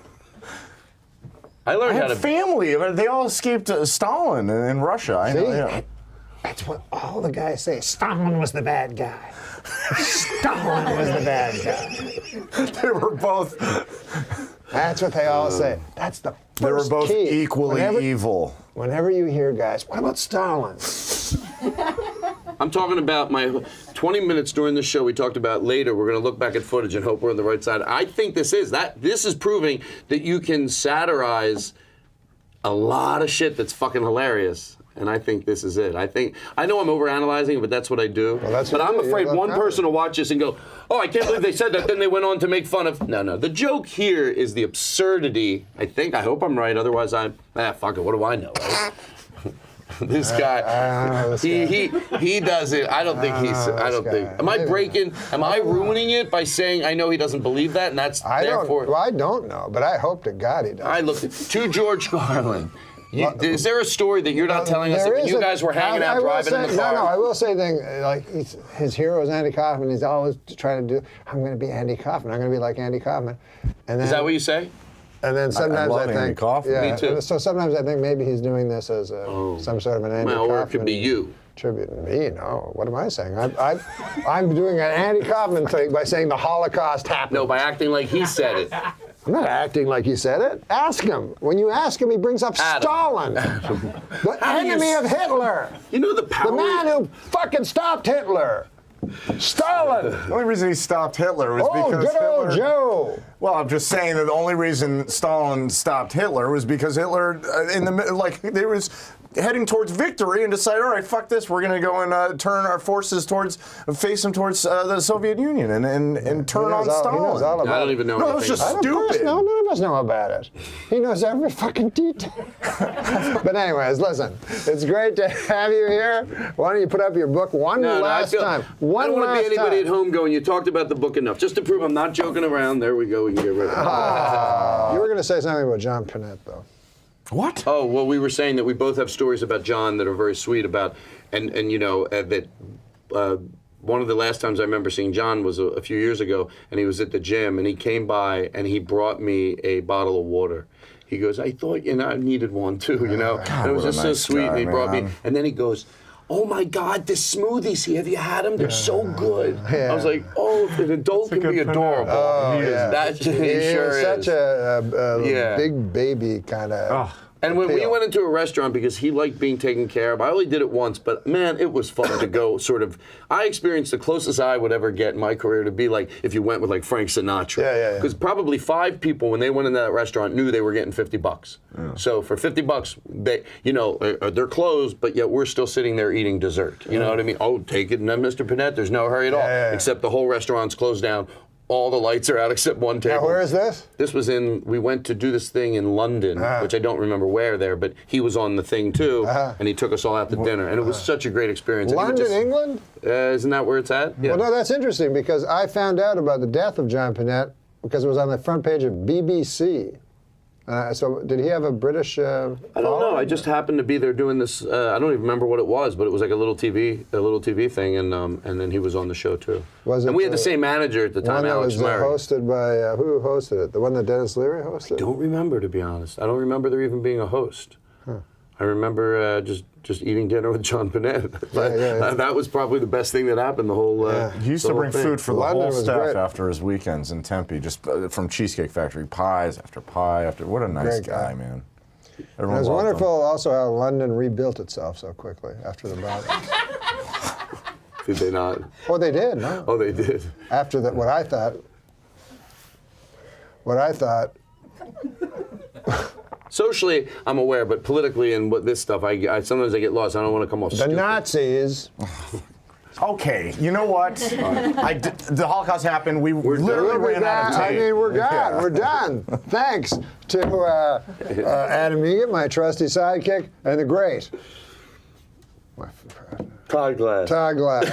I learned how to. Family. They all escaped Stalin in Russia. I know. Yeah. That's what all the guys say. Stalin was the bad guy. Stalin was the bad guy. They were both. That's what they all say. That's the first They were both key. equally evil. Whenever you hear guys, what about Stalin? I'm talking about my 20 minutes during the show. We talked about later. We're going to look back at footage and hope we're on the right side. I think this is proving that you can satirize a lot of shit that's fucking hilarious. And I think this is it. I know I'm overanalyzing it, but that's what I do. But I'm afraid one person will watch this and go, oh, I can't believe they said that. Then they went on to make fun of. No. The joke here is the absurdity. I hope I'm right. Otherwise, fuck it. What do I know? Right? This guy, he does it. I don't think Am I ruining it by saying I know he doesn't believe that, and that's I don't know, but I hope to God he does. I looked to George Carlin. Is there a story that you're not telling us that when you guys were hanging out driving in the car? No, I will say his hero is Andy Kaufman. He's always trying to do, I'm going to be Andy Kaufman. I'm going to be like Andy Kaufman. And then, is that what you say? And then sometimes I think, Andy Kaufman. Yeah, Me too. So sometimes I think maybe he's doing this as some sort of an Andy Kaufman. Or it could be you. Tribute. Me? No. What am I saying? I'm doing an Andy Kaufman thing by saying the Holocaust happened. No, by acting like he said it. I'm not acting like he said it. Ask him. When you ask him, he brings up Stalin, the enemy of Hitler. You know the power. The man who fucking stopped Hitler. Stalin. The only reason he stopped Hitler was because good old Hitler. Joe. Well, I'm just saying that the only reason Stalin stopped Hitler was because Hitler, they was heading towards victory and decided, all right, fuck this, we're going to go and turn our forces face them towards the Soviet Union and turn on Stalin. He knows all about I don't even know. No, it's just stupid. No, none of us know about it. He knows every fucking detail. But anyways, listen, it's great to have you here. Why don't you put up your book one last time? I don't want to be anybody at home going, you talked about the book enough. Just to prove I'm not joking around, there we go, we can get rid of it. You were going to say something about John Pinette, though. What? Oh, well, we were saying that we both have stories about John that are very sweet about, and you know, that one of the last times I remember seeing John was a few years ago, and he was at the gym, and he came by, and he brought me a bottle of water. He goes, I thought, I needed one too, you know? God, and it was what a just nice so sweet, and he guy, brought me, man. and then he goes, oh my God, the smoothies here, have you had them? They're so good. Yeah. I was like, oh, an adult can be adorable. Oh, yeah. That he sure is. Such a big baby kind of. And when we went into a restaurant, because he liked being taken care of, I only did it once, but man, it was fun to go sort of, I experienced the closest I would ever get in my career to be like if you went with like Frank Sinatra. Yeah. Because probably 5 people, when they went into that restaurant, knew they were getting $50. Yeah. So for $50, they, they're closed, but yet we're still sitting there eating dessert. You know what I mean? Oh, take it, and then Mr. Panette, there's no hurry at all. Except the whole restaurant's closed down. All the lights are out except one table. Now, where is this? This was we went to do this thing in London, which I don't remember where there, but he was on the thing too, and he took us all out to dinner, and it was such a great experience. London, England? Isn't that where it's at? Yeah. Well, no, that's interesting because I found out about the death of John Pinette because it was on the front page of BBC. So did he have a British? I don't know. I just happened to be there doing this. I don't even remember what it was, but it was like a little TV thing, and then he was on the show too. Was it? And we had the same manager at the time, One that Alex was Murray. hosted by who hosted it? The one that Dennis Leary hosted? I don't remember, to be honest. I don't remember there even being a host. Huh. I remember just eating dinner with John Panetta. Yeah. That was probably the best thing that happened the whole. He used the to whole bring thing. food for the London whole was staff great. after his weekends in Tempe, just from Cheesecake Factory, pies after pie after. What a nice Great guy, guy. man. It Everyone was loved him. wonderful also how London rebuilt itself so quickly after the bomb. Did they not? Oh, they did, no? Oh, they did. After that, what I thought. Socially, I'm aware, but politically and what this stuff, I sometimes I get lost. I don't want to come off The stupid. Nazis. Okay, you know what? The Holocaust happened. We literally We're ran out of done. tape. I mean, we're gone. Yeah. We're done. Thanks to Adam Egan, my trusty sidekick, and the great Todd Glass. Todd Glass.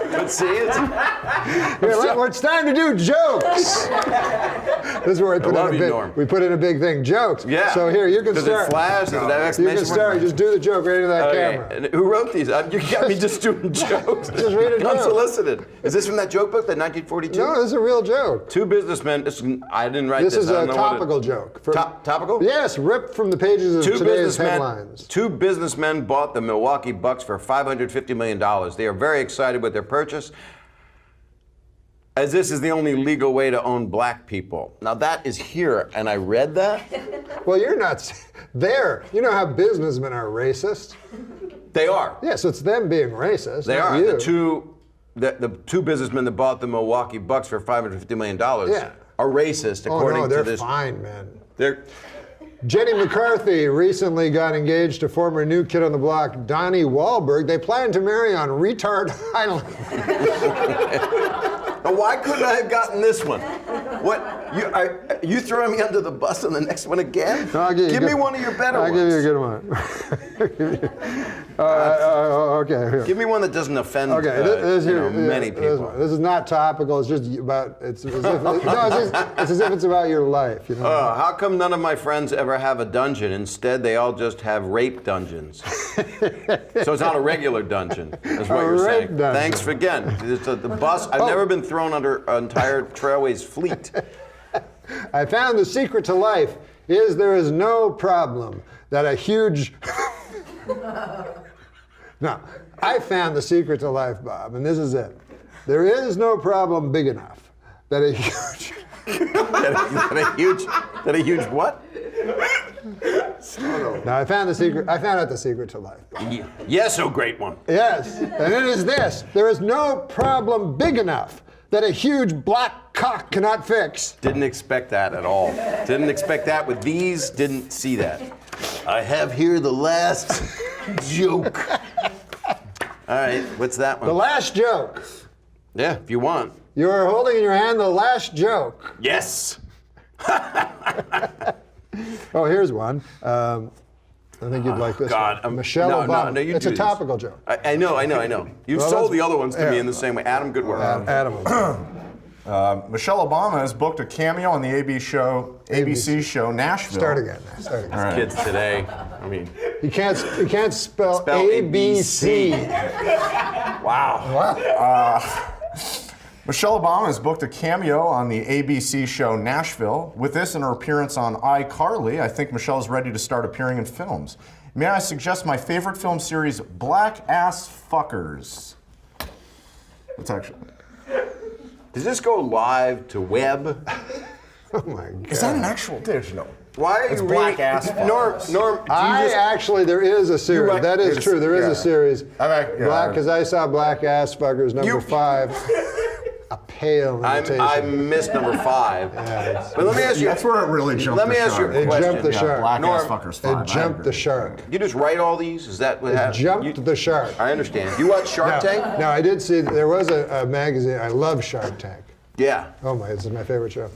But see, it's. It's time to do jokes. This is where we put in a big thing, jokes. Yeah. So here, you can Does start. it flash? Does it have You exclamation can start. mark? Just do the joke right into that camera. And who wrote these? You got me just doing jokes. Just read a joke. Unsolicited. Is this from that joke book, that 1942? No, this is a real joke. Two businessmen. I didn't write this. This is I a don't know what it- topical joke. Topical? Yes, ripped from the pages of today's headlines. Two businessmen bought the Milwaukee Bucks for $550 million. They are very excited with their purchase, as this is the only legal way to own black people. Now that is here, and I read that. Well, you're not there. You know how businessmen are racist? They are. Yes, it's them being racist. They not are. You. The two businessmen that bought the Milwaukee Bucks for $550 million Yeah. are racist, Oh, according no, they're to this. fine, man. They're Jenny McCarthy recently got engaged to former New Kid on the Block, Donnie Wahlberg. They plan to marry on Retard Island. Now, why couldn't I have gotten this one? What? You throwing me under the bus on the next one again? No, Give me one of your better I'll ones. give you a good one. Okay. Here. Give me one that doesn't offend many people. This is not topical. It's just about. It's as if it's as if it's about your life. You know. How come none of my friends ever have a dungeon? Instead, they all just have rape dungeons. So it's not a regular dungeon, is what you're saying. dungeon. Thanks for again. It's the bus. I've never been thrown under an entire Trailways fleet. I found the secret to life is there is no problem that a huge. No, I found the secret to life, Bob, and this is it. There is no problem big enough that a huge. that a huge what? Now I found the secret. I found out the secret to life. Yes, oh great one. Yes, and it is this: there is no problem big enough that a huge black cock cannot fix. Didn't expect that at all. Didn't expect that with these. Didn't see that. I have here the last joke. All right, what's that one? The last joke. Yeah, if you want. You are holding in your hand the last joke. Yes. Oh, here's one. I think you'd like this God, one. Michelle Obama. No, you it's do a these. topical joke. I know. You've Well, sold that's- the other ones to me yeah. in the same way. Adam, good work. Adam. Michelle Obama has booked a cameo on the ABC show Nashville. Start again. Start again. All right. Kids today. I mean, You can't spell ABC. Wow. Michelle Obama has booked a cameo on the ABC show Nashville. With this and her appearance on iCarly, I think Michelle is ready to start appearing in films. May I suggest my favorite film series, Black Ass Fuckers? It's actually. does this go live to web? Oh my God. Is that an actual dish? No. Why are It's you Black reading? Ass Fuckers. Norm, do you just, Actually, there is a series. right. That is There's- true. There is yeah. a series. Yeah. Black, because I saw Black Ass Fuckers number 5. A pale imitation. I missed number 5. But let me ask you. That's where it really jumped Let me the ask you shark. a It question. jumped the shark. Black Norm, Ass Fuckers 5. It jumped the shark. You just write all these? Is that what It happened? jumped the shark. I understand. You watch Shark Tank? No, I did see. There was a magazine. I love Shark Tank. Yeah. Oh my, this is my favorite show.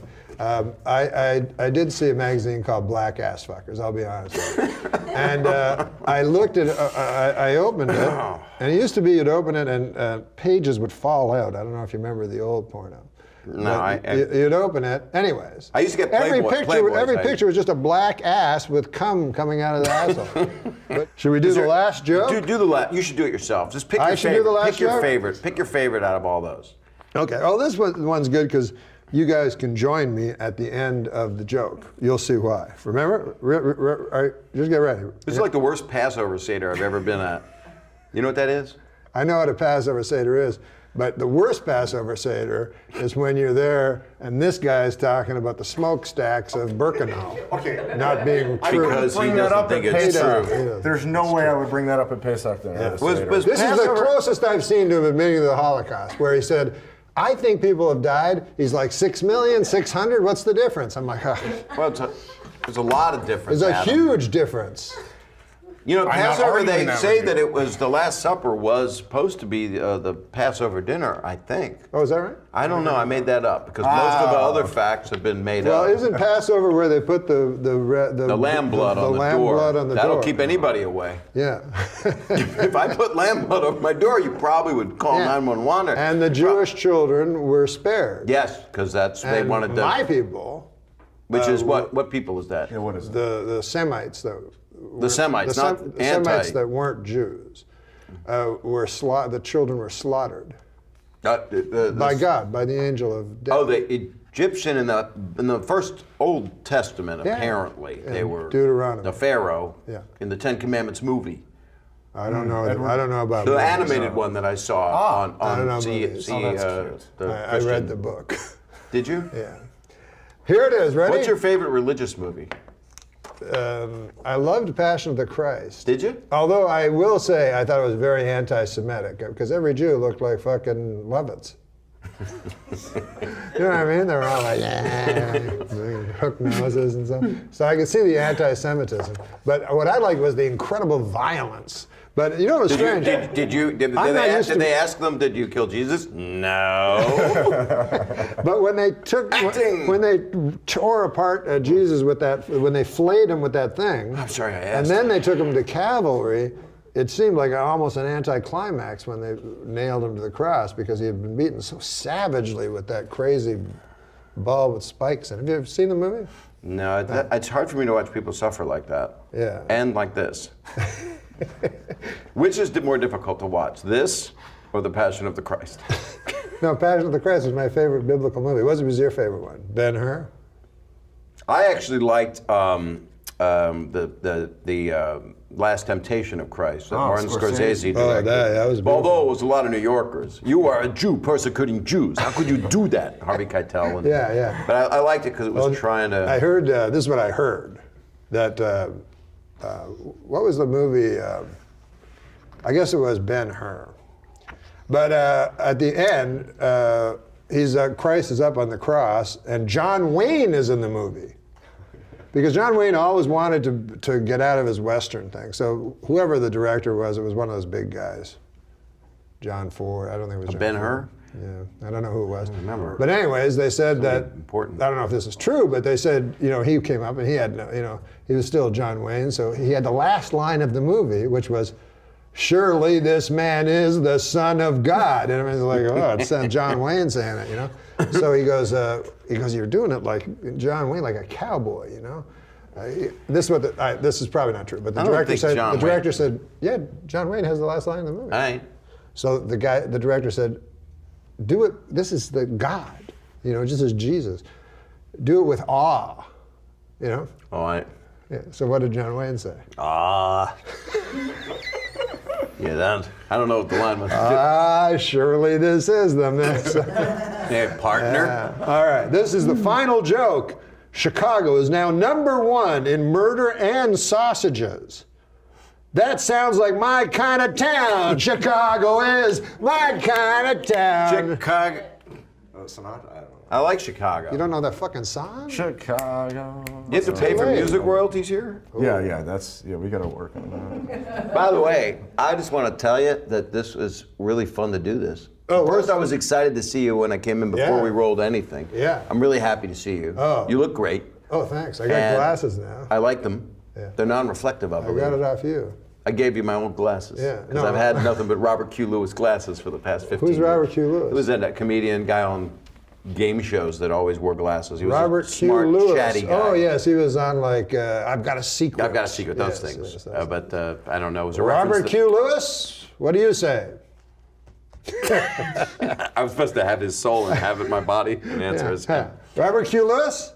I did see a magazine called Black Ass Fuckers, I'll be honest with you. And I looked at I opened it, and it used to be you'd open it and pages would fall out. I don't know if you remember the old porno. No, you'd open it. Anyways. I used to get every Playboys, picture was just a black ass with cum coming out of the asshole. But should we do the last joke? Do the last. You should do it yourself. Just pick I your should favorite. do the last pick your joke? favorite. Pick your favorite out of all those. Okay. Oh, this one's good because you guys can join me at the end of the joke. You'll see why. Remember? All right, just get ready. This is like the worst Passover Seder I've ever been at. You know what that is? I know what a Passover Seder is, but the worst Passover Seder is when you're there and this guy's talking about the smokestacks of Birkenau not being true. Because he doesn't think it's true. There's no way I would bring that up at Pesach dinner. This is the closest I've seen to him admitting to the Holocaust, where he said, I think people have died. He's like 6,600,000. What's the difference? I'm like, well, there's a lot of difference. There's a Adam. huge difference. You know, I'm not Passover, arguing they that say with you. that it was the Last Supper was supposed to be the Passover dinner, I think. Oh, is that right? I don't know. I made that up because most of the other facts have been made Well, up. isn't Passover where they put the lamb blood on the lamb door? blood on the That'll door? keep anybody away. Yeah. If I put lamb blood over my door, you probably would call 911. And the Jewish children were spared. Yes, because that's they And wanted to. my people. Which is what people is that? Yeah, what is the Semites, though. The Semites, the not Semites anti. that weren't Jews, the children were slaughtered by God, by the angel of death. Oh, the Egyptian in the first Old Testament, Yeah. apparently they were Deuteronomy. the Pharaoh Yeah. in the Ten Commandments movie. I don't know. I don't know about The movies. animated one that I saw on I don't know C, movies. C, Oh, that's I read Christian. the book. Did you? Yeah. Here it is. Ready? What's your favorite religious movie? I loved Passion of the Christ. Did you? Although I will say I thought it was very anti-Semitic because every Jew looked like fucking Levitts. You know what I mean? They were all like, hook noses and stuff. So I could see the anti-Semitism. But what I liked was the incredible violence. But you know what was strange? Did they ask them, did you kill Jesus? No. But when they tore apart Jesus with that, when they flayed him with that thing, I'm sorry I asked. and then they took him to cavalry, it seemed like almost an anticlimax when they nailed him to the cross because he had been beaten so savagely with that crazy ball with spikes in it. Have you ever seen the movie? No, it's hard for me to watch people suffer like that. Yeah. And like this. Which is more difficult to watch, this or The Passion of the Christ? No, Passion of the Christ was my favorite biblical movie. What was your favorite one? Ben-Hur? I actually liked the Last Temptation of Christ that Martin Scorsese directed. That was beautiful. Although it was a lot of New Yorkers. You are a Jew persecuting Jews. How could you do that? Harvey Keitel. And, Yeah. But I liked it because it was trying to. I heard, this is what I heard, that, what was the movie? I guess it was Ben-Hur. But at the end, Christ is up on the cross, and John Wayne is in the movie. Because John Wayne always wanted to get out of his Western thing. So whoever the director was, it was one of those big guys. John Ford, I don't think it was John Ben-Hur? Ford. Yeah, I don't know who it was. I don't remember. But anyways, they said that, important. I don't know if this is true, but they said, he came up and he had, he was still John Wayne, so he had the last line of the movie, which was, surely this man is the Son of God. And everyone's like, oh, it's John Wayne saying it, So he goes, you're doing it like John Wayne, like a cowboy, This is probably not true, but the director said, yeah, John Wayne has the last line of the movie. I ain't. So the director said, do it, this is the God, just as Jesus. Do it with awe, All right. Yeah, so what did John Wayne say? Ah. Yeah, I don't know what the line was. Surely this is the mix. Yeah, partner. Yeah. All right, this is the final joke. Chicago is now #1 in murder and sausages. That sounds like my kind of town. Chicago is my kind of town. Chicago. Sonata? I don't know. I like Chicago. You don't know that fucking song? Chicago. You have to pay for music royalties here? Yeah, we got to work on that. By the way, I just want to tell you that this was really fun to do this. Oh, First, I was excited to see you when I came in before we rolled anything. Yeah. I'm really happy to see you. Oh. You look great. Oh, thanks. I got glasses now. I like them. Yeah. They're non-reflective, I I believe. got it off you. I gave you my old glasses. Yeah. Because I've had nothing but Robert Q. Lewis glasses for the past 15 years. Who's Robert Q. Lewis? Who's that comedian guy on game shows that always wore glasses. He was Robert a Q. smart, Lewis. chatty guy. Oh yes, he was on like I've Got a Secret. I've Got a Secret. Those Yes, things. yes, But I don't know. It was a reference Robert to- Q. Lewis. What do you say? I was supposed to have his soul and have it in my body. And the answer is Robert Q. Lewis.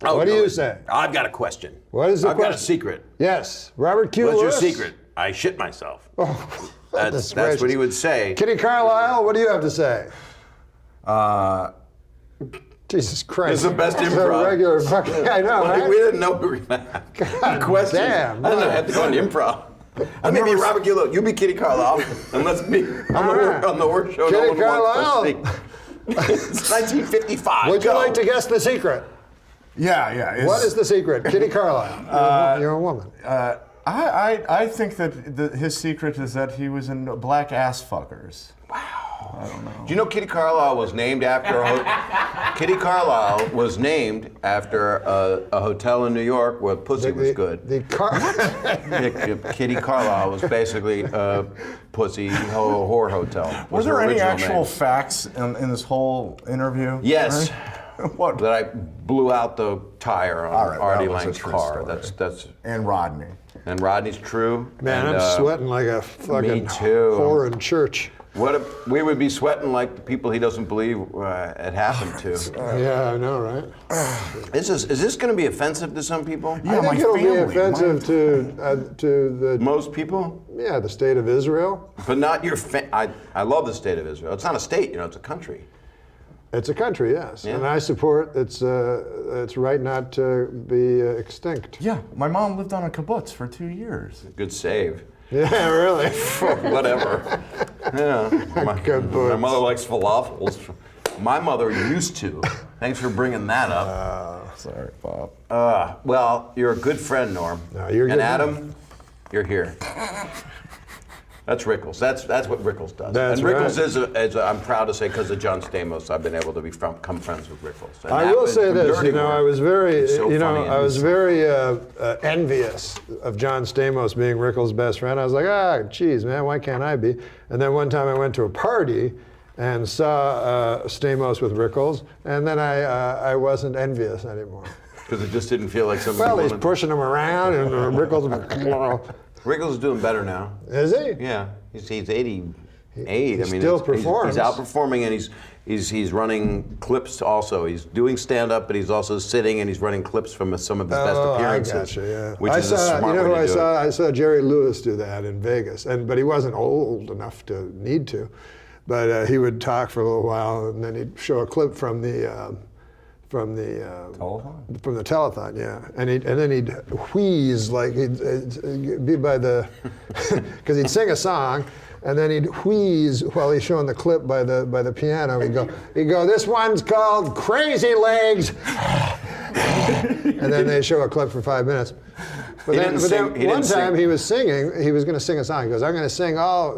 Oh, what do no, you say? I've got a question. What is the I've got a question? secret. Yes, Robert Q. What's Lewis. your secret? I shit myself. Oh, that's what he would say. Kitty Carlisle, what do you have to say? Jesus Christ. This is the best It's a improv. regular fucking, I know, Like, right? we didn't know we were going to have questions. damn. I don't know. I have to go into improv. I'm going to be Robert Gillow. You be Kitty Carlisle. And let's be on the work show. Kitty no one Carlisle. wants to see. It's 1955. Would you Go. like to guess the secret? Yeah. What is the secret? Kitty Carlisle. You're a woman. I think that his secret is that he was in black ass fuckers. I don't know. Do you know Kitty Carlisle was named after Kitty Carlisle was named after a hotel in New York where pussy was good. Kitty Carlisle was basically a pussy whore hotel. Were was there her any original actual name. facts in this whole interview? Yes. What? That I blew out the tire on Artie Lang's car. That's and Rodney. And Rodney's true. Man, and, I'm sweating like a fucking me too. whore in church. What if we would be sweating like the people he doesn't believe it happened to? Yeah, I know, right? Is this going to be offensive to some people? I think it'll be offensive to the most people. Yeah, the state of Israel. But not your. I love the state of Israel. It's not a state, it's a country. It's a country, yes, Yeah. and I support its right not to be extinct. Yeah, my mom lived on a kibbutz for 2 years. Good save. Yeah, really. Whatever. Yeah. My mother likes falafels. My mother used to. Thanks for bringing that up. Sorry, Bob. Well, you're a good friend, Norm. No, you're and good. Adam, you're here. That's Rickles. That's what Rickles does. That's and Rickles right. is I'm proud to say, because of John Stamos, I've been able to become friends with Rickles. And I that will was say from this, Dirty I Work. was very, He's so funny I and was he's- very envious of John Stamos being Rickles' best friend. I was like, geez, man, why can't I be? And then one time I went to a party and saw Stamos with Rickles, and then I wasn't envious anymore. Because it just didn't feel like somebody Well, he's wanted- pushing him around, and Rickles. Rickles is doing better now. Is he? Yeah, he's 88. He still performs. He's outperforming, and he's running clips also. He's doing stand up, but he's also sitting and he's running clips from some of his best appearances. I gotcha, yeah. Which I is saw, a smart you know way who to I do saw? it. I saw Jerry Lewis do that in Vegas, but he wasn't old enough to need to. But he would talk for a little while, and then he'd show a clip from the telethon? From the telethon, yeah. And then he'd wheeze like he'd be by the because he'd sing a song. And then he'd wheeze while he's showing the clip by the piano. He'd go, this one's called Crazy Legs. And then they show a clip for 5 minutes. But then one time he was singing, he was going to sing a song. He goes, I'm going to sing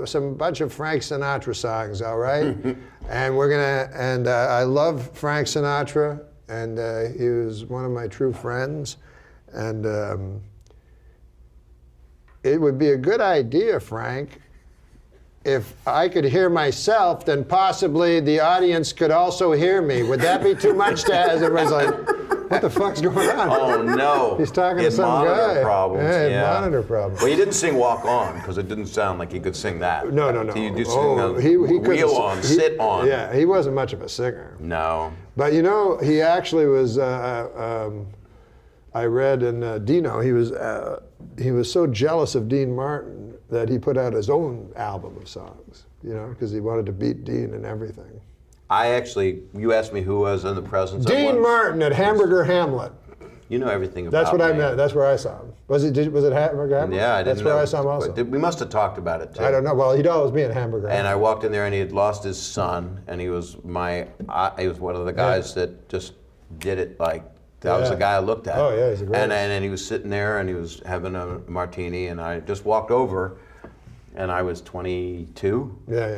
some bunch of Frank Sinatra songs, all right? And I love Frank Sinatra, and he was one of my true friends. And it would be a good idea, Frank, if I could hear myself, then possibly the audience could also hear me. Would that be too much to ask? Everybody's like, what the fuck's going on? Oh no! He's talking He to had some monitor guy. Problems. Yeah, he had yeah. monitor problems. Well, he didn't sing "Walk On" because it didn't sound like he could sing that. No. He did sing he couldn't "Wheel sing. On," "Sit On." Yeah, he wasn't much of a singer. No. But he actually was. I read in Dino, he was so jealous of Dean Martin that he put out his own album of songs. Because he wanted to beat Dean and everything. You asked me who was in the presence of Dean one. Martin at Hamburger Hamlet. You know everything about That's what I me. meant. That's where I saw him. Was it Hamburger Hamlet? Yeah, I didn't That's know. where I saw him also. We must have talked about it too. I don't know. Well, he'd always be in Hamburger And Hamlet. I walked in there, and he had lost his son, and he was one of the guys that just did it like. That was the guy I looked at. Oh, yeah, he's a great. And he was sitting there, and he was having a martini, and I just walked over, and I was 22,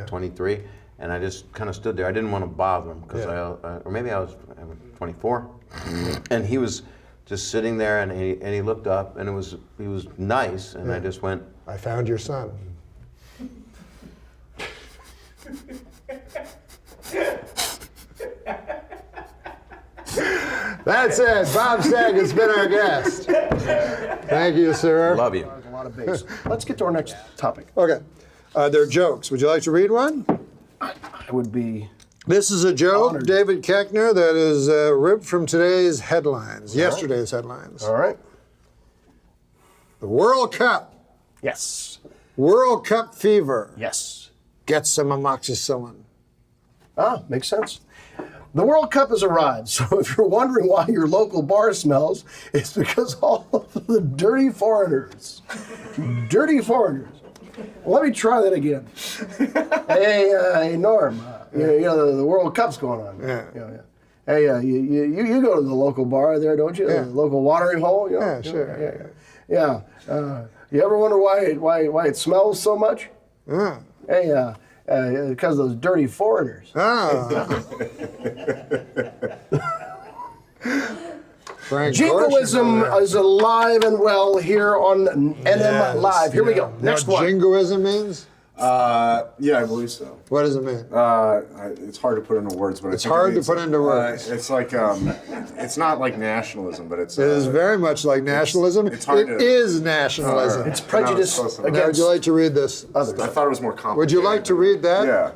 23, and I just kind of stood there. I didn't want to bother him because or maybe I was 24, and he was just sitting there, and he looked up, and he was nice, and I just went, I found your son. That's it. Bob Saget's been our guest. Thank you, sir. Love you. A lot of bass. Let's get to our next topic. Okay. They're jokes. Would you like to read one? I would be. This is a joke, honored. David Koechner, that is ripped from today's headlines, yesterday's headlines. All right. The World Cup. Yes. World Cup fever. Yes. Get some amoxicillin. Ah, makes sense. The World Cup has arrived, so if you're wondering why your local bar smells, it's because all of the dirty foreigners. Dirty foreigners. Let me try that again. Hey, Norm, you know, the World Cup's going on. Yeah. Hey, you go to the local bar there, don't you? Yeah. The local watering hole? You know? Yeah, sure. Yeah. You ever wonder why it smells so much? Yeah. Hey, because of those dirty foreigners. Ah. Frank Jingoism Koechner. is alive and well here on NM Live. Here we go. Next what one. Jingoism means? Yeah, I believe so. What does it mean? It's hard to put into words, but It's hard to put into words. It's like it's not like nationalism, but it's. It is very much like nationalism. It's hard It to- is nationalism. It's prejudice No, it's close Now, enough. would you like to read this? I thought it was more complicated. Would you like to read that?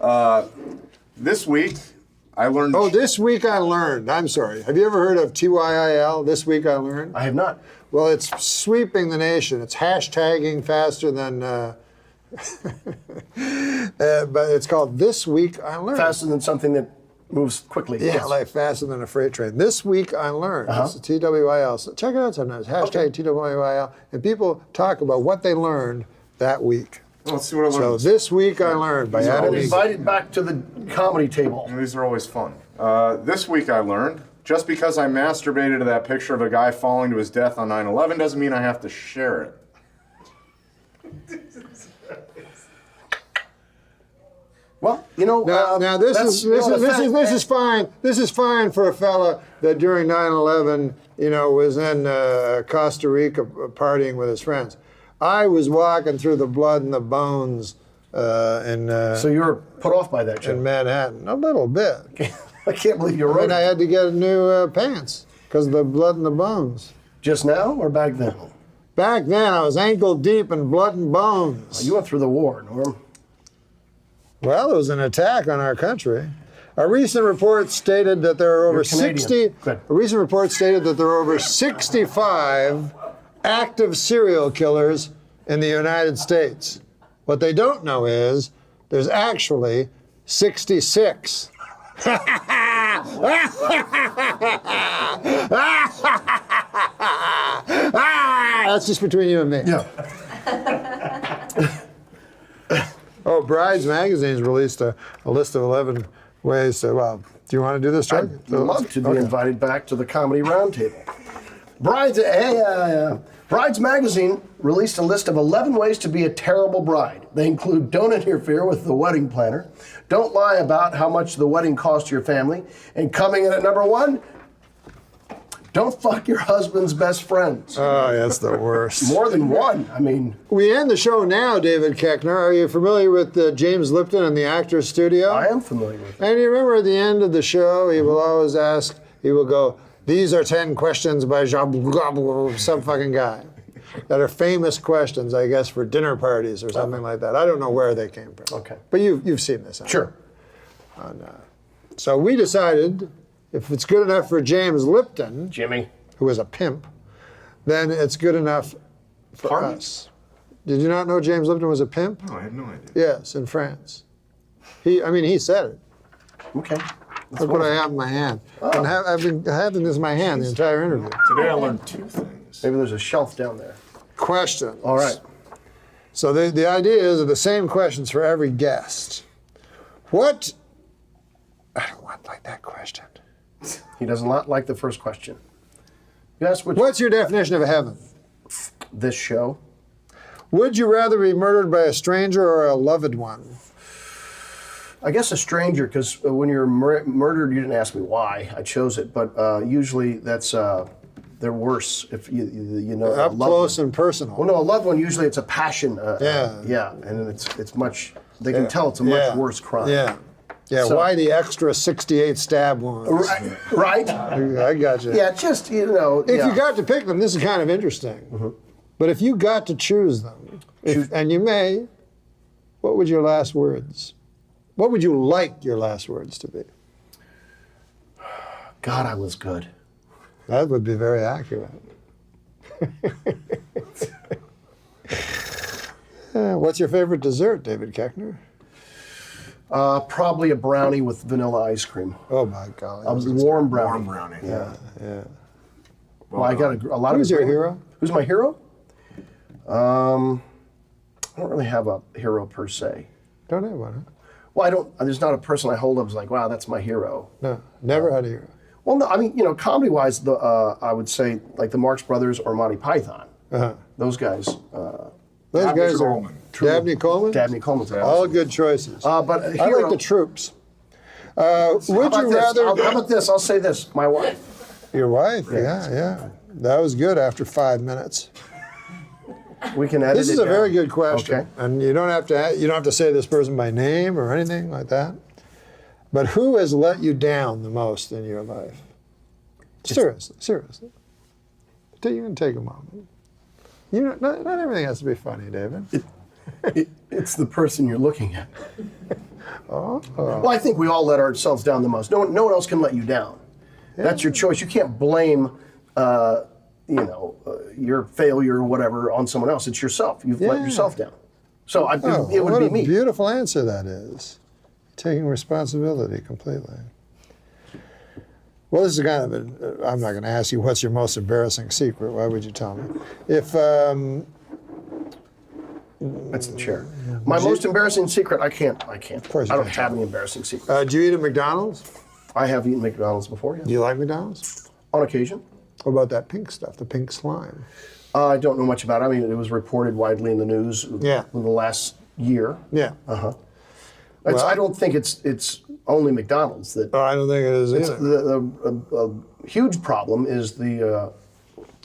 Yeah. This week, I learned. Oh, this week I learned. I'm sorry. Have you ever heard of TYIL? This week I learned. I have not. Well, it's sweeping the nation. It's hashtagging faster than. But it's called This Week I Learned. Faster than something that moves quickly. Yeah, Yes. like faster than a freight train. This Week I Learned. Uh-huh. It's the TWIL. So check it out sometimes. Hashtag TWIL. And people talk about what they learned that week. Let's see what I So learned. This Week I Learned by I've Adam been Eagle. invited back to the comedy table. These are always fun. This week I learned, just because I masturbated to that picture of a guy falling to his death on 9/11 doesn't mean I have to share it. Well, you know, Now this that's, is you know, the fact- this is fine. This is fine for a fella that during 9/11, was in Costa Rica partying with his friends. I was walking through the blood and the bones So you were put off by that, Jim? in Manhattan a little bit. I can't believe you I wrote mean, I had to get new pants because of the blood and the bones. Just now or back then? Back then, I was ankle deep in blood and bones. You went through the war, Norm. Well, it was an attack on our country. A recent report stated that there are over You're Canadian. 60. Good. A recent report stated that there are over 65 active serial killers in the United States. What they don't know is there's actually 66. That's just between you and me. Yeah. Oh, Brides Magazine's released a list of 11 ways to, well, do you want to do this, Chuck? I'd love to be invited back to the Comedy Roundtable. Brides Magazine released a list of 11 ways to be a terrible bride. They include don't interfere with the wedding planner, don't lie about how much the wedding cost your family, and coming in at number 1, don't fuck your husband's best friends. Oh, that's the worst. More than one. I mean, We end the show now, David Koechner. Are you familiar with James Lipton and the Actors Studio? I am familiar with it. And you remember at the end of the show, he will always ask, he will go, these are 10 questions by some fucking guy. That are famous questions, I guess, for dinner parties or something like that. I don't know where they came from. Okay. But you've seen this. Sure. So we decided, if it's good enough for James Lipton, Jimmy, who is a pimp, then it's good enough for us. Did you not know James Lipton was a pimp? No, I had no idea. Yes, in France. He said it. Okay. Look what I have in my hand. And I've been having this in my hand the entire interview. Today I learned 2 things. Maybe there's a shelf down there. Questions. All right. So the idea is the same questions for every guest. What? I don't want like that question. He does not like the first question. You asked What's your definition of heaven? This show. Would you rather be murdered by a stranger or a loved one? I guess a stranger, because when you're murdered, you didn't ask me why. I chose it, but usually that's they're worse if you know Up close and personal. Well, no, a loved one usually it's a passion. Yeah. Yeah, and it's much. They can tell it's a much worse crime. Yeah. Yeah, So- why the extra 68 stab wounds? Right? I got you. Yeah, just, you know. If yeah. you got to pick them, this is kind of interesting. But if you got to choose them, and you may, what would your last words? What would you like your last words to be? God, I was good. That would be very accurate. What's your favorite dessert, David Koechner? Probably a brownie with vanilla ice cream. Oh my God! A warm brownie. Warm brownie. Yeah. Well, I got a lot of. Who's your hero? Who's my hero? I don't really have a hero per se. Don't have one, huh? Well, I don't. There's not a person I hold up as like, wow, that's my hero. No, never had a hero. Well, no, I mean, you know, comedy-wise, I would say like the Marx Brothers or Monty Python. Those guys. Those guys are Dabney Coleman. Dabney Coleman's all good choices. But I hero, like the Troops. Would how you about this? rather? How about this? I'll say this. My wife. Your wife? Yeah. That was good after 5 minutes. We can edit This is it a very down. good question, Okay. and you don't have to say this person by name or anything like that. But who has let you down the most in your life? Seriously. You can take a moment. Not everything has to be funny, David. It's the person you're looking at. Oh. Well, I think we all let ourselves down the most. No one else can let you down. That's your choice. You can't blame, your failure or whatever on someone else. It's yourself. You've let yourself down. So it would what be a me. beautiful answer that is. Taking responsibility completely. Well, this is kind of I'm not going to ask you what's your most embarrassing secret. Why would you tell me? If That's the chair. My most embarrassing secret, I can't. Of course you I don't can't have tell any embarrassing secrets. do you eat at McDonald's? I have eaten McDonald's before, yes. Do you like McDonald's? On occasion. What about that pink stuff, the pink slime? I don't know much about it. I mean, it was reported widely in the news in the last year. Yeah. Well, I don't think it's only McDonald's that. I don't think it is either. A huge problem is the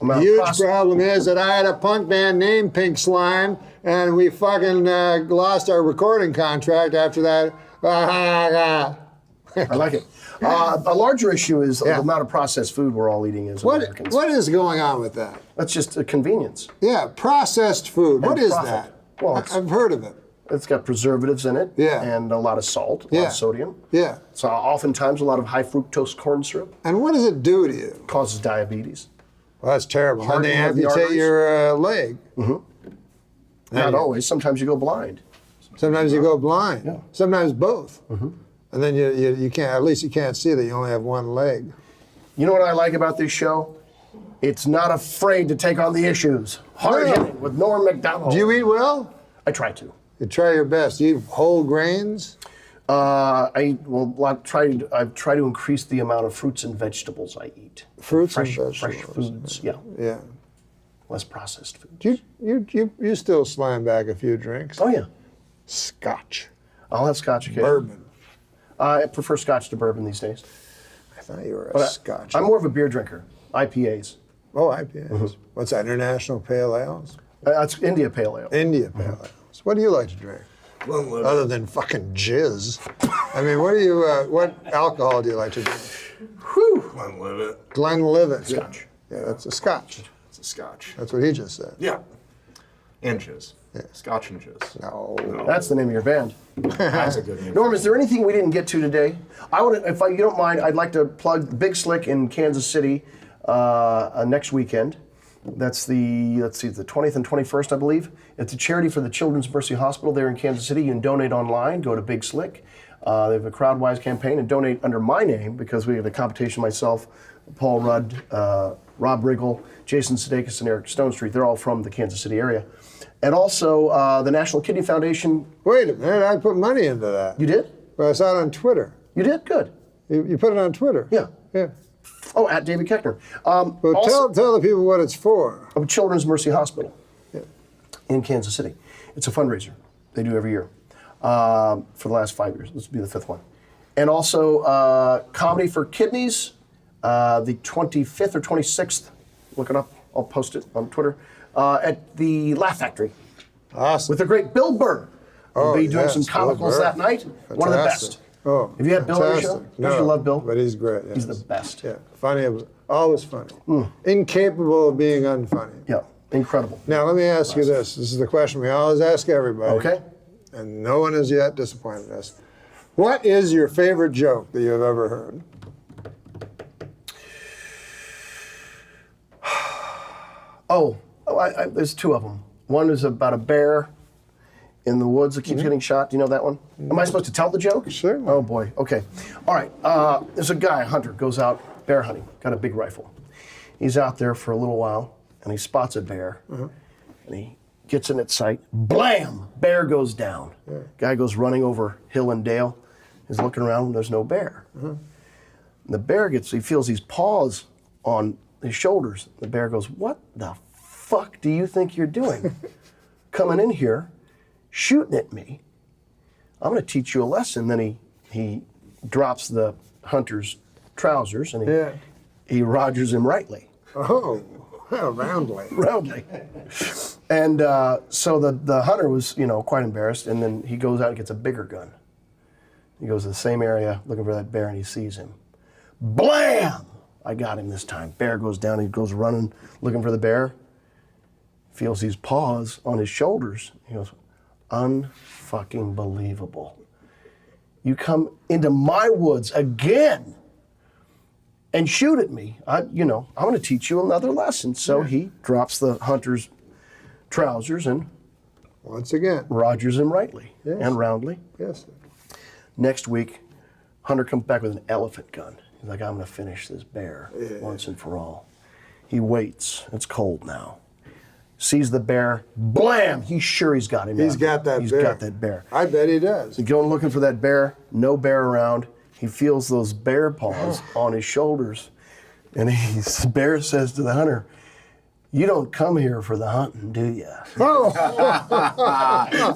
amount Huge of problem is that I had a punk band named Pink Slime, and we fucking lost our recording contract after that. I like it. A larger issue is the amount of processed food we're all eating as Americans. What is going on with that? That's just a convenience. Yeah, processed food. What And is profit. that? Well, I've heard of it. It's got preservatives in it. Yeah. And a lot of salt, a lot of sodium. Yeah. So oftentimes a lot of high fructose corn syrup. And what does it do to you? Causes diabetes. Well, that's terrible. And they Hardening of the amputate your leg. Not always. Sometimes you go blind. Sometimes you go blind. Yeah. Sometimes both. And then you can't. At least you can't see that you only have one leg. You know what I like about this show? It's not afraid to take on the issues. Hard hitting with Norm Macdonald. Do you eat well? I try to. You try your best. Do you eat whole grains? I try to increase the amount of fruits and vegetables I eat. Fruits fresh, and vegetables. Fresh foods. Yeah. Yeah. Less processed food. You still slam back a few drinks? Oh yeah. Scotch. I'll have scotch occasionally. Bourbon. I prefer scotch to bourbon these days. I thought you were But Scotch. I'm more of a beer drinker. IPAs. Oh, IPAs. What's that? International Pale Ales? That's India Pale Ale. India Pale Ales. What do you like to drink? Other than fucking jizz. I mean, what alcohol do you like to drink? Glenlivet. Glenlivet. Scotch. Yeah, that's a Scotch. It's a Scotch. That's what he just said. Yeah. And jizz. Yeah. Scotch and jizz. No. That's the name of your band. That's a good name. Norm, is there anything we didn't get to today? If you don't mind, I'd like to plug Big Slick in Kansas City next weekend. That's the 20th and 21st, I believe. It's a charity for the Children's Mercy Hospital there in Kansas City. You can donate online. Go to Big Slick. They have a Crowdwise campaign and donate under my name because we have a competition. Myself, Paul Rudd, Rob Riggle, Jason Sudeikis, and Eric Stonestreet. They're all from the Kansas City area. And also the National Kidney Foundation. Wait a minute, I put money into that. You did? Well, I saw it on Twitter. You did? Good. You put it on Twitter? Yeah. Yeah. Oh, at David Koechner. Well, tell the people what it's for. Children's Mercy Hospital in Kansas City. It's a fundraiser they do every year for the last 5 years. This will be the 5th one. And also Comedy for Kidneys, the 25th or 26th. Look it up. I'll post it on Twitter. At the Laugh Factory. Awesome. With the great Bill Burr. We'll be doing some yes, Bill comicals Burr. that night. One of the Fantastic. best. Oh, Have you had Bill on your show? fantastic. Don't you love Bill? But he's great. He's yes. the best. Yeah, funny, always funny. Incapable of being unfunny. Yeah, incredible. Now, let me ask you this. This is the question we always ask everybody. Okay. And no one has yet disappointed us. What is your favorite joke that you've ever heard? There's two of them. One is about a bear in the woods that keeps getting shot. Do you know that one? Am I supposed to tell the joke? Sure. Oh boy. Okay. All right. There's a guy, a hunter, goes out bear hunting. Got a big rifle. He's out there for a little while, and he spots a bear, and he gets in its sight. Blam! Bear goes down. Guy goes running over hill and dale. He's looking around. There's no bear. The bear he feels these paws on his shoulders. The bear goes, "What the fuck do you think you're doing? Coming in here, shooting at me. I'm going to teach you a lesson." Then he drops the hunter's trousers and he Rogers him rightly. Oh, well, roundly. Roundly. And so the hunter was, quite embarrassed, and then he goes out and gets a bigger gun. He goes to the same area looking for that bear, and he sees him. Blam! I got him this time. Bear goes down. He goes running, looking for the bear. Feels these paws on his shoulders. He goes, "Unfucking believable. You come into my woods again and shoot at me. I'm going to teach you another lesson." So he drops the hunter's trousers and once again Rogers him rightly and roundly. Yes. Next week, hunter comes back with an elephant gun. He's like, "I'm going to finish this bear once and for all." He waits. It's cold now. Sees the bear. Blam! He's sure he's got him. He's got that He's bear. got that bear. I bet he does. He's going looking for that bear. No bear around. He feels those bear paws on his shoulders. And the bear says to the hunter, "You don't come here for the hunting, do you?" Oh!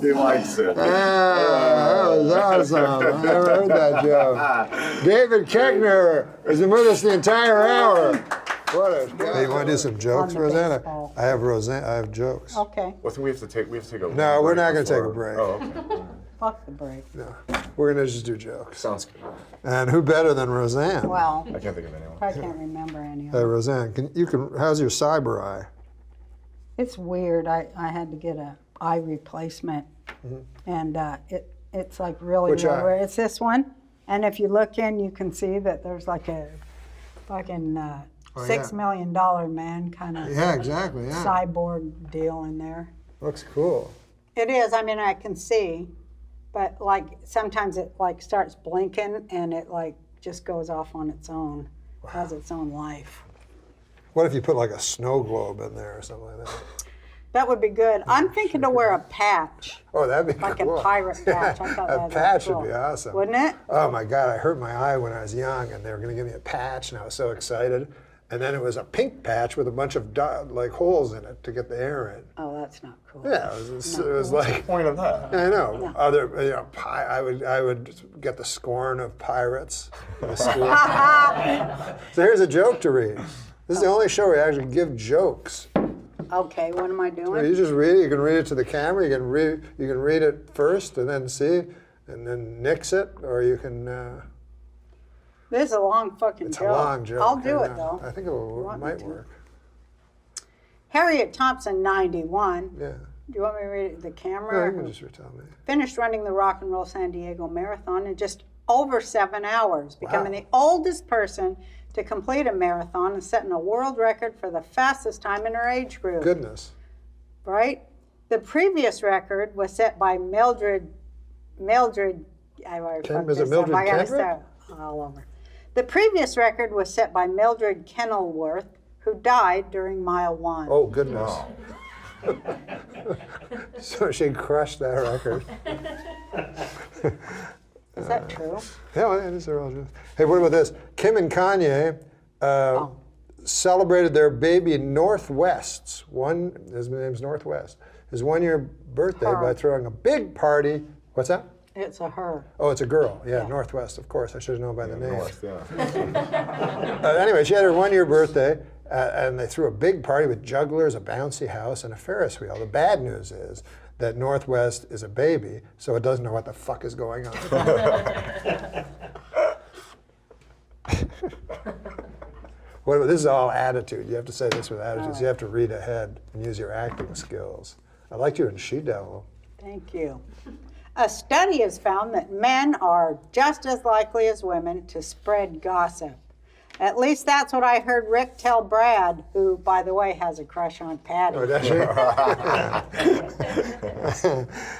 He likes it. That was awesome. I never heard that joke. David Koechner has been with us the entire hour. What a guy. Hey, you want to do some jokes, Rosanna? I have jokes. Okay. Well, I think we have to take a No, we're break not going to take a before- break. Oh, okay. Fuck the break. No, we're going to just do jokes. Sounds good. And who better than Roseanne? Well, I can't think of anyone. I can't remember any of Hey, them. Roseanne, how's your cyber eye? It's weird. I had to get an eye replacement, and it's like really Which eye? rare. It's this one, and if you look in, you can see that there's like a fucking $6 million man kind of Yeah, exactly. Yeah. cyborg deal in there. Looks cool. It is. I mean, I can see, but like sometimes it like starts blinking and it like just goes off on its own, has its own life. What if you put like a snow globe in there or something like that? That would be good. I'm thinking to wear a patch. Oh, that'd be Like cool. a pirate patch. I thought A that'd patch be cool. would be awesome. Wouldn't it? Oh my God, I hurt my eye when I was young, and they were going to give me a patch, and I was so excited. And then it was a pink patch with a bunch of like holes in it to get the air in. Oh, that's not cool. Yeah, it was like. What's the point of that? I know. I would get the scorn of pirates in the school. So here's a joke to read. This is the only show where we actually give jokes. Okay, what am I doing? So you just read it. You can read it to the camera. You can read it first and then see, and then nix it, or you can. This is a long fucking It's joke. a long joke. I'll do I it know. though. I think it might work. Harriet Thompson, 91. Yeah. Do you want me to read it to the No, camera? you can just retell me. Finished running the Rock and Roll San Diego Marathon in just over 7 hours, becoming the oldest person to complete a marathon and setting a world record for the fastest time in her age group. Goodness. Right? The previous record was set by Mildred. I already fucked Is it this Mildred up. I gotta Kendrick? start all over. The previous record was set by Mildred Kenilworth, who died during mile 1. Oh goodness. So she crushed that record. Is that true? Yeah, well, it is. They're all true. Hey, what about this? Kim and Kanye celebrated their baby Northwest's his name's Northwest, his 1-year birthday by throwing a big party. What's that? It's a her. Oh, it's a girl. Yeah, Northwest, of course. I should have known by the name. North, yeah. Anyway, she had her 1-year birthday, and they threw a big party with jugglers, a bouncy house, and a Ferris wheel. The bad news is that Northwest is a baby, so it doesn't know what the fuck is going on. This is all attitude. You have to say this with attitude. So you have to read ahead and use your acting skills. I liked you in She-Devil. Thank you. A study has found that men are just as likely as women to spread gossip. At least that's what I heard Rick tell Brad, who, by the way, has a crush on Patty. Oh, does she?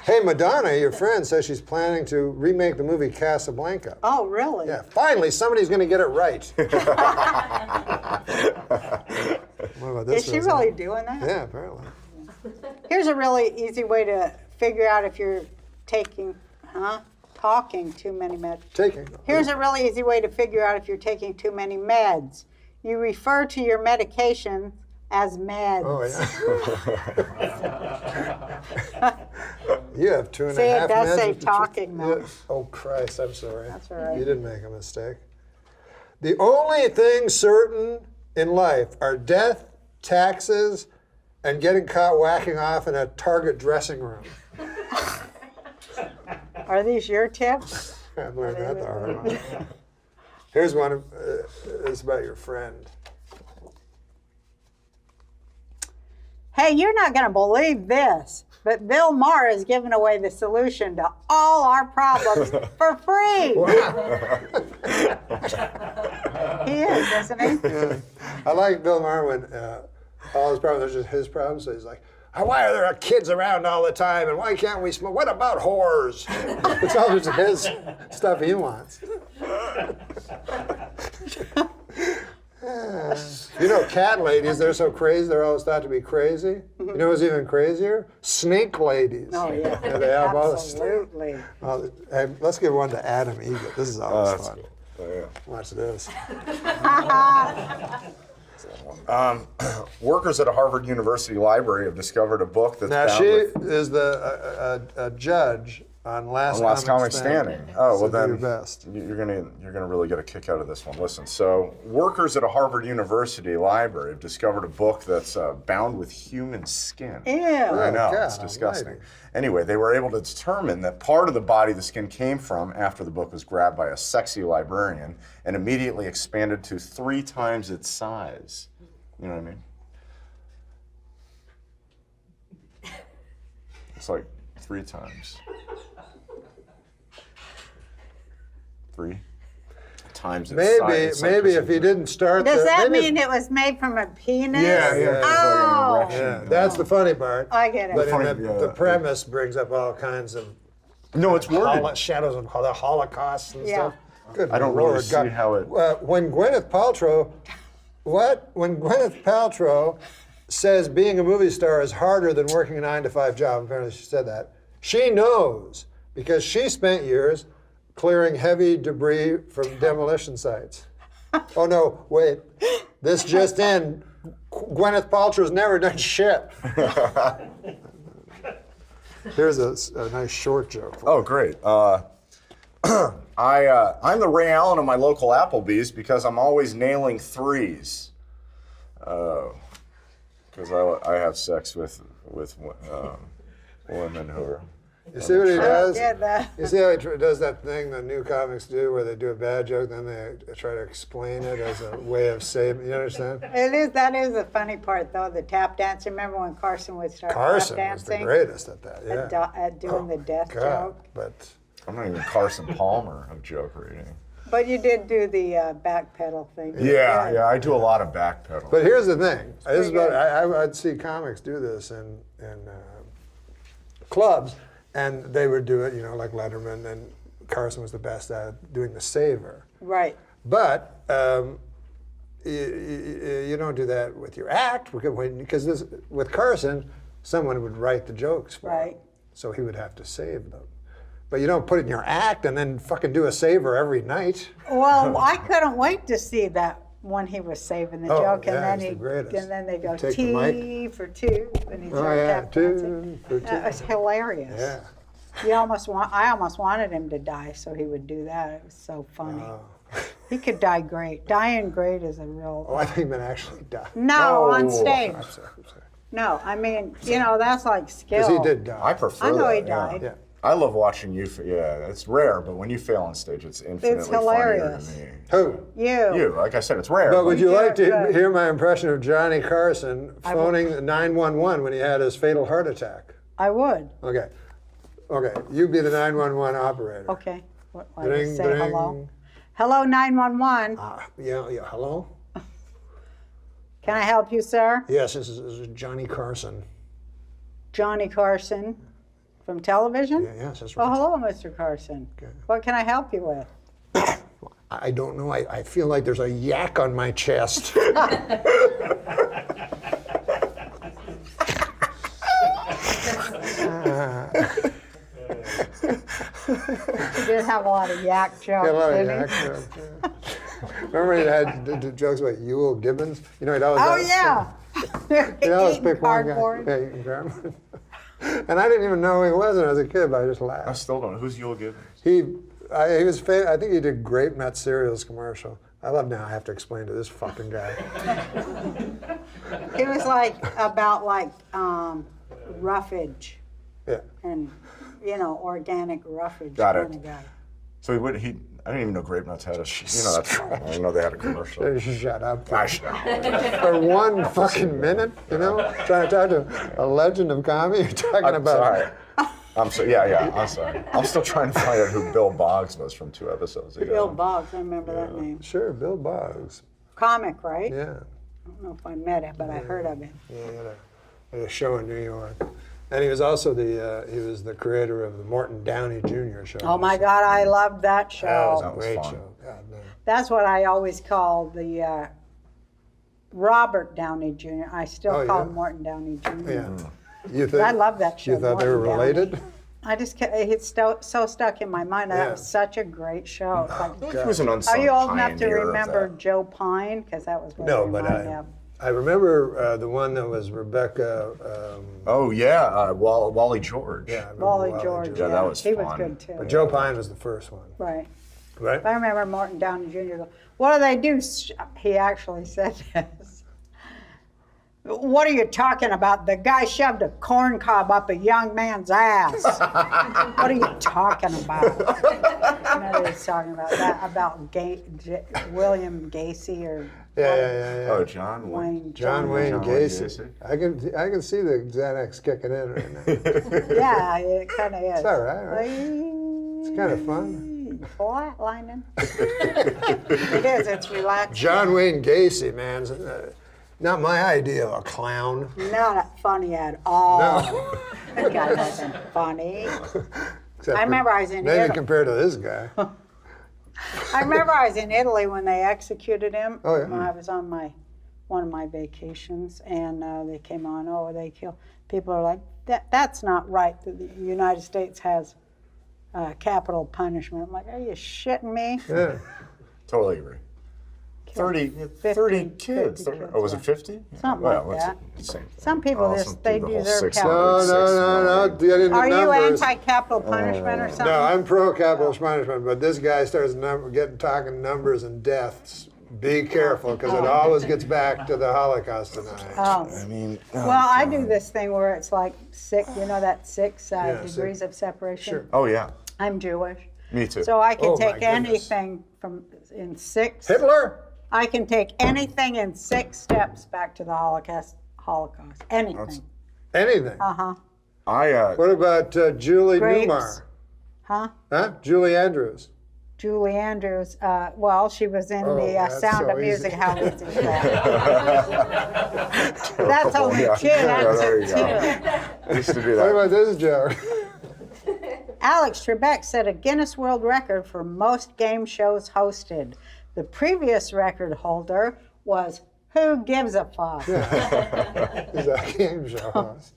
Hey, Madonna, your friend, says she's planning to remake the movie Casablanca. Oh, really? Yeah, finally, somebody's going to get it right. What about this? Is she really doing that? Yeah, apparently. Here's a really easy way to figure out if you're talking too many meds. Here's a really easy way to figure out if you're taking too many meds. You refer to your medication as meds. Oh, yeah. You have 2.5 meds. See, it does say talking, though. Yeah. Oh, Christ, I'm sorry. That's all right. You didn't make a mistake. The only things certain in life are death, taxes, and getting caught whacking off in a Target dressing room. Are these your tips? I've learned that the hard way. Here's one. It's about your friend. Hey, you're not going to believe this, but Bill Maher has given away the solution to all our problems for free. He is, isn't he? Yeah. I like Bill Maher when all his problems are just his problems. So he's like, why are there kids around all the time, and why can't we smoke? What about whores? It's all just his stuff he wants. You know, cat ladies, they're so crazy, they're always thought to be crazy. You know who's even crazier? Snake ladies. Oh, yeah. They have Absolutely. Hey, let's give one to Adam Egan. This is always fun. Cool. Yeah. Watch this. Workers at a Harvard University library have discovered a book that's Now bound she with is a judge on Last Comic Standing. Oh, well So do then your best. you're gonna really get a kick out of this one. Listen, so workers at a Harvard University library have discovered a book that's bound with human skin. Ew. I know, God it's disgusting. almighty. Anyway, they were able to determine that part of the body the skin came from after the book was grabbed by a sexy librarian and immediately expanded to 3 times its size. You know what I mean? It's like 3 times. 3 times its size. It's like Maybe if you didn't start Does that maybe- mean it was made from a penis? Yeah. Oh. Yeah, that's the funny part. I get it. But Funny, the premise brings up all kinds of No, it's worded. shadows of the Holocaust and Yeah. stuff. Good I don't Lord, really see God. how it. When Gwyneth Paltrow, When Gwyneth Paltrow says being a movie star is harder than working a 9-to-5 job, apparently she said that, she knows because she spent years clearing heavy debris from demolition sites. Oh no, wait, this just in, Gwyneth Paltrow's never done shit. Here's a nice short joke. Oh, great. I'm the Ray Allen of my local Applebee's because I'm always nailing 3s. Because I have sex with women who are. You see what he does? get that. You see how he does that thing the new comics do where they do a bad joke, then they try to explain it as a way of saving. You understand? That is the funny part, though, the tap dance. Remember when Carson would start Carson tap was the dancing? greatest at that, yeah. At doing the death God, joke. but I'm not even Carson Palmer of joke reading. But you did do the back pedal thing. Yeah, I do a lot of backpedal. But here's the thing. This is pretty what I'd see comics do this in clubs, and they would do it, like Letterman, and Carson was the best at doing the saver. Right. But you don't do that with your act, because with Carson, someone would write the jokes for him, so he would have to save them. But you don't put it in your act and then fucking do a saver every night. Well, I couldn't wait to see that when he was saving the joke, and then they go Take the T mic. for 2, and he's tap 2 dancing. for 2. That was hilarious. Yeah. I almost wanted him to die so he would do that. It was so funny. He could die great. Dying great is a real. Oh, I think he meant actually die. No, on stage. I'm sorry. No, I mean, you know, that's like skill. Because he did die. I prefer I know that, he yeah. died. Yeah. I love watching you. Yeah, it's rare, but when you fail on stage, it's infinitely hilarious. funnier to me. Who? You. Like I said, it's rare. But would you like to good. hear my impression of Johnny Carson phoning 911 when he had his fatal heart attack? I would. Okay. Okay, you be the 911 operator. Okay. What, I Ding, just say ding. hello? Hello, 911. Yeah, hello? Can I help you, sir? Yes, this is Johnny Carson. Johnny Carson from television? Yeah, yes, that's right. Oh, hello, Mr. Carson. What can I help you with? I don't know. I feel like there's a yak on my chest. You did have a lot of yak jokes, Yeah, a lot of didn't yak you? jokes. Yeah. Remember he had the jokes about Ewell Gibbons? You know, he'd always Oh, yeah. he'd always Eating pick one guy. cardboard. Yeah, eating cardboard. And I didn't even know who he was when I was a kid, but I just laughed. I still don't know. Who's Yul Gibbons? He was I think he did Grape Met cereals commercial. I love now I have to explain to this fucking guy. It was like about like roughage. Yeah. And, you know, organic roughage Got kind it. of guy. So I didn't even know Grape Nuts had a, that's, I didn't know they had a commercial. Shut up. Gosh, For 1 fucking minute, you know? Trying to talk to a legend of comedy, you're talking I'm about... sorry. I'm sorry. Yeah, I'm sorry. I'm still trying to find out who Bill Boggs was from 2 episodes ago. Bill Boggs, I remember that name. Sure, Bill Boggs. Comic, right? Yeah. I don't know if I met him, but I heard of him. Yeah, he had a show in New York. And he was also the creator of the Morton Downey Jr. show. Oh my God, I loved that show. That was a great show. God, man. That's what I always called the Robert Downey Jr. I still call him Morton Downey Jr. Yeah. You think, I love that show. You thought they were Morton related? Downey. I just it's so stuck in my mind. That was such a great show. It's like, He was an unsung are you old enough to pioneer of remember that. Joe Pine? Because that was what No, it but reminded me of. I remember the one that was Rebecca. Oh yeah, Wally George. Yeah, I remember Wally George. Yeah, that was he fun. was good too. But Joe Pine was the first one. Right. Right? I remember Morton Downey Jr. go, what do they do? He actually said this. What are you talking about? The guy shoved a corn cob up a young man's ass. What are you talking about? You know what he's talking about? That about William Gacy or Yeah. Oh, John Wayne. John Wayne John Gacy. I can see the Xanax kicking in right now. Yeah, it kind of is. It's all right? It's kind of fun. Flatlining. It is. It's relaxing. John Wayne Gacy, man. Not my idea of a clown. Not funny at all. No. That guy wasn't funny. Except I remember I was in maybe Italy. compared to this guy. I remember I was in Italy when they executed him. Oh, yeah. When I was on one of my vacations, and they came on. Oh, they kill. People are like, that's not right. The United States has capital punishment. I'm like, are you shitting me? Yeah. Totally agree. 30 kids. 50 kids, Oh, was it 50? Something Well, like that. Same. Some people just they the whole deserve 600, capital. No. I didn't Are you numbers. anti-capital punishment or something? No, I'm pro-capital punishment, but this guy starts talking numbers and deaths. Be careful, because it always gets back to the Holocaust tonight. Oh. I mean, Well, I do this thing where it's like six, that six Yeah, degrees of separation. Sure. Oh, yeah. I'm Jewish. Me too. So I can Oh, my take goodness. anything in six. Hitler? I can take anything in 6 steps back to the Holocaust. Anything. Anything. Uh-huh. What about Julie Grapes. Newmar? Huh? Julie Andrews. Julie Andrews, well, she was in Oh, the that's Sound so of Music. easy. How easy is that? That's only Yeah. two. Yeah, That's there you two. go. I used to do What that. about this joke? Alex Trebek set a Guinness World Record for most game shows hosted. The previous record holder was Who Gives a Fuck? He's a game show host.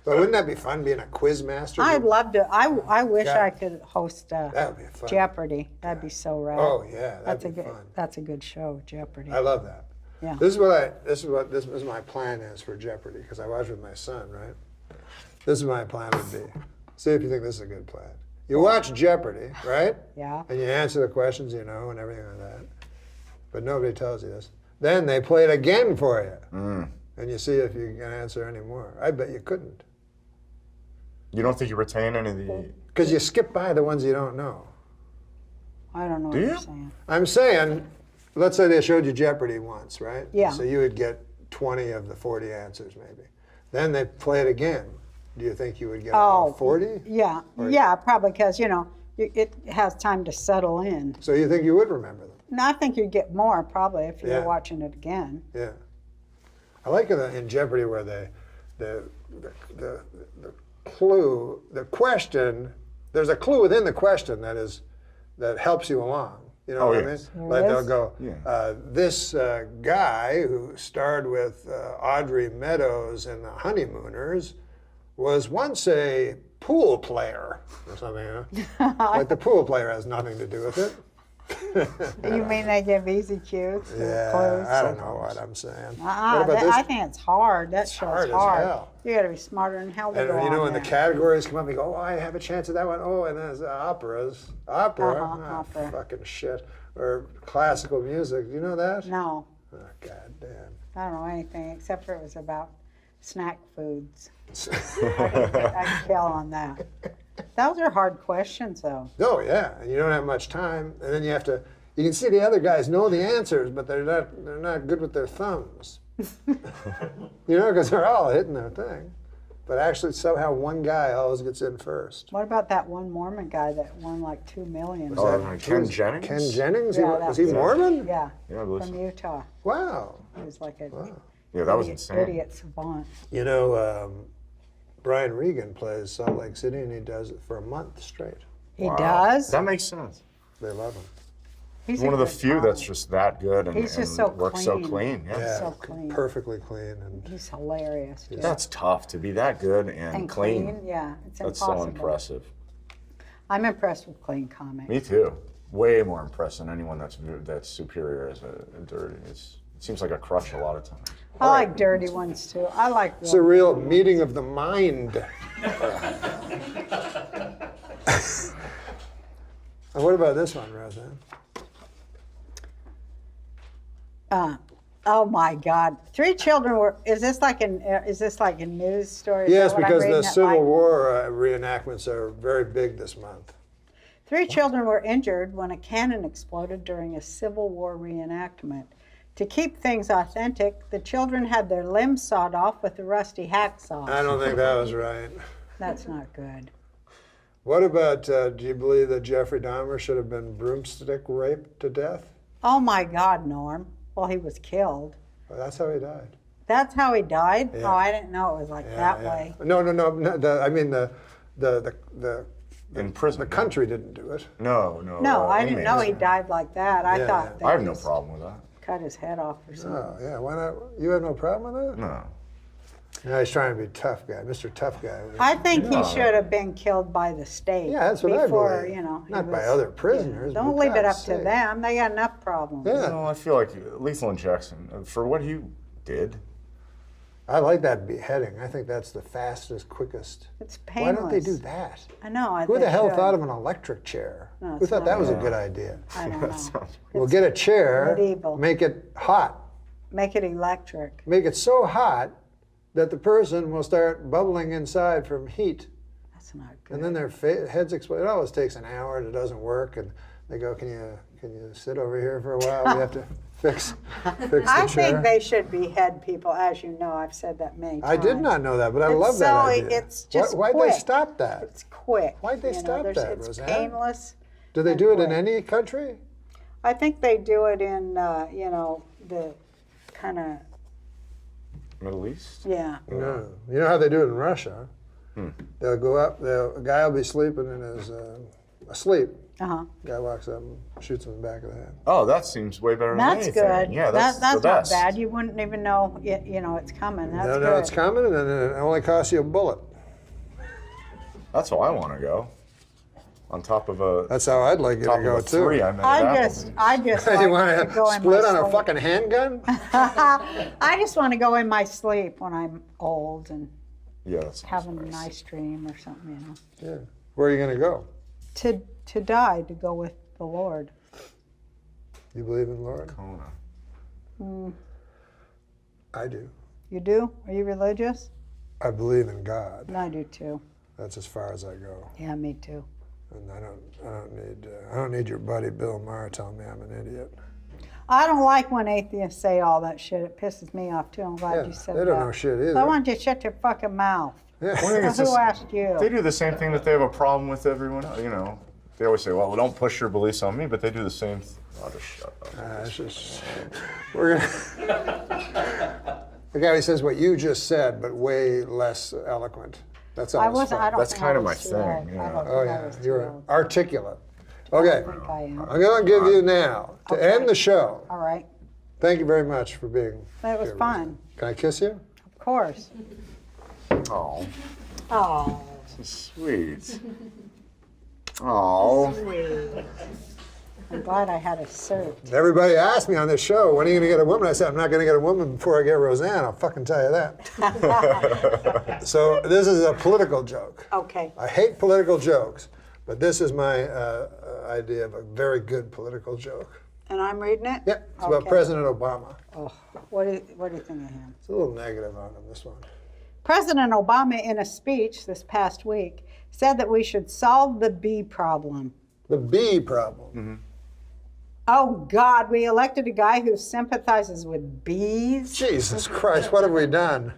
But wouldn't that be fun being a quiz master? I'd love to. I wish God. I could host That would be fun. Jeopardy. That'd be so rad. Oh yeah, that's that'd a be good. fun. That's a good show, Jeopardy. I love that. Yeah. This is my plan is for Jeopardy, because I watch with my son, right? This is my plan would be. See if you think this is a good plan. You watch Jeopardy, right? Yeah. And you answer the questions you know and everything like that. But nobody tells you this. Then they play it again for you. and you see if you can answer any more. I bet you couldn't. You don't think you retain any of the... Because you skip by the ones you don't know. I don't know Do what you? you're saying. I'm saying, let's say they showed you Jeopardy once, right? Yeah. So you would get 20 of the 40 answers maybe. Then they play it again. Do you think you would get all 40? Yeah, Or- yeah, probably because, you know, it has time to settle in. So you think you would remember them? No, I think you'd get more probably if you Yeah. were watching it again. Yeah. I like in Jeopardy where the clue, the question, there's a clue within the question that helps you along. You know what yes. I mean? Like they'll is? go, Yeah. this guy who starred with Audrey Meadows in The Honeymooners was once a pool player or something. You know? Like the pool player has nothing to do with it. You mean they give easy cues? Yeah, Clues? I don't know what I'm saying. What Uh-uh, about this? I think it's hard. That show's hard hard. as hell. You got to be smarter than hell to And go you know, on when the there. categories come up, you go, oh, I have a chance at that one. Oh, and then there's operas. Opera? Ah, opera. Fucking shit. Or classical music. Do you know that? No, Oh, God damn. I don't know anything except for it was about snack foods. I can tell on that. Those are hard questions, though. Oh, yeah. And you don't have much time. And then you have to, you can see the other guys know the answers, but they're not good with their thumbs. You know, because they're all hitting their thing. But actually, somehow one guy always gets in first. What about that one Mormon guy that won like $2 million? Ken Jennings? Ken Jennings? Yeah, Was he that's it. Mormon? Yeah, Yeah, I believe from so. Utah. Wow. He was like a Yeah, that was idiot, insane. idiot savant. You know, Brian Regan plays Salt Lake City, and he does it for a month straight. He does? That makes sense. They love him. He's one a of the good few that's just that good and, He's just and so works so clean. clean. Yeah. Yeah, So clean. perfectly clean. And He's hilarious. Too. That's tough to be that good and, clean. Yeah, it's That's impossible. so impressive. I'm impressed with clean comics. Me too. Way more impressed than anyone that's superior as a dirty. It seems like a crutch a lot of times. I like dirty ones too. I like. it's a real meeting of the mind. And what about this one, Roseanne? Oh my God! 3 children were. Is this like a news story? Is Yes, that what I'm because reading the it Civil like? War reenactments are very big this month. 3 children were injured when a cannon exploded during a Civil War reenactment. To keep things authentic, the children had their limbs sawed off with a rusty hacksaw. I don't think that was right. That's not good. What about, do you believe that Jeffrey Dahmer should have been broomstick raped to death? Oh my God, Norm. Well, he was killed. Well, that's how he died. That's how he died? Yeah. Oh, I didn't know it was like that way. No. I mean, the In prison. the country didn't do it. No. No, I didn't know he died like that. I Yeah, thought I have they no just problem with that. cut his head off or something. Oh, yeah. Why not? You have no problem with that? No. No, he's trying to be a tough guy, Mr. Tough Guy. I think No. he should have been killed by the state. Yeah, that's what I before, believe. you know, he Not by was- other prisoners. Don't but leave it up God's to sake. them. They got enough problems. Yeah. No, I feel like lethal injection for what he did. I like that beheading. I think that's the fastest, quickest. It's Why don't they do painless. that? I know. Who the they hell should. thought of an electric chair? No, Who it's thought that not was a good. good idea? I don't know. We'll get a chair, medieval. make it hot, Make it electric. make it so hot that the person will start bubbling inside from heat. That's not good. And then their heads explode. It always takes an hour and it doesn't work. And they go, can you sit over here for a while? We have to fix the I chair. think they should behead people, as you know. I've said that many times. I did not know that, but I It's love that so- idea. it's just Why'd quick. they stop that? It's quick. Why'd they you know, stop there's- that, It's Roseanne? painless. Do they and do it in quick. any country? I think they do it in, the kind of, Middle East? yeah. No. You know how they do it in Russia? They'll go up, a guy will be sleeping in his, asleep. Uh-huh. Guy walks up and shoots him in the back of the head. Oh, that seems way better than That's anything. good. Yeah, that's that's the not best. bad. You wouldn't even know, it's coming. That's No, good. it's coming, and it only costs you a bullet. That's how I want to go. On top of a. That's how I'd like you top to go of a too. 3 I met at I just you like want to to go in split my on a sleep. fucking handgun? I just want to go in my sleep when I'm old and Yeah, that's having a nice dream or something, Yeah. Where are you going to go? To die, to go with the Lord. You believe in Lord? Kona. Mm. I do. You do? Are you religious? I believe in God. I do too. That's as far as I go. Yeah, me too. And I don't need your buddy Bill Maher telling me I'm an idiot. I don't like when atheists say all that shit. It pisses me off too. I'm glad you said that. They don't know shit either. So I want you to shut your fucking mouth. Yeah. Well, I think it's Who just- asked you? They do the same thing that they have a problem with everyone. You know, they always say, "Well, don't push your beliefs on me," but they do the same. I'll just shut up. It's just, we're gonna. The guy says what you just said, but way less eloquent. That's all. I wasn't. I don't That's think kind I of my was too thing. old. Yeah. I don't Oh think I yeah, was too you're old. articulate. Okay, I think I am. I'm going to give you now to end the show. All right. Thank you very much for being. That was here, fun. Rosanne. Can I kiss you? Of course. Oh, Oh. so sweet. Oh. Sweet. I'm glad I had a cert. Everybody asked me on this show, when are you going to get a woman? I said, I'm not going to get a woman before I get Rosanne. I'll fucking tell you that. So this is a political joke. Okay. I hate political jokes, but this is my idea of a very good political joke. And I'm reading it? Yeah, it's about President Obama. Oh, what do you think of him? It's a little negative on him, this one. President Obama, in a speech this past week, said that we should solve the bee problem. The bee problem? Mm-hmm. Oh, God, we elected a guy who sympathizes with bees? Jesus Christ, what have we done?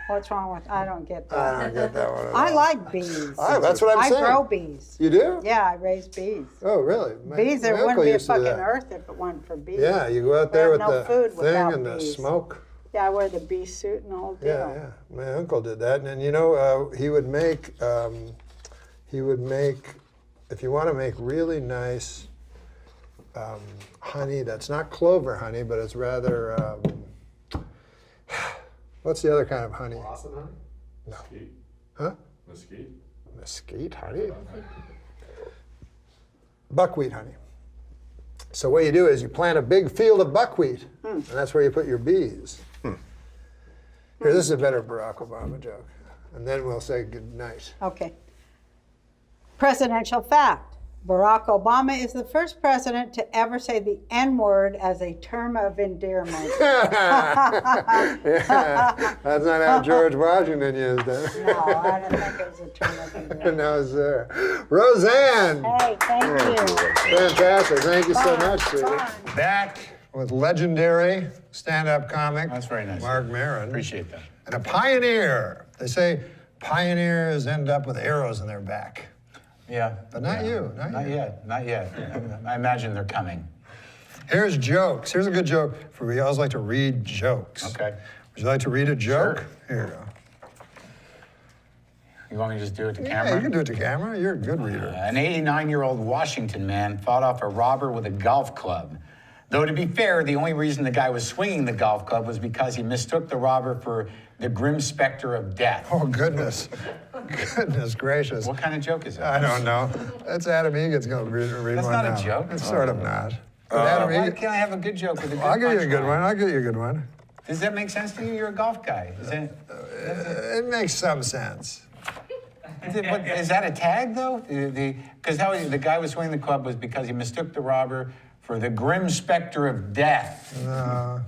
What's wrong with, I don't get that. I don't get that one at I all. like bees. That's what I'm saying. I grow bees. You do? Yeah, I raise bees. Oh, really? Bees, there my wouldn't uncle be a used to do fucking that. earth if it weren't for bees. Yeah, you go out We there have with no the food thing without and the bees. smoke. Yeah, I wear the bee suit and the whole deal. Yeah, yeah. My uncle did that, and you know, he would make, if you want to make really nice honey, that's not clover honey, but it's rather, what's the other kind of honey? Blossom honey? No. Mesquite? Huh? Mesquite? Mesquite honey? Buckwheat honey. So what you do is you plant a big field of buckwheat, and that's where you put your bees. Here, this is a better Barack Obama joke. And then we'll say good night. Okay. Presidential fact. Barack Obama is the first president to ever say the N-word as a term of endearment. Yeah, that's not how George Washington used it. No, I don't think it was a term of endearment. No, sir. Rosanne! Hey, thank you. Fantastic. Thank you so Fun, much, sweetie. fun. Back with legendary stand-up comic. That's very nice. Marc Maron. Appreciate that. And a pioneer. They say pioneers end up with arrows in their back. Yeah. But not you. Not yet. Not yet. I imagine they're coming. Here's jokes. Here's a good joke. We always like to read jokes. Okay. Would you like to read a joke? Sure. Here you go. You want me to just do it to Yeah, camera? you can do it to camera. You're a good reader. An 89-year-old Washington man fought off a robber with a golf club. Though, to be fair, the only reason the guy was swinging the golf club was because he mistook the robber for the grim specter of death. Oh, goodness. Goodness gracious. What kind of joke is that? I don't know. That's Adam Egan's going to read That's one not now. a joke. It's sort of not. But Adam Why Egan, can't I have a good joke with a good I'll give you a good punchline? one. I'll give you a good one. Does that make sense to you? You're a golf guy. Is that, It makes some sense. is that a tag, though? Because the guy was swinging the club was because he mistook the robber for the grim specter of death. No,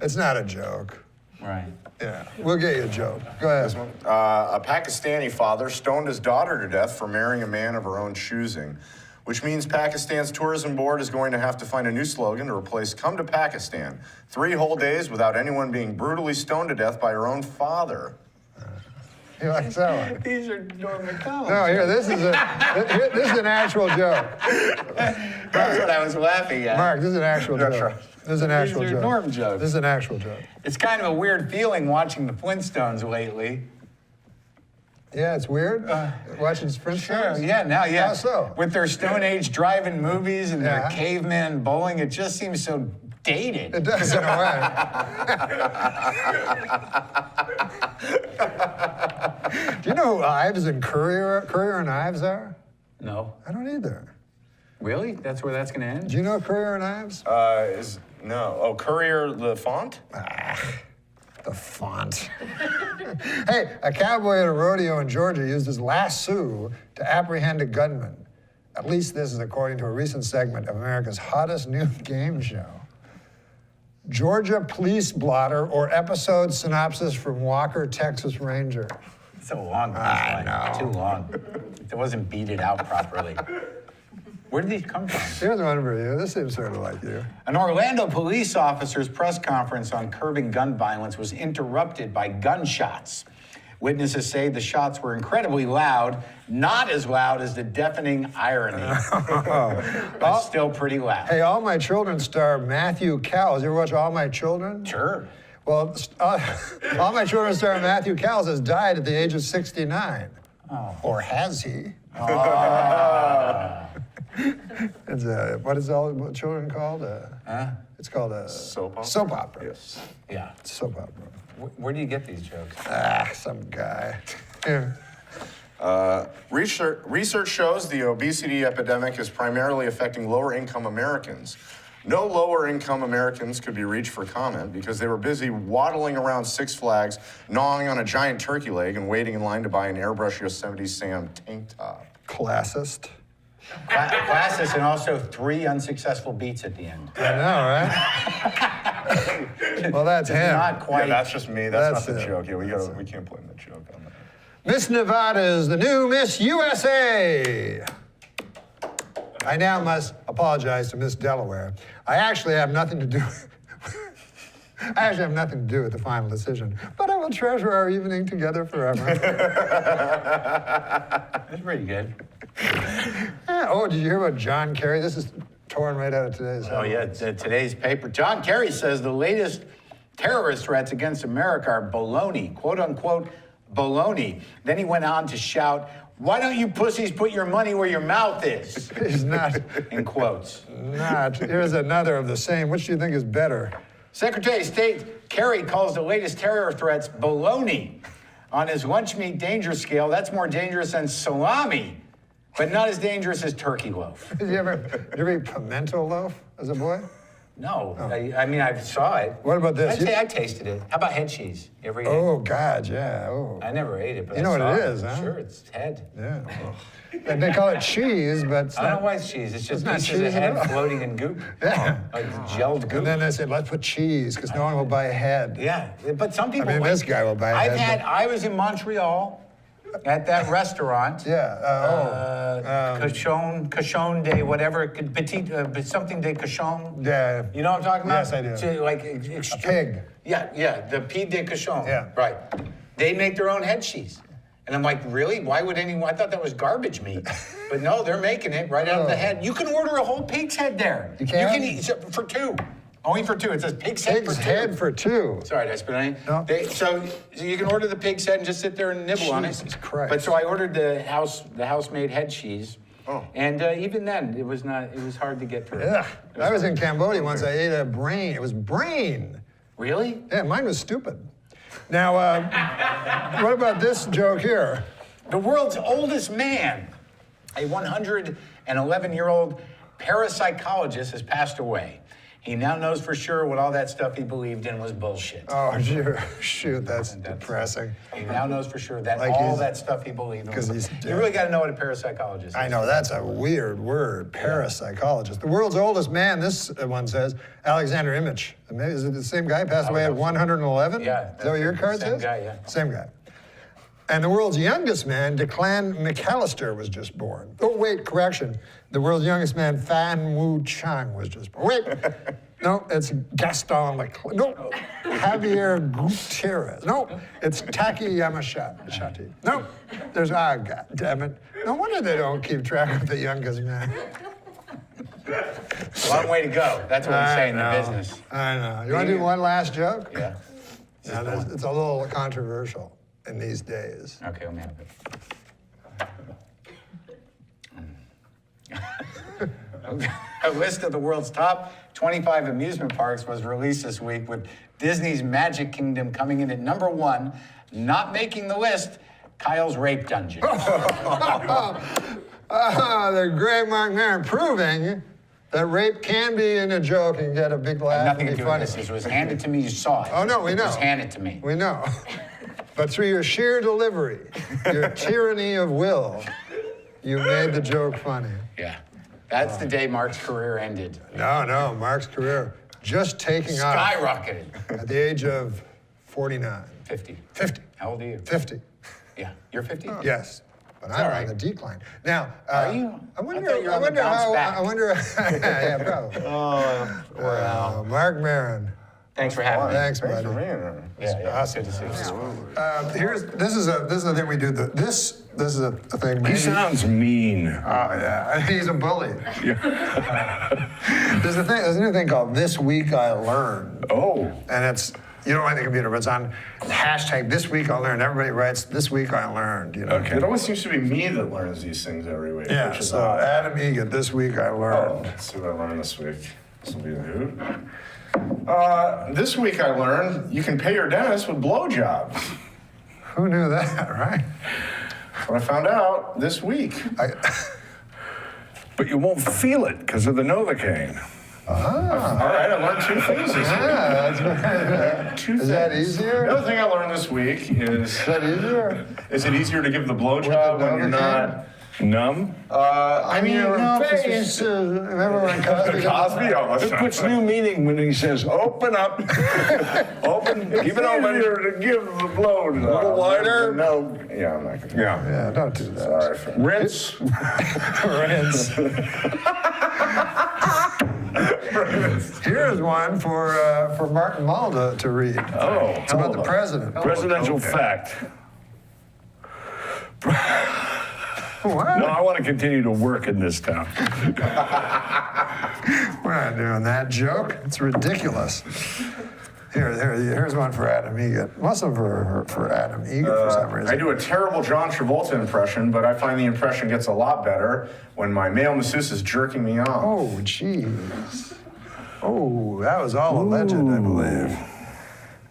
it's not a joke. Right. Yeah, we'll get you a joke. Go ahead. A Pakistani father stoned his daughter to death for marrying a man of her own choosing, which means Pakistan's tourism board is going to have to find a new slogan to replace "Come to Pakistan." 3 whole days without anyone being brutally stoned to death by her own father. He likes that one. These are Norm Macdonald. No, here, this is an actual joke. That's what I was laughing at. Mark, this is an actual joke. This is an actual These are joke. Norm jokes. This is an actual joke. It's kind of a weird feeling watching the Flintstones lately. Yeah, it's weird. Watching Sprint Sure, yeah, now, yeah. How so? With their Stone Age drive-in movies and Yeah. their caveman bowling, it just seems so dated. It does in a way. Do you know who Ives and Courier and Ives are? No. I don't either. Really? That's where that's going to end? Do you know Courier and Ives? Courier the font? The font. Hey, a cowboy at a rodeo in Georgia used his lasso to apprehend a gunman. At least this is according to a recent segment of America's hottest new game show. Georgia police blotter or episode synopsis from Walker, Texas Ranger? It's a long I know. Too long. It wasn't beaded out properly. Where did these come from? Here's one for you. This seems sort of like you. An Orlando police officer's press conference on curbing gun violence was interrupted by gunshots. Witnesses say the shots were incredibly loud, not as loud as the deafening irony, but still pretty loud. Hey, All My Children star Matthew Cowles. You ever watch All My Children? Sure. Well, All My Children star Matthew Cowles has died at the age of 69. Oh. Or has he? It's what is All My Children called? It's called a soap opera. Yes. Yeah. Soap opera. Where do you get these jokes? Some guy. Here. Research shows the obesity epidemic is primarily affecting lower-income Americans. No lower-income Americans could be reached for comment because they were busy waddling around Six Flags, gnawing on a giant turkey leg, and waiting in line to buy an airbrush Yosemite Sam tank top. Classist. Classist, and also 3 unsuccessful beats at the end. I know, right? Well, that's him. Not quite. Yeah, that's just me. That's not the him. joke. Yeah, we can't blame the joke on that. Miss Nevada is the new Miss USA. I now must apologize to Miss Delaware. I actually have nothing to do with the final decision, but I will treasure our evening together forever. That's pretty good. Oh, did you hear about John Kerry? This is torn right out of today's Oh, yeah, today's paper. John Kerry says the latest terrorist threats against America are baloney, quote unquote, baloney. Then he went on to shout, "Why don't you pussies put your money where your mouth is?" He's not. In quotes. Not. Here's another of the same. Which do you think is better? Secretary of State Kerry calls the latest terror threats baloney. On his lunch meat danger scale, that's more dangerous than salami, but not as dangerous as turkey loaf. Did you ever eat pimento loaf as a boy? No, I mean, I saw it. What about this? I tasted it. How about head cheese? You ever eat it? Oh, God, yeah. Oh. I never ate it, but You know I what saw it is, huh? Sure, it's head. Yeah. And they call it cheese, but it's I don't not. know why it's cheese. It's just not pieces cheese of at head all. floating in goop. Yeah. Like gelled goop. And then they said, let's put cheese, because no one will buy a head. Yeah, but some people. I mean, this guy will buy a head. I was in Montreal at that restaurant. Yeah. Cochon de whatever, something de cochon. Yeah. You know what I'm talking about? Yes, I do. A pig. Yeah, the pied de cochon. Yeah. Right. They make their own head cheese. And I'm like, really? Why would anyone? I thought that was garbage meat. But no, they're making it right out of the head. You can order a whole pig's head there. You can? eat for 2. Only for 2. It says pig's head for 2. Pig's head for 2. Sorry, did I spit on you? No. So you can order the pig's head and just sit there and nibble on it. Jesus Christ. But so I ordered the house-made head cheese. Oh. And even then, it was hard to get through. Yeah. I was in Cambodia once. I ate a brain. It was brain. Really? Yeah, mine was stupid. Now, what about this joke here? The world's oldest man, a 111-year-old parapsychologist, has passed away. He now knows for sure what all that stuff he believed in was bullshit. Oh, shoot, that's depressing. He now knows for sure that Like all that stuff he believed in was bullshit. You really got to know what a parapsychologist is. I know, that's a weird word, parapsychologist. The world's oldest man, this one says, Alexander Imich. Is it the same guy, passed away at 111? Yeah. Is that what your card says? Same guy, yeah. Same guy. And the world's youngest man, Declan McAllister, was just born. Oh, wait, correction. The world's youngest man, Fan Wu Chang, was just born. Wait, no, it's Gaston Leclerc. No, Javier Gutierrez. No, it's Taki Yamashita. No, there's, God damn it. No wonder they don't keep track of the youngest man. Long way to go. That's what we say in the business. I know. You want to do one last joke? Yeah. Yeah, it's a little controversial in these days. Okay, let me have it. A list of the world's top 25 amusement parks was released this week, with Disney's Magic Kingdom coming in at number 1. Not making the list, Kyle's Rape Dungeon. The great Marc Maron proving that rape can be in a joke and get a big laugh. Nothing to and be do with funny. this. It was handed to me. You saw it. Oh, no, we know. It was handed to me. We know. But through your sheer delivery, your tyranny of will, you made the joke funny. Yeah. That's the day Mark's career ended. No, Mark's career just taking off Skyrocketed. at the age of 49. 50. 50. How old are you? 50. Yeah. You're 50? Yes. But It's I'm all on right. the decline. Now, Are you? I wonder, thought you were I on the wonder bounce how, back. I wonder, yeah, probably. Wow. Marc Maron. Thanks for having me. Thanks, buddy. Yeah. Awesome. Good to see you. This is a thing we do. This is a thing. He maybe- sounds mean. Oh yeah, he's a bully. There's a new thing called This Week I Learned. Oh. And it's, you don't like the computer, but it's on hashtag This Week I Learned. Everybody writes This Week I Learned. You know. It always seems to be me that learns these things every week. Yeah. Which is So odd. Adam Egan, This Week I Learned. Let's see what I learned this week. This will be the who. This week I learned you can pay your dentist with blowjobs. Who knew that, right? What I found out this week. But you won't feel it because of the Novocaine. All right, I learned two things this week. That's Two Is that things. easier? The other thing I learned this week is that easier? Is it easier to give the blowjob when you're not numb? I mean, no, face. Remember when Cosby? Cosby? Oh, It puts new meaning when he says, open up. Open, keep it open. Easier to give the blowjob. A little wider? No. Yeah, I'm not gonna. Yeah, don't do that. Sorry. Rinse. Rinse. Here's one for Martin Mull to read. Oh. It's about the president. Presidential fact. What? No, I want to continue to work in this town. We're not doing that joke. It's ridiculous. Here's one for Adam Egan. Must have for Adam Egan for some reason. I do a terrible John Travolta impression, but I find the impression gets a lot better when my male masseuse is jerking me off. Oh, jeez. Oh, that was all alleged, I believe.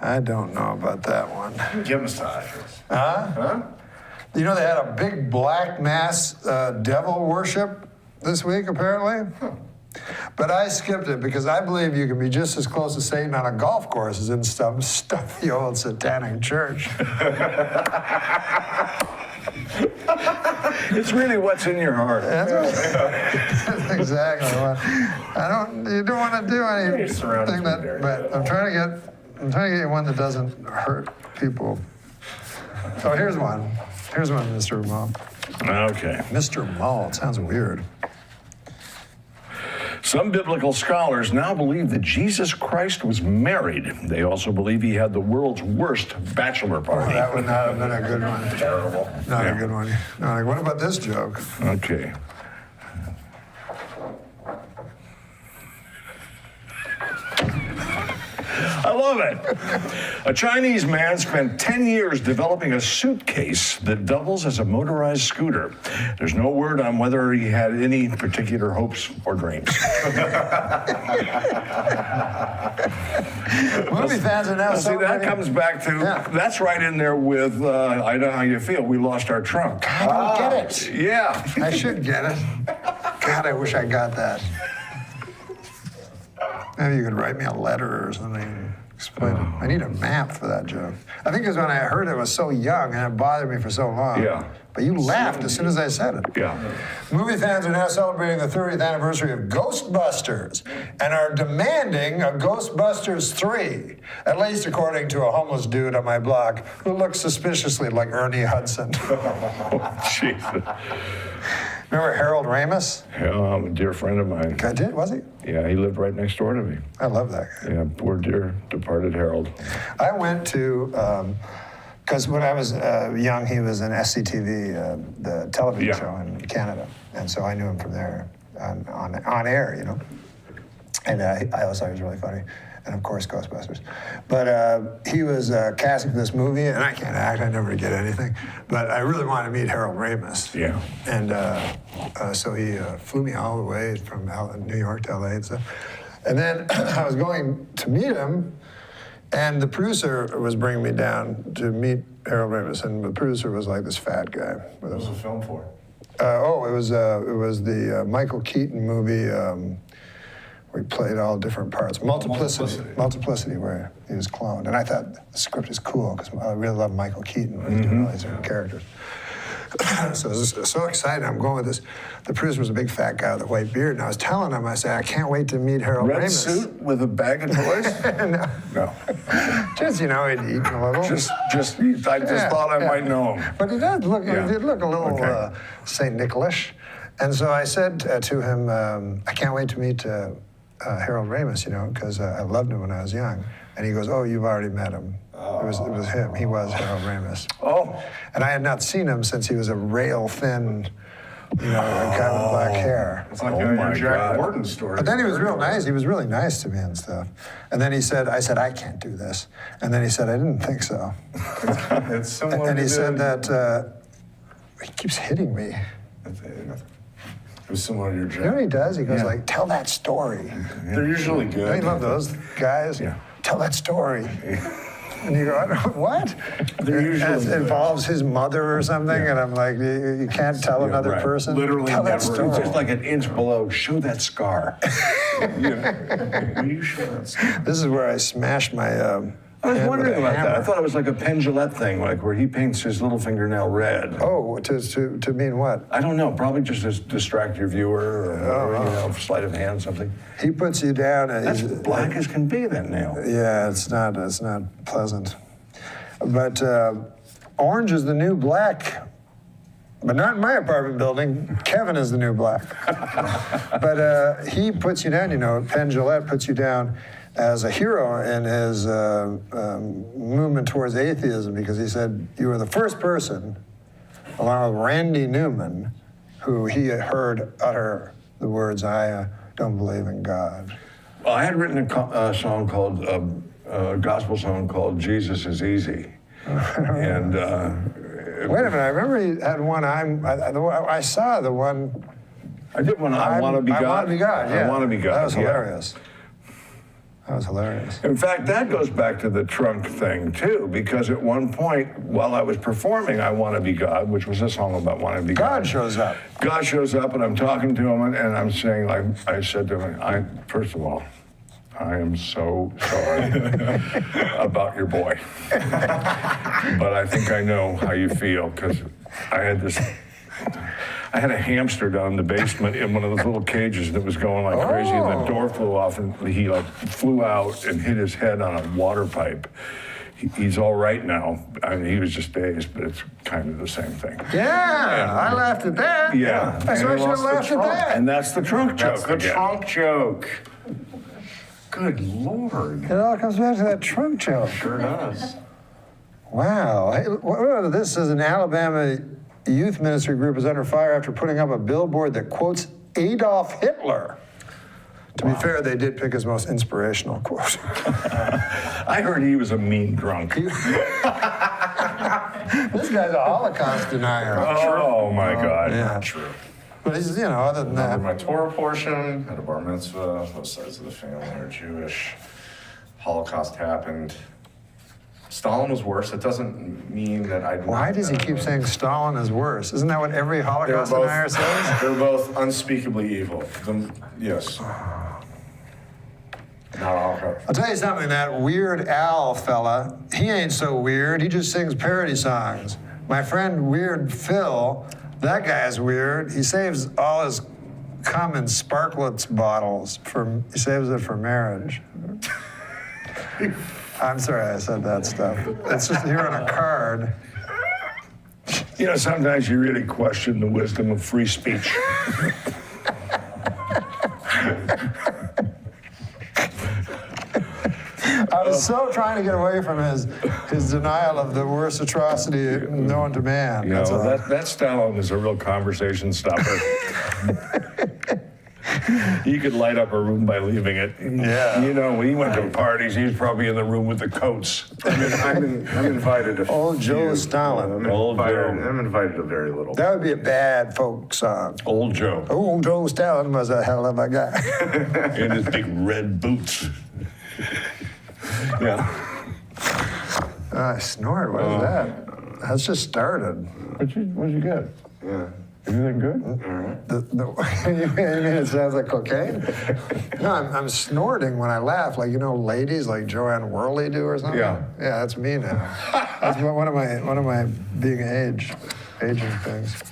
I don't know about that one. Give massages. Huh? You know, they had a big black mass devil worship this week, apparently. But I skipped it because I believe you can be just as close to Satan on a golf course as in some stuffy old satanic church. It's really what's in your heart. That's exactly what. You don't want to do anything that, but I'm trying to get you one that doesn't hurt people. So here's one. Here's one, Mr. Mull. Okay. Mr. Mull, it sounds weird. Some biblical scholars now believe that Jesus Christ was married. They also believe he had the world's worst bachelor party. That would not have been a good one. Terrible. Not a good one. No, what about this joke? Okay. I love it. A Chinese man spent 10 years developing a suitcase that doubles as a motorized scooter. There's no word on whether he had any particular hopes or dreams. Movie fans are now See, that comes back to, that's right in there with, I know how you feel, we lost our trunk. I don't get it. Yeah. I should get it. God, I wish I got that. Maybe you could write me a letter or something. Explain it. I need a map for that joke. I think because when I heard it was so young and it bothered me for so long. Yeah. But you laughed as soon as I said it. Yeah. Movie fans are now celebrating the 30th anniversary of Ghostbusters and are demanding a Ghostbusters 3, at least according to a homeless dude on my blog who looks suspiciously like Ernie Hudson. Jesus. Remember Harold Ramis? Yeah, a dear friend of mine. I did, was he? Yeah, he lived right next door to me. I love that guy. Yeah, poor dear departed Harold. I went to, because when I was young, he was in SCTV, the television show in Canada. And so I knew him from there on air, you know. And I always thought he was really funny. And of course, Ghostbusters. But he was casting for this movie, and I can't act, I never get anything. But I really wanted to meet Harold Ramis. Yeah. And so he flew me all the way from New York to LA and stuff. And then I was going to meet him, and the producer was bringing me down to meet Harold Ramis, and the producer was like this fat guy. What was the film for? It was the Michael Keaton movie. We played all different parts. Multiplicity, where he was cloned. And I thought the script is cool because I really love Michael Keaton when he's doing all these different characters. So I was so excited. I'm going with this. The producer was a big fat guy with a white beard, and I was telling him, I said, I can't wait to meet Harold Red Ramis. suit with a bag of toys? No. Just, he'd eat a little. I just thought I might know him. But he did look, he did look a little St. Nicholas. And so I said to him, I can't wait to meet Harold Ramis, because I loved him when I was young. And he goes, oh, you've already met him. It was him. He was Harold Ramis. Oh. And I had not seen him since he was a rail-thin, guy with black hair. It's like your Jack Gordon story. But then he was real nice. He was really nice to me and stuff. And then I said, I can't do this. And then he said, I didn't think so. It's similar and he to said that he keeps hitting me. It was similar to your Jack. You know what he does? He goes tell that story. They're usually good. Don't you love those guys? Yeah. Tell that story. And you go, what? It involves his mother or something, and I'm like, you can't tell another person? Literally tell that never. story. Just like an inch below, show that scar. Will you show that scar? This is where I smashed my I was wondering about that. I hammer. thought it was like a Pendulette thing, like where he paints his little fingernail red. Oh, to mean what? I don't know. Probably just to distract your viewer or sleight of hand, something. He puts you down. That's black as can be, that nail. Yeah, it's not pleasant. But orange is the new black. But not in my apartment building. Kevin is the new black. But he puts you down, Penn Jillette puts you down as a hero in his movement towards atheism, because he said you were the first person, along with Randy Newman, who he heard utter the words, I don't believe in God. Well, I had written a song called, a gospel song called Jesus is Easy. And wait a minute, I remember he had one, I saw the one. I did one, I Want to Be God. I Want to Be God, yeah. I Want to Be God. That was hilarious. That was hilarious. In fact, that goes back to the trunk thing, too, because at one point, while I was performing I Want to Be God, which was a song about wanting to be God. God shows up. God shows up, and I'm talking to him, and I'm saying, I said to him, first of all, I am so sorry about your boy. But I think I know how you feel, because I had a hamster down in the basement in one of those little cages that was going like crazy, and the door flew off, and he flew out and hit his head on a water pipe. He's all right now. I mean, he was just dazed, but it's kind of the same thing. Yeah, I laughed at that. Yeah. I should have laughed at that. And that's the trunk joke. That's the trunk joke. Good Lord. It all comes back to that trunk joke. Sure does. Wow. Hey, this is an Alabama youth ministry group is under fire after putting up a billboard that quotes Adolf Hitler. To be fair, they did pick his most inspirational quote. I heard he was a mean drunk. This guy's a Holocaust denier. Oh my God. Yeah. True. But he's, other than that. My Torah portion, had a bar mitzvah, both sides of the family are Jewish. Holocaust happened. Stalin was worse. It doesn't mean that I. Why does he keep saying Stalin is worse? Isn't that what every Holocaust denier says? They're both unspeakably evil. Yes. Not Holocaust. I'll tell you something, that Weird Al fella, he ain't so weird. He just sings parody songs. My friend Weird Phil, that guy's weird. He saves all his cum in Sparklets bottles. He saves it for marriage. I'm sorry I said that stuff. It's just here on a card. Sometimes you really question the wisdom of free speech. I was so trying to get away from his denial of the worst atrocity known to man. That's all. That Stalin is a real conversation stopper. He could light up a room by leaving it. Yeah. When he went to parties, he was probably in the room with the coats. I'm invited to. Old Joe Stalin. I'm invited to very little. That would be a bad folk song. Old Joe. Old Joe Stalin was a hell of a guy. In his big red boots. Yeah. I snored. What is that? That's just started. What'd you get? Yeah. You Everything good? You mean it sounds like cocaine? No, I'm snorting when I laugh, like, you know, ladies like Joanne Worley do or something. Yeah. Yeah, that's me now. That's one of my being aging things.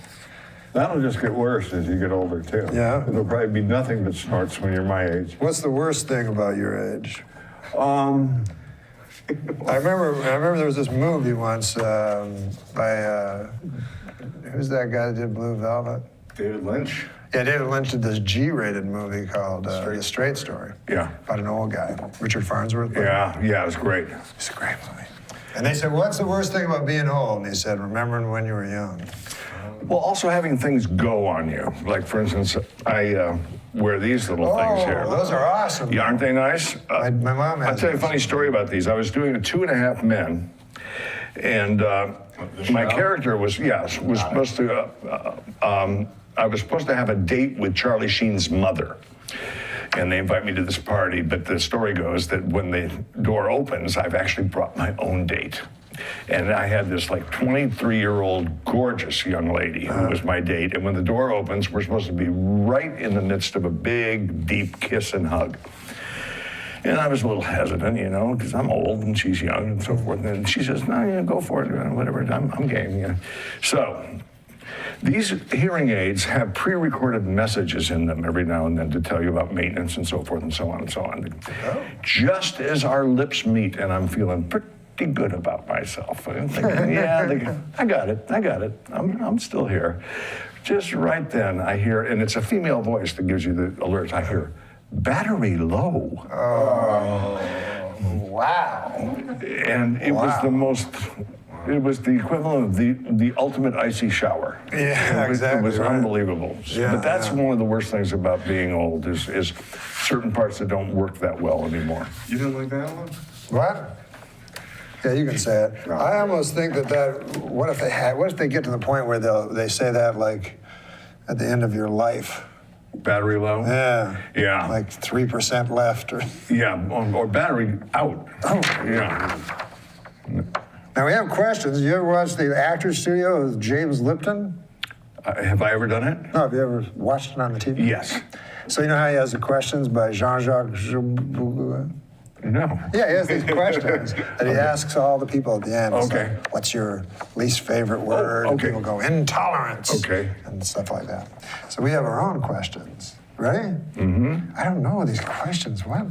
That'll just get worse as you get older too. Yeah. It'll probably be nothing but snorts when you're my age. What's the worst thing about your age? I remember there was this movie once by who's that guy that did Blue Velvet? David Lynch. Yeah, David Lynch did this G-rated movie called The Straight Story. Yeah. About an old guy, Richard Farnsworth. Yeah, it was great. It's a great movie. And they said, "What's the worst thing about being old?" And he said, "Remembering when you were young." Well, also having things go on you. Like, for instance, I wear these little things here. Those are awesome. Yeah, aren't they nice? My mom has I'll tell you a funny story about these. I was doing a 2.5 Men, and my character was supposed to. I was supposed to have a date with Charlie Sheen's mother. And they invite me to this party, but the story goes that when the door opens, I've actually brought my own date. And I had this like 23-year-old gorgeous young lady who was my date. And when the door opens, we're supposed to be right in the midst of a big, deep kiss and hug. And I was a little hesitant, you know, because I'm old and she's young and so forth. And she says, "No, yeah, go for it, whatever, I'm game." Yeah. So these hearing aids have pre-recorded messages in them every now and then to tell you about maintenance and so forth and so on and so on. Oh. Just as our lips meet and I'm feeling pretty good about myself. I'm thinking, yeah, I got it. I'm still here. Just right then I hear, and it's a female voice that gives you the alerts, I hear, "Battery low." Oh, wow. And it was the most... It was the equivalent of the ultimate icy shower. Yeah, exactly. It was unbelievable. Yeah, but that's one of the worst things about being old is certain parts that don't work that well anymore. You didn't like that one? What? Yeah, you can say it. I almost think that what if they get to the point where they say that like at the end of your life? Battery low? Yeah. Yeah. Like 3% left or. Yeah, or battery out. Oh. Yeah. Now we have questions. You ever watched the Actors Studio with James Lipton? Have I ever done it? No, have you ever watched it on the TV? Yes. So you know how he has the questions by Jean-Jacques? No. Yeah, he has these questions that he asks all the people at the end. It's Okay. like, what's your least favorite word? okay. And people go, intolerance. Okay. And stuff like that. So we have our own questions. Ready? Mm-hmm. I don't know these questions. What?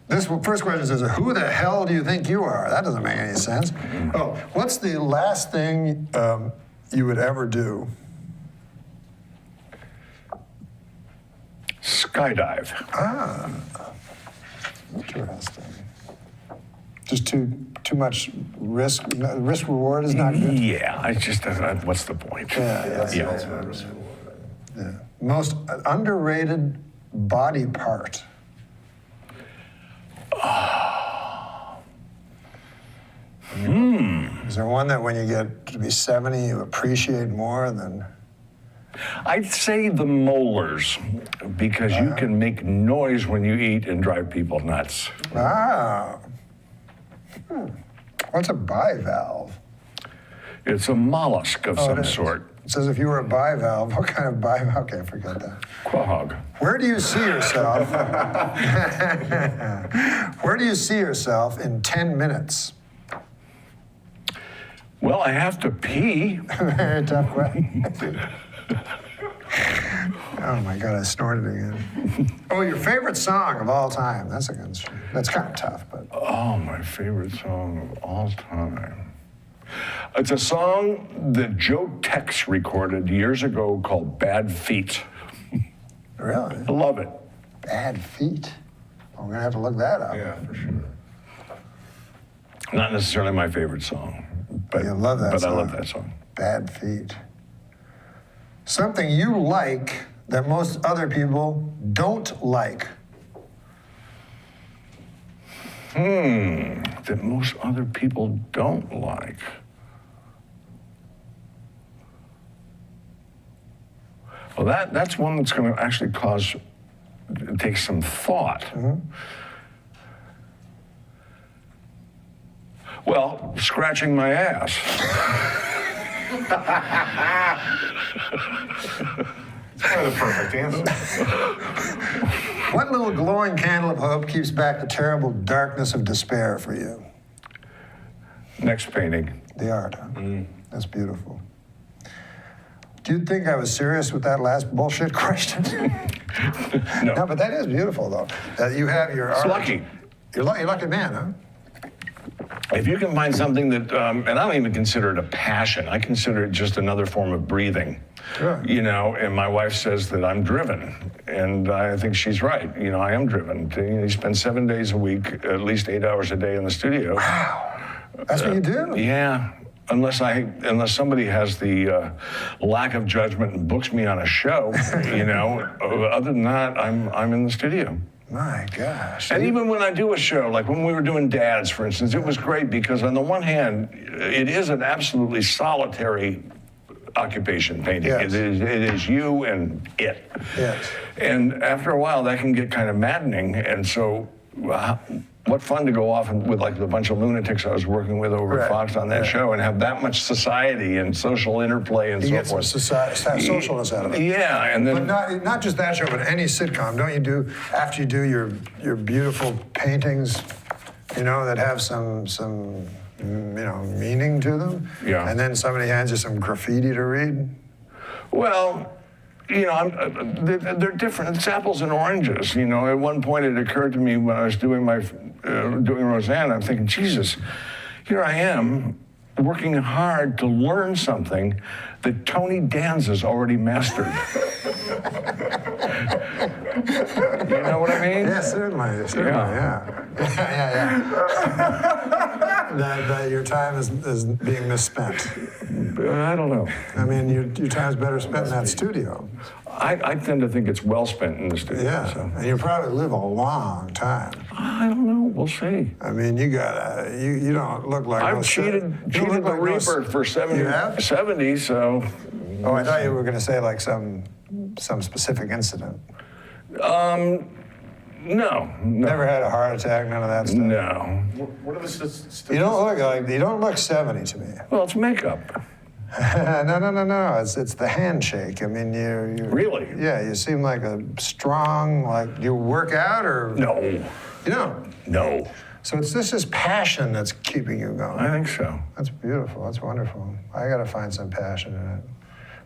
This first question says, "Who the hell do you think you are?" That doesn't make any sense. Oh, what's the last thing you would ever do? Skydive. Ah, interesting. Just too much risk. Risk reward is not good. Yeah, I just what's the point? Yeah. Most underrated body part. Is there one that when you get to be 70 you appreciate more than? I'd say the molars, because you can make noise when you eat and drive people nuts. Ah. What's a bivalve? It's a mollusk of some sort. It says if you were a bivalve, what kind of bivalve? Okay, forget that. Quahog. Where do you see yourself? Where do you see yourself in 10 minutes? Well, I have to pee. Very tough question. Oh my God, I snorted again. Oh, your favorite song of all time. That's kind of tough, but. Oh, my favorite song of all time. It's a song that Joe Tex recorded years ago called Bad Feet. Really? I love it. Bad Feet? Well, we're gonna have to look that up. Yeah, for sure. Not necessarily my favorite song, but, I love that song. I love that song. Bad Feet. Something you like that most other people don't like. That most other people don't like. Well, that's one that's going to actually take some thought. Well, scratching my ass. Kind of the perfect answer. What little glowing candle of hope keeps back the terrible darkness of despair for you? Next painting. The art, huh? That's beautiful. Do you think I was serious with that last bullshit question? No. No, but that is beautiful, though. That you have your It's art. lucky. You're a lucky man, huh? If you can find something that, and I don't even consider it a passion, I consider it just another form of breathing. Sure. You know, and my wife says that I'm driven, and I think she's right. You know, I am driven. You spend 7 days a week, at least 8 hours a day in the studio. Wow. That's what you do? Yeah. Unless somebody has the lack of judgment and books me on a show, you know. Other than that, I'm in the studio. My gosh. And even when I do a show, like when we were doing Dads, for instance, it was great because on the one hand, it is an absolutely solitary occupation, painting. Yes. It is you and it. Yes. And after a while, that can get kind of maddening. And so, what fun to go off and with like the bunch of lunatics I was working with over at Fox on that show and have that much society and social interplay and You so get forth. some socialness out of it. Yeah, and then But not just that show, but any sitcom. Don't you do, after you do your beautiful paintings, you know, that have some meaning to them? Yeah. And then somebody hands you some graffiti to read? Well, you know, they're different. It's apples and oranges. You know, at one point it occurred to me when I was doing doing Rosanne, I'm thinking, Jesus, here I am working hard to learn something that Tony Danza's already mastered. You know what I mean? Yes, certainly, yeah. That your time is being misspent. I don't know. I mean, your time's better spent in that studio. I tend to think it's well spent in the studio. Yeah, So. and you probably live a long time. I don't know. We'll see. I mean, you don't look like I've no cheated you look the like Reaper for 70, You have? 70, so. Oh, I thought you were going to say like some specific incident. No. Never had a heart attack, none of that stuff. No. What are the statistics? You don't look 70 to me. Well, it's makeup. No. It's the handshake. I mean, you Really? Yeah, you seem like a strong, like you work out or No. You don't. No. So this is passion that's keeping you going. I think so. That's beautiful. That's wonderful. I got to find some passion in it.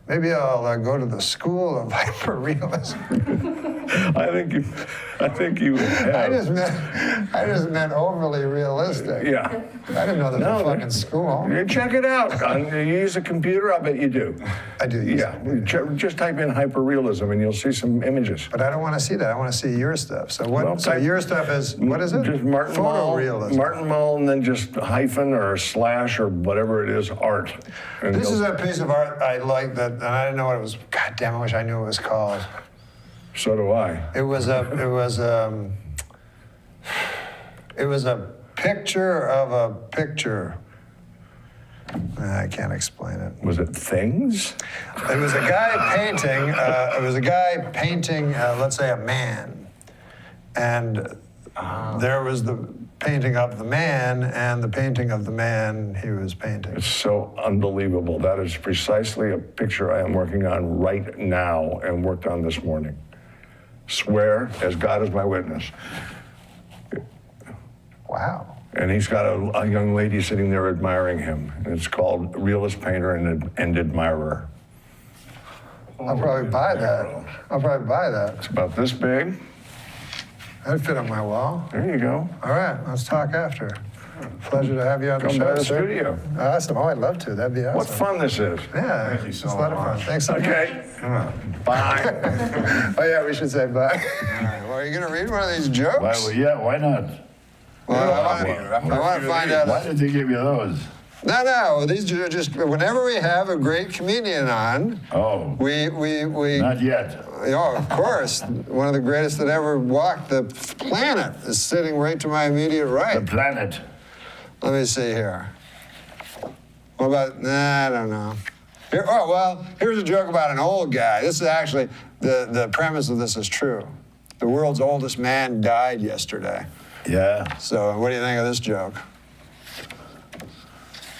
Maybe I'll go to the school of hyperrealism. I think you have. I just meant overly realistic. Yeah. I didn't know there was a fucking school. You check it out. You use a computer, I bet you do. I do use it. Just type in hyperrealism and you'll see some images. But I don't want to see that. I want to see your stuff. So your stuff is, what is it? Just Martin Mull, Photorealism. Martin Mull, and then just hyphen or slash or whatever it is, art. And This is a piece of art I like that, and I didn't know what it was. God damn, I wish I knew what it was called. So do I. It was a picture of a picture. I can't explain it. Was it things? It was a guy painting. Let's say, a man, and there was the painting of the man and the painting of the man he was painting. It's so unbelievable. That is precisely a picture I am working on right now and worked on this morning. Swear, as God is my witness. Wow. And he's got a young lady sitting there admiring him. And it's called Realist Painter and Admirer. I'll probably buy that. It's about this big. That'd fit on my wall. There you go. All right, let's talk after. Pleasure to have you on the Come show, by the sir. studio. Awesome. Oh, I'd love to. That'd be awesome. What fun this is. Yeah, Thank you so it's a lot of fun. much. Thanks so much. Okay. Bye. Oh, yeah, we should say bye. All right, well, are you going to read one of these jokes? Why not? Well, I want to find out. Why did they give you those? No, these are just, whenever we have a great comedian on, we Not yet. Oh, of course. One of the greatest that ever walked the planet is sitting right to my immediate right. The planet. Let me see here. What about, I don't know. Here's a joke about an old guy. This is actually, the premise of this is true. The world's oldest man died yesterday. Yeah. So what do you think of this joke?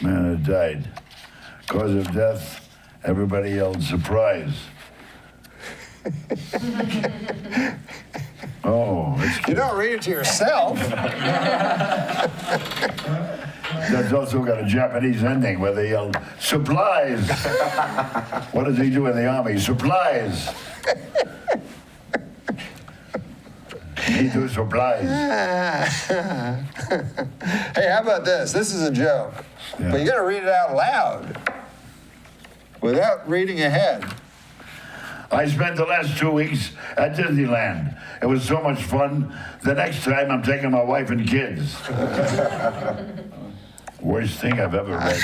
Man, it died. Cause of death, everybody yelled surprise. Oh, you don't read it to yourself. That's also got a Japanese ending where they yell, supplies. What does he do in the army? Supplies. He do supplies. Hey, how about this? This is a joke. Yeah. But you got to read it out loud without reading ahead. I spent the last 2 weeks at Disneyland. It was so much fun. The next time I'm taking my wife and kids. Worst thing I've ever read.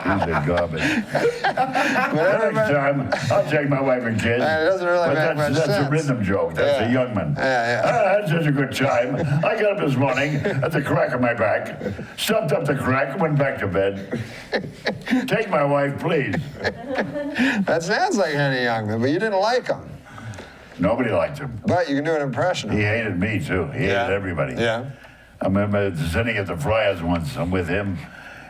Piece of garbage. The next time, I'll take my wife and kids. It doesn't really make much that's sense. a rhythm joke. That's a young man. I had such a good time. I got up this morning at the crack of my back, stuffed up the crack, went back to bed. Take my wife, please. That sounds like Henny Youngman, but you didn't like him. Nobody liked him. But you can do an impression of him. He hated me, too. He hated everybody. Yeah. I remember sitting at the Friars once. I'm with him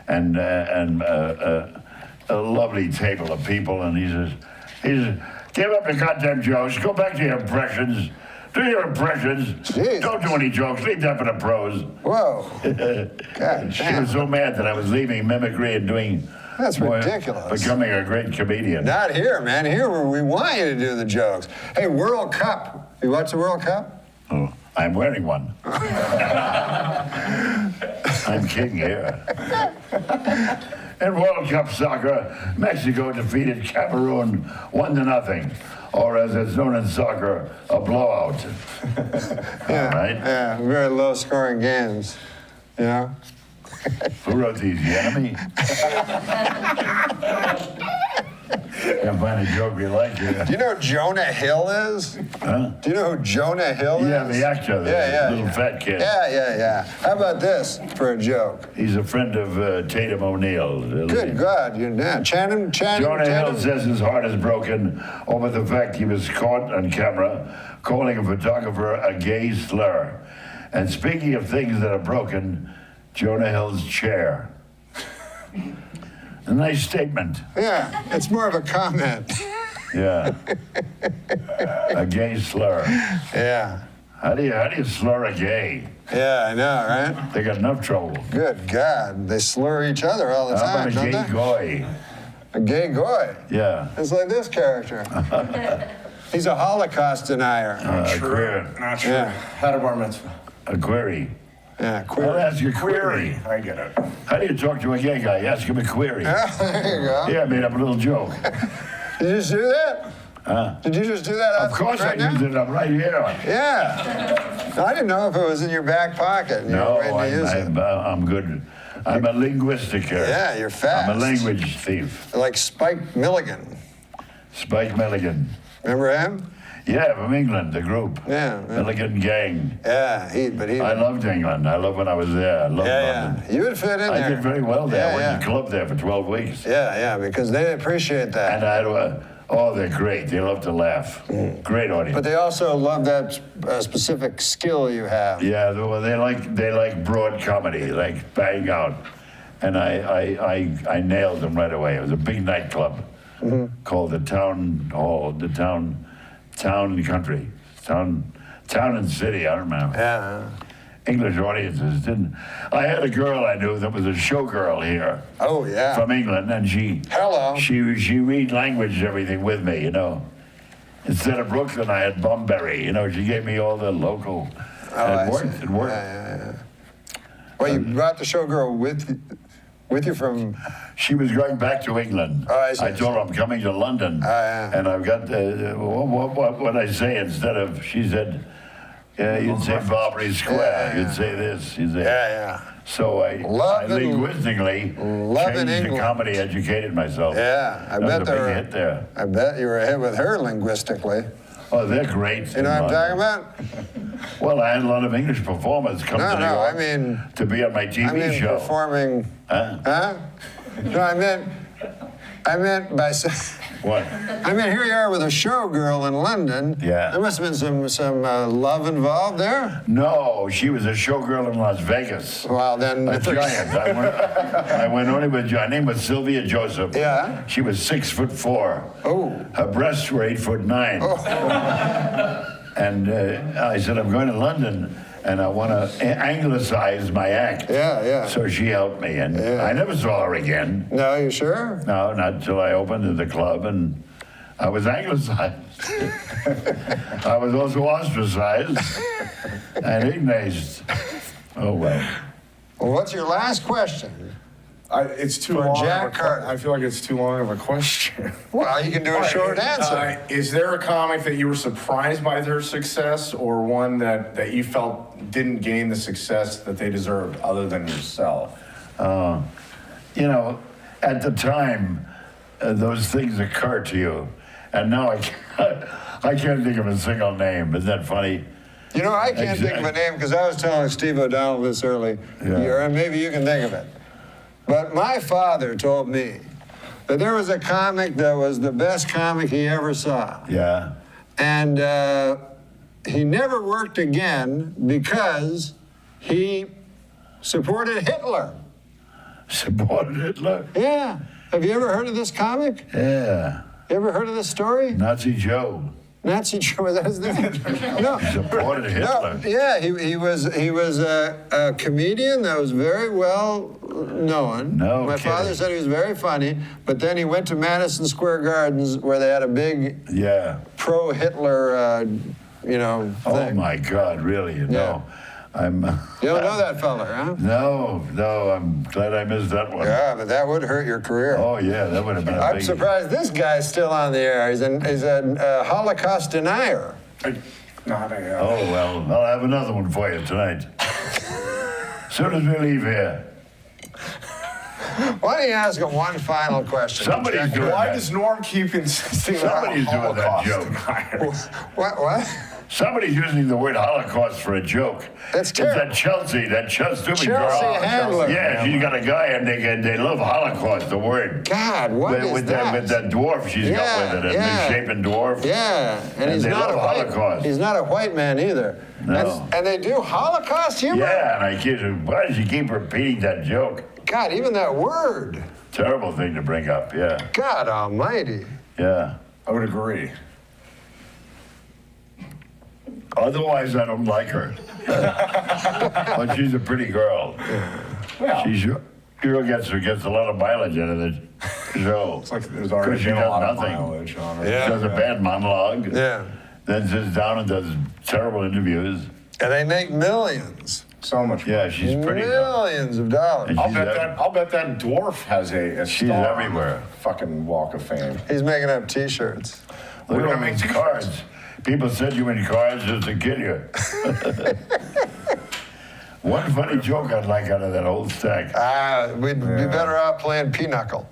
and a lovely table of people, and he says, give up the goddamn jokes. Go back to your impressions. Do your impressions. Jeez. Don't do any jokes. Leave that for the pros. Whoa. God She damn. was so mad that I was leaving mimicry and doing... That's ridiculous. Becoming a great comedian. Not here, man. Here we want you to do the jokes. Hey, World Cup. You watch the World Cup? Oh, I'm wearing one. I'm king here. In World Cup soccer, Mexico defeated Cameroon 1-0, or as it's known in soccer, a blowout. Yeah. All right? Yeah, very low-scoring games. You know? Who wrote these? The enemy? Can't find a joke we like here. Do you know who Jonah Hill is? Huh? Do you know who Jonah Hill Yeah, is? the actor, the little fat kid. Yeah. How about this for a joke? He's a friend of Tatum O'Neal. Good God, you're down. Channing. Jonah Hill says his heart is broken over the fact he was caught on camera calling a photographer a gay slur. And speaking of things that are broken, Jonah Hill's chair. A nice statement. Yeah, it's more of a comment. Yeah. A gay slur. Yeah. How do you slur a gay? Yeah, I know, right? They got enough trouble. Good God, they slur each other all the How time, about a don't gay they? goy? A gay goy. Yeah. It's like this character. He's a Holocaust denier. Queer. Not true. Yeah. Had a bar mitzvah. A query. Yeah, I'll queer. ask you a query. I get it. How do you talk to a gay guy? You ask him a query. Yeah, there you go. Yeah, I made up a little joke. Did you just do that? Huh? Did you just do that? Of course right I now? used it. I'm right here. Yeah. I didn't know if it was in your back pocket. And you No, were ready to use it. I'm good. I'm a linguistic. Yeah, you're fast. I'm a language thief. Like Spike Milligan. Spike Milligan. Remember him? Yeah, from England, the group. Yeah. Milligan Gang. Yeah, I loved England. I loved when I was there. I loved London. You would fit in there. I did very well there. Yeah, I went to the club there for 12 weeks. Yeah, because they appreciate that. And I had, they're great. They love to laugh. Great audience. But they also love that specific skill you have. Yeah, well, they like broad comedy, like bang out, and I nailed them right away. It was a big nightclub called the Town Hall, the Town and City. I don't remember. Yeah. English audiences didn't. I had a girl I knew that was a showgirl here. Oh yeah. From England, and she read language everything with me, you know. Instead of Brooklyn, I had Bunbury. You know, she gave me all the local. It worked. It worked. Yeah. Well, you brought the showgirl with you from. She was going back to England. Oh, I see. I told her I'm coming to London, and I've got what I say instead of. She said, you'd say Barbary Square. You'd say this. You'd say. Yeah. So I linguistically changed the comedy, educated myself. Yeah, I That bet was a big hit there. I bet you were ahead with her linguistically. Oh, they're great. You know what I'm talking about? Well, I had a lot of English performers come to New York to be on my TV show. Performing. Huh? No, I meant by What? I mean, here you are with a showgirl in London. Yeah. There must have been some love involved there. No, she was a showgirl in Las Vegas. Well, then A giant. I went only with, her name was Sylvia Joseph. Yeah. She was 6'4". Oh. Her breasts were 8'9". Oh. And I said, I'm going to London and I want to anglicize my act. Yeah, yeah. So she helped me, and I never saw her again. No, you sure? No, not until I opened the club, and I was anglicized. I was also ostracized and ignorant. Oh, well. Well, what's your last question? It's too For long. Jack Carter. I feel like it's too long of a question. Well, you can do a short answer. Is there a comic that you were surprised by their success, or one that you felt didn't gain the success that they deserved, other than yourself? You know, at the time, those things occur to you, and now I can't think of a single name. Isn't that funny? You know, I can't think of a name because I was telling Steve O'Donnell this early here, and maybe you can think of it. But my father told me that there was a comic that was the best comic he ever saw. Yeah. And he never worked again because he supported Hitler. Supported Hitler? Yeah. Have you ever heard of this comic? Yeah. You ever heard of this story? Nazi Joe. Nazi Joe, was that his name? No. He supported Hitler. No, yeah, he was a comedian that was very well known. No My kidding. father said he was very funny, but then he went to Madison Square Gardens where they had a big pro-Hitler, thing. Oh my God, really? You know, I'm. You don't know that fella, huh? No, I'm glad I missed that one. Yeah, but that would hurt your career. Oh yeah, that would have been a I'm big. surprised this guy's still on the air. He's a Holocaust denier. Oh well, I'll have another one for you tonight. As soon as we leave here. Why don't you ask him one final question? Somebody's doing Why that. does Norm keep insisting Somebody's on doing that Holocaust? joke. What? Somebody's using the word Holocaust for a joke. That's terrible. It's that Chelsea stupid girl. Chelsea Handler. Yeah, she's got a guy and they love Holocaust, the word. God, what is with that? With that dwarf she's got with it, a misshapen dwarf. Yeah, and he's they not love a white. Holocaust. He's not a white man either. No. And they do Holocaust humor. Yeah, and I kid you, why does she keep repeating that joke? God, even that word. Terrible thing to bring up. Yeah. God Almighty. Yeah. I would agree. Otherwise, I don't like her. But she's a pretty girl. Well, Girl gets a lot of mileage out of the show. It's like there's already been a lot of mileage on her. She does a bad monologue. Yeah. Then sits down and does terrible interviews. And they make millions. So much. Yeah, she's pretty. Millions of dollars. And I'll bet that dwarf has a she's star on everywhere. the fucking Walk of Fame. He's making up T-shirts. Look at all these cards. People send you in cards just to kill you. One funny joke I'd like out of that old stack. We'd be better off playing pinochle.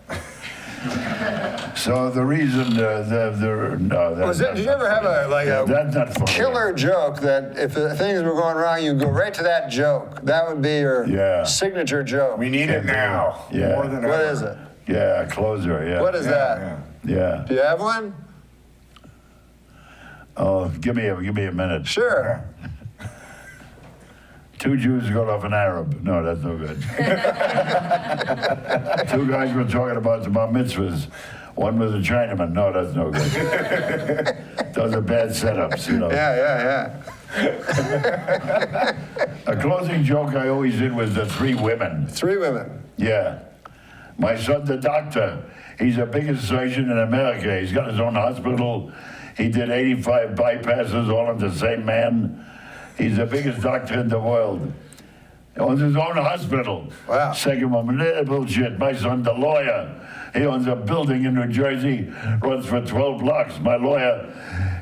So the reason Did you ever have that's not funny. killer joke that if things were going wrong, you'd go right to that joke? That would be your signature joke. We need it now. Yeah. More than What ever. is it? Yeah, closer. Yeah. What is that? Yeah. Do you have one? Oh, give me a minute. Sure. Two Jews got off an Arab. No, that's no good. Two guys were talking about the bar mitzvahs. One was a Chinaman. No, that's no good. Those are bad setups, you know. Yeah. A closing joke I always did was the three women. Three women. Yeah. My son, the doctor, he's the biggest surgeon in America. He's got his own hospital. He did 85 bypasses, all on the same man. He's the biggest doctor in the world. He owns his own hospital. Wow. Second woman, bullshit. My son, the lawyer, he owns a building in New Jersey, runs for 12 blocks. My lawyer,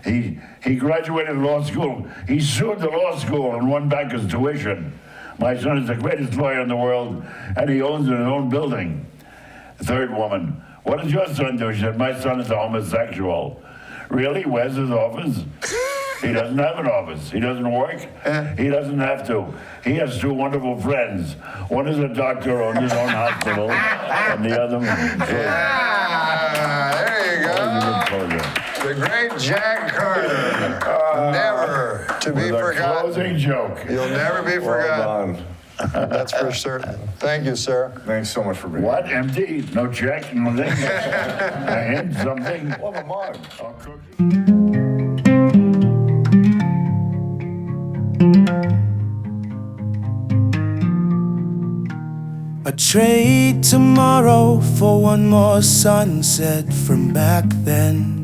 he graduated law school. He sued the law school and won back his tuition. My son is the greatest lawyer in the world, and he owns his own building. Third woman, what does your son do? She said, my son is a homosexual. Really? Where's his office? He doesn't have an office. He doesn't work. He doesn't have to. He has two wonderful friends. One is a doctor, owns his own hospital, and the other one. There you go. The great Jack Carter. Never to be With a forgotten. closing joke. You'll never be forgotten. That's for certain. Thank you, sir. Thanks so much for being here. What? Empty? No check? Nothing? A hint? Something? Love a mug. A cookie? I'd trade tomorrow for one more sunset from back then.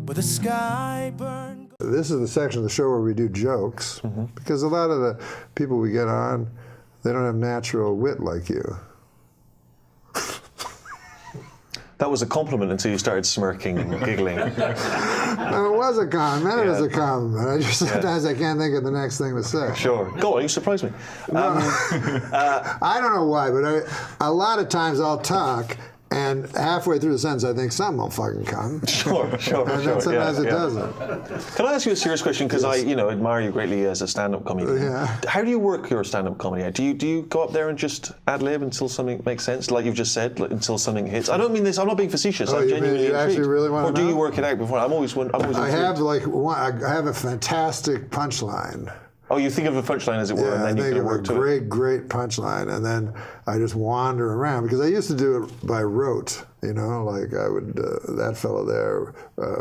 But the sky burned. This is the section of the show where we do jokes, because a lot of the people we get on, they don't have natural wit like you. That was a compliment until you started smirking and giggling. No, it was a compliment. It was a compliment. I just sometimes I can't think of the next thing to say. Sure. Go on, you surprised me. I don't know why, but a lot of times I'll talk, and halfway through the sentence I think something will fucking come. Sure. And then sometimes it doesn't. Can I ask you a serious question? Because I, admire you greatly as a stand-up comedian. Yeah. How do you work your stand-up comedy? Do you go up there and just ad-lib until something makes sense, like you've just said, until something hits? I don't mean this. I'm not being facetious. I'm genuinely you actually intrigued. really want to Or do know? you work it out before? I'm always intrigued. I have I have a fantastic punchline. Oh, you think of a punchline, as it were, and then you can work to it. Great punchline, and then I just wander around, because I used to do it by rote, like I would, that fellow there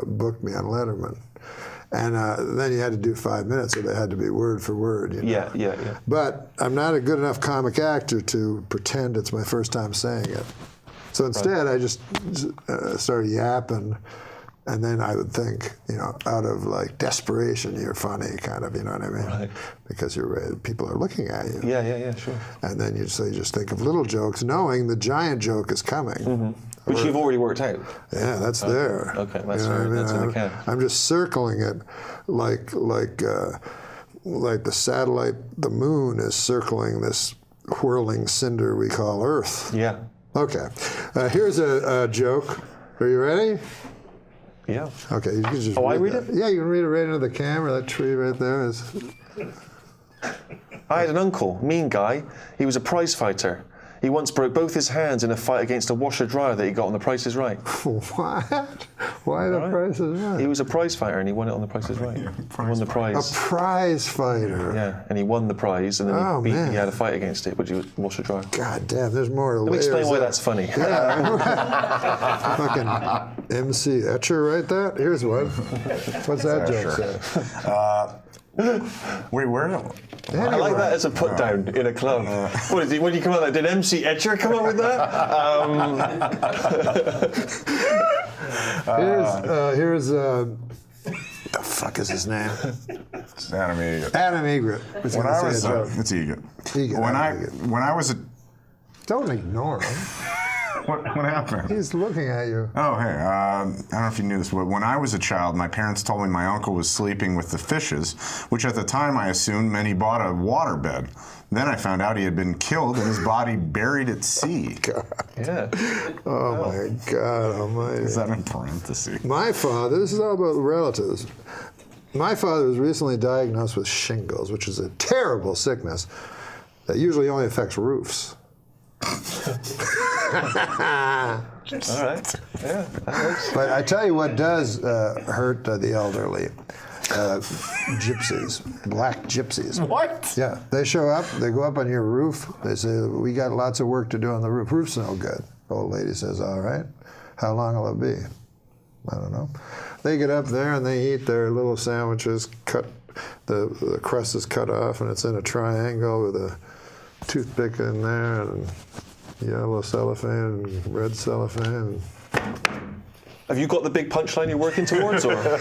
booked me on Letterman. And then you had to do 5 minutes, so they had to be word for word. Yeah. But I'm not a good enough comic actor to pretend it's my first time saying it. So instead, I just started yapping. And then I would think, out of desperation, you're funny, kind of, you know what I mean? Right. Because people are looking at you. Yeah, sure. And then you just think of little jokes, knowing the giant joke is coming. Which you've already worked out. Yeah, that's there. Okay, that's in the can. I'm just circling it like the satellite, the moon is circling this whirling cinder we call Earth. Yeah. Okay. Here's a joke. Are you ready? Yeah. Okay, you can just I read it? Yeah, you can read it right into the camera. That tree right there is... I had an uncle, mean guy. He was a prize fighter. He once broke both his hands in a fight against a washer-dryer that he got on The Price is Right. What? Why The Price is Right? He was a prize fighter and he won it on The Price is Right. He won the prize. A prize fighter. Yeah, and he won the prize, and then he had a fight against it, which was washer-dryer. God damn, there's more to Let me explain why that's funny. Yeah. Fucking MC Etcher, right? That? Here's one. What's that joke say? Wait, where? I like that as a put down in a club. What is it? When you come out with that, did MC Etcher come up with that? Here's the fuck is his name? It's Adam Egret. Adam Egret. It's Egret. When I was a... Don't ignore him. What happened? He's looking at you. Oh, hey, I don't know if you knew this, but when I was a child, my parents told me my uncle was sleeping with the fishes, which at the time I assumed meant he bought a waterbed. Then I found out he had been killed and his body buried at sea. God. Yeah. Oh, my God almighty. Is that in parentheses? My father, this is all about relatives. My father was recently diagnosed with shingles, which is a terrible sickness that usually only affects roofs. All right. Yeah. But I tell you what does hurt the elderly. Gypsies, black gypsies. What? Yeah, they show up, they go up on your roof, they say, we got lots of work to do on the roof. Roof's no good. The old lady says, all right. How long will it be? I don't know. They get up there and they eat their little sandwiches, the crust is cut off and it's in a triangle with a toothpick in there and yellow cellophane and red cellophane. Have you got the big punchline you're working towards, or? I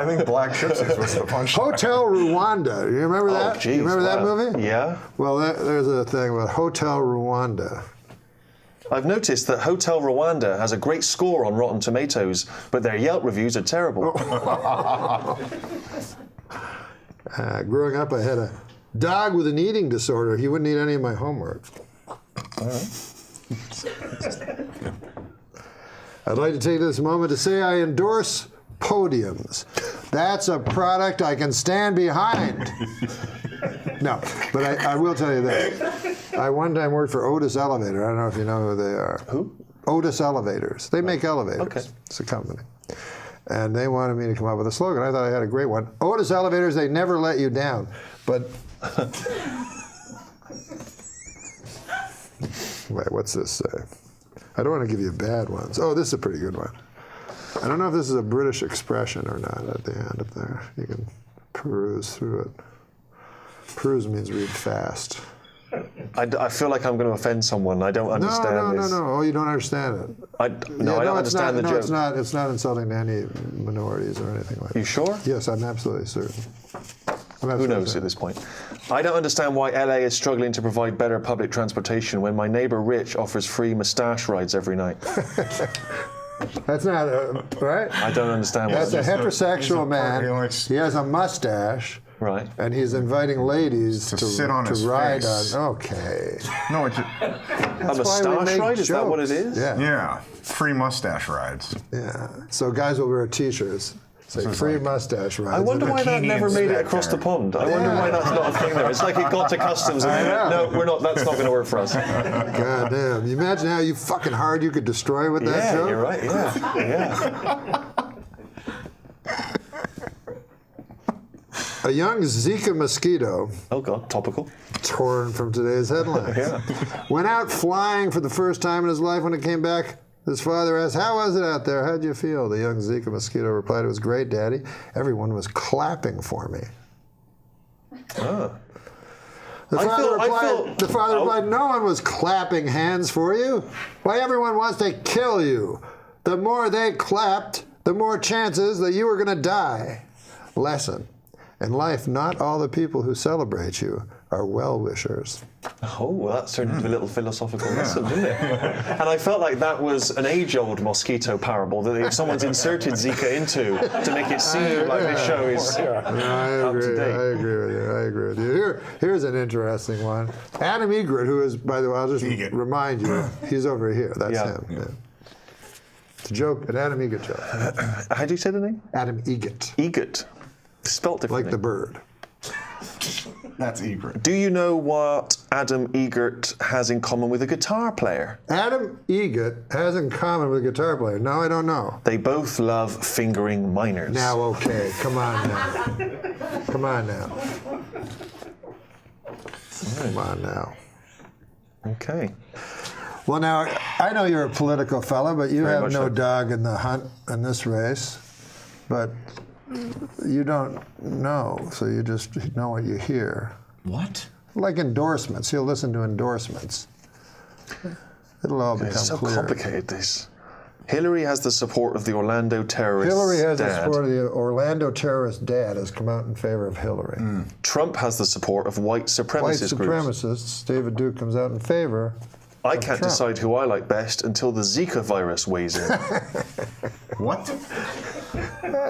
think Black Gypsies was the punchline. Hotel Rwanda. You remember that? Geez, you remember that movie? Yeah. Well, there's a thing about Hotel Rwanda. I've noticed that Hotel Rwanda has a great score on Rotten Tomatoes, but their Yelp reviews are terrible. Growing up, I had a dog with an eating disorder. He wouldn't eat any of my homework. All right. I'd like to take this moment to say I endorse podiums. That's a product I can stand behind. No, but I will tell you this. I one time worked for Otis Elevator. I don't know if you know who they are. Who? Otis Elevators. They make elevators. Okay. It's a company. And they wanted me to come up with a slogan. I thought I had a great one. Otis Elevators, they never let you down. But, wait, what's this say? I don't want to give you bad ones. Oh, this is a pretty good one. I don't know if this is a British expression or not at the end up there. You can peruse through it. Peruse means read fast. I feel like I'm going to offend someone. I don't understand this. No. Oh, you don't understand it. I don't understand the joke. It's not insulting to any minorities or anything like that. You sure? Yes, I'm absolutely certain. Who knows at this point? I don't understand why LA is struggling to provide better public transportation when my neighbor Rich offers free moustache rides every night. That's not, right? I don't understand That's a that is. heterosexual man. He has a mustache. Right. And he's inviting ladies to sit on his ride face. on. Okay. No, it's a moustache ride? Is that what it is? Yeah. Yeah. Free mustache rides. Yeah. So guys will wear T-shirts. Say free mustache rides. I wonder why that never made it across the pond. I wonder why that's not a thing there. It's like it got to customs and they went, no, we're not. That's not going to work for us. God damn. You imagine how fucking hard you could destroy with that joke? Yeah, you're right. Yeah. A young Zika mosquito. Oh God, topical. Torn from today's headlines. Went out flying for the first time in his life. When it came back, his father asked, "How was it out there? How'd you feel?" The young Zika mosquito replied, "It was great, Daddy. Everyone was clapping for me." Oh. The father replied, "No one was clapping hands for you. Why, everyone wants to kill you. The more they clapped, the more chances that you were going to die." Lesson. In life, not all the people who celebrate you are well-wishers. Oh, well, that turned into a little philosophical lesson, didn't it? And I felt like that was an age-old mosquito parable that if someone's inserted Zika into to make it seem like this show is up to date. I agree with you. Here's an interesting one. Adam Egret, who is, by the way, I'll just remind you, he's over here. That's him. Yeah. It's a joke, an Adam Egret joke. How do you say the name? Adam Egret. Egret. Spelt differently. Like the bird. That's Egret. Do you know what Adam Egret has in common with a guitar player? Adam Egret has in common with a guitar player. No, I don't know. They both love fingering minors. Now, okay, come on now. Come on now. Come on now. Okay. Well, now, I know you're a political fella, but you Very have much no so. dog in the hunt in this race. But you don't know, so you just know what you hear. What? Like endorsements. You'll listen to endorsements. It'll all become It's so clear. complicated, this. Hillary has the support of the Orlando terrorists. Hillary has the dad. support of the Orlando terrorist dad has come out in favor of Hillary. Trump has the support of white supremacist White groups. supremacists, David Duke comes out in favor. I of can't Trump. decide who I like best until the Zika virus weighs in. What?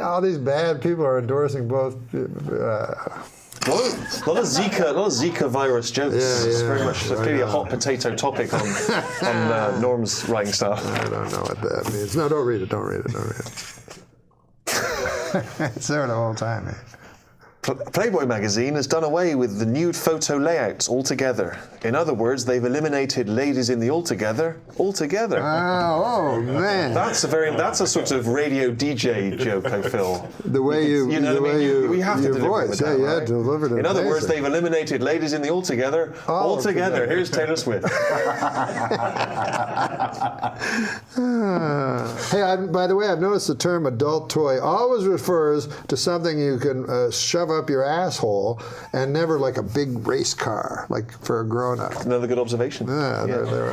All these bad people are endorsing both. A lot of Zika virus jokes. It's very much clearly a hot potato topic on Norm's writing style. I don't know what that means. No, don't read it. Don't read it. Don't read it. It's there the whole time, man. Playboy magazine has done away with the nude photo layouts altogether. In other words, they've eliminated ladies in the altogether altogether. Oh man, that's a sort of radio DJ joke, I feel. The way you know what I mean? We have to your deliver voice, with that, right? delivered it. In other words, amazing. they've eliminated ladies in the altogether altogether. Here's Taylor Swift. Hey, by the way, I've noticed the term adult toy always refers to something you can shove up your asshole, and never like a big race car, like for a grown-up. Another good observation. Yeah, they're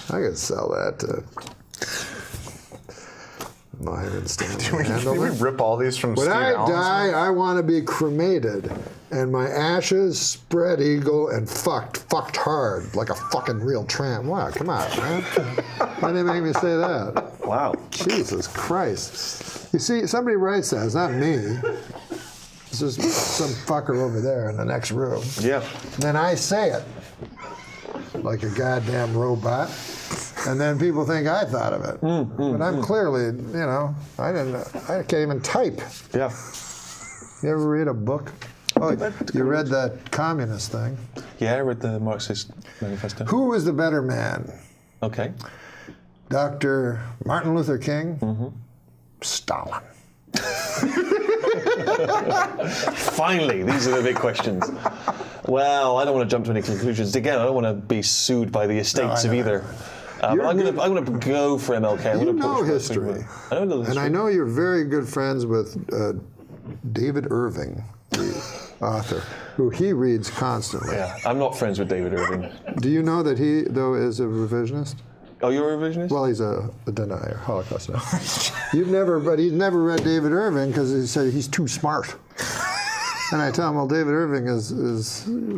I could sell that to Myron Stanley. Can we rip all these from When Steve I Allen's die, I want to be cremated, and my ashes spread eagle and fucked hard, like a fucking real tramp. Wow, come on, man. Why did they make me say that? Wow. Jesus Christ. You see, somebody writes that. It's not me. It's just some fucker over there in the next room. Yeah. Then I say it like a goddamn robot. And then people think I thought of it. But I'm clearly, I can't even type. Yeah. You ever read a book? Oh, you read that communist thing? Yeah, I read the Marxist manifesto. Who was the better man? Okay. Dr. Martin Luther King? Stalin. Finally, these are the big questions. Well, I don't want to jump to any conclusions. Again, I don't want to be sued by the estates of either. But I'm going to go for MLK. You know history. I know the history. And I know you're very good friends with David Irving, the author, who he reads constantly. Yeah, I'm not friends with David Irving. Do you know that he, though, is a revisionist? Oh, you're a revisionist? Well, he's a denier, Holocaust denier. But he's never read David Irving because he said he's too smart. And I tell him, well, David Irving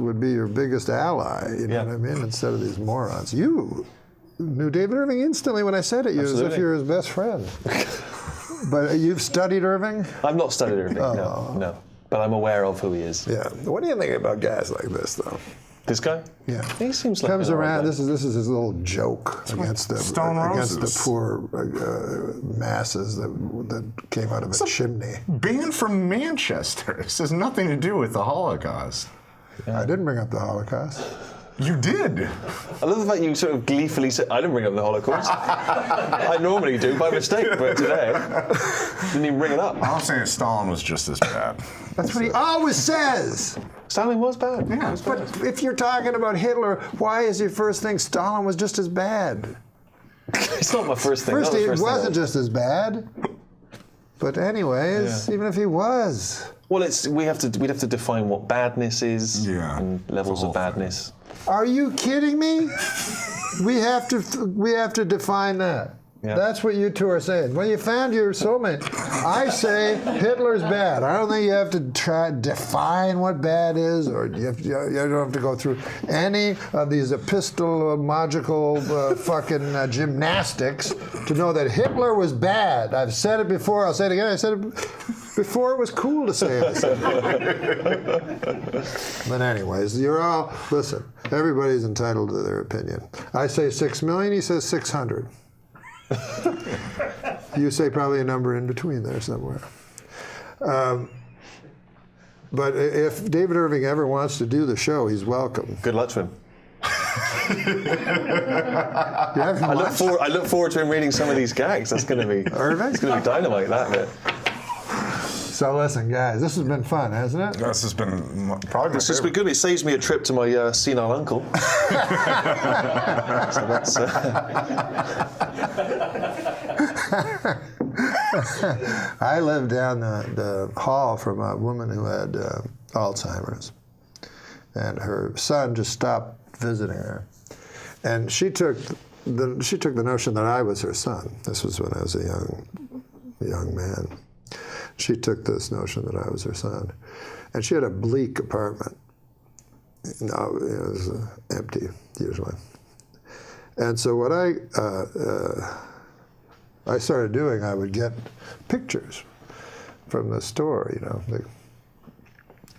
would be your biggest ally, you know what I mean, instead of these morons. You knew David Irving instantly when I said it, as if you're his best friend. But you've studied Irving? I've not studied Irving, no. But I'm aware of who he is. Yeah. What do you think about guys like this, though? This guy? Yeah. He seems like comes around. This is his little joke against the poor masses that came out of a chimney. Being from Manchester, this has nothing to do with the Holocaust. I didn't bring up the Holocaust. You did. I love the fact you sort of gleefully said, I didn't bring up the Holocaust. I normally do by mistake, but today, didn't even bring it up. I'm saying Stalin was just as bad. That's what he always says. Stalin was bad. Yeah, but if you're talking about Hitler, why is your first thing Stalin was just as bad? It's not my first thing. First, he wasn't just as bad. But anyways, even if he was. Well, we'd have to define what badness is and levels of badness. Are you kidding me? we have to define that. Yeah. That's what you two are saying. Well, you found your soulmate. I say Hitler's bad. I don't think you have to try to define what bad is, or you don't have to go through any of these epistemological fucking gymnastics to know that Hitler was bad. I've said it before. I'll say it again. I said it before it was cool to say it. But anyways, listen, everybody's entitled to their opinion. I say 6 million, he says 600. You say probably a number in between there somewhere. But if David Irving ever wants to do the show, he's welcome. Good luck to him. I look forward to him reading some of these gags. That's going to be Irving? It's going to be dynamite, that bit. So listen, guys, this has been fun, hasn't it? This has been probably my favorite. Been good. It saves me a trip to my senile uncle. So that's. I lived down the hall from a woman who had Alzheimer's, and her son just stopped visiting her, and she took the notion that I was her son. This was when I was a young man. She took this notion that I was her son, and she had a bleak apartment. No, it was empty usually, and so what I started doing, I would get pictures from the store. You know, they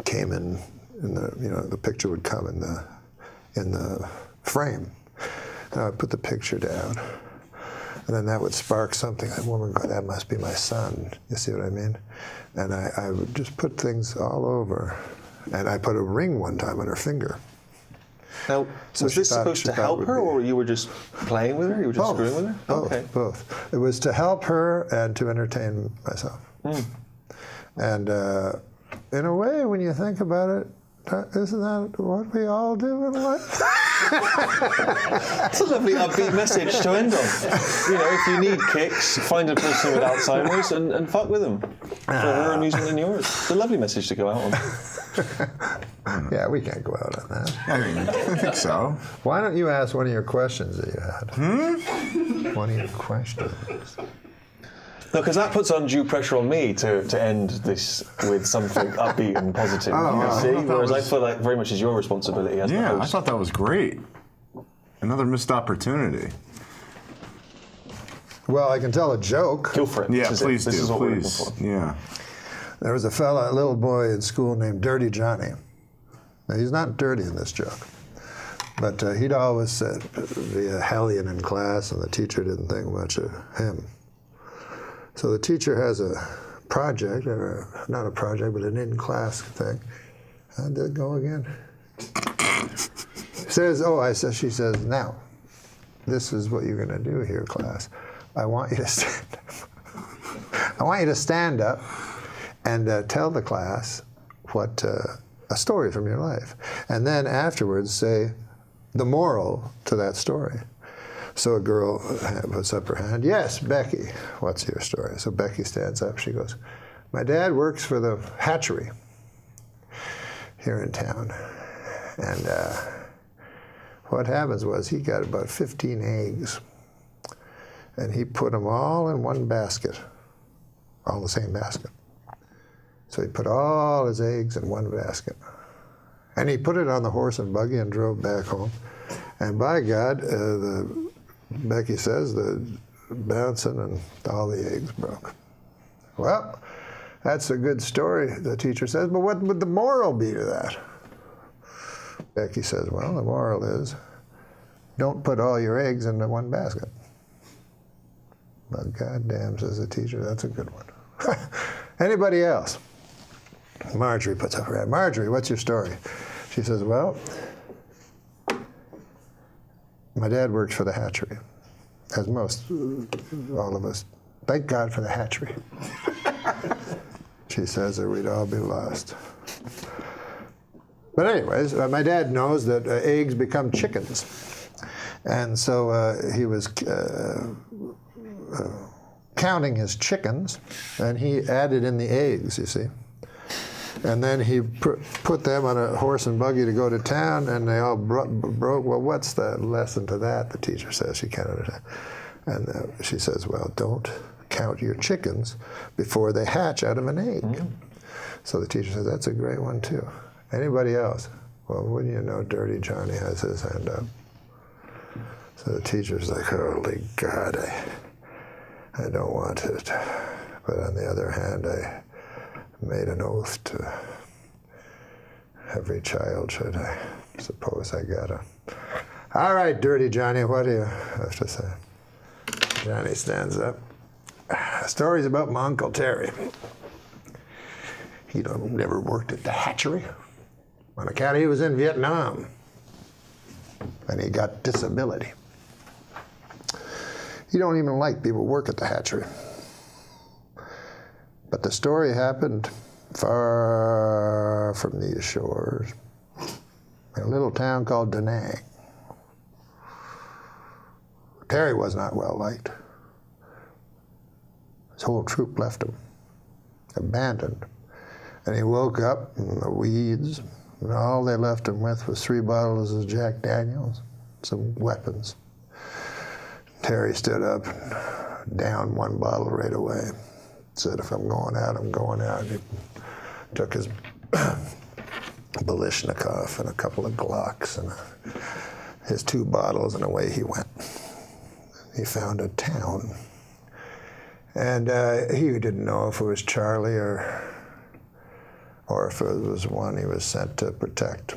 came in the the picture would come in the frame, and I would put the picture down. And then that would spark something. That woman would go, that must be my son. You see what I mean? And I would just put things all over. And I put a ring one time on her finger. Now, was this supposed to help her, or you were just playing with her? You were just screwing with her? Both. It was to help her and to entertain myself. And in a way, when you think about it, isn't that what we all do in life? That's a lovely upbeat message to end on. You know, if you need kicks, find a person with Alzheimer's and fuck with them. For her amusement and yours. It's a lovely message to go out on. Yeah, we can't go out on that. I think so. Why don't you ask one of your questions that you had? One of your questions. No, because that puts undue pressure on me to end this with something upbeat and positive. Whereas I feel like very much is your responsibility as the host. I thought that was great. Another missed opportunity. Well, I can tell a joke. Go for it. Yeah, please do. Please. Yeah. There was a little boy in school named Dirty Johnny. Now, he's not dirty in this joke, but he'd always be a hellion in class, and the teacher didn't think much of him. So the teacher has a project, or not a project, but an in-class thing, How'd that go again? She says, now, this is what you're going to do here, class. I want you to stand up. I want you to stand up and tell the class what a story from your life. And then afterwards say the moral to that story. So a girl puts up her hand. Yes, Becky, what's your story? So Becky stands up. She goes, my dad works for the hatchery here in town. And what happens was he got about 15 eggs. And he put them all in one basket, all in the same basket. So he put all his eggs in one basket. And he put it on the horse and buggy and drove back home. And by God, Becky says, the bouncing and all the eggs broke. Well, that's a good story, the teacher says, but what would the moral be to that? Becky says, well, the moral is, don't put all your eggs into one basket. But goddamn, says the teacher, that's a good one. Anybody else? Marjorie puts up her hand. Marjorie, what's your story? She says, well, my dad works for the hatchery, as all of us. Thank God for the hatchery. She says, or we'd all be lost. But anyways, my dad knows that eggs become chickens. And so he was counting his chickens, and he added in the eggs, you see. And then he put them on a horse and buggy to go to town, and they all broke. Well, what's the lesson to that? The teacher says she can't understand. And she says, well, don't count your chickens before they hatch out of an egg. So the teacher says, that's a great one, too. Anybody else? Well, wouldn't you know, Dirty Johnny has his hand up. So the teacher's like, holy God, I don't want it. But on the other hand, I made an oath to every child, should I suppose I gotta. All right, Dirty Johnny, what do you have to say? Johnny stands up. Stories about my Uncle Terry. He never worked at the hatchery. On account he was in Vietnam, and he got disability. He don't even like people work at the hatchery. But the story happened far from these shores, in a little town called Da Nang. Terry was not well liked. His whole troop left him, abandoned. And he woke up in the weeds, and all they left him with was 3 bottles of Jack Daniels, some weapons. Terry stood up and downed 1 bottle right away. Said, if I'm going out, I'm going out. He took his Balishnikov and a couple of Glocks and his 2 bottles, and away he went. He found a town. And he didn't know if it was Charlie or if it was one he was sent to protect.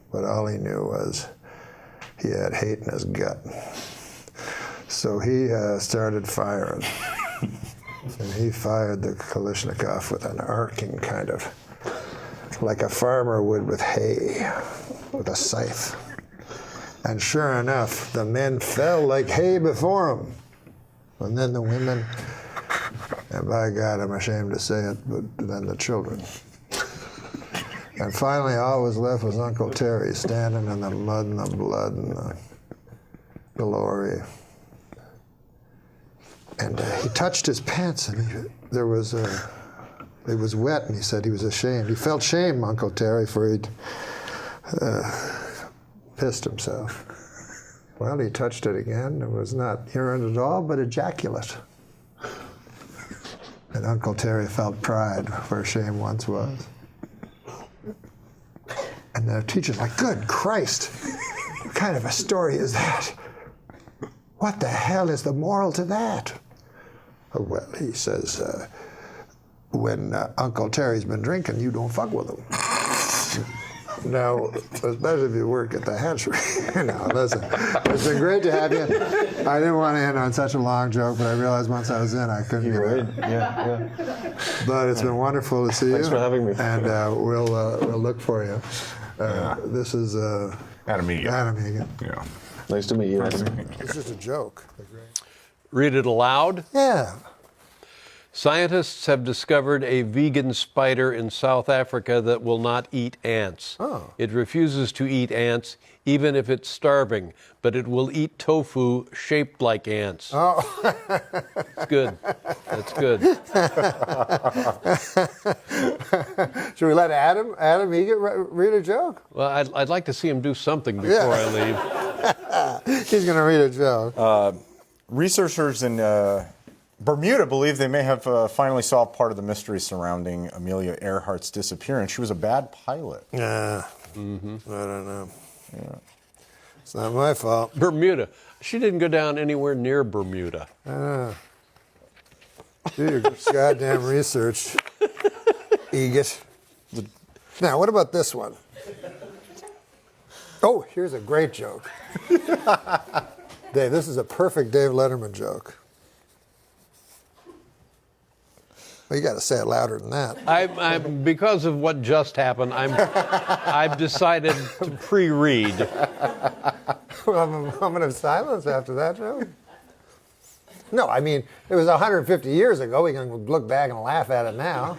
But all he knew was he had hate in his gut. So he started firing. And he fired the Kalashnikov with an arcing kind of, like a farmer would with hay, with a scythe. And sure enough, the men fell like hay before him. And then the women, and by God, I'm ashamed to say it, but then the children. And finally, all was left was Uncle Terry standing in the mud and the blood and the glory. And he touched his pants, and it was wet, and he said he was ashamed. He felt shame, Uncle Terry, for he'd pissed himself. Well, he touched it again. It was not urine at all, but ejaculate. And Uncle Terry felt pride where shame once was. And the teacher's like, good Christ, what kind of a story is that? What the hell is the moral to that? Well, he says, when Uncle Terry's been drinking, you don't fuck with him. No, especially if you work at the hatchery. No, listen, it's been great to have you. I didn't want to end on such a long joke, but I realized once I was in, I couldn't get out. Yeah. But it's been wonderful to see you. Thanks for having me. And we'll look for you. This is Adam Egan. Adam Egan. Yeah. Nice to meet you. It's just a joke. Read it aloud? Yeah. Scientists have discovered a vegan spider in South Africa that will not eat ants. Oh. It refuses to eat ants, even if it's starving, but it will eat tofu shaped like ants. Oh. It's good. That's good. Should we let Adam Egan read a joke? Well, I'd like to see him do something before I leave. He's going to read a joke. Researchers in Bermuda believe they may have finally solved part of the mystery surrounding Amelia Earhart's disappearance. She was a bad pilot. Yeah. I don't know. Yeah. It's not my fault. Bermuda. She didn't go down anywhere near Bermuda. Do your goddamn research, Egot. Now, what about this one? Oh, here's a great joke. Dave, this is a perfect Dave Letterman joke. Well, you got to say it louder than that. I'm because of what just happened, I've decided to pre-read. Well, I'm a moment of silence after that joke. No, I mean, it was 150 years ago. We can look back and laugh at it now.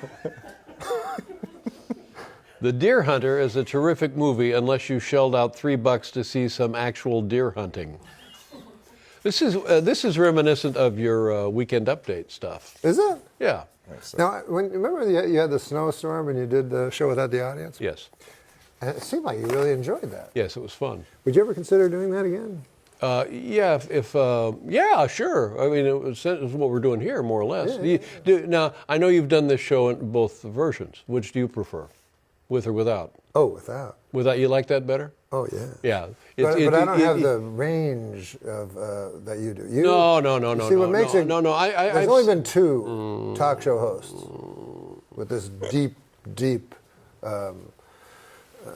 The Deer Hunter is a terrific movie unless you shelled out $3 to see some actual deer hunting. This is reminiscent of your Weekend Update stuff. Is it? Yeah. Now, remember you had the snowstorm and you did the show without the audience? Yes. And it seemed like you really enjoyed that. Yes, it was fun. Would you ever consider doing that again? Yeah, yeah, sure. I mean, it's what we're doing here, more or less. Yeah. Now, I know you've done this show in both versions. Which do you prefer, with or without? Oh, without. Without, you like that better? Oh, yeah. Yeah. But I don't have the range of that you do. No. See, what makes it? No. There's only been two talk show hosts with this deep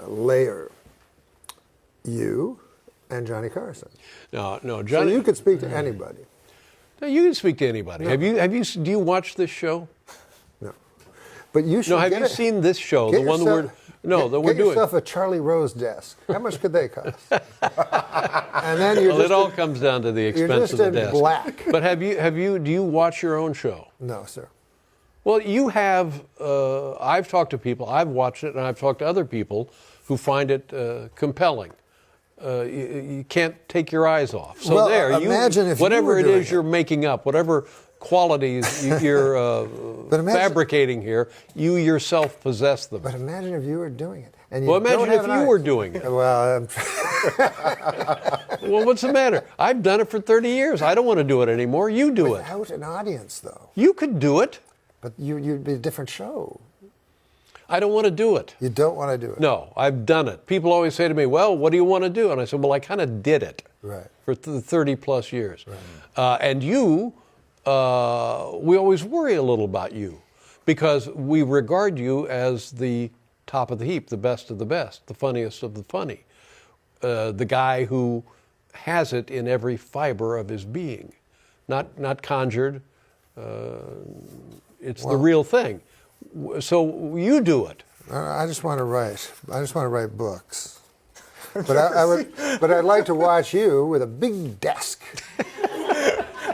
layer. You and Johnny Carson. No, Johnny. So you could speak to anybody. No, you can speak to anybody. No. Do you watch this show? No. But you should. No, have you seen this show? The one we're doing. Get yourself a Charlie Rose desk. How much could they cost? And then you're it all comes down to the expense of the desk. Black. But do you watch your own show? No, sir. Well, you have. I've talked to people. I've watched it, and I've talked to other people who find it compelling. You can't take your eyes off. So well, imagine if whatever you it is you're making up, whatever qualities you're fabricating here, you yourself possess them. But imagine if you were doing it. And well, imagine if you were doing it. Well, well, what's the matter? I've done it for 30 years. I don't want to do it anymore. You do it. Without an audience, though. You could do it. But you'd be a different show. I don't want to do it. You don't want to do it? No, I've done it. People always say to me, well, what do you want to do? And I said, well, I kind of did it for 30 plus years. Right. And you, we always worry a little about you because we regard you as the top of the heap, the best of the best, the funniest of the funny, the guy who has it in every fiber of his being, not conjured. It's the real thing. So you do it. I just want to write. I just want to write books. But I'd like to watch you with a big desk,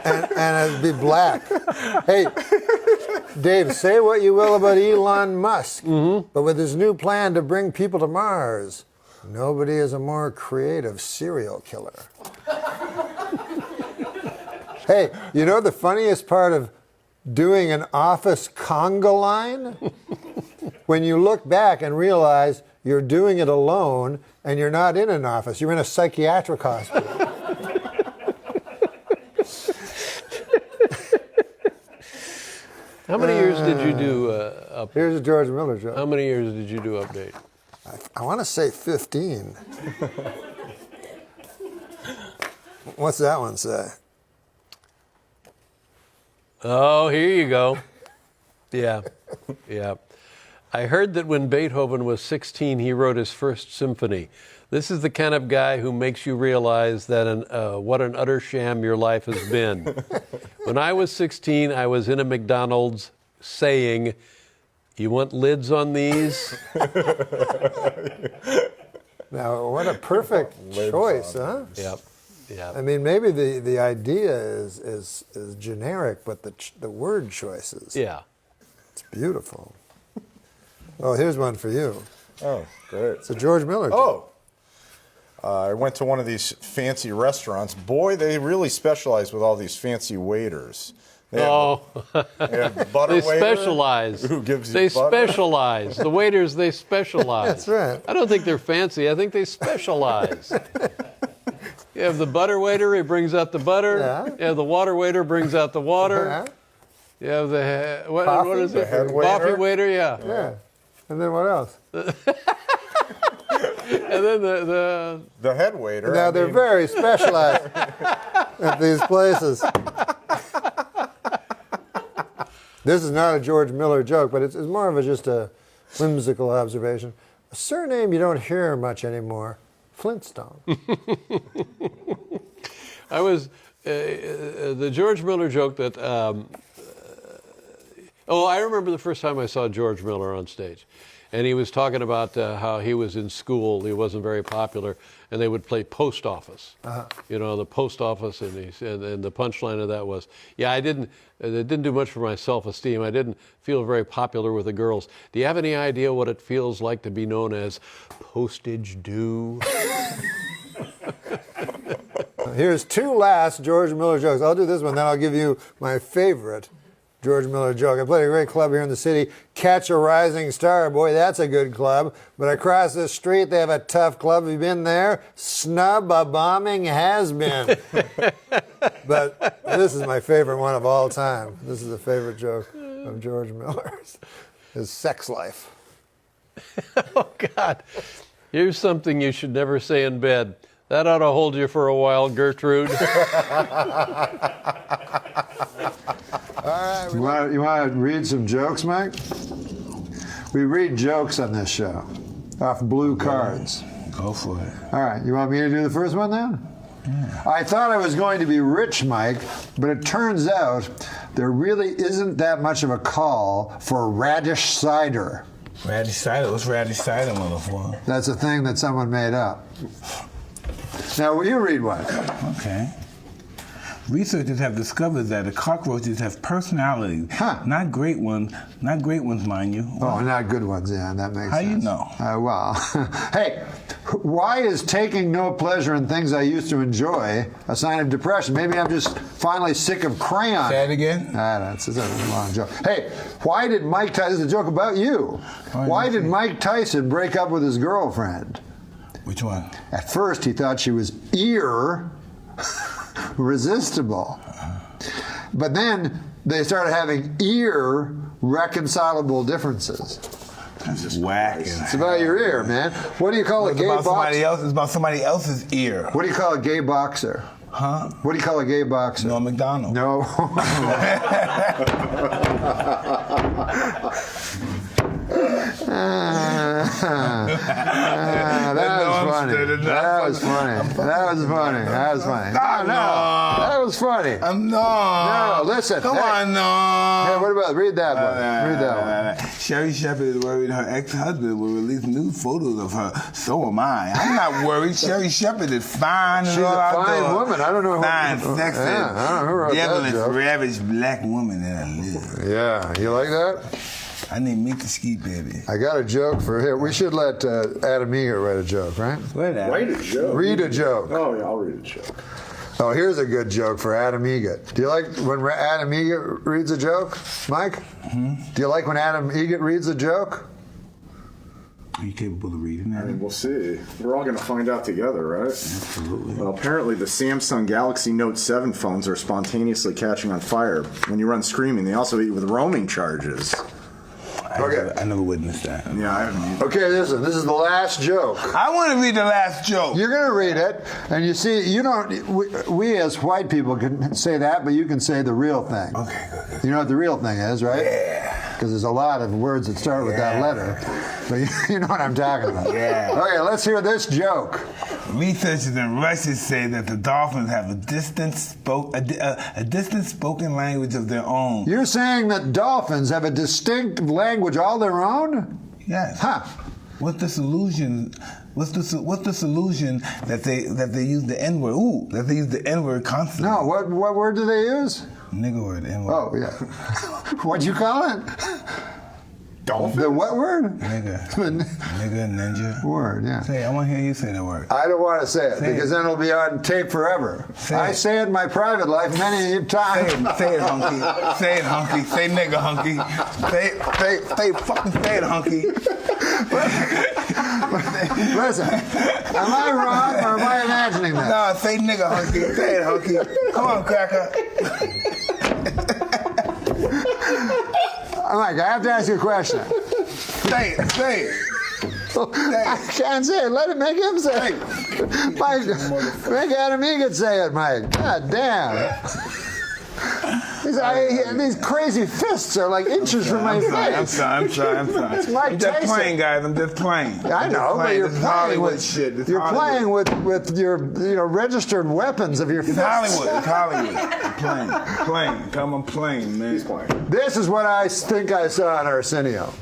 and it'd be black. Hey, Dave, say what you will about Elon Musk, but with his new plan to bring people to Mars, nobody is a more creative serial killer. Hey, you know the funniest part of doing an office conga line? When you look back and realize you're doing it alone and you're not in an office, you're in a psychiatric hospital. How many years did you do Update? Here's a George Miller joke. How many years did you do Update? I want to say 15. What's that one say? Oh, here you go. Yeah. I heard that when Beethoven was 16, he wrote his first symphony. This is the kind of guy who makes you realize that what an utter sham your life has been. When I was 16, I was in a Macdonald's saying, "You want lids on these?" Now, what a perfect choice, huh? Yep. Yeah. I mean, maybe the idea is generic, but the word choices. Yeah. It's beautiful. Oh, here's one for you. Oh, great. It's a George Miller joke. I went to one of these fancy restaurants. Boy, they really specialize with all these fancy waiters. They have the butter they waiter specialize. Who gives you they butter. specialize. The waiters, they specialize. That's right. I don't think they're fancy. I think they specialize. You have the butter waiter, he brings out the butter. Yeah. You have the water waiter, brings out the water. Yeah. You have the what is the it? head waiter. Coffee waiter, yeah. Yeah. And then what else? And then the head waiter. Now, they're very specialized at these places. This is not a George Miller joke, but it's more of just a whimsical observation. A surname you don't hear much anymore, Flintstone. I was the George Miller joke that. I remember the first time I saw George Miller on stage, and he was talking about how he was in school. He wasn't very popular, and they would play post office. You know, the post office, and the punchline of that was, "Yeah, it didn't do much for my self-esteem. I didn't feel very popular with the girls. Do you have any idea what it feels like to be known as postage due?" Here's two last George Miller jokes. I'll do this one, then I'll give you my favorite George Miller joke. I played a great club here in the city, Catch a Rising Star. Boy, that's a good club. But across the street, they have a tough club. Have you been there? Snub a bombing has been. But this is my favorite one of all time. This is a favorite joke of George Miller's. His sex life. Oh, God. Here's something you should never say in bed. That ought to hold you for a while, Gertrude. All right. You want to read some jokes, Mike? We read jokes on this show off blue cards. Go for it. All right. You want me to do the first one then? Yeah. I thought I was going to be rich, Mike, but it turns out there really isn't that much of a call for radish cider. Radish cider? What's radish cider, motherfucker? That's a thing that someone made up. Now, will you read one? Okay. Researchers have discovered that the cockroaches have personalities. Not great ones, mind you. Oh, not good ones, yeah, that makes sense. How you know? Well, hey, why is taking no pleasure in things I used to enjoy a sign of depression? Maybe I'm just finally sick of crayon. Say it again? That's a long joke. Hey, why did Mike Tyson, this is a joke about you. Why did Mike Tyson break up with his girlfriend? Which one? At first, he thought she was irresistible. But then they started having irreconcilable differences. That's just whack. It's about your ear, man. What do you call a gay boxer? It's about somebody else's ear. What do you call a gay boxer? Huh? What do you call a gay boxer? No, Macdonald. No. That was funny. That was funny. That was funny. No, listen. Come on, no. Hey, what about, read that one. Read that one. Sherry Shepherd is worried her ex-husband will release nude photos of her. So am I. I'm not worried. Sherry Shepherd is fine. She's a fine woman. I don't know who. Fine, sexy, Yeah, I don't know who wrote that devilish, joke. ravaged black woman that I live. Yeah, you like that? I need meat to ski, baby. I got a joke for here. We should let Adam Eager write a joke, right? Wait a Write a joke? Read a joke. Oh, yeah, I'll read a joke. Oh, here's a good joke for Adam Egget. Do you like when Adam Egget reads a joke, Mike? Hmm? Do you like when Adam Egget reads a joke? Are you capable of reading that? I mean, we'll see. We're all going to find out together, right? Absolutely. Well, apparently the Samsung Galaxy Note 7 phones are spontaneously catching on fire when you run screaming. They also hit you with roaming charges. I never witnessed that. Yeah, I haven't either. Okay, listen, this is the last joke. I want to read the last joke. You're going to read it, and you see, you don't, we as white people can say that, but you can say the real thing. Okay, good. You know what the real thing is, right? Yeah. because there's a lot of words that start with that letter. But you know what I'm talking about. Yeah. Okay, let's hear this joke. Researchers in Russia say that the dolphins have a distant spoken language of their own. You're saying that dolphins have a distinct language all their own? Yes. Huh. What's the solution? What's the solution that they use the N-word? Ooh, that they use the N-word constantly. No, what word do they use? Nigga word, N-word. Oh, yeah. What'd you call it? Dolphin? The what word? Nigga. Nigga, ninja. Word, yeah. Say it. I want to hear you say that word. I don't want to say it because then it'll be on tape forever. I say it in my private life many times. Say it, hunky. Say it, hunky. Say nigga, hunky. Fucking say it, hunky. Listen, am I wrong or am I imagining that? No, say nigga, hunky. Say it, hunky. Come on, cracker. Mike, I have to ask you a question. Say it. I can't say it. Let him make him say it. Mike, make Adam Egan say it, Mike. God damn. These crazy fists are like inches from my face. I'm sorry. It's Mike I'm just Tyson. playing, guys. I'm just playing. I know, but you're playing with shit. You're playing with your registered weapons of your fists. It's Hollywood. I'm playing. Come on, playing, man. He's playing. This is what I think I saw on Arsenio.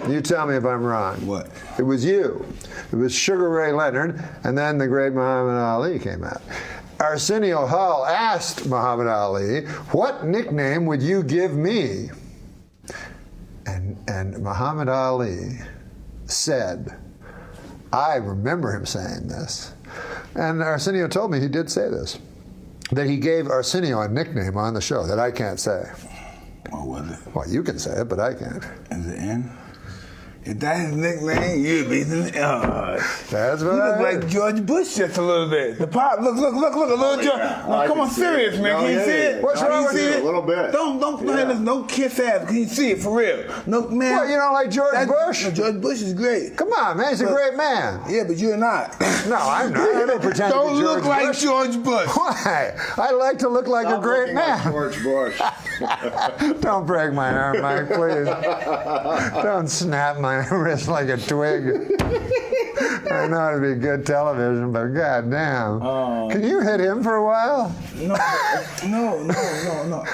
You tell me if I'm wrong. What? It was you. It was Sugar Ray Leonard, and then the great Muhammad Ali came out. Arsenio Hall asked Muhammad Ali, "What nickname would you give me?" And Muhammad Ali said, I remember him saying this, and Arsenio told me he did say this, that he gave Arsenio a nickname on the show that I can't say. What was it? Well, you can say it, but I can't. Is it in? If that's his nickname, you'd be the. That's what you I look heard. like George Bush just a little bit. The pop, look, a little George. No, come on, serious, man. Can you see it? What's wrong with you? A little bit. Don't kiss ass. Can you see it for real? No, man. What, you don't like George Bush? No, George Bush is great. Come on, man. He's a great man. Yeah, but you're not. No, I'm not. I don't pretend to be Don't look George like Bush. George Bush. Why? I like to look like a great man. Like George Bush. Don't break my arm, Mike, please. Don't snap my wrist like a twig. I know it'd be good television, but goddamn. Can you hit him for a while? No.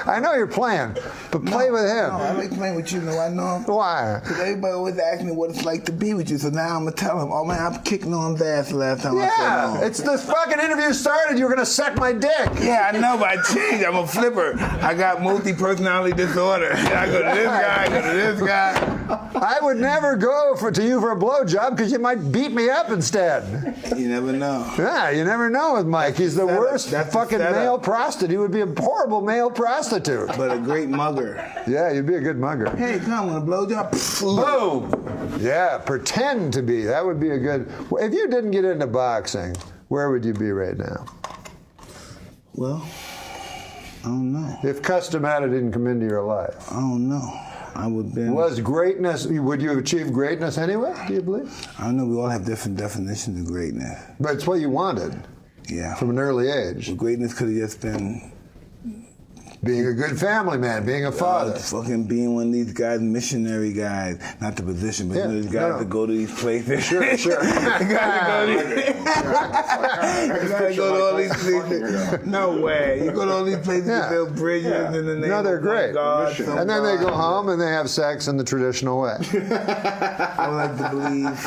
I know you're playing, but play with him. No, I like playing with you. No, I know. Why? Because everybody always asks me what it's like to be with you, so now I'm going to tell them, oh man, I'm kicking on his ass the last time I said Yeah, no. it's this fucking interview started. You were going to suck my dick. Yeah, I know, but I changed. I'm a flipper. I got multi-personality disorder. I go to this guy, I go to this guy. I would never go to you for a blowjob because you might beat me up instead. You never know. Yeah, you never know with Mike. He's the worst fucking male prostitute. He would be a horrible male prostitute. But a great mugger. Yeah, you'd be a good mugger. Hey, come on, a blowjob. Boom! Yeah, pretend to be. That would be a good. If you didn't get into boxing, where would you be right now? Well, I don't know. If Customata didn't come into your life. I don't know. I would be. Was greatness, would you have achieved greatness anyway, do you believe? I don't know, we all have different definitions of greatness. But it's what you wanted. Yeah. From an early age. Well, greatness could have just been being a good family man, being a father. Fucking being one of these guys, missionary guys. Not the position, but these guys that go to these places. Sure. The guys that go to all these places. No way. You go to all these places to build bridges in the name No, they're of great. God, and then they go home and they have sex in the traditional way. I like to believe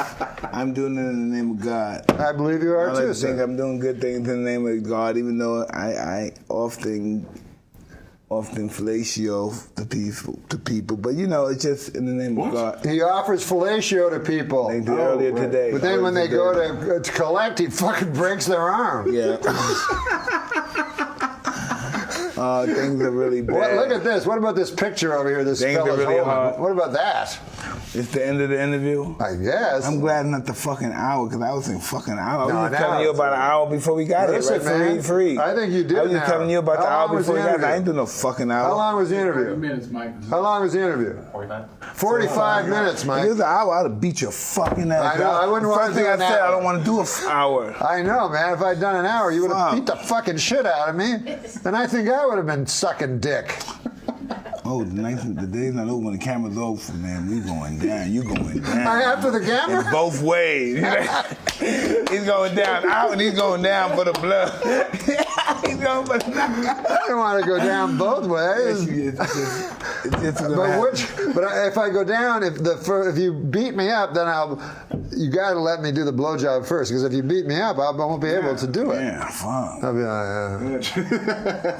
I'm doing it in the name of God. I believe you are I like too, to think sir. I'm doing good things in the name of God, even though I often fellatio to people, but you know, it's just in the name of God. He offers fellatio to people. They did earlier today. But then when they go to collect, he fucking breaks their arm. Yeah. Things are really bad. Well, look at this. What about this picture over here? This Things are fella's really holding? hard. What about that? It's the end of the interview? I guess. I'm glad not the fucking hour, because I was in fucking hour. No, I was telling you about an hour before we got Listen, here, right? man, Free. I think you did I was an just hour. telling you about the How hour long was before we the got here. interview? I ain't doing no fucking hour. How long was the interview? Minutes, Mike. How long was the interview? 45 minutes, If Mike. it was an hour, I'd have beat your fucking ass. I know. I wouldn't want to First thing do I an said, hour. I don't want to do an hour. I know, man. If I'd done an hour, you would have Fuck. beat the fucking shit out of me. And I think I would have been sucking dick. Oh, the day's not over when the camera's over, man. We going down. You going down. After the camera? In both ways. He's going down out and he's going down for the blood. He's going for the I don't want to go down both ways. But if I go down, if you beat me up, then you got to let me do the blowjob first. Because if you beat me up, I won't be able to do it. Yeah, fun. I'll be like,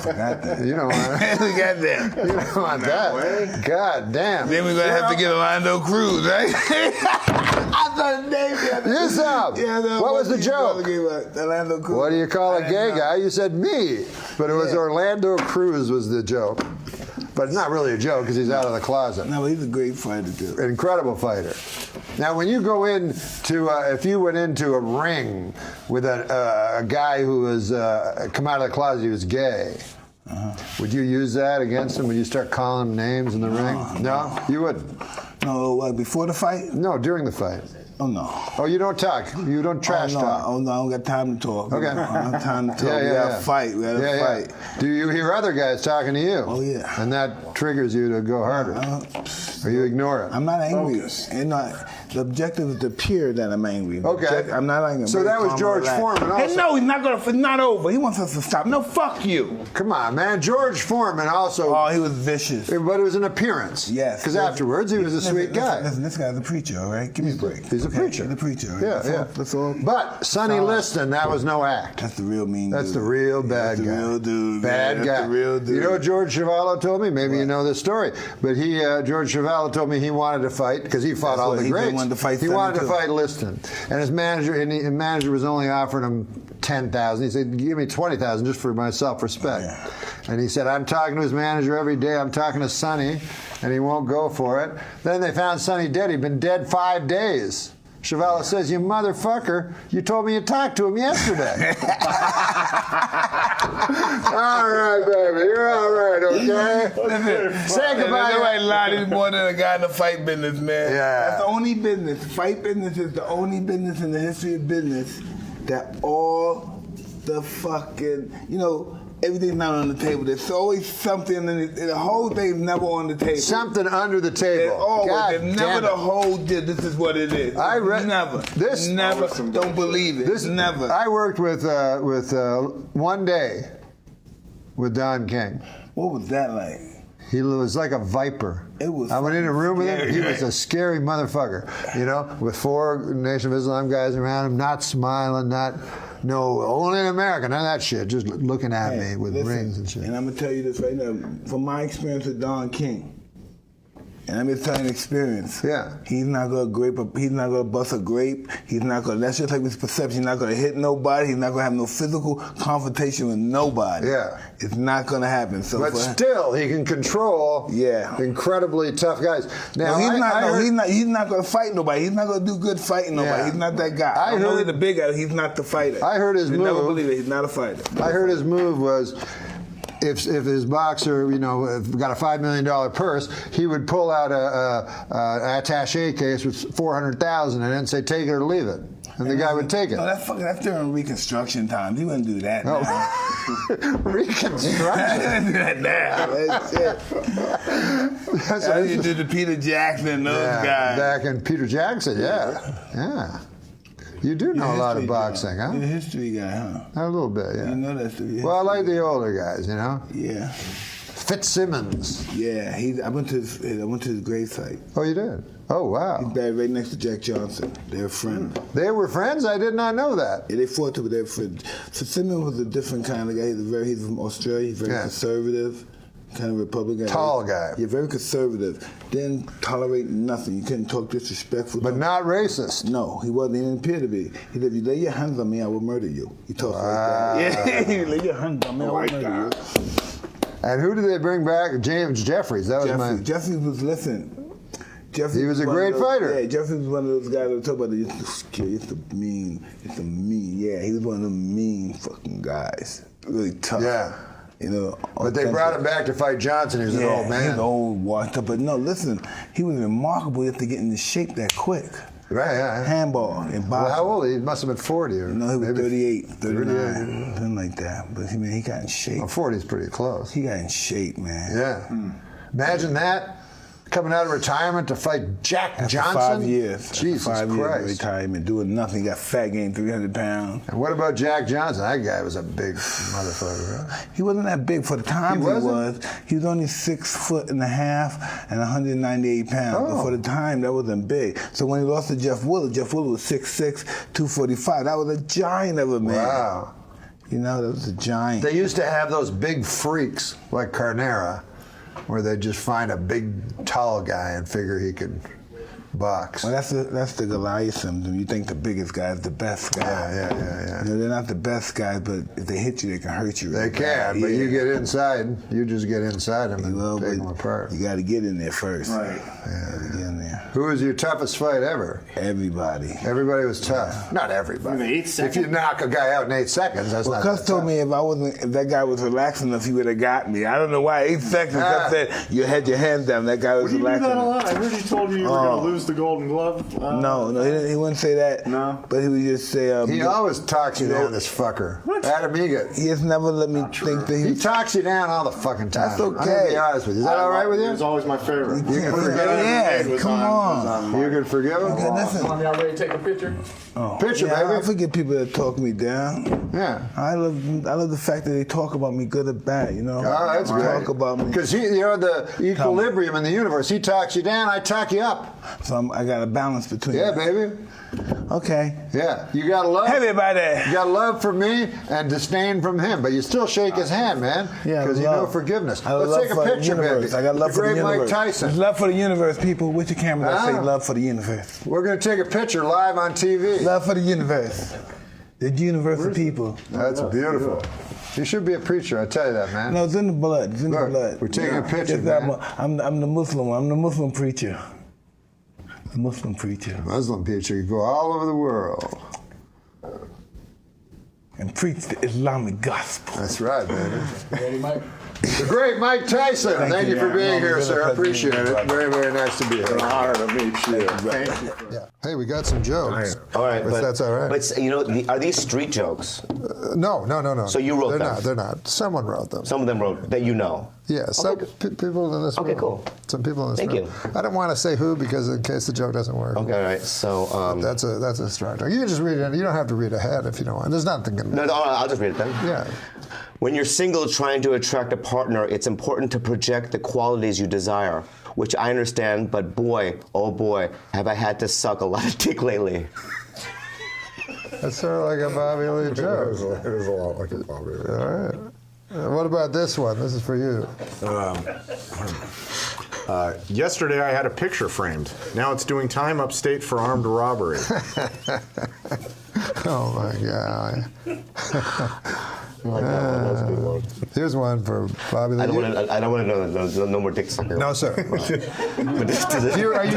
Forgot that. You don't want that. We got that. You don't want that. God damn. Then we're going to have to get Orlando Cruz, right? I thought his name. Yes, what was the joke? Orlando Cruz. What do you call a gay guy? You said me. But it was Orlando Cruz was the joke. But it's not really a joke because he's out of the closet. No, but he's a great fighter, too. Incredible fighter. Now, when you go into, if you went into a ring with a guy who was come out of the closet, he was gay, would you use that against him? Would you start calling him names in the ring? No, you wouldn't. No, before the fight? No, during the fight. Oh, no. Oh, you don't talk. You don't trash talk. Oh, no, I don't got time to talk. Okay. I don't have time to talk. We got to fight. We got to fight. Do you hear other guys talking to you? Oh, yeah. And that triggers you to go harder? Or you ignore it? I'm not angry. The objective is to appear that I'm angry. Okay. I'm not angry. So that was George Foreman also. Hey, no, he's not going to. It's not over. He wants us to stop. No, fuck you. Come on, man. George Foreman also. Oh, he was vicious. But it was an appearance. Yes. Because afterwards, he was a sweet guy. Listen, this guy's a preacher, all right? Give me a break. He's a preacher. He's a preacher. Right? Yeah. That's all. But Sonny Liston, that was no act. That's the real mean That's dude. the real bad guy. That's the real dude. Bad guy. That's the real dude. You know what George Chuvalo told me? Maybe you know this story. But George Chuvalo told me he wanted to fight because he fought all the greats. He wanted to fight Liston. And his manager was only offering him $10,000. He said, give me $20,000 just for my self-respect. Yeah. And he said, I'm talking to his manager every day. I'm talking to Sonny, and he won't go for it. Then they found Sonny dead. He'd been dead 5 days. Chuvalo says, you motherfucker, you told me you talked to him yesterday. All right, baby. You're all right, okay? Say goodbye. Nobody lied. He's more than a guy in the fight business, man. Yeah. That's the only business. Fight business is the only business in the history of business that all the fucking, everything's not on the table. There's always something, and the whole thing's never on the table. Something under the table. There's never the whole this is what it is. I read never. This. Never. Don't believe it. This never. I worked with One Day with Don King. What was that like? He was like a viper. It was. I went in a room with him. He was a scary motherfucker. With 4 Nation of Islam guys around him, not smiling, only in America, none of that shit. Just looking at me with rings and shit. And I'm gonna tell you this right now, from my experience with Don King. And I'm just telling you experience. Yeah. He's not gonna bust a grape. That's just like his perception. He's not gonna hit nobody. He's not gonna have no physical confrontation with nobody. Yeah. It's not gonna happen. So but still, he can control incredibly tough guys. Now, he's not gonna fight nobody. He's not gonna do good fighting nobody. Yeah. He's not that guy. I know he's the big guy. He's not the fighter. I heard his move. Never believe it. He's not a fighter. I heard his move was, if his boxer, got a $5 million purse, he would pull out an attaché case with $400,000 in it and say, take it or leave it. And the guy would take it. No, that's during Reconstruction times. He wouldn't do that now. Reconstruction? He wouldn't do that now. That's how you did the Peter Jackson, those guys. Back in Peter Jackson, yeah. You do know a lot of boxing, huh? You're a history guy, huh? A little bit, yeah. You know that's well, I like the older guys, Yeah. Fitzsimmons. Yeah, I went to his grave site. Oh, you did? Oh, wow. He's buried right next to Jack Johnson. They're friends. They were friends? I did not know that. Yeah, they fought, but they were friends. Fitzsimmons was a different kind of guy. He's from Australia. He's very conservative. Kind of Republican. Tall guy. You're very conservative. Didn't tolerate nothing. You couldn't talk disrespectful. But not racist. No, he wasn't. He didn't appear to be. He said, if you lay your hands on me, I will murder you. He talks like that. Yeah, you lay your hands on me, I will murder you. And who did they bring back? James Jeffries. That was Jeffries was, listen. Jeffries he was a great fighter. Yeah, Jeffries was one of those guys that talk about it's the mean. Yeah, he was one of them mean fucking guys. Really tough. Yeah. But they brought him back to fight Johnson. He was an old man. He was old, washed up. But no, listen, he was remarkable to get into shape that quick. Right, yeah. Handball and boxing. Well, how old? He must have been 40 or no, he was 38, 39, 38. something like that. But he got in shape. Well, 40 is pretty close. He got in shape, man. Yeah. Imagine that. Coming out of retirement to fight Jack Johnson? 5 years. Jesus 5 years Christ. of retirement, doing nothing. Got fat, gained 300 pounds. And what about Jack Johnson? That guy was a big motherfucker, right? He wasn't that big for the time he was. He was only 6'1.5" and 198 pounds. But for the time, that wasn't big. So when he lost to Jeff Willard was 6'6", 245. That was a giant of a man. Wow. You know, that was a giant. They used to have those big freaks like Carnera, where they'd just find a big, tall guy and figure he could box. Well, that's the Goliath symptom. You think the biggest guy is the best guy. Yeah. You know, they're not the best guys, but if they hit you, they can hurt you. They can, but you get inside. You just get inside them and take them apart. You got to get in there first. Right. Yeah. Get in there. Who was your toughest fight ever? Everybody. Everybody was tough. Not everybody. In 8 seconds? If you knock a guy out in 8 seconds, that's Well, not Cus that told tough. me if that guy was relaxed enough, he would have got me. I don't know why. 8 seconds. Cus said you had your hands down. That guy was You do relaxed that a enough. lot. I heard he told you were going to lose the Golden Glove. No, he wouldn't say that. No. But he would just say. He always talks you down, this fucker. Adam Egan. He has never let me think that he talks you down all the fucking time. That's okay. I'm gonna be honest with you. Is that all right with you? He was always my favorite. You can forgive him? Yeah, come on. You can forgive him? Okay, listen. Y'all ready to take a picture? Picture, yeah, baby. I forget people that talk me down. Yeah. I love the fact that they talk about me good or bad, you know? Oh, that's great. Talk about me. Because you're the equilibrium in the universe. He talks you down, I talk you up. So I got a balance between Yeah, them. baby. Okay. Yeah. You got love. Everybody. You got love for me and disdain from him, but you still shake his hand, man. Yeah, Because you know love. forgiveness. I have Let's love take a for the picture, universe. baby. I got love The for the great universe. Mike Tyson. Love for the universe, people. With your camera, I say love for the universe. We're going to take a picture live on TV. Love for the universe. The universe of people. That's beautiful. You should be a preacher, I tell you that, man. No, it's in the blood. It's in the blood. We're taking a picture, Just that man. I'm the Muslim one. I'm the Muslim preacher. The Muslim preacher. Muslim preacher, you go all over the world. And preach the Islamic gospel. That's right, baby. Ready, Mike? The great Mike Tyson. Thank you for being here, sir. I appreciate it. Very, very nice to be here. An honor to meet you. Thank you. Yeah. Hey, we got some jokes. All right, If that's all right. But you know, are these street jokes? No. So you wrote they're them? Not, they're not. Someone wrote them. Some of them wrote that you know. Yeah, some people in this room. Okay, cool. Some people in this Thank room. you. I don't want to say who because in case the joke doesn't work. Okay, all right. So That's a strong joke. You can just read it. You don't have to read ahead if you don't want. There's nothing. no, I'll just read it then. Yeah. When you're single trying to attract a partner, it's important to project the qualities you desire, which I understand, but boy, oh boy, have I had to suck a lot of dick lately. That's sort of like a Bobby Lee joke. It is a lot like a Bobby Lee. All right. What about this one? This is for you. Yesterday I had a picture framed. Now it's doing time upstate for armed robbery. Oh my God. I like that one. That was a good one. Here's one for Bobby Lee. I don't want to know no more dick sucker. No, sir. But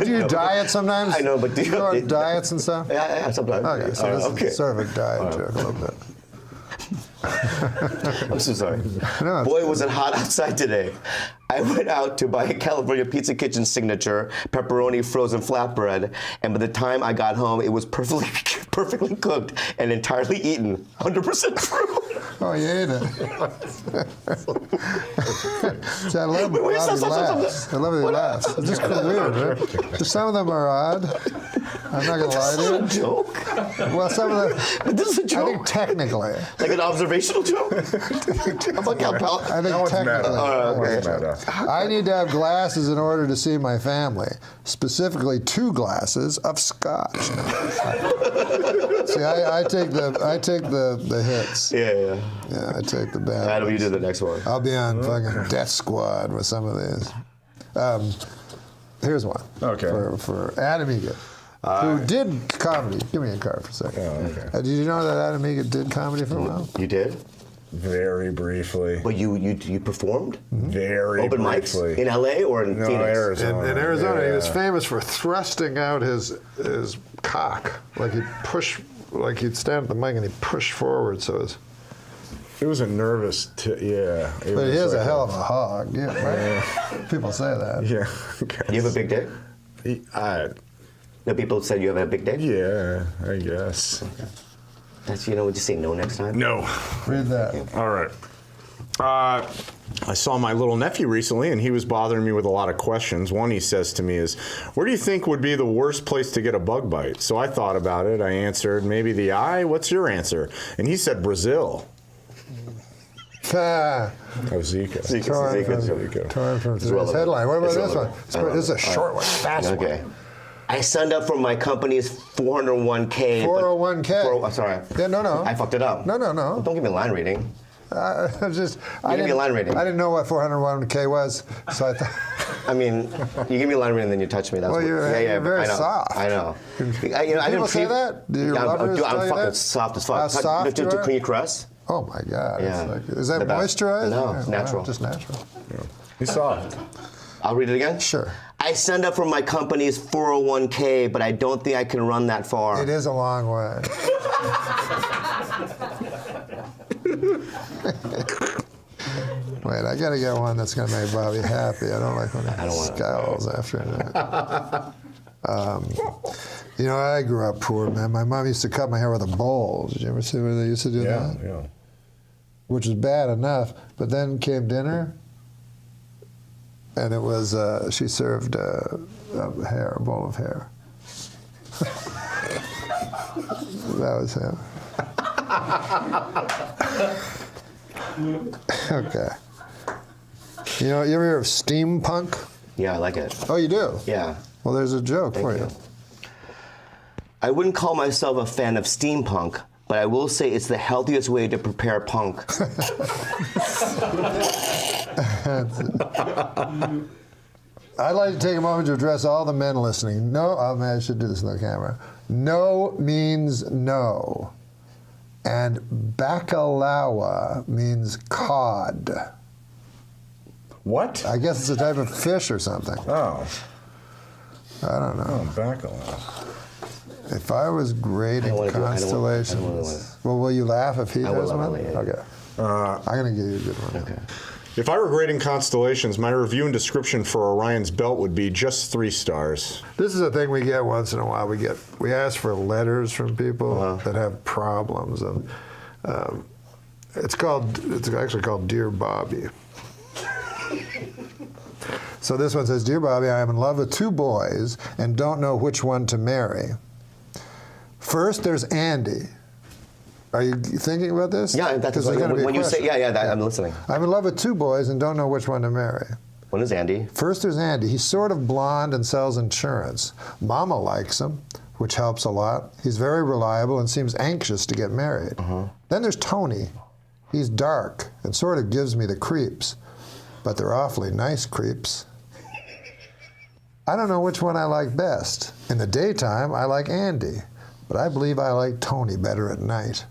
do you diet sometimes? I know, but do you go on diets and stuff? Yeah, sometimes. Okay, so this okay. is sort of a diet joke a little bit. I'm so sorry. No, Boy, was it hot outside today. I went out to buy a California Pizza Kitchen signature pepperoni frozen flatbread, and by the time I got home, it was perfectly cooked and entirely eaten. 100% true. Oh, you ate it. See, I love Wait, how he stop. laughs. I love how he laughs. It's just weird, right? Some of them are odd. I'm not going to lie to you. This is a joke. Well, some of them. But this is a joke. I think technically. Like an observational joke? I'm like, I think technically. I need to have glasses in order to see my family. Specifically, 2 glasses of scotch. See, I take the hits. Yeah. Yeah, I take the bad. Adam, you do the next one. I'll be on fucking Death Squad with some of these. Here's one. Okay. For Adam Egan, who did comedy. Give me a card for a second. Oh, okay. Did you know that Adam Egan did comedy for a while? You did? Very briefly. But you performed? Very Open briefly. mics? In LA or in Phoenix? Arizona. In Arizona, Yeah. he was famous for thrusting out his cock. Like he'd stand at the mic and he'd push forward so his... It was a nervous, But he has a hell of a hog. Yeah, right? People say that. Yeah. You have a big dick? No, people said you have a big dick? Yeah, I guess. That's, would you say no next time? No. Read that. All right. I saw my little nephew recently, and he was bothering me with a lot of questions. One he says to me is, where do you think would be the worst place to get a bug bite? So I thought about it. I answered, maybe the eye. What's your answer? And he said Brazil. That was Zika. Torn from today's headline. What about this one? This is a short one, fast one. Okay. I signed up for my company's 401k. 401k. I'm sorry. Yeah, no. I fucked it up. No. Don't give me line reading. I give me a line reading. I didn't know what 401k was, so I thought. I mean, you give me a line reading, then you touch me. That's Well, you're very soft. I know. People say that? Do your lovers tell you I'm fucking that? soft as fuck. How soft you are? Can you caress? Oh my God. Yeah. Is that moisturized? No, Yeah, natural. wow, just natural. He's soft. I'll read it again? Sure. I signed up for my company's 401k, but I don't think I can run that far. It is a long way. Wait, I gotta get one that's gonna make Bobby happy. I don't like when he scowls after that. I grew up poor, man. My mom used to cut my hair with a bowl. Did you ever see where they used to do that? Yeah. Which was bad enough, but then came dinner, and it was she served a bowl of hair. That was him. Okay. You ever hear of steampunk? Yeah, I like it. Oh, you do? Yeah. Well, there's a joke for you. I wouldn't call myself a fan of steampunk, but I will say it's the healthiest way to prepare punk. I'd like to take a moment to address all the men listening. I should do this on the camera. No means no. And bacalao means cod. What? I guess it's a type of fish or something. Oh. I don't know. Oh, bacalao. If I was grading constellations, well, will you laugh if he does one? Okay. I'm going to give you a good one. Okay. If I were grading constellations, my review and description for Orion's belt would be just 3 stars. This is a thing we get once in a while. We ask for letters from people that have problems, and it's actually called Dear Bobby. So this one says, Dear Bobby, I am in love with 2 boys and don't know which one to marry. First, there's Andy. Are you thinking about this? Yeah, that's when you say, I'm listening. I'm in love with 2 boys and don't know which one to marry. One is Andy. First, there's Andy. He's sort of blonde and sells insurance. Mama likes him, which helps a lot. He's very reliable and seems anxious to get married. Then there's Tony. He's dark and sort of gives me the creeps, but they're awfully nice creeps. I don't know which one I like best. In the daytime, I like Andy, but I believe I like Tony better at night.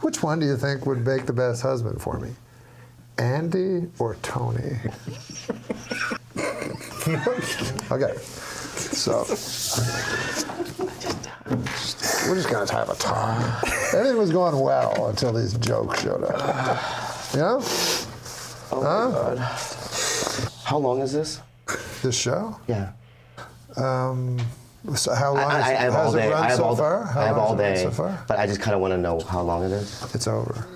Which one do you think would make the best husband for me? Andy or Tony? Okay, so we're just gonna have a talk. Everything was going well until these jokes showed up. Oh my God. How long is this? This show? Yeah. So how long I have all day. I have all day. So far? But I just kind of want to know how long it is. It's over.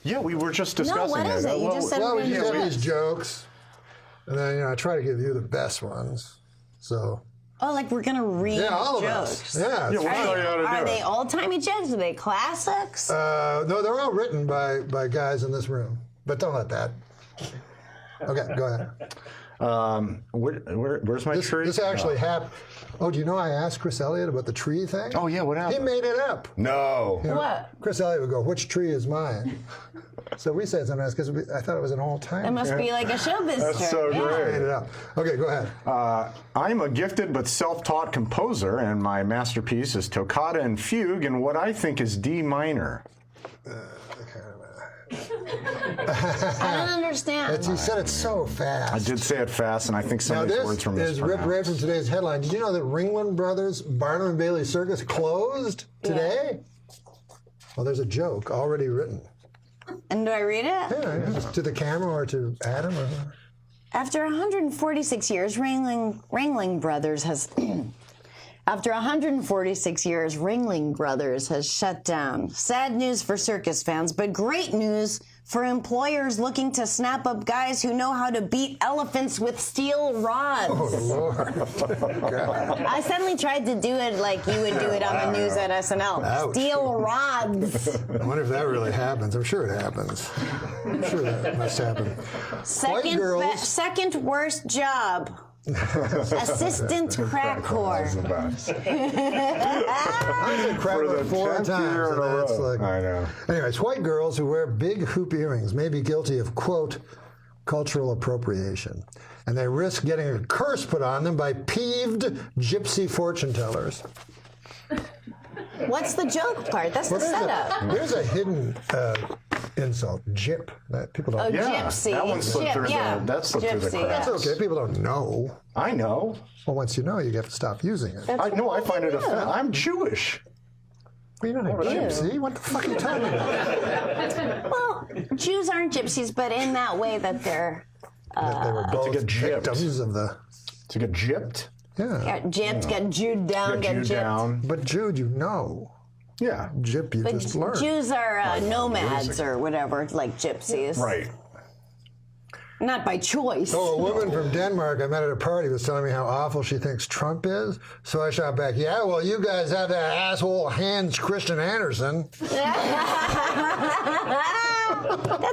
Yeah, we were just discussing what is it? You just said we we're just gonna have do these jokes, and then I try to give you the best ones. So. Oh, like we're gonna read all jokes. Of us. Yeah. Are they old-timey jokes? Are they classics? No, they're all written by guys in this room. But don't let that. Okay, go ahead. Where's my tree? This actually happened. Oh, do you know I asked Chris Elliott about the tree thing? Oh, yeah, what happened? He made it up. No. What? Chris Elliott would go, which tree is mine? So we said something else because I thought it was an old time. It must be like a showbiz That's so term. great. Made it up. Okay, go ahead. I'm a gifted but self-taught composer, and my masterpiece is Toccata and Fugue in what I think is D minor. I don't understand. You said it so fast. I did say it fast, and I think some of these words from this is ripped right from today's headline. Did you know that Ringling Brothers Barnum and Bailey Circus closed today? Well, there's a joke already written. And do I read it? Yeah, just to the camera or to Adam. Or... After 146 years, Ringling Brothers has... After 146 years, Ringling Brothers has shut down. Sad news for circus fans, but great news for employers looking to snap up guys who know how to beat elephants with steel rods. Oh, Lord. I suddenly tried to do it like you would do it on the news at SNL. Ouch. Steel rods. I wonder if that really happens. I'm sure it happens. I'm sure that must happen. Second worst job. Assistant crack whore. I said crack whore 4 times. And that's like, I know. Anyways, white girls who wear big hoop earrings may be guilty of, quote, cultural appropriation. And they risk getting a curse put on them by peeved gypsy fortune tellers. What's the joke part? That's the setup. There's a hidden insult, gyp, that people don't know. Gypsy. That one slipped through that slipped through the cracks. That's okay, people don't know. I know. Well, once you know, you have to stop using it. I know, I find it offensive. I'm Jewish. Well, you're not a gypsy. What the fuck are you talking about? Well, Jews aren't gypsies, but in that way that they're... that they were both victims of the... To get gypped? Yeah. Got gypped, got Jewed down, got gypped. But Jude, you know. Yeah. Gyp, you But just learned. Jews are nomads or whatever, like gypsies. Right. Not by choice. Oh, a woman from Denmark I met at a party was telling me how awful she thinks Trump is. So I shot back, yeah, well, you guys have that asshole Hans Christian Andersen. That's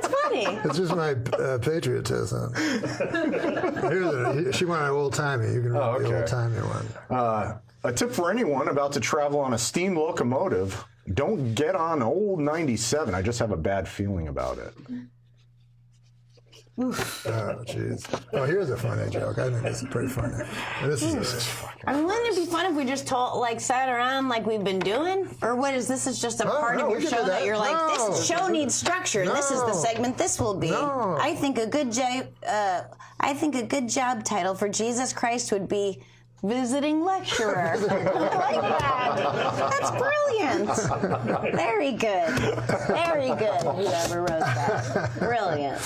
funny. It's just my patriotism. She wanted an old-timey. You can read the old-timey one. A tip for anyone about to travel on a steam locomotive, don't get on old 97. I just have a bad feeling about it. Oh, jeez. Oh, here's a funny joke. I think this is pretty funny. This is fucking... I mean, wouldn't it be fun if we just sat around like we've been doing? Or what is this? Is just a part of your show that you're like, this show needs structure. This is the segment this will be. I think a good job title for Jesus Christ would be Visiting Lecturer. I like that. That's brilliant. Very good. Very good, whoever wrote that. Brilliant.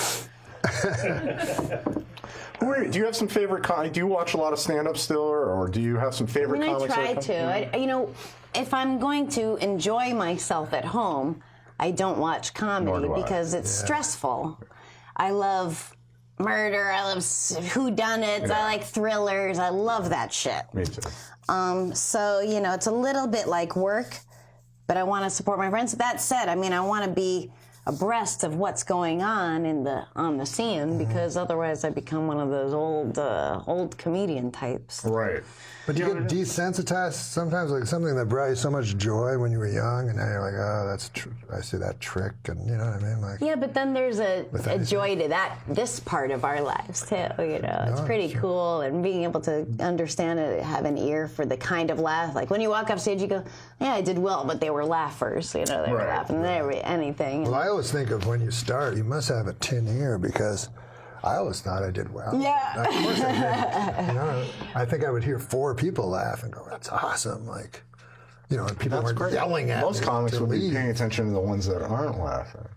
Do you have some favorite do you watch a lot of stand-up still, or do you have some favorite comics? I try to. If I'm going to enjoy myself at home, I don't watch comedy because it's stressful. I love murder. I love whodunits. I like thrillers. I love that shit. Me too. So, it's a little bit like work, but I want to support my friends. That said, I want to be abreast of what's going on on the scene, because otherwise I become one of those old comedian types. Right. But do you get desensitized sometimes, like something that brought you so much joy when you were young, and now you're like, oh, that's I see that trick, and you know what I mean? Like, yeah, but then there's a joy to this part of our lives too. It's pretty cool, and being able to understand it, have an ear for the kind of laugh. Like when you walk off stage, you go, yeah, I did well, but they were laughers. They were laughing. They were anything. Well, I always think of when you start, you must have a tin ear, because I always thought I did well. Yeah. Of course I did. I think I would hear 4 people laugh and go, that's awesome. Like, and people weren't yelling at me. Most comics will be paying attention to the ones that aren't laughing.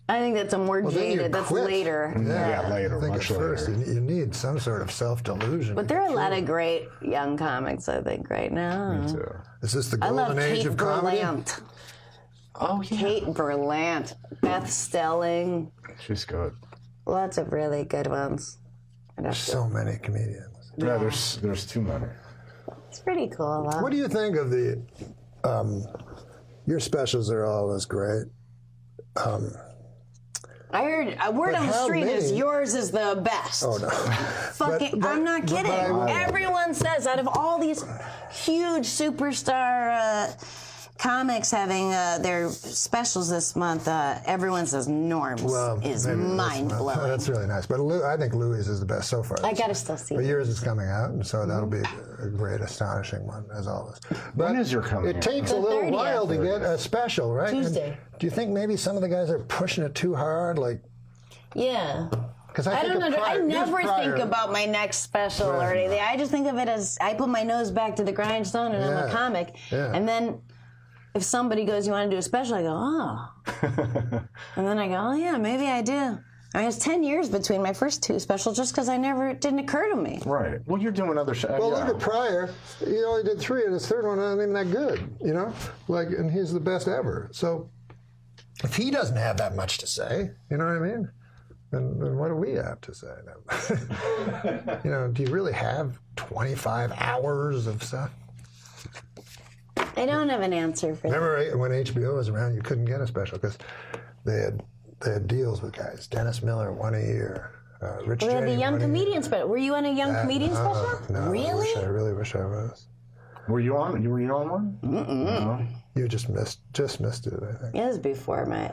I think that's a more jaded. That's later. Yeah, later. I think much at first later. you need some sort of self-delusion. But there are a lot of great young comics, I think, right now. Me too. Is this the golden age of comedy? Berlant. Oh, yeah. Kate Berlant, Beth Stelling. She's good. Lots of really good ones. There's so many comedians. Yeah, there's too many. It's pretty cool, though. What do you think of the... your specials are always great. I heard a word on the street is yours is the best. Oh, no. I'm not kidding. Everyone says, out of all these huge superstar comics having their specials this month, everyone says Norm's is mind-blowing. That's really nice. But I think Louis is the best so far. I gotta still see it. But yours is coming out, and so that'll be a great, astonishing one, as always. But when is your coming out? It takes a little while to get a special, right? Tuesday. And do you think maybe some of the guys are pushing it too hard? Like, yeah. Because I don't know. I never think about my next special or anything. I just think of it as I put my nose back to the grindstone and I'm a comic. Yeah. And then if somebody goes, you want to do a special? I go, oh. And then I go, oh, yeah, maybe I do. It's 10 years between my first 2 specials just because it didn't occur to me. Right. Well, you're doing other shows. Well, look at Pryor. He only did 3, and his third one wasn't even that good, and he's the best ever. So, If he doesn't have that much to say, you know what I mean? Then what do we have to say? You know, do you really have 25 hours of stuff? I don't have an answer for that. Remember when HBO was around, you couldn't get a special because they had deals with guys. Dennis Miller, 1 a year. Rich We had the Jay, Young 1 a Comedian year. special. Were you on a Young Comedian special? No, Really? I really wish I was. Were you on one? Mm-mm. You just missed it, I think. It was before me.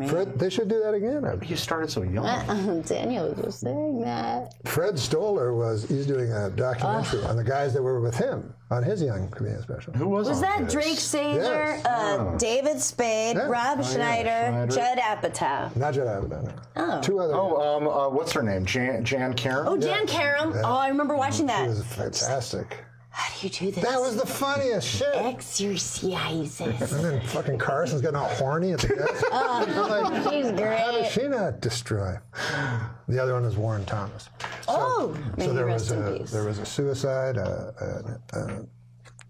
Fred, they should do that again. You started so young. Daniel was just saying that. Fred Stoller he's doing a documentary on the guys that were with him on his Young Comedian special. Who Was that Drake Sazer, Yes. David Spade, Rob Schneider, Judd Apatow? Not Judd Apatow, no. Oh. Two other. What's her name? Jan Karam? Oh, Jan Karam. Yeah. Oh, I remember watching that. She was fantastic. How do you do this? That was the funniest shit. Exercises. And then fucking Carson's getting all horny at the desk. Oh, she's great. How does she not destroy? The other one was Warren Thomas. Oh, may So he there rest was in peace. there was a suicide,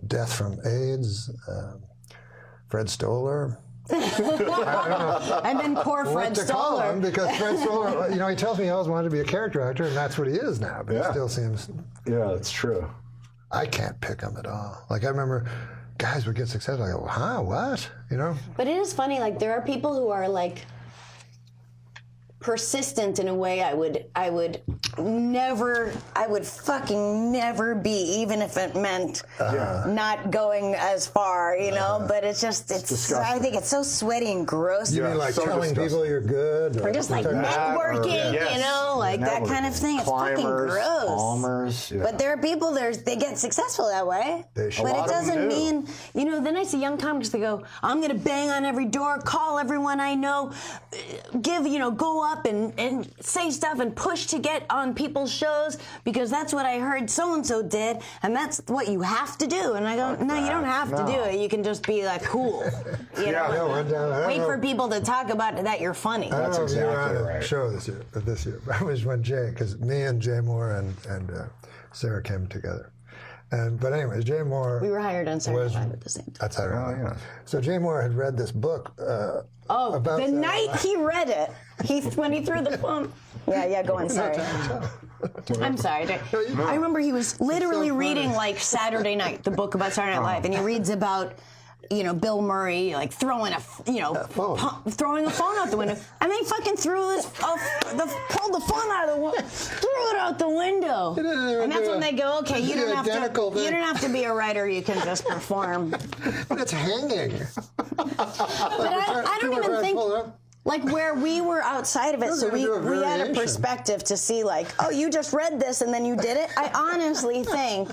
death from AIDS, Fred Stoller. And then poor Fred What to call Stoller. him, because Fred Stoller, he tells me he always wanted to be a character actor, and that's what he is now. But he still seems. Yeah, that's true. I can't pick him at all. Like I remember, guys would get successful. I go, huh? What? You know? But it is funny, like there are people who are like persistent in a way I would fucking never be, even if it meant not going as far, you know. But it's I think it's so sweaty and gross. You mean like so telling disgusting. people you're good? Or just like networking, you know, like that kind of thing. It's fucking gross. Climbers, yeah. But there are people they get successful that way. They should. But A it lot of them doesn't do. mean, you know, then I see young comics, they go, I'm going to bang on every door, call everyone I know, go up and say stuff and push to get on people's shows because that's what I heard so-and-so did, and that's what you have to do. And I go, no, you don't have to do it. You can just be like cool. You know? Wait for people to talk about that you're funny. I don't know if you were on a show this year. I was when Jay, because me and Jay Moore and Sarah came together. But anyways, Jay Moore. We were hired on Saturday Night Live at the same time. That's how I remember. So Jay Moore had read this book. About the night he read it, when he threw the phone. Yeah, go on, sorry. I'm sorry. I remember he was literally reading like Saturday Night, the book about Saturday Night Live, and he reads about, Bill Murray like throwing throwing a phone out the window, and they fucking pulled the phone out of the window, threw it out the window, and that's when they go, okay, you don't have to be a writer, you can just perform. But it's hanging. But I don't even think. Like where we were outside of it, so we had a perspective to see like, oh, you just read this and then you did it. I honestly think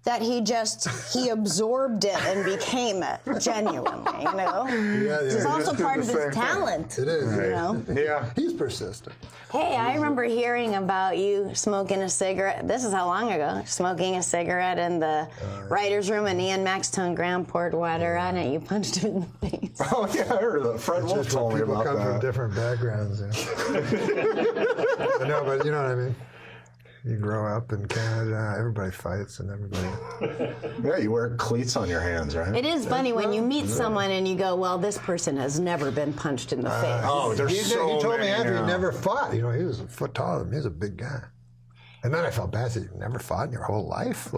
that he absorbed it and became it genuinely, you know? It's also part of his talent. It is. You know? Yeah. He's persistent. Hey, I remember hearing about you smoking a cigarette. This is how long ago? Smoking a cigarette in the writer's room, and Ian Maxtone Graham poured water on it. You punched him in the face. Oh, yeah, I heard that. Fred Wolf told me about that. People come from different backgrounds. No, but you know what I mean? You grow up in Canada, everybody fights and everybody... Yeah, you wear cleats on your hands, right? It is funny when you meet someone and you go, well, this person has never been punched in the face. He told me after he never fought. He was a foot taller than me. He was a big guy. And then I felt bad. I said, you've never fought in your whole life?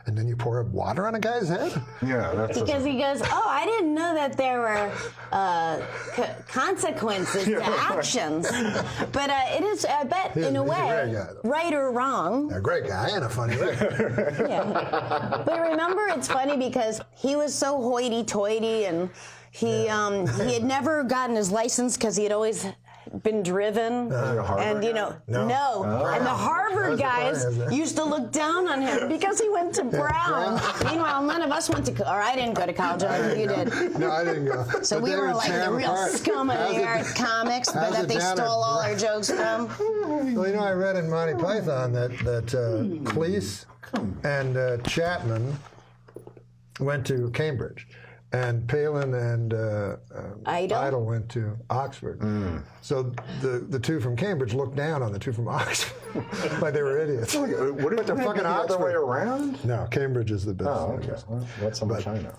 And then you pour water on a guy's head? Yeah, that's... Because he goes, oh, I didn't know that there were consequences to actions. But it is, I bet, in a way, right or wrong. A great guy and a funny way. Yeah. But remember, it's funny because he was so hoity-toity, and he had never gotten his license because he had always been driven, and no. And the Harvard guys used to look down on him because he went to Brown. Meanwhile, none of us went to, or I didn't go to college. You did. No, I didn't go. So we were like the real scum of the art comics, but that they stole all our jokes from. Well, I read in Monty Python that Cleese and Chapman went to Cambridge. And Palin and Idle went to Oxford. So the two from Cambridge looked down on the two from Oxford. Like they were idiots. What But they're fucking the other way Oxford. around? No, Cambridge is the best. Oh, okay. Well, what's so much I know?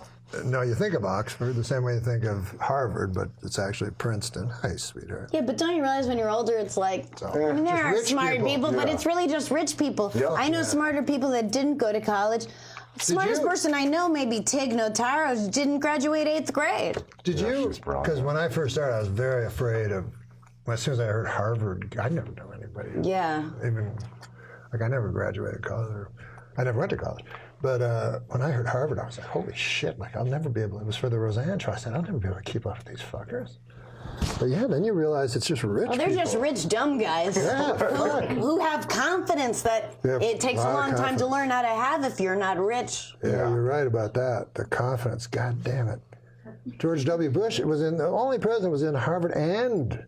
No, you think of Oxford the same way you think of Harvard, but it's actually Princeton. Hi, sweetheart. Yeah, but don't you realize when you're older, it's like, I mean, there just are rich smart people, but yeah. it's really just rich people. Yeah. I know smarter people that didn't go to college. Smartest person I know, maybe Tig Notaro, didn't graduate 8th grade. Did you? Because when I first started, I was very afraid of. As soon as I heard Harvard, I never knew anybody. Yeah. Even like I never graduated college. Or, I never went to college. But when I heard Harvard, I was like, holy shit! Like I'll never be able. It was for the Rosanne Trust. I'll never be able to keep up with these fuckers. But yeah, then you realize it's just rich. Well, they're just rich, dumb guys who have confidence that it takes a long time to learn how to have if you're not rich. Yeah, you're right about that. The confidence. God damn it. George W. Bush. It was in the only president was in Harvard and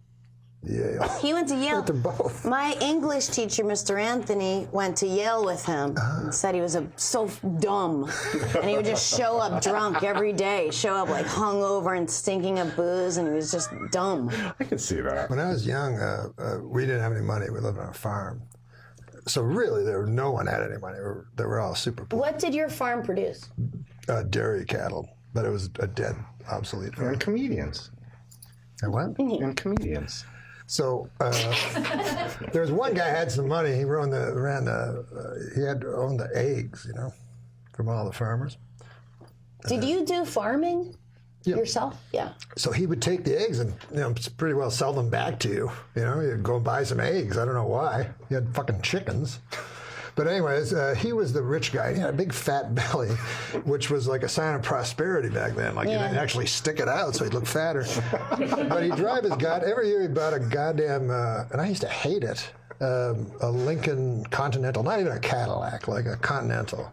Yale. He went to Yale. Went to both. My English teacher, Mr. Anthony, went to Yale with him and said he was so dumb. And he would just show up drunk every day, show up like hungover and stinking of booze, and he was just dumb. I can see that. When I was young, we didn't have any money. We lived on a farm. So really, no one had any money. They were all super poor. What did your farm produce? Dairy cattle, but it was a dead, obsolete farm. And comedians. And what? And comedians. So there was one guy had some money. He he owned the eggs, from all the farmers. Did you do farming yourself? Yeah. So he would take the eggs and pretty well sell them back to you. You'd go and buy some eggs. I don't know why. He had fucking chickens. But anyways, he was the rich guy. He had a big fat belly, which was like a sign of prosperity back then. Like you didn't actually stick it out, so he'd look fatter. But he'd drive every year he bought a goddamn, and I used to hate it, a Lincoln Continental, not even a Cadillac, like a Continental.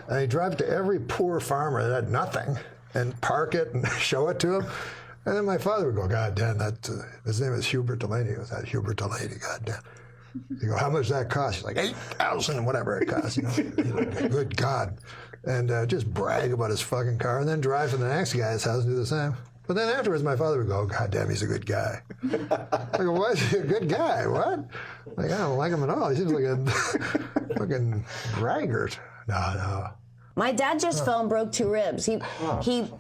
And he'd drive it to every poor farmer that had nothing and park it and show it to him. And then my father would go, God damn, his name is Hubert Delaney. It was that Hubert Delaney, God damn. You go, how much does that cost? He's like, 8,000, whatever it costs. Good God. And just brag about his fucking car and then drive to the next guy's house and do the same. But then afterwards, my father would go, God damn, he's a good guy. I go, why is he a good guy? What? Like, I don't like him at all. He seems like a fucking braggart. No. My dad just fell and broke 2 ribs. He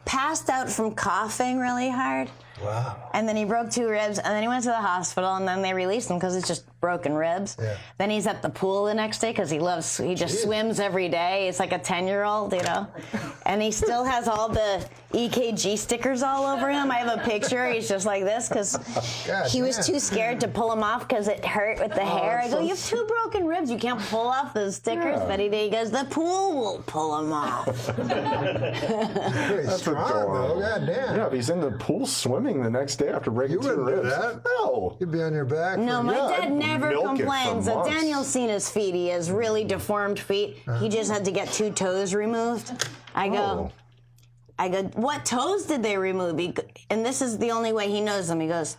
passed out from coughing really hard. Wow. And then he broke 2 ribs, and then he went to the hospital, and then they released him because it's just broken ribs. Yeah. Then he's at the pool the next day because he just swims every day. It's like a 10-year-old, And he still has all the EKG stickers all over him. I have a picture. He's just like this because he was too scared to pull them off because it hurt with the hair. I go, you have 2 broken ribs. You can't pull off those stickers. But he goes, the pool will pull them off. That's adorable. God damn. Yeah, but he's in the pool swimming the next day after breaking 2 ribs. Do that? No. You'd be on your back. No, my dad never milk it for complains. months. Daniel's seen his feet. He has really deformed feet. He just had to get 2 toes removed. I go, what toes did they remove? And this is the only way he knows them. He goes,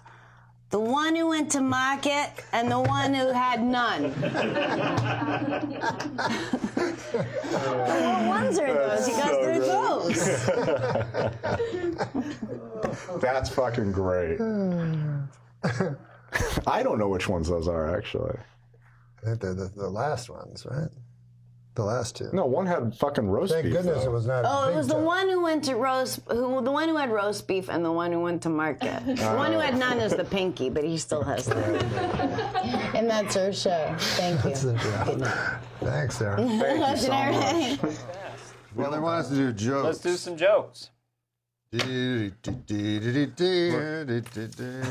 the one who went to market and the one who had none. What ones are those? He goes, they're those. That's fucking great. I don't know which ones those are, actually. I think they're the last ones, right? The last 2. No, one had fucking roast beef. Thank goodness it was not. Oh, it was the one who went to the one who had roast beef and the one who went to market. The one who had none is the pinky, but he still has that. And that's our show. Thank you. Good night. Thanks, Sarah. Thank you so much. Well, they want us to do jokes. Let's do some jokes. What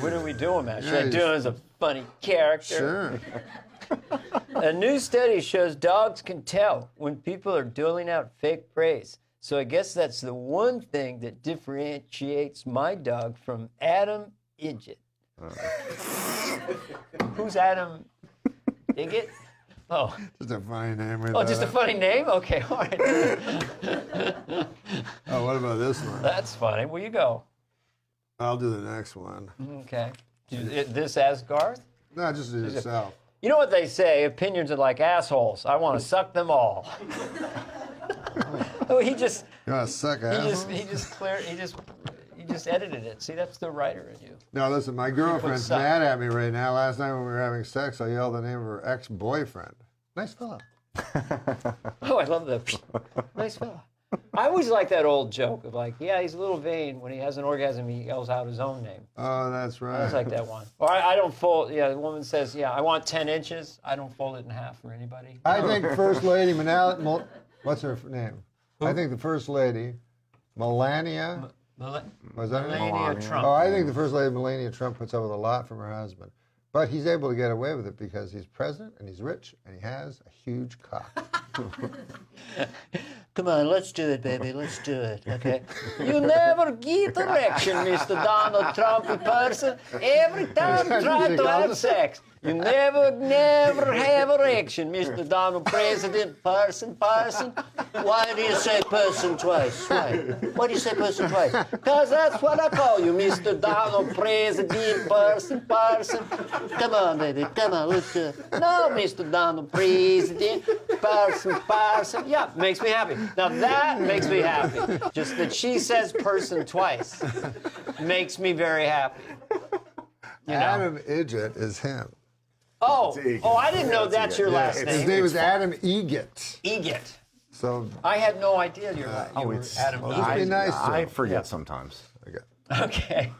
What are we doing, man? Should I do it as a funny character? Sure. A new study shows dogs can tell when people are doling out fake praise. So I guess that's the one thing that differentiates my dog from Adam Idget. Who's Adam Idget? Oh. Just a funny name. Oh, just a funny name? Okay, all right. Oh, what about this one? That's funny. Where you go? I'll do the next one. Okay. This as Garth? No, just do it yourself. You know what they say, opinions are like assholes. I want to suck them all. Oh, he just... You want to suck assholes? He just You just edited it. See, that's the writer in you. No, listen, my girlfriend's suck. mad at me right now. Last night when we were having sex, I yelled the name of her ex-boyfriend. Nice fella. Oh, I love that. Nice fella. I always like that old joke of like, yeah, he's a little vain. When he has an orgasm, he yells out his own name. Oh, that's right. I always like that one. Or I don't fold. Yeah, the woman says, yeah, I want 10 inches. I don't fold it in half for anybody. I think First Lady what's her name? I think the First Lady, Melania. Was that her name? Melania Trump. Oh, I think the First Lady, Melania Trump, puts up with a lot from her husband. But he's able to get away with it because he's president and he's rich and he has a huge cock. Come on, let's do it, baby. Let's do it, okay? You never get erection, Mr. Donald Trumpy person. Every time you try to have sex, you never have erection, Mr. Donald President person. Why do you say person twice? Why do you say person twice? Because that's what I call you, Mr. Donald President person. Come on, baby. Come on, let's do it. No, Mr. Donald President person. Yeah, makes me happy. Now that makes me happy. Just that she says person twice makes me very happy. You know? Adam Idget is him. Oh, I didn't know that's your last name. His name is Adam Egget. Egget. So I had no idea you were Adam Egget. I forget sometimes. Okay.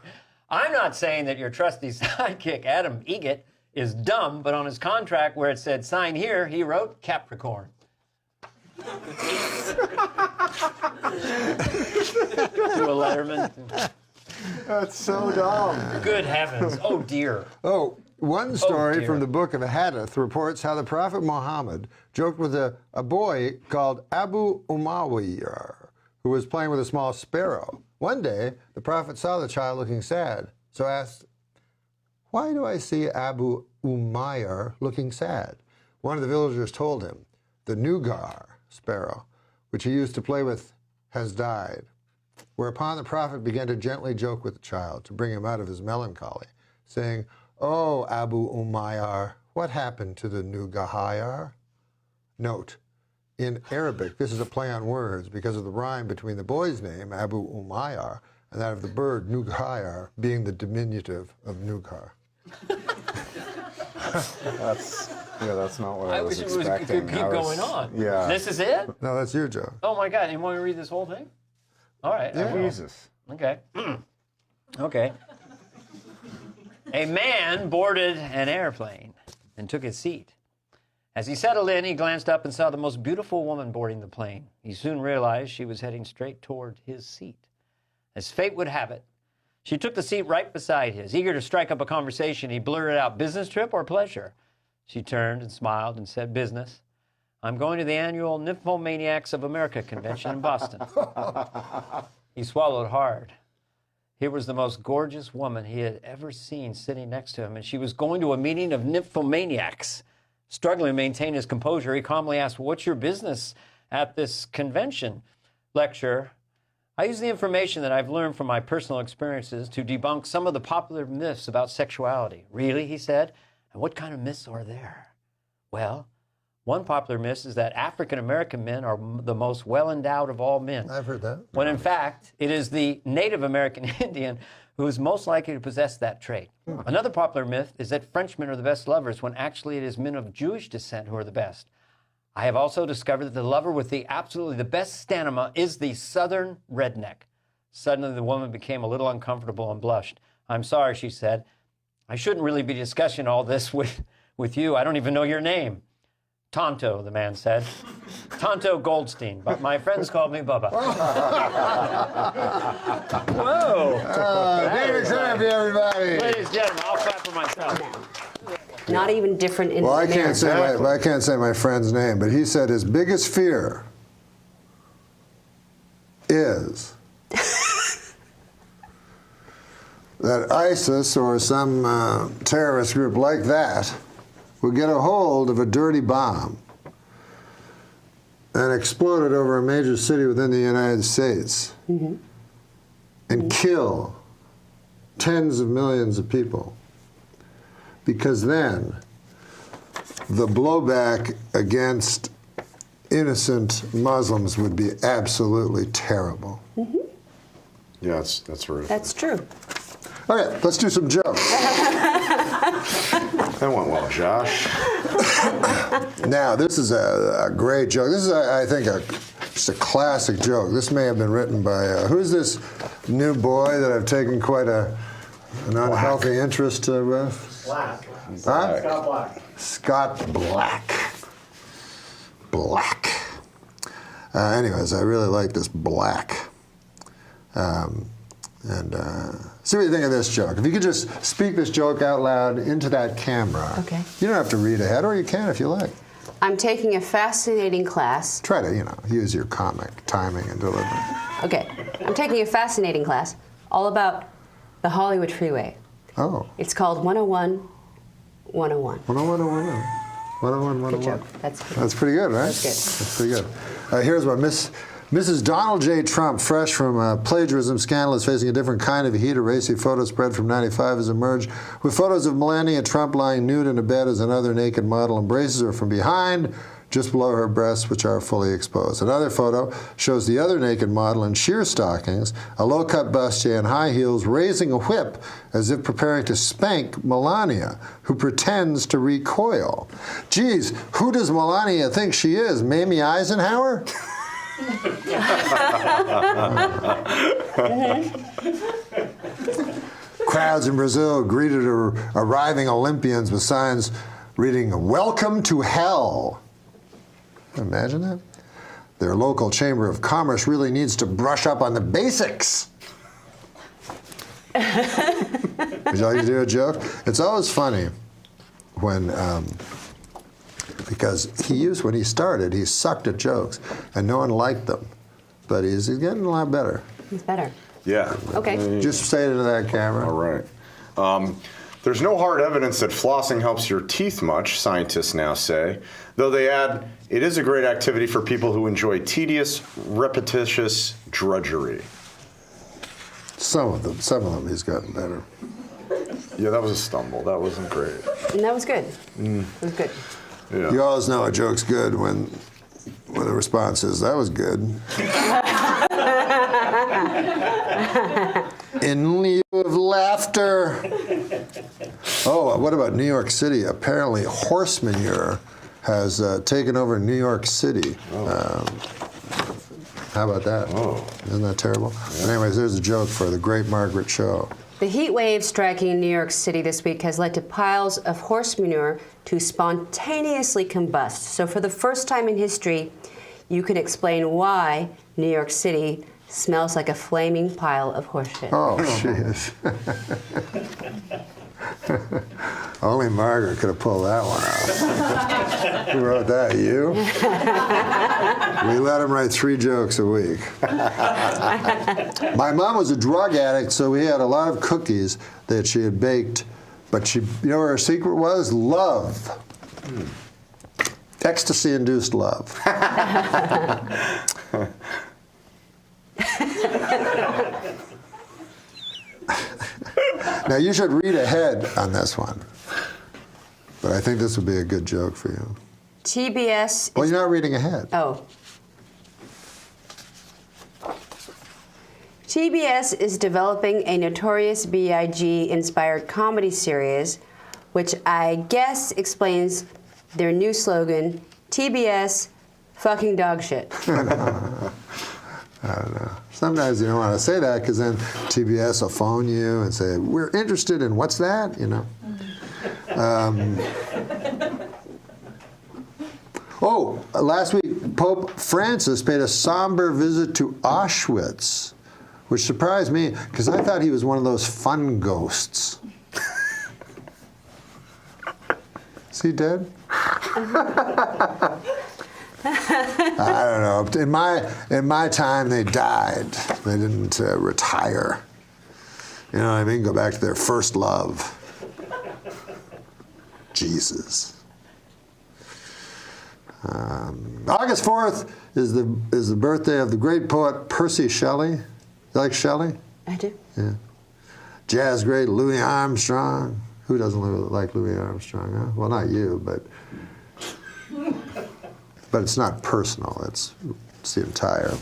I'm not saying that your trusty sidekick, Adam Egget, is dumb, but on his contract where it said sign here, he wrote Capricorn. To a Letterman. That's so dumb. Good heavens. Oh, dear. Oh, one story dear. from the book of Hadith reports how the Prophet Muhammad joked with a boy called Abu Umayyah, who was playing with a small sparrow. One day, the Prophet saw the child looking sad, so asked, "Why do I see Abu Umayyah looking sad?" One of the villagers told him, "The Nugar sparrow, which he used to play with, has died." Whereupon the Prophet began to gently joke with the child to bring him out of his melancholy, saying, "Oh, Abu Umayyah, what happened to the Nugahayar?" Note, in Arabic, this is a play on words because of the rhyme between the boy's name, Abu Umayyah, and that of the bird, Nugahayar, being the diminutive of Nugar. That's not what I was wish it expecting. could keep going on. Yeah. This is it? No, that's your joke. Oh, my God. You want me to read this whole thing? All right. I will. Jesus. Okay. Okay. A man boarded an airplane and took his seat. As he settled in, he glanced up and saw the most beautiful woman boarding the plane. He soon realized she was heading straight toward his seat. As fate would have it, she took the seat right beside his. Eager to strike up a conversation, he blurted out, "Business trip or pleasure?" She turned and smiled and said, "Business. I'm going to the annual Nymphomaniacs of America convention in Boston." He swallowed hard. Here was the most gorgeous woman he had ever seen sitting next to him, and she was going to a meeting of nymphomaniacs. Struggling to maintain his composure, he calmly asked, "What's your business at this convention?" Lecture, "I use the information that I've learned from my personal experiences to debunk some of the popular myths about sexuality." "Really?" he said. "And what kind of myths are there?" "Well, one popular myth is that African-American men are the most well-endowed of all men. I've heard that. When in fact, it is the Native American Indian who is most likely to possess that trait. Another popular myth is that Frenchmen are the best lovers, when actually it is men of Jewish descent who are the best. I have also discovered that the lover with absolutely the best stamina is the Southern redneck." Suddenly, the woman became a little uncomfortable and blushed. "I'm sorry," she said. "I shouldn't really be discussing all this with you. I don't even know your name." "Tonto," the man said. "Tonto Goldstein, but my friends called me Bubba." Whoa! David Crabtree, everybody. Ladies and gentlemen, I'll clap for myself. Not even different in Well, I America. can't say my friend's name, but he said his biggest fear is that ISIS or some terrorist group like that would get a hold of a dirty bomb and explode it over a major city within the United States and kill tens of millions of people. Because then the blowback against innocent Muslims would be absolutely terrible. Yeah, that's horrific. That's true. All right, let's do some jokes. That went well, Josh. Now, this is a great joke. This is, I think, just a classic joke. This may have been written by, who's this new boy that I've taken quite an unhealthy interest with? Black. Huh? Scott Black. Scott Black. Black. Anyways, I really like this Black. See what you think of this joke. If you could just speak this joke out loud into that camera. Okay. You don't have to read ahead, or you can if you like. I'm taking a fascinating class. Try to, use your comic timing and delivery. Okay. I'm taking a fascinating class all about the Hollywood freeway. Oh. It's called 101 101. 101, 101. 101, 101. Good joke. That's pretty good, right? That's good. That's pretty good. Here's what Mrs. Donald J. Trump, fresh from a plagiarism scandal, is facing a different kind of heat. A racy photo spread from 95 has emerged with photos of Melania Trump lying nude in a bed as another naked model embraces her from behind, just below her breasts, which are fully exposed. Another photo shows the other naked model in sheer stockings, a low-cut bustier and high heels, raising a whip as if preparing to spank Melania, who pretends to recoil. Geez, who does Melania think she is, Mamie Eisenhower? Crowds in Brazil greeted arriving Olympians with signs reading, "Welcome to hell." Imagine that. Their local chamber of commerce really needs to brush up on the basics. Would you like to do a joke? It's always funny when, because when he started, he sucked at jokes, and no one liked them. But he's getting a lot better. He's better. Yeah. Okay. Just say it into that camera. All right. There's no hard evidence that flossing helps your teeth much, scientists now say, though they add, it is a great activity for people who enjoy tedious, repetitious drudgery. Some of them he's gotten better. Yeah, that was a stumble. That wasn't great. And that was good. It was good. Yeah. You always know a joke's good when the response is, "That was good." In lieu of laughter. Oh, what about New York City? Apparently, horse manure has taken over New York City. How about that? Oh. Isn't that terrible? Yeah. Anyways, there's a joke for the great Margret Cho. The heat wave striking New York City this week has led to piles of horse manure to spontaneously combust. So for the first time in history, you can explain why New York City smells like a flaming pile of horse shit. Oh, jeez. Only Margaret could have pulled that one out. Who wrote that? You? We let him write 3 jokes a week. My mom was a drug addict, so we had a lot of cookies that she had baked. But you know what her secret was? Love. Ecstasy-induced love. Now, you should read ahead on this one. But I think this would be a good joke for you. TBS. Well, you're not reading ahead. Oh. TBS is developing a Notorious B.I.G. inspired comedy series, which I guess explains their new slogan, TBS fucking dog shit. I don't know. Sometimes you don't want to say that because then TBS will phone you and say, "We're interested in what's that?" You know. Last week Pope Francis paid a somber visit to Auschwitz, which surprised me because I thought he was one of those fun ghosts. Is he dead? I don't know. In my time, they died. They didn't retire. You know what I mean? Go back to their first love. Jesus. August 4th is the birthday of the great poet Percy Shelley. You like Shelley? I do. Yeah. Jazz great Louis Armstrong. Who doesn't like Louis Armstrong? Huh? Well, not you, but it's not personal. It's the entire.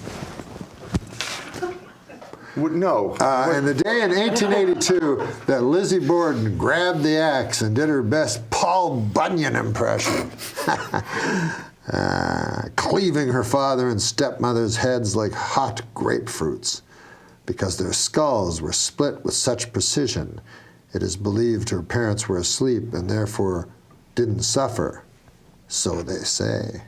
No. In the day in 1882 that Lizzie Borden grabbed the axe and did her best Paul Bunyan impression, cleaving her father and stepmother's heads like hot grapefruits. Because their skulls were split with such precision, it is believed her parents were asleep and therefore didn't suffer. So they say.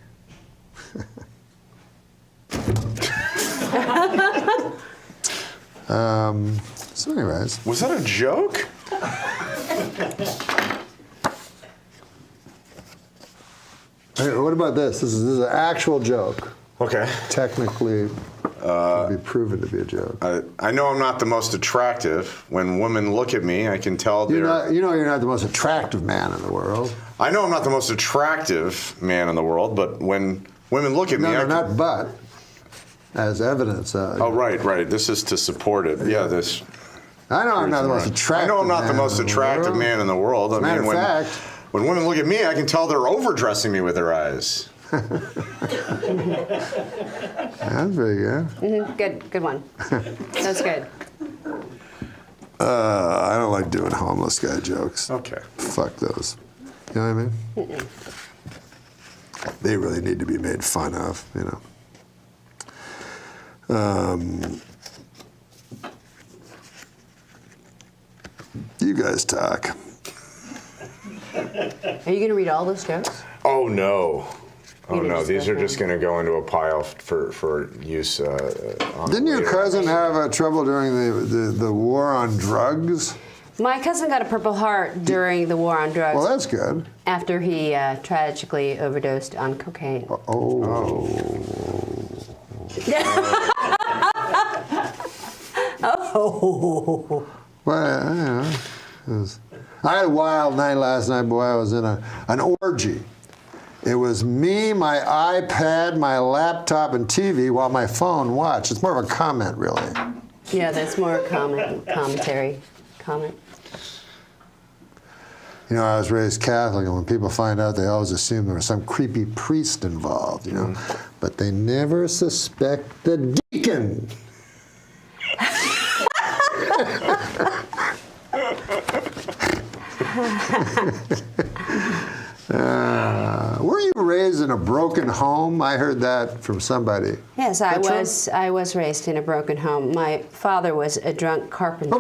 So anyways. Was that a joke? Hey, what about this? This is an actual joke. Okay. Technically, can be proven to be a joke. I know I'm not the most attractive. When women look at me, I can tell you're not the most attractive man in the world. I know I'm not the most attractive man in the world, but when women look at me, not but. As evidence. Oh, right. This is to support it. Yeah, this. I know I'm not the most attractive. I know I'm not the most attractive man in in the world. Matter of fact, when women look at me, I can tell they're overdressing me with their eyes. That's very good. Good one. That's good. I don't like doing homeless guy jokes. Okay. Fuck those. You know what I mean? They really need to be made fun of, you know. You guys talk. Are you going to read all those jokes? Oh no. Oh no, these are just going to go into a pile for use on Didn't your cousin have trouble during the war on drugs? My cousin got a Purple Heart during the war on drugs. Well, that's good. After he tragically overdosed on cocaine. Oh. Well, you know, I had a wild night last night, boy. I was in an orgy. It was me, my iPad, my laptop, and TV while my phone watched. It's more of a comment, really. Yeah, that's more commentary. Comment. You know, I was raised Catholic, and when people find out, they always assume there was some creepy priest involved, you know. But they never suspect the deacon. Were you raised in a broken home? I heard that from somebody. Yes, I was raised in a broken home. My father was a drunk carpenter.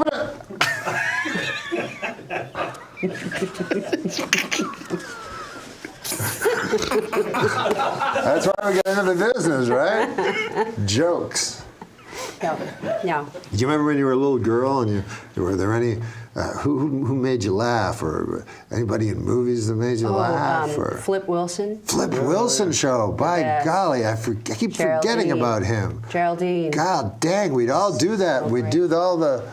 That's why we get into the business, right? Jokes. No. Do you remember when you were a little girl and were there any who made you laugh, or anybody in movies that made you laugh? Or Flip Wilson. Flip Wilson show. By golly, I keep forgetting about him. Geraldine. God dang, we'd all do that. We'd do all the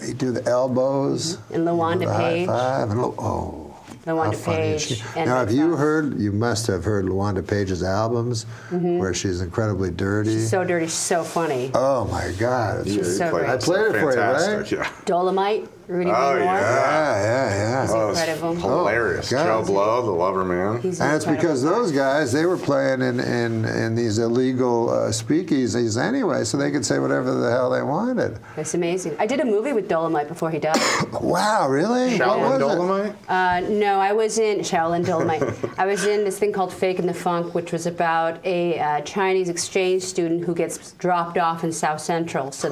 he'd do the elbows. And LaWanda Page. High five and LaWanda Page. Now, you must have heard LaWanda Page's albums, where she's incredibly dirty. She's so dirty, she's so funny. Oh my God. She's so great. I played it for you, right? Yeah. Dolomite, Rudy Ray Moore. Yeah. He's incredible. Hilarious. Joe Blow, the lover man. And it's because those guys, they were playing in these illegal speakeasies anyway, so they could say whatever the hell they wanted. That's amazing. I did a movie with Dolomite before he died. Wow, really? Shaolin Dolomite? No, I was in Shaolin Dolomite. I was in this thing called Fake and the Funk, which was about a Chinese exchange student who gets dropped off in South Central. So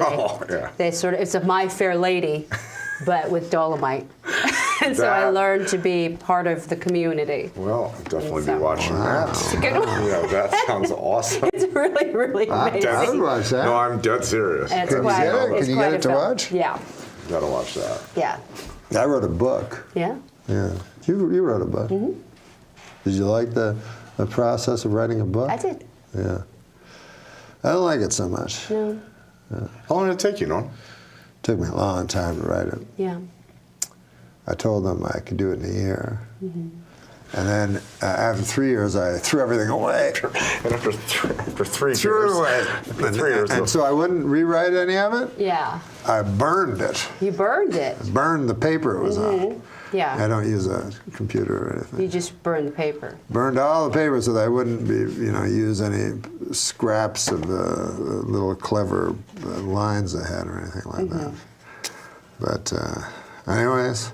they sort of, it's a My Fair Lady, but with Dolomite. And so I learned to be part of the community. Well, I'll definitely be watching that. It's a good one. Yeah, that sounds awesome. It's really, really amazing. I would watch that. No, I'm dead serious. And Can you get it to watch? Yeah. You gotta watch that. Yeah. I wrote a book. Yeah? Yeah. You wrote a book. Did you like the process of writing a book? I did. Yeah. I don't like it so much. No. Yeah. How long did it take you, Norm? It took me a long time to write it. Yeah. I told them I could do it in a year. And then after 3 years, I threw everything away. And after 3 years. Threw it away. For 3 years. And so I wouldn't rewrite any of it. Yeah. I burned it. You burned it. Burned the paper it was on. Yeah. I don't use a computer or anything. You just burn the paper. Burned all the paper so that I wouldn't be, use any scraps of little clever lines I had or anything like that. But anyways,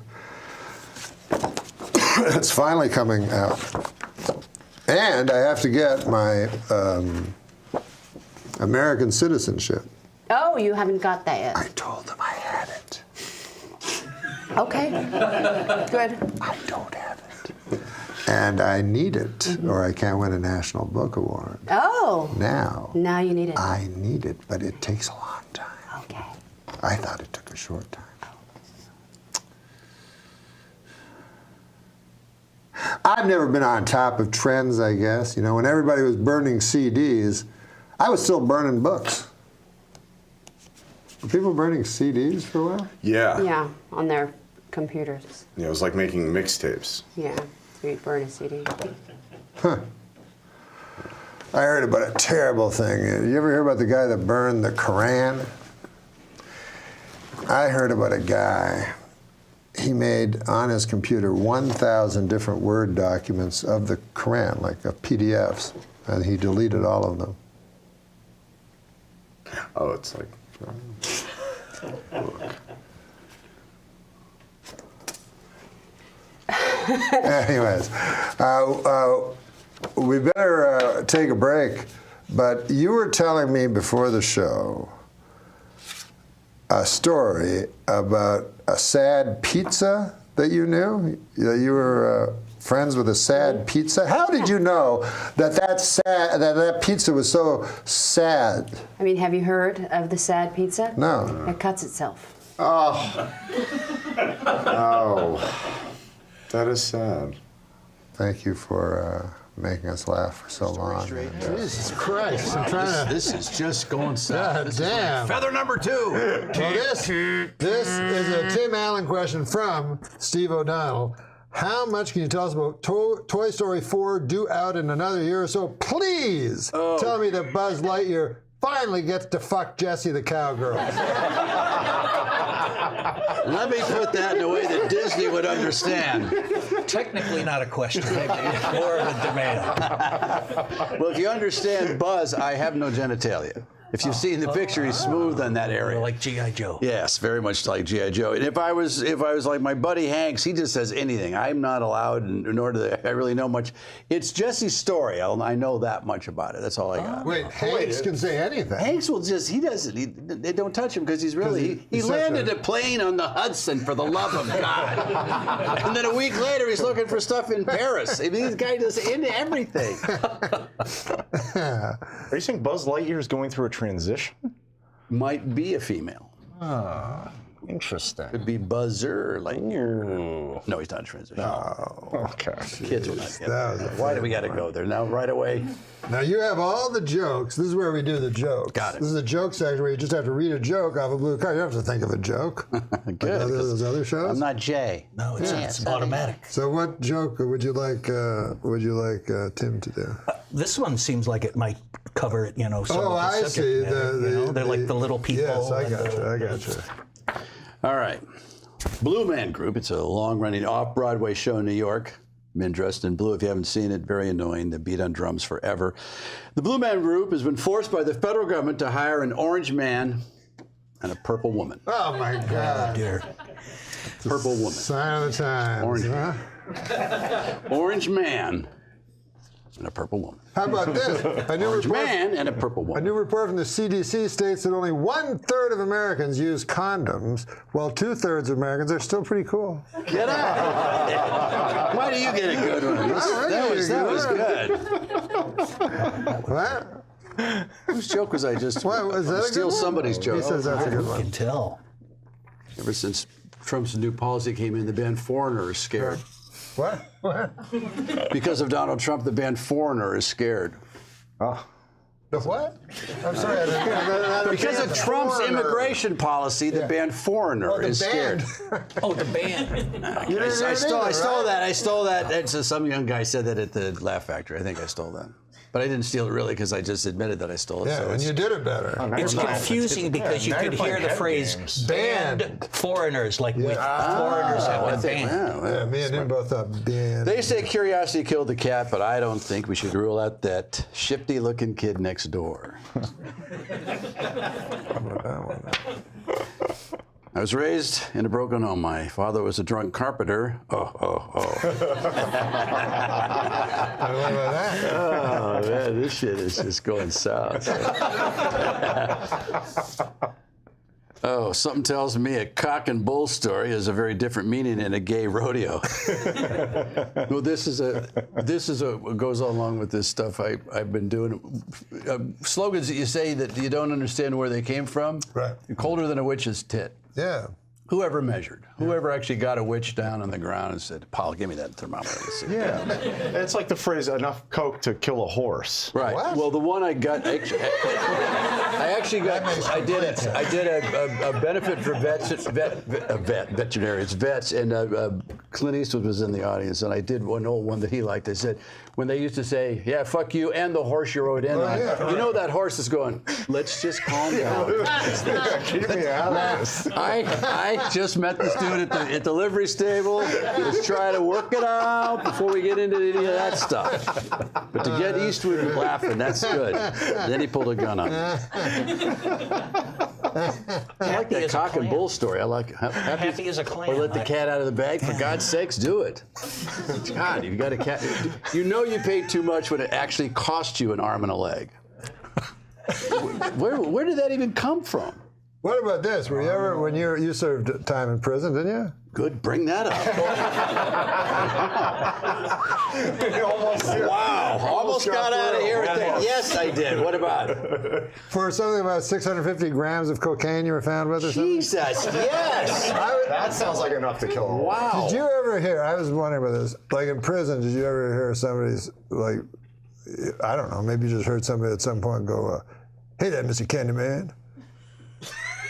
it's finally coming out. And I have to get my American citizenship. Oh, you haven't got that yet. I told them I had it. Okay. Good. I don't have it. And I need it, or I can't win a National Book Award. Oh. Now you need it. I need it, but it takes a long time. Okay. I thought it took a short time. I've never been on top of trends, I guess. When everybody was burning CDs, I was still burning books. Were people burning CDs for a while? Yeah. Yeah, on their computers. Yeah, it was like making mixtapes. Yeah, so you'd burn a CD. Huh. I heard about a terrible thing. You ever hear about the guy that burned the Koran? I heard about a guy. He made on his computer 1,000 different Word documents of the Koran, like PDFs, and he deleted all of them. Oh, it's like. Anyways, we better take a break. But you were telling me before the show a story about a sad pizza that you knew. That you were friends with a sad pizza. How did you know that pizza was so sad? I mean, have you heard of the sad pizza? No. It cuts itself. Oh. Oh. That is sad. Thank you for making us laugh for so long. Jesus Christ, I'm trying to... This is just going south. God damn. Feather number 2. Well, this is a Tim Allen question from Steve O'Donnell. How much can you tell us about Toy Story 4 due out in another year or so? Please tell me that Buzz Lightyear finally gets to fuck Jessie the cowgirl. Let me put that in a way that Disney would understand. Technically not a question, maybe more of a demand. Well, if you understand Buzz, I have no genitalia. If you've seen the picture, he's smooth on that area. Like G.I. Joe. Yes, very much like G.I. Joe. And if I was like my buddy Hanks, he just says anything. I'm not allowed, nor do I really know much. It's Jesse's story. I know that much about it. That's all I got. Wait, Hanks can say anything. Hanks will just, they don't touch him because he's really, he landed a plane on the Hudson for the love of God. And then a week later, he's looking for stuff in Paris. I mean, this guy does into everything. Are you saying Buzz Lightyear is going through a transition? Might be a female. Ah, interesting. Could be Buzzer Lightyear. No, he's not a transition. No. Okay. Kids will not get that. Why do we got to go there? Now, right away. Now, you have all the jokes. This is where we do the jokes. Got it. This is a joke section where you just have to read a joke off a blue card. You don't have to think of a joke. Good. Like those other shows? I'm not Jay. No, it's automatic. So what joke would you like Tim to do? This one seems like it might cover, some of the I subject see. matter, they're like the little people. Yes, I got you. All right. Blue Man Group. It's a long-running off-Broadway show in New York. Men dressed in blue. If you haven't seen it, very annoying. They beat on drums forever. The Blue Man Group has been forced by the federal government to hire an orange man and a purple woman. Oh, my God. Oh, dear. Purple woman. Sign of the times. Orange, huh? Orange man and a purple woman. How about this? Orange man and a purple woman. A new report from the CDC states that only 1/3 of Americans use condoms, while 2/3 of Americans are still pretty cool. Get out! Why do you get a good one? That was good. What? Whose joke was I just? What, was that steal somebody's joke. He says that's a good one. You can tell. Ever since Trump's new policy came in, the band Foreigner is scared. What? Because of Donald Trump, the band Foreigner is scared. Oh. The what? I'm sorry. Because of Trump's immigration policy, the band Foreigner is scared. Oh, the band. I stole that. It's some young guy said that at the Laugh Factory. I think I stole that. But I didn't steal it really because I just admitted that I stole it. Yeah, so and you did it better. It's confusing because you could hear the phrase banned foreigners, like with foreigners have been banned. Yeah, me and him both thought banned. They say curiosity killed the cat, but I don't think we should rule out that shifty-looking kid next door. I was raised in a broken home. My father was a drunk carpenter. Oh, man, this shit is just going south. Oh, something tells me a cock and bull story has a very different meaning in a gay rodeo. Well, this is goes along with this stuff I've been doing. Slogans that you say that you don't understand where they came from. Right. You're colder than a witch's tit. Yeah. Whoever measured, whoever actually got a witch down on the ground and said, "Paul, give me that thermometer." Let's see. Yeah, it's like the phrase "enough coke to kill a horse." Right. What? Well, the one I got, I did a benefit for veterinarians, vets, and Clint Eastwood was in the audience, and I did one old one that he liked. I said, when they used to say, "Yeah, fuck you and the horse you rode in on," you know that horse is going, "Let's just calm down." Keep me out of this. I just met this dude at the livery stable. Let's try to work it out before we get into any of that stuff. But to get Eastwood laughing, that's good. And then he pulled a gun on me. I like that cock and bull story. I like Happy as a clam. Or let the cat out of the bag. For God's sakes, do it. God, you've got a cat. You know you paid too much when it actually cost you an arm and a leg. Where did that even come from? What about this? Were you ever, when you served time in prison, didn't you? Good, bring that up. Wow, almost got out of here with that. Yes, I did. What about it? For something about 650 grams of cocaine you were found with or something? Jesus, yes. That sounds like enough to kill a horse. Wow. Did you ever hear, I was wondering about this, like in prison, did you ever hear somebody's, like, I don't know, maybe you just heard somebody at some point go, "Hey there, Mr. Candyman."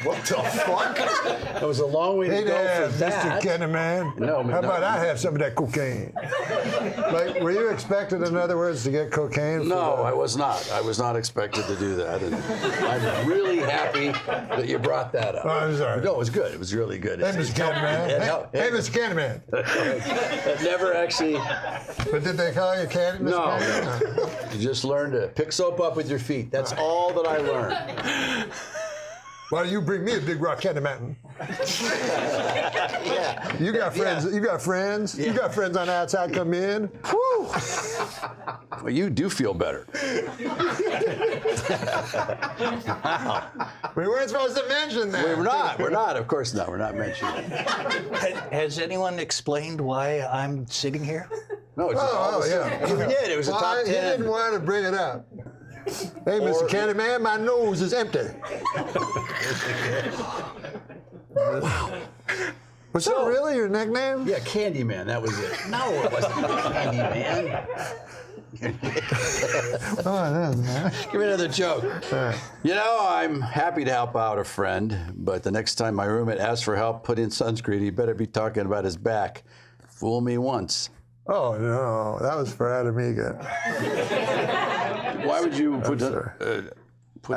What the fuck? That was a long way to go there, for that. Mr. Candyman. No, How about I have some of that cocaine? Like, were you expected, in other words, to get cocaine? No, I was not. I was not expected to do that. And I'm really happy that you brought that up. Oh, I'm sorry. No, it was good. It was really good. Hey, Mr. Candyman. Hey, Mr. Candyman. That never actually. But did they call you Candy, Mr. Candyman? No. You just learned to pick soap up with your feet. That's all that I learned. Why don't you bring me a big rock candy mountain? Yeah. You got friends. Yeah. You got friends. Yeah. You got friends on the outside come in. Whew. Well, you do feel better. We weren't supposed to mention that. We're not. We're not. Of course not. We're not mentioning it. Has anyone explained why I'm sitting here? No, it's yeah. You did. It was a top 10. He didn't want to bring it up. Hey, Mr. Candyman, my nose is empty. Wow. Was that really your nickname? Yeah, Candyman. That was it. No, it wasn't Candyman. Oh, it is, man. Give me another joke. You know, I'm happy to help out a friend, but the next time my roommate asks for help putting sunscreen, he better be talking about his back. Fool me once. Oh, no. That was for Adamiga. Why would you put in I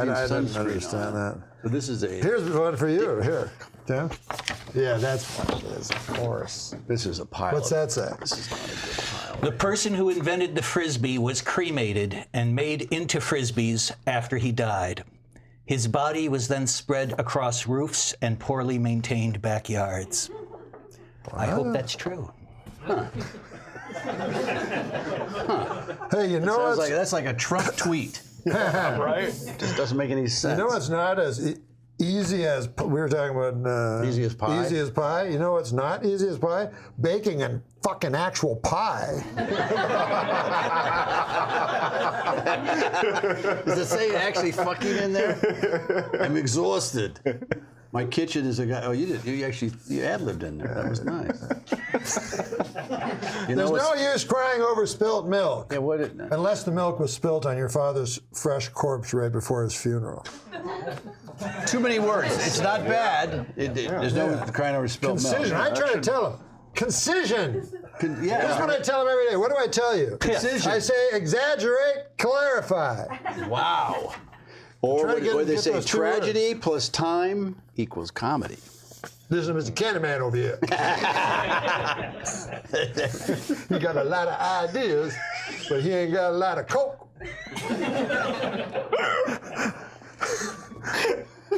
didn't sunscreen understand that. So this is a... Here's one for you. Here, Tim. Yeah, that's what it is, of course. This is a pile. What's that say? This is not a good pile. The person who invented the Frisbee was cremated and made into Frisbees after he died. His body was then spread across roofs and poorly maintained backyards. I hope that's true. Huh. Hey, you know what's... that's like a Trump tweet. Right? Just doesn't make any sense. You know what's not as easy as... We were talking about... easy as pie? Easy as pie. You know what's not easy as pie? Baking a fucking actual pie. Does it say actually fucking in there? I'm exhausted. My kitchen is a guy. Oh, you ad-libbed in there. That was nice. There's no use crying over spilt milk. Yeah, what? Unless the milk was spilt on your father's fresh corpse right before his funeral. Too many words. It's not bad. There's no crying over spilt milk. Concision. I try to tell him. Concision. Yeah. That's what I tell them every day. What do I tell you? Concision. I say exaggerate, clarify. Wow. Or Try to get- what they get say, those two tragedy plus time equals comedy. This is Mr. Candyman over here. He got a lot of ideas, but he ain't got a lot of coke.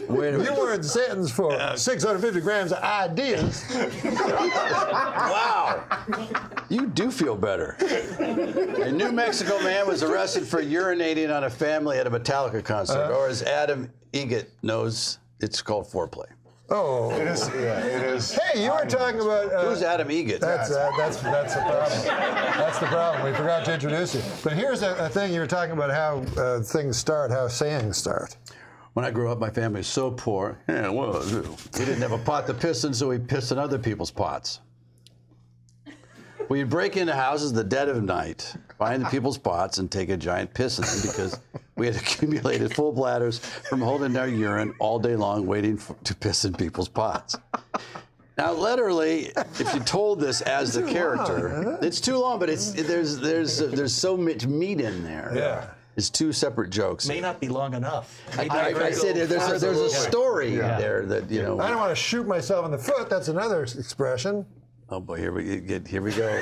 Wait a minute. You weren't sentenced for 650 grams of ideas. Wow. You do feel better. A New Mexico man was arrested for urinating on a family at a Metallica concert, or as Adam Egget knows, it's called foreplay. Oh. It is. Yeah, it is. Hey, you were talking about. Who's Adam Egget? That's the problem. That's the problem. We forgot to introduce you. But here's a thing you were talking about how things start, how sayings start. When I grew up, my family was so poor. Yeah, well, we didn't have a pot to piss in, so we pissed in other people's pots. We'd break into houses the dead of night, find the people's pots, and take a giant piss in them because we had accumulated full bladders from holding our urine all day long, waiting to piss in people's pots. Now, literally, if you told this as the character, it's too long, but there's so much meat in there. Yeah. It's two separate jokes. May not be long enough. I said there's a story there that, you know. I don't want to shoot myself in the foot. That's another expression. Oh boy, here we go.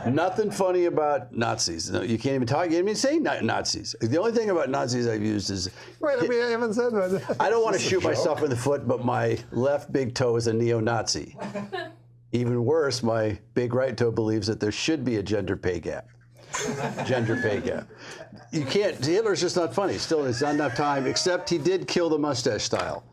Nothing funny about Nazis. No, you can't even talk. You can't even say Nazis. The only thing about Nazis I've used is. Wait, I haven't said that. I don't want to shoot myself in the foot, but my left big toe is a neo-Nazi. Even worse, my big right toe believes that there should be a gender pay gap. Gender pay gap. You can't. Hitler's just not funny. Still, it's not enough time. Except he did kill the mustache style.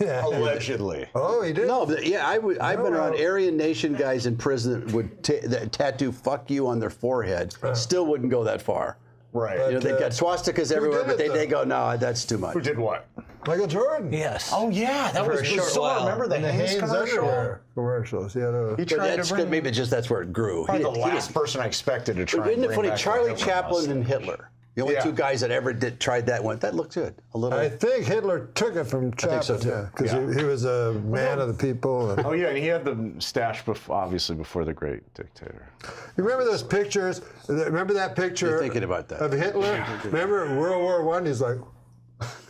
Allegedly. Oh, he did? No, but yeah, I've been around Aryan Nation guys in prison that would that tattoo "fuck you" on their forehead. Still wouldn't go that far. Right. You know, they got swastikas everywhere, but they go, no, that's too much. Who did what? Michael Jordan. Yes. Oh yeah, that For was a short bizarre. while. Remember the Hanes commercial? underwear commercials. He had a. He But tried that's to bring. maybe just that's where it grew. Probably the He last person I expected to try. Isn't and it bring funny? back the Charlie Hitler Chaplin and mustache. Hitler. The only Yeah. two guys that ever tried that one. That looked good. A little. I think Hitler took it from Chaplin. think so, too. Yeah, because he was a man of the people. And Oh yeah, and he had the stash obviously before the great dictator. You remember those pictures? Remember that picture? You're thinking about that. Of Hitler? Remember in World War I? He's like.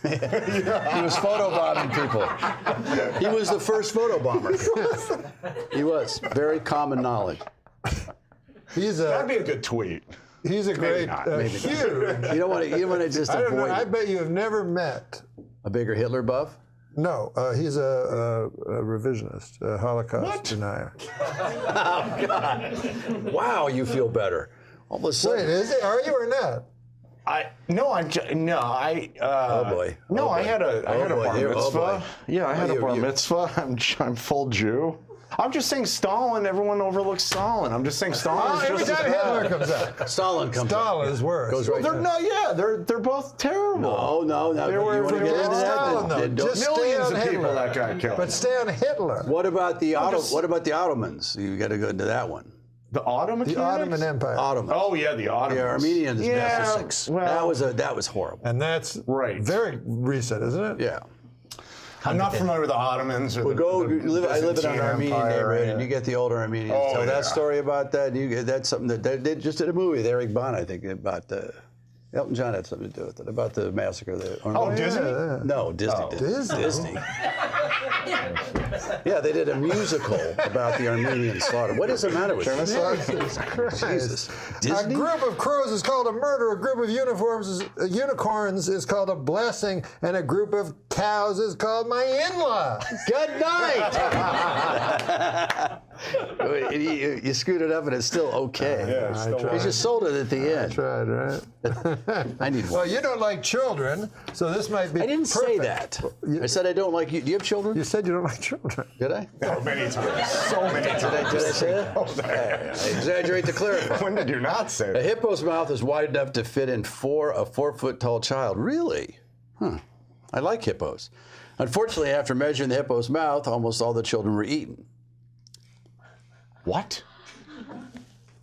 He was photobombing people. He was the first photobomber. He was. Very common knowledge. That'd be a good tweet. He's a great, huge. You don't want to just I don't know. avoid I it. bet you have never met. A bigger Hitler buff? No, he's a revisionist, a Holocaust denier. Oh God! Wow, you feel better. All of a sudden. Wait, is it? Are you or not? Oh boy. No, I had a bar mitzvah. Yeah, I had a bar mitzvah. I'm full Jew. I'm just saying Stalin. Everyone overlooks Stalin. I'm just saying Stalin is Every just as time bad. Hitler comes out. Stalin comes Stalin is worse. Goes right They're down. not. Yeah, they're both terrible. No. They You were want to get into Stalin, that? though. Then don't- Just stay Millions on of people Hitler. that guy killed. But stay on Hitler. What about the Ottomans? You got to go into that one. The Ottoman. The Ottoman Empire. Ottomans. Oh yeah, the Ottomans. The Armenians. Yeah, well, that was horrible. And that's right. Very recent, isn't it? Yeah. I'm not familiar with the Ottomans. Or I live in an Byzantine Armenian Empire, neighborhood, yeah. and you get the older Armenians. Oh, Tell that yeah. story about that. That's something that they just did a movie with Eric Bana, I think, about the. Elton John had something to do with it, about the massacre there. Oh, Disney? No, Disney did. Disney? Yeah, they did a musical about the Armenian slaughter. What is the matter with you? Jesus Christ. Jesus. A Disney? group of crows is called a murder, a group of unicorns is called a blessing, and a group of cows is called my in-law. Good night! you screwed it up and it's still okay. Yeah, it's still You just sold it at the end. I tried, right? I need one. Well, you don't like children, so this might be I didn't say perfect. that. I said I don't like you. Do you have children? You said you don't like children. Did I? Oh, many times. So many times. Did I say that? I exaggerate to clarify. When did you not say A that? hippo's mouth is wide enough to fit in a 4-foot tall child. Really? Huh. I like hippos. Unfortunately, after measuring the hippo's mouth, almost all the children were eaten. What?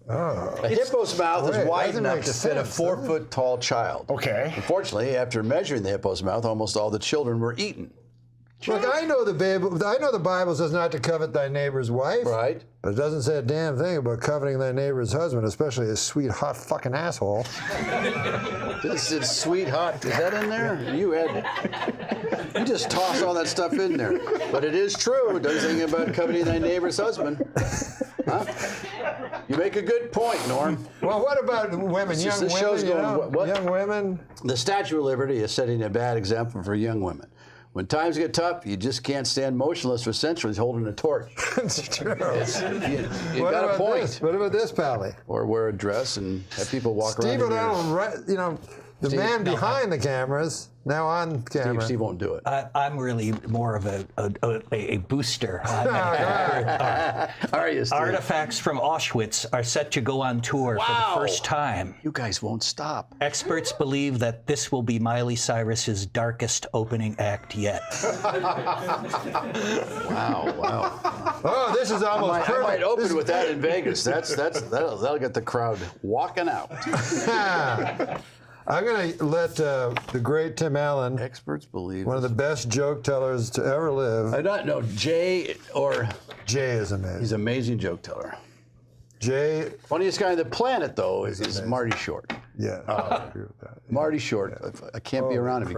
A hippo's mouth is wide doesn't enough make to fit a sense, 4-foot tall child. Okay. Unfortunately, after measuring the hippo's mouth, almost all the children were eaten. Look, I know the Bible says not to covet thy neighbor's wife. Right. But it doesn't say a damn thing about coveting thy neighbor's husband, especially a sweet, hot fucking asshole. This is sweet hot. Is that in there? You You just toss all that stuff in there. But it is true. It does anything about coveting thy neighbor's husband. Huh? You make a good point, Norm. Well, what about women, young women? Show's You going, know? what? Young women? The Statue of Liberty is setting a bad example for young women. When times get tough, you just can't stand motionless for centuries holding a torch. It's true. You What got a about point. this? What about this, Pally? Or wear a dress and have people walk Steve around. O'Donnell, right, you know, the Steve- man no, behind the cameras, now on camera. Steve won't do it. I'm really more of a booster. Are you, Steve? Artifacts from Auschwitz are set to go on tour for the first time. You guys won't stop. Experts believe that this will be Miley Cyrus's darkest opening act yet. Wow. Oh, this is almost I might perfect. open with that in Vegas. That'll get the crowd walking out. I'm going to let the great Tim Allen, experts believe, one of the best joke tellers to ever live. I don't know, Jay is amazing. He's an amazing joke teller. Jay. Funniest guy on the planet, though, is Marty Short. Yeah, I agree with that. Marty Short. I can't be around him. He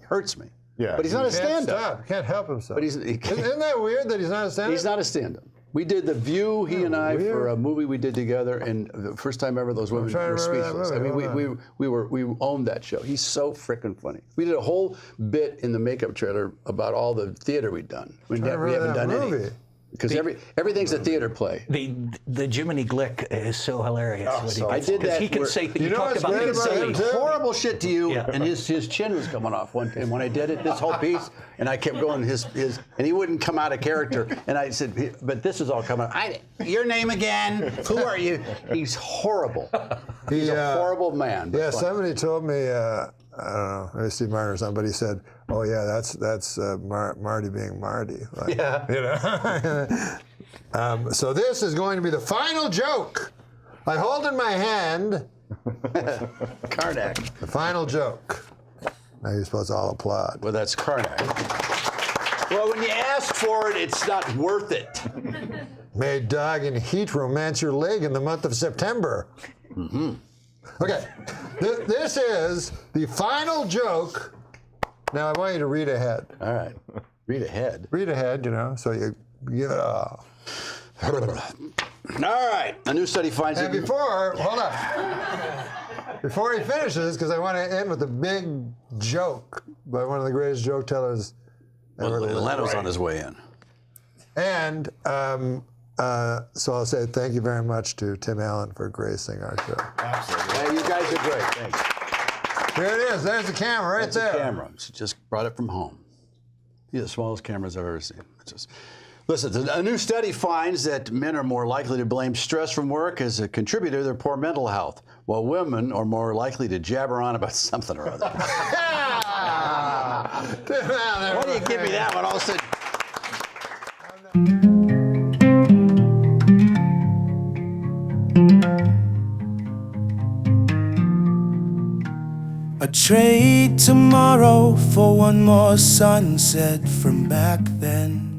hurts me. Yeah. But he's not a stand-up. Stop. Can't help himself. But Isn't that weird that he's not a stand-up? He's not a stand-up. We did The View, he and I, for a movie we did together, and the first time ever those women were speechless. I mean, we owned that show. He's so freaking funny. We did a whole bit in the makeup trailer about all the theater we'd done. We haven't done any. Because everything's a theater play. The Jiminy Glick is so hilarious. I did that. He can say he can say him horrible shit to you, and his chin was coming off one time when I did it. This whole piece, and I kept going and he wouldn't come out of character. And I said, but this is all coming out. Your name again? Who are you? He's horrible. He's a horrible man. Yeah, somebody told me. I don't know, maybe Steve Martin or somebody said, "Oh yeah, that's Marty being Marty." Like, yeah, you know. So this is going to be the final joke. I hold in my hand Karnak. The final joke. Now you're supposed to all applaud. Well, that's Karnak. Well, when you ask for it, it's not worth it. May dog in heat romance your leg in the month of September. Mm-hmm. Okay, this is the final joke. Now I want you to read ahead. All right, read ahead. Read ahead, you know, so you give it all. All right, a new study finds and hold on. Before he finishes, because I want to end with a big joke by one of the greatest joke tellers ever lived. Leno's on his way in. And so I'll say thank you very much to Tim Allen for gracing our show. Absolutely. Yeah, you guys are great. Thanks. Here it is. There's the camera right there. The camera. She just brought it from home. These are the smallest cameras I've ever seen. Listen, a new study finds that men are more likely to blame stress from work as a contributor to their poor mental health, while women are more likely to jabber on about something or other. Why do you give me that one all of a sudden? I'd trade tomorrow for one more sunset from back then.